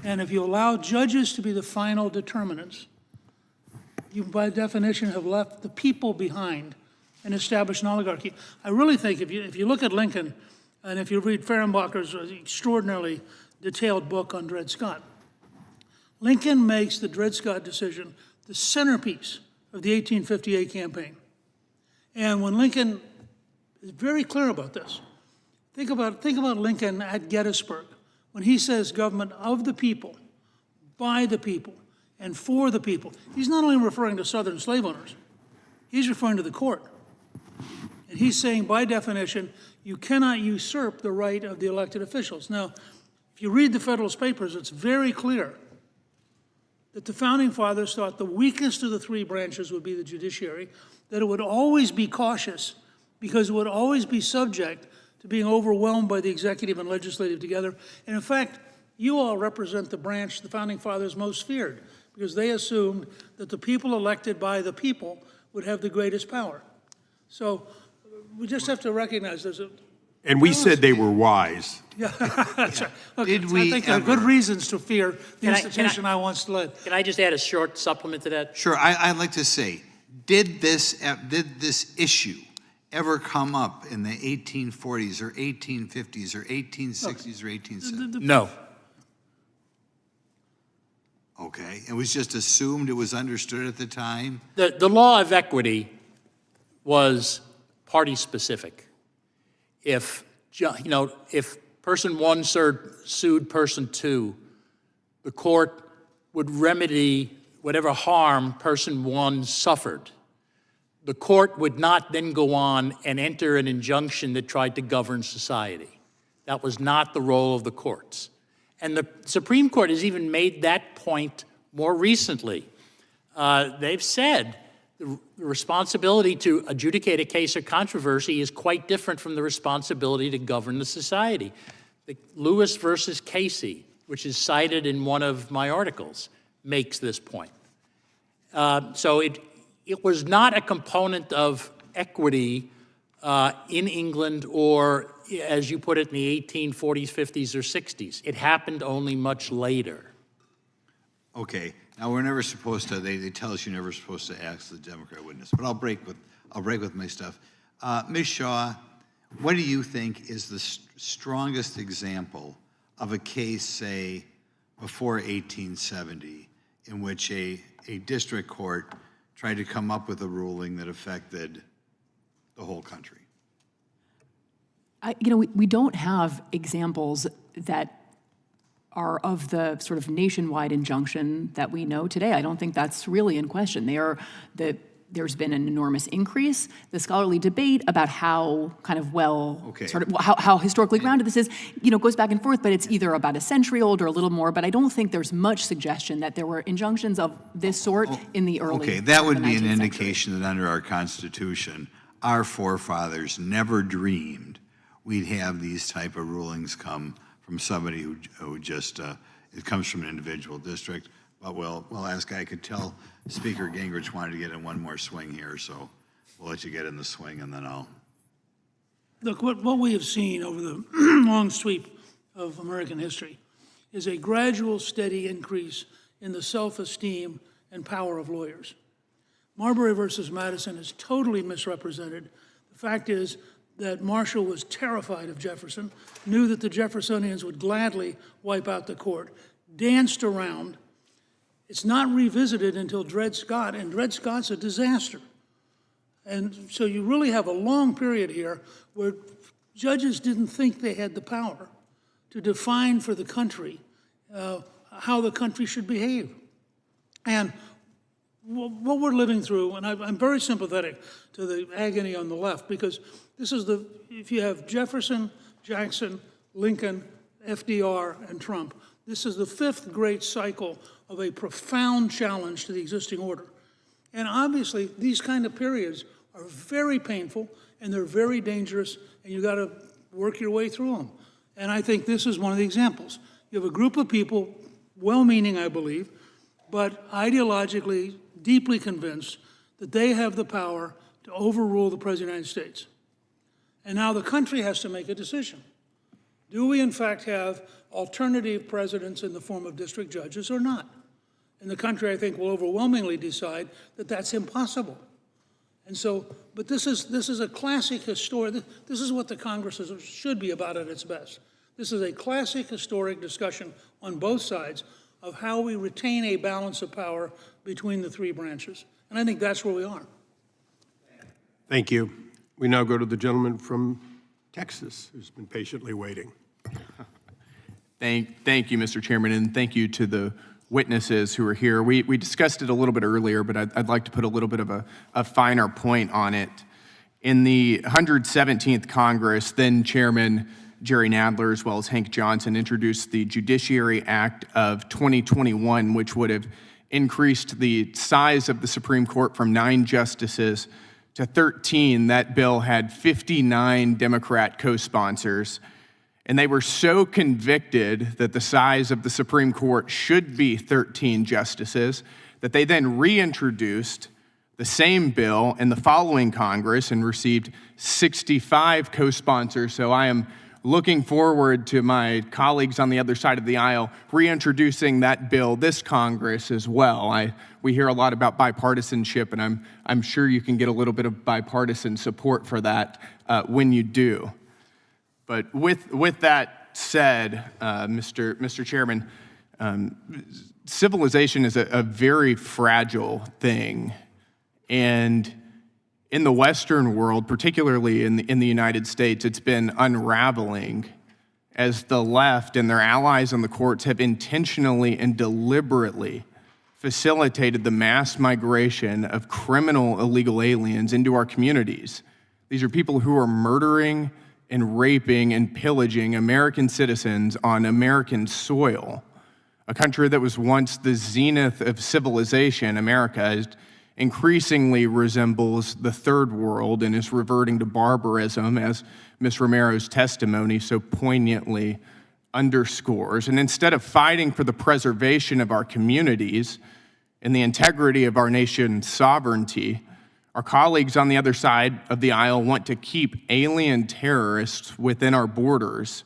And if you allow judges to be the final determinants, you by definition have left the people behind and established an oligarchy. I really think if you look at Lincoln, and if you read Fehrenbacher's extraordinarily detailed book on Dred Scott, Lincoln makes the Dred Scott decision the centerpiece of the 1858 campaign. And when Lincoln is very clear about this, think about Lincoln at Gettysburg, when he says government of the people, by the people and for the people. He's not only referring to Southern slave owners, he's referring to the court. And he's saying, by definition, you cannot usurp the right of the elected officials. Now, if you read the Federalist Papers, it's very clear that the Founding Fathers thought the weakest of the three branches would be the judiciary, that it would always be cautious because it would always be subject to being overwhelmed by the executive and legislative together. And in fact, you all represent the branch the Founding Fathers most feared because they assumed that the people elected by the people would have the greatest power. So we just have to recognize there's a... And we said they were wise. Yeah, that's right. Look, Did I we think there are good reasons to fear the institution I once led. Can I just add a short supplement to that? Sure, I'd like to say, did this issue ever come up in the 1840s or 1850s or 1860s or 1870s? No. Okay, it was just assumed, it was understood at the time? The law of equity was party-specific. If person one sued person two, the court would remedy whatever harm person one suffered. The court would not then go on and enter an injunction that tried to govern society. That was not the role of the courts. And the Supreme Court has even made that point more recently. They've said the responsibility to adjudicate a case of controversy is quite different from the responsibility to govern the society. The Lewis versus Casey, which is cited in one of my articles, makes this point. So it was not a component of equity in England or, as you put it, in the 1840s, 50s, or 60s. It happened only much later. Okay, now we're never supposed to, they tell us you're never supposed to ask the Democrat witness, but I'll break with my stuff. Ms. Shaw, what do you think is the strongest example of a case, say, before 1870, in which a district court tried to come up with a ruling that affected the whole country? We don't have examples that are of the sort of nationwide injunction that we know today. I don't think that's really in question. There's been an enormous increase. The scholarly debate about how kind of how historically grounded this is, goes back and forth, but it's either about a century old or a little more, but I don't think there's much suggestion that there were injunctions of this sort in the early Okay, that would be an 19th indication century. that under our Constitution, our forefathers never dreamed we'd have these type of rulings come from somebody who just, it comes from an individual district. But we'll ask, I could tell Speaker Gingrich wanted to get in one more swing here, so we'll let you get in the swing and then I'll. Look, what we have seen over the long sweep of American history is a gradual, steady increase in the self-esteem and power of lawyers. Marbury versus Madison is totally misrepresented. The fact is that Marshall was terrified of Jefferson, knew that the Jeffersonians would gladly wipe out the court, danced around. It's not revisited until Dred Scott, and Dred Scott's a disaster. And so you really have a long period here where judges didn't think they had the power to define for the country how the country should behave. And what we're living through, and I'm very sympathetic to the agony on the left, because this is if you have Jefferson, Jackson, Lincoln, FDR, and Trump, this is the fifth great cycle of a profound challenge to the existing order. And obviously, these kind of periods are very painful, and they're very dangerous, and you got to work your way through them. And I think this is one of the examples. You have a group of people, well-meaning, I believe, but ideologically deeply convinced that they have the power to overrule the President of the United States. And now the country has to make a decision. Do we, in fact, have alternative presidents in the form of district judges or not? And the country, I think, will overwhelmingly decide that that's impossible. And so, but this is a classic historic, this is what the Congress should be about at its best. This is a classic historic discussion on both sides of how we retain a balance of power between the three branches. And I think that's where we are. Thank you. We now go to the gentleman from Texas who's been patiently waiting. Thank you, Mr. Chairman, and thank you to the witnesses who are here. We discussed it a little bit earlier, but I'd like to put a little bit of a finer point on it. In the 117th Congress, then Chairman Jerry Nadler, as well as Hank Johnson, introduced the Judiciary Act of 2021, which would have increased the size of the Supreme Court from 9 justices to 13. That bill had 59 Democrat co-sponsors, and they were so convicted that the size of the Supreme Court should be 13 justices that they then reintroduced the same bill in the following Congress and received 65 co-sponsors. So I am looking forward to my colleagues on the other side of the aisle reintroducing that bill this Congress as well. We hear a lot about bipartisanship, and I'm sure you can get a little bit of bipartisan support for that when you do. But with that said, Mr. Chairman, civilization is a very fragile thing, and in the Western world, particularly in the United States, it's been unraveling as the left and their allies in the courts have intentionally and deliberately facilitated the mass migration of criminal illegal aliens into our communities. These are people who are murdering and raping and pillaging American citizens on American soil. A country that was once the zenith of civilization, America, increasingly resembles the third world and is reverting to barbarism, as Ms. Romero's testimony so poignantly underscores. And instead of fighting for the preservation of our communities and the integrity of our nation's sovereignty, our colleagues on the other side of the aisle want to keep alien terrorists within our borders.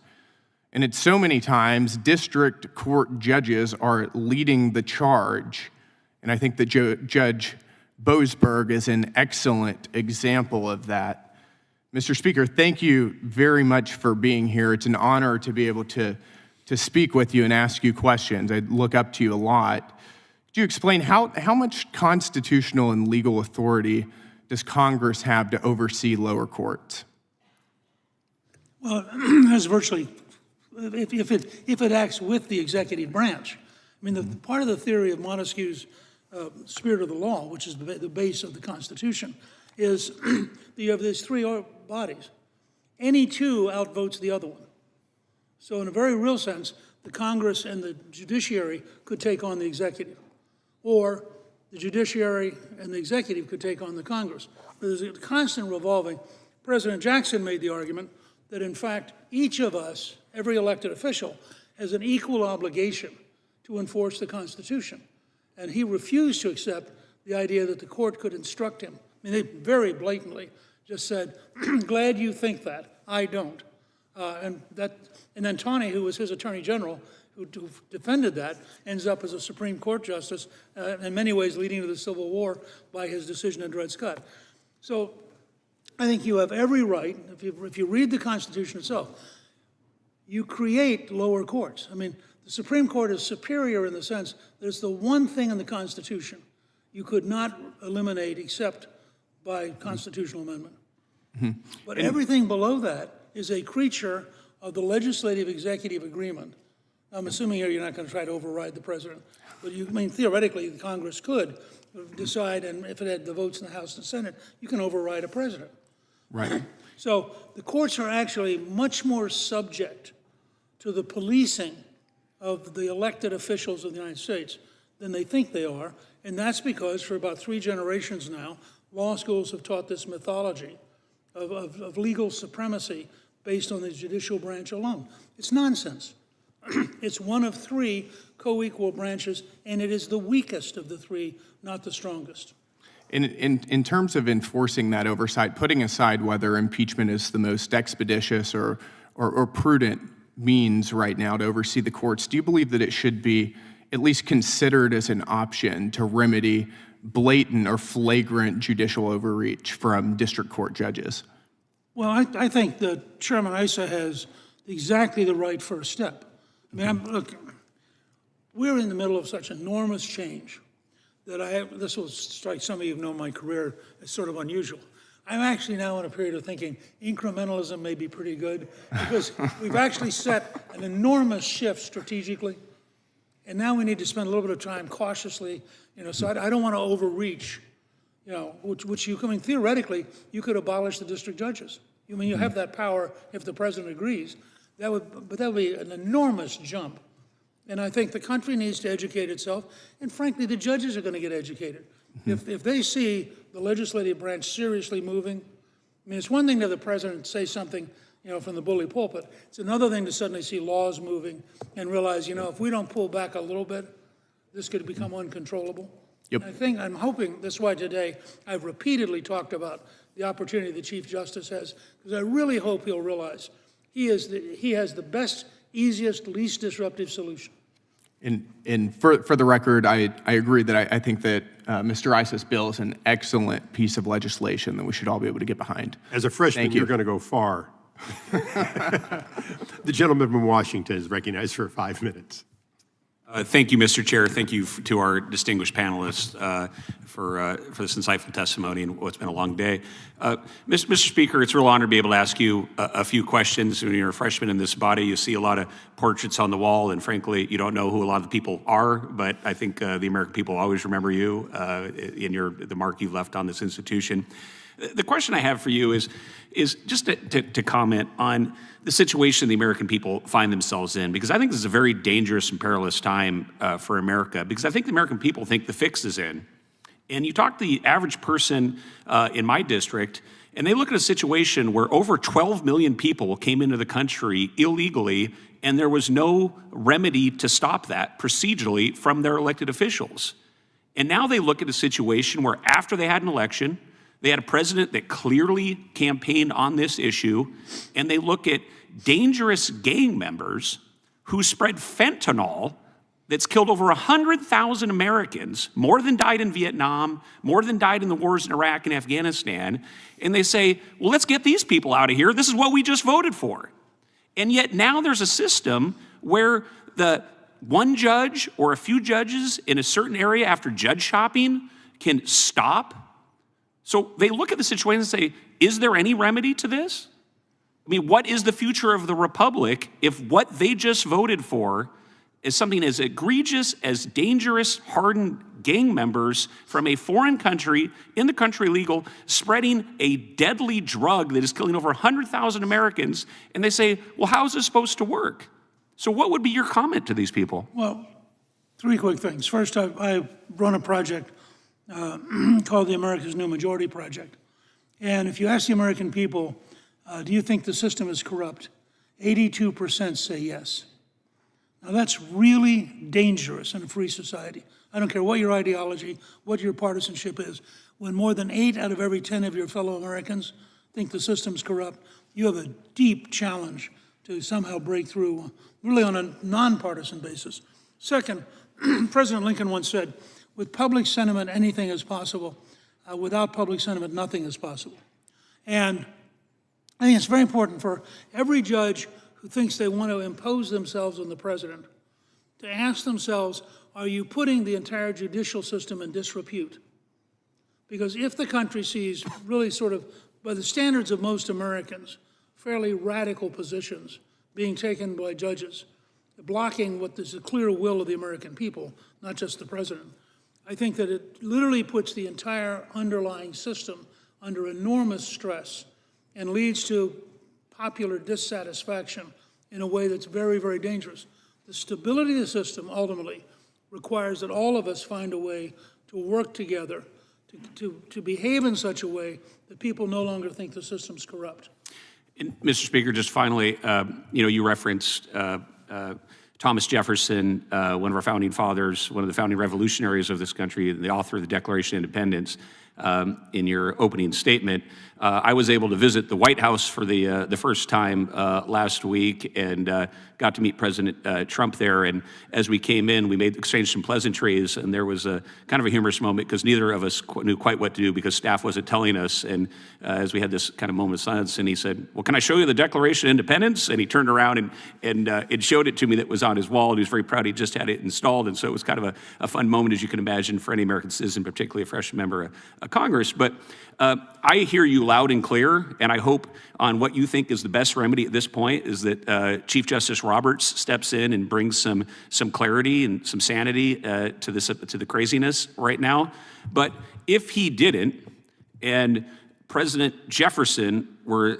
And it's so many times district court judges are leading the charge. And I think that Judge Boasberg is an excellent example of that. Mr. Speaker, thank you very much for being here. It's an honor to be able to speak with you and ask you questions. I look up to you a lot. Could you explain how much constitutional and legal authority does Congress have to oversee lower courts? Well, there's virtually, if it acts with the executive branch. I mean, part of the theory of Montesquieu's spirit of the law, which is the base of the Constitution, is you have these 3 bodies. Any 2 outvotes the other one. So in a very real sense, the Congress and the judiciary could take on the executive, or the judiciary and the executive could take on the Congress. There's a constant revolving. President Jackson made the argument that, in fact, each of us, every elected official, has an equal obligation to enforce the Constitution. And he refused to accept the idea that the court could instruct him. I mean, they very blatantly just said, glad you think that, I don't. And then Taney, who was his attorney general, who defended that, ends up as a Supreme Court justice, in many ways leading to the Civil War by his decision in Dred Scott. So I think you have every right, if you read the Constitution itself, you create lower courts. I mean, the Supreme Court is superior in the sense that it's the one thing in the Constitution you could not eliminate except by constitutional amendment. Mm-hmm. But everything below that is a creature of the legislative-executive agreement. I'm assuming here you're not going to try to override the president, but theoretically, the Congress could decide, and if it had the votes in the House and Senate, you can override a president. Right. So the courts are actually much more subject to the policing of the elected officials of the United States than they think they are, and that's because for about 3 generations now, law schools have taught this mythology of legal supremacy based on the judicial branch alone. It's nonsense. It's one of 3 co-equal branches, and it is the weakest of the 3, not the strongest. In terms of enforcing that oversight, putting aside whether impeachment is the most expeditious or prudent means right now to oversee the courts, do you believe that it should be at least considered as an option to remedy blatant or flagrant judicial overreach from district court judges? Well, I think that Chairman Issa has exactly the right first step. I mean, look, we're in the middle of such enormous change that this will strike some of you who know my career as sort of unusual. I'm actually now in a period of thinking incrementalism may be pretty good because we've actually set an enormous shift strategically. And now we need to spend a little bit of time cautiously, so I don't want to overreach, which you, theoretically, you could abolish the district judges. You have that power if the president agrees. But that would be an enormous jump. And I think the country needs to educate itself. And frankly, the judges are going to get educated. If they see the legislative branch seriously moving, it's one thing to have the president say something, from the bully pulpit. It's another thing to suddenly see laws moving and realize, if we don't pull back a little bit, this could become uncontrollable. Yep. I'm hoping, that's why today I've repeatedly talked about the opportunity the Chief Justice has, because I really hope he'll realize he has the best, easiest, least disruptive solution. And for the record, I agree that I think that Mr. Issa's bill is an excellent piece of legislation that we should all be able to get behind. As a freshman, you're going to go far. The gentleman from Washington is recognized for 5 minutes. Thank you, Mr. Chair. Thank you to our distinguished panelists for this insightful testimony and what's been a long day. Mr. Speaker, it's a real honor to be able to ask you a few questions. When you're a freshman in this body, you see a lot of portraits on the wall, and frankly, you don't know who a lot of the people are, but I think the American people always remember you in the mark you've left on this institution. The question I have for you is just to comment on the situation the American people find themselves in, because I think this is a very dangerous and perilous time for America, because I think the American people think the fix is in. And you talk to the average person in my district, and they look at a situation where over 12 million people came into the country illegally, and there was no remedy to stop that procedurally from their elected officials. And now they look at a situation where after they had an election, they had a president that clearly campaigned on this issue, and they look at dangerous gang members who spread fentanyl that's killed over 100,000 Americans, more than died in Vietnam, more than died in the wars in Iraq and Afghanistan, and they say, well, let's get these people out of here. This is what we just voted for. And yet now there's a system where the one judge or a few judges in a certain area after judge shopping can stop. So they look at the situation and say, is there any remedy to this? I mean, what is the future of the republic if what they just voted for is something as egregious as dangerous, hardened gang members from a foreign country, in the country legal, spreading a deadly drug that is killing over 100,000 Americans, and they say, well, how is this supposed to work? So what would be your comment to these people? Well, three quick things. First, I run a project called the America's New Majority Project. And if you ask the American people, do you think the system is corrupt? 82% say yes. Now that's really dangerous in a free society. I don't care what your ideology, what your partisanship is. When more than 8 out of every 10 of your fellow Americans think the system's corrupt, you have a deep challenge to somehow break through, really on a nonpartisan basis. Second, President Lincoln once said, with public sentiment, anything is possible. Without public sentiment, nothing is possible. And I think it's very important for every judge who thinks they want to impose themselves on the president to ask themselves, are you putting the entire judicial system in disrepute? Because if the country sees really sort of, by the standards of most Americans, fairly radical positions being taken by judges, blocking what is the clear will of the American people, not just the president, I think that it literally puts the entire underlying system under enormous stress and leads to popular dissatisfaction in a way that's very, very dangerous. The stability of the system ultimately requires that all of us find a way to work together, to behave in such a way that people no longer think the system's corrupt. And Mr. Speaker, just finally, you referenced Thomas Jefferson, one of our founding fathers, one of the founding revolutionaries of this country, the author of the Declaration of Independence, in your opening statement. I was able to visit the White House for the first time last week and got to meet President Trump there. And as we came in, we exchanged some pleasantries, and there was a kind of a humorous moment because neither of us knew quite what to do because staff wasn't telling us. And as we had this kind of moment of silence, and he said, well, can I show you the Declaration of Independence? And he turned around and showed it to me that was on his wall, and he was very proud he just had it installed. And so it was kind of a fun moment, as you can imagine, for any American citizen, particularly a fresh member of Congress. But I hear you loud and clear, and I hope on what you think is the best remedy at this point is that Chief Justice Roberts steps in and brings some clarity and some sanity to the craziness right now. But if he didn't, and President Jefferson were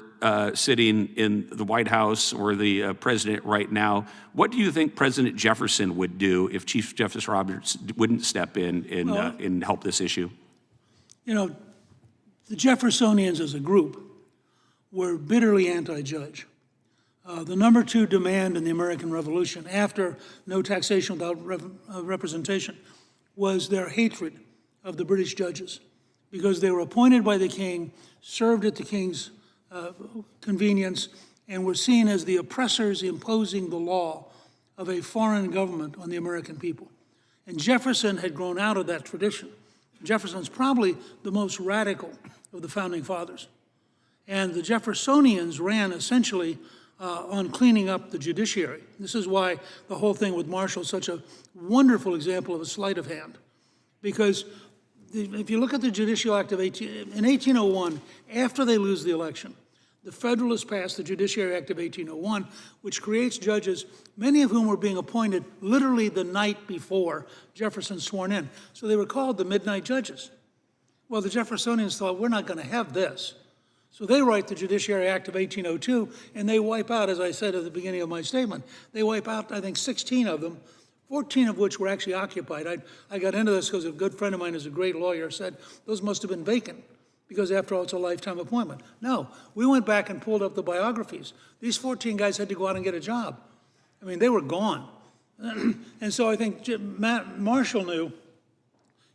sitting in the White House or the president right now, what do you think President Jefferson would do if Chief Justice Roberts wouldn't step in and help this issue? You know, the Jeffersonians as a group were bitterly anti-judge. The number 2 demand in the American Revolution, after no taxation without representation, was their hatred of the British judges, because they were appointed by the king, served at the king's convenience, and were seen as the oppressors imposing the law of a foreign government on the American people. And Jefferson had grown out of that tradition. Jefferson's probably the most radical of the founding fathers. And the Jeffersonians ran essentially on cleaning up the judiciary. This is why the whole thing with Marshall is such a wonderful example of a sleight of hand. Because if you look at the Judicial Act of in 1801, after they lose the election, the Federalists passed the Judiciary Act of 1801, which creates judges, many of whom were being appointed literally the night before Jefferson sworn in. So they were called the midnight judges. Well, the Jeffersonians thought, we're not going to have this. So they write the Judiciary Act of 1802, and they wipe out, as I said at the beginning of my statement, they wipe out, I think, 16 of them, 14 of which were actually occupied. I got into this because a good friend of mine who's a great lawyer said those must have been vacant, because after all, it's a lifetime appointment. No, we went back and pulled up the biographies. These 14 guys had to go out and get a job. I mean, they were gone. And so I think Marshall knew,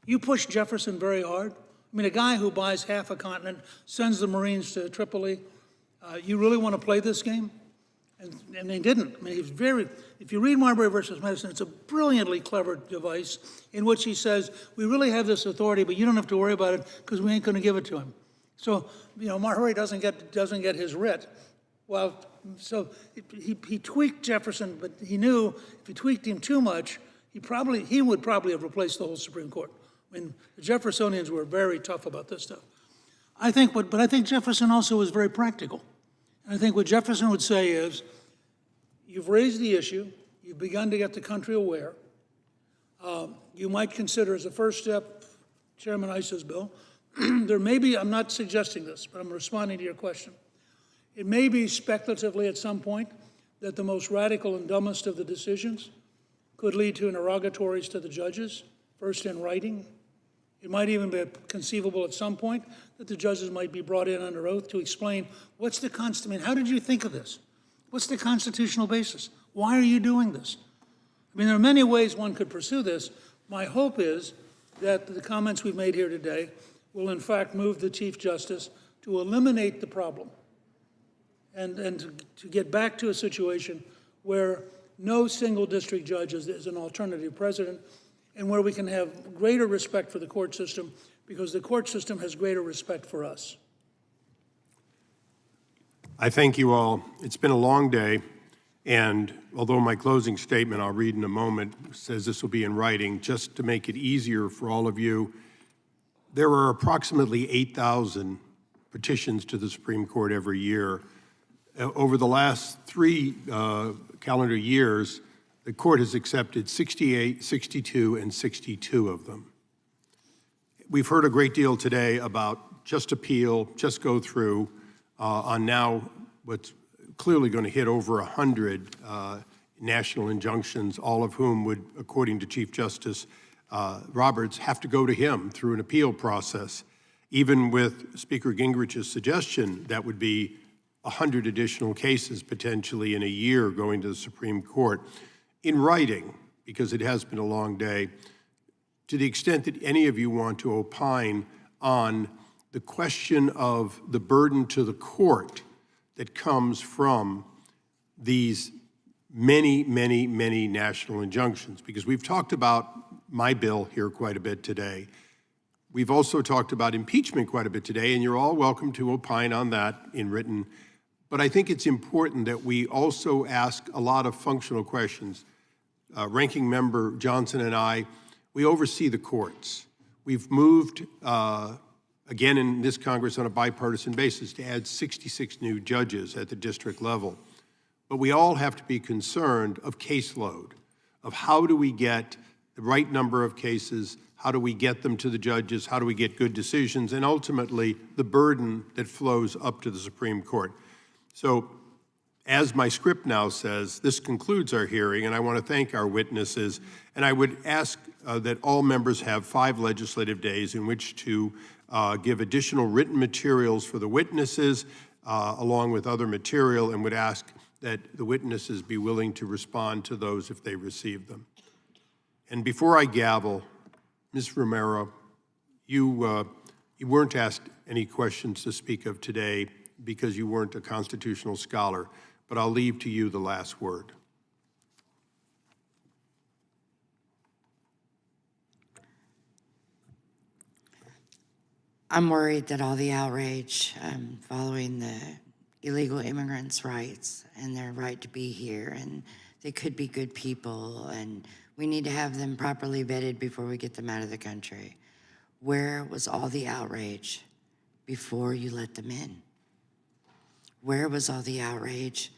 you pushed Jefferson very hard. I mean, a guy who buys half a continent, sends the Marines to Tripoli, you really want to play this game? And they didn't. I mean, he's very, if you read Marbury versus Madison, it's a brilliantly clever device in which he says, we really have this authority, but you don't have to worry about it because we ain't going to give it to him. So, you know, Marbury doesn't get his writ. Well, so he tweaked Jefferson, but he knew if he tweaked him too much, he would probably have replaced the whole Supreme Court. I mean, the Jeffersonians were very tough about this stuff. I think Jefferson also was very practical. And I think what Jefferson would say is, you've raised the issue, you've begun to get the country aware. You might consider as a first step, Chairman Issa's bill, there may be, I'm not suggesting this, but I'm responding to your question. It may be speculatively at some point that the most radical and dumbest of the decisions could lead to interrogatories to the judges, first in writing. It might even be conceivable at some point that the judges might be brought in under oath to explain what's the I mean, how did you think of this? What's the constitutional basis? Why are you doing this? I mean, there are many ways one could pursue this. My hope is that the comments we've made here today will in fact move the Chief Justice to eliminate the problem and to get back to a situation where no single district judge is an alternative president, and where we can have greater respect for the court system because the court system has greater respect for us. I thank you all. It's been a long day, and although my closing statement I'll read in a moment says this will be in writing, just to make it easier for all of you, there are approximately 8,000 petitions to the Supreme Court every year. Over the last 3 calendar years, the court has accepted 68, 62, and 62 of them. We've heard a great deal today about just appeal, just go through, on now what's clearly going to hit over 100 national injunctions, all of whom would, according to Chief Justice Roberts, have to go to him through an appeal process. Even with Speaker Gingrich's suggestion, that would be 100 additional cases potentially in a year going to the Supreme Court. In writing, because it has been a long day, to the extent that any of you want to opine on the question of the burden to the court that comes from these many, many, many national injunctions, because we've talked about my bill here quite a bit today. We've also talked about impeachment quite a bit today, and you're all welcome to opine on that in written. But I think it's important that we also ask a lot of functional questions. Ranking Member Johnson and I, we oversee the courts. We've moved, again in this Congress on a bipartisan basis, to add 66 new judges at the district level. But we all have to be concerned of caseload, of how do we get the right number of cases, how do we get them to the judges, how do we get good decisions, and ultimately the burden that flows up to the Supreme Court. So, as my script now says, this concludes our hearing, and I want to thank our witnesses, and I would ask that all members have 5 legislative days in which to give additional written materials for the witnesses, along with other material, and would ask that the witnesses be willing to respond to those if they receive them. And before I gavel, Ms. Romero, you weren't asked any questions to speak of today because you weren't a constitutional scholar, but I'll leave to you the last word. I'm worried that all the outrage following the illegal immigrants' rights and their right to be here, and they could be good people, and we need to have them properly vetted before we get them out of the country. Where was all the outrage before you let them in? Where was all the outrage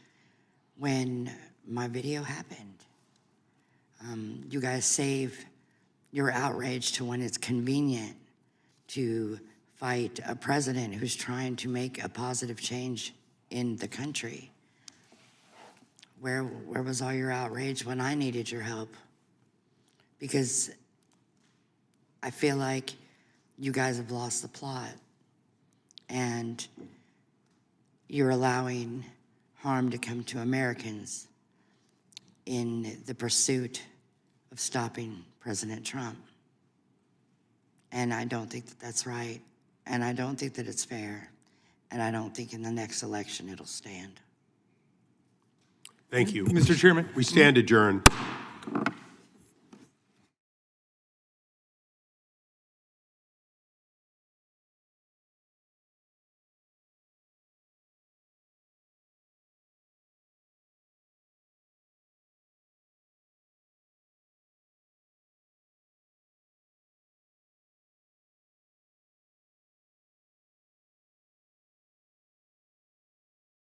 when my video happened? You guys save your outrage to when it's convenient to fight a president who's trying to make a positive change in the country. Where was all your outrage when I needed your help? Because I feel like you guys have lost the plot, and you're allowing harm to come to Americans in the pursuit of stopping President Trump. And I don't think that that's right, and I don't think that it's fair, and I don't think in the next election it'll stand. Thank you. Mr. Chairman. We stand adjourned.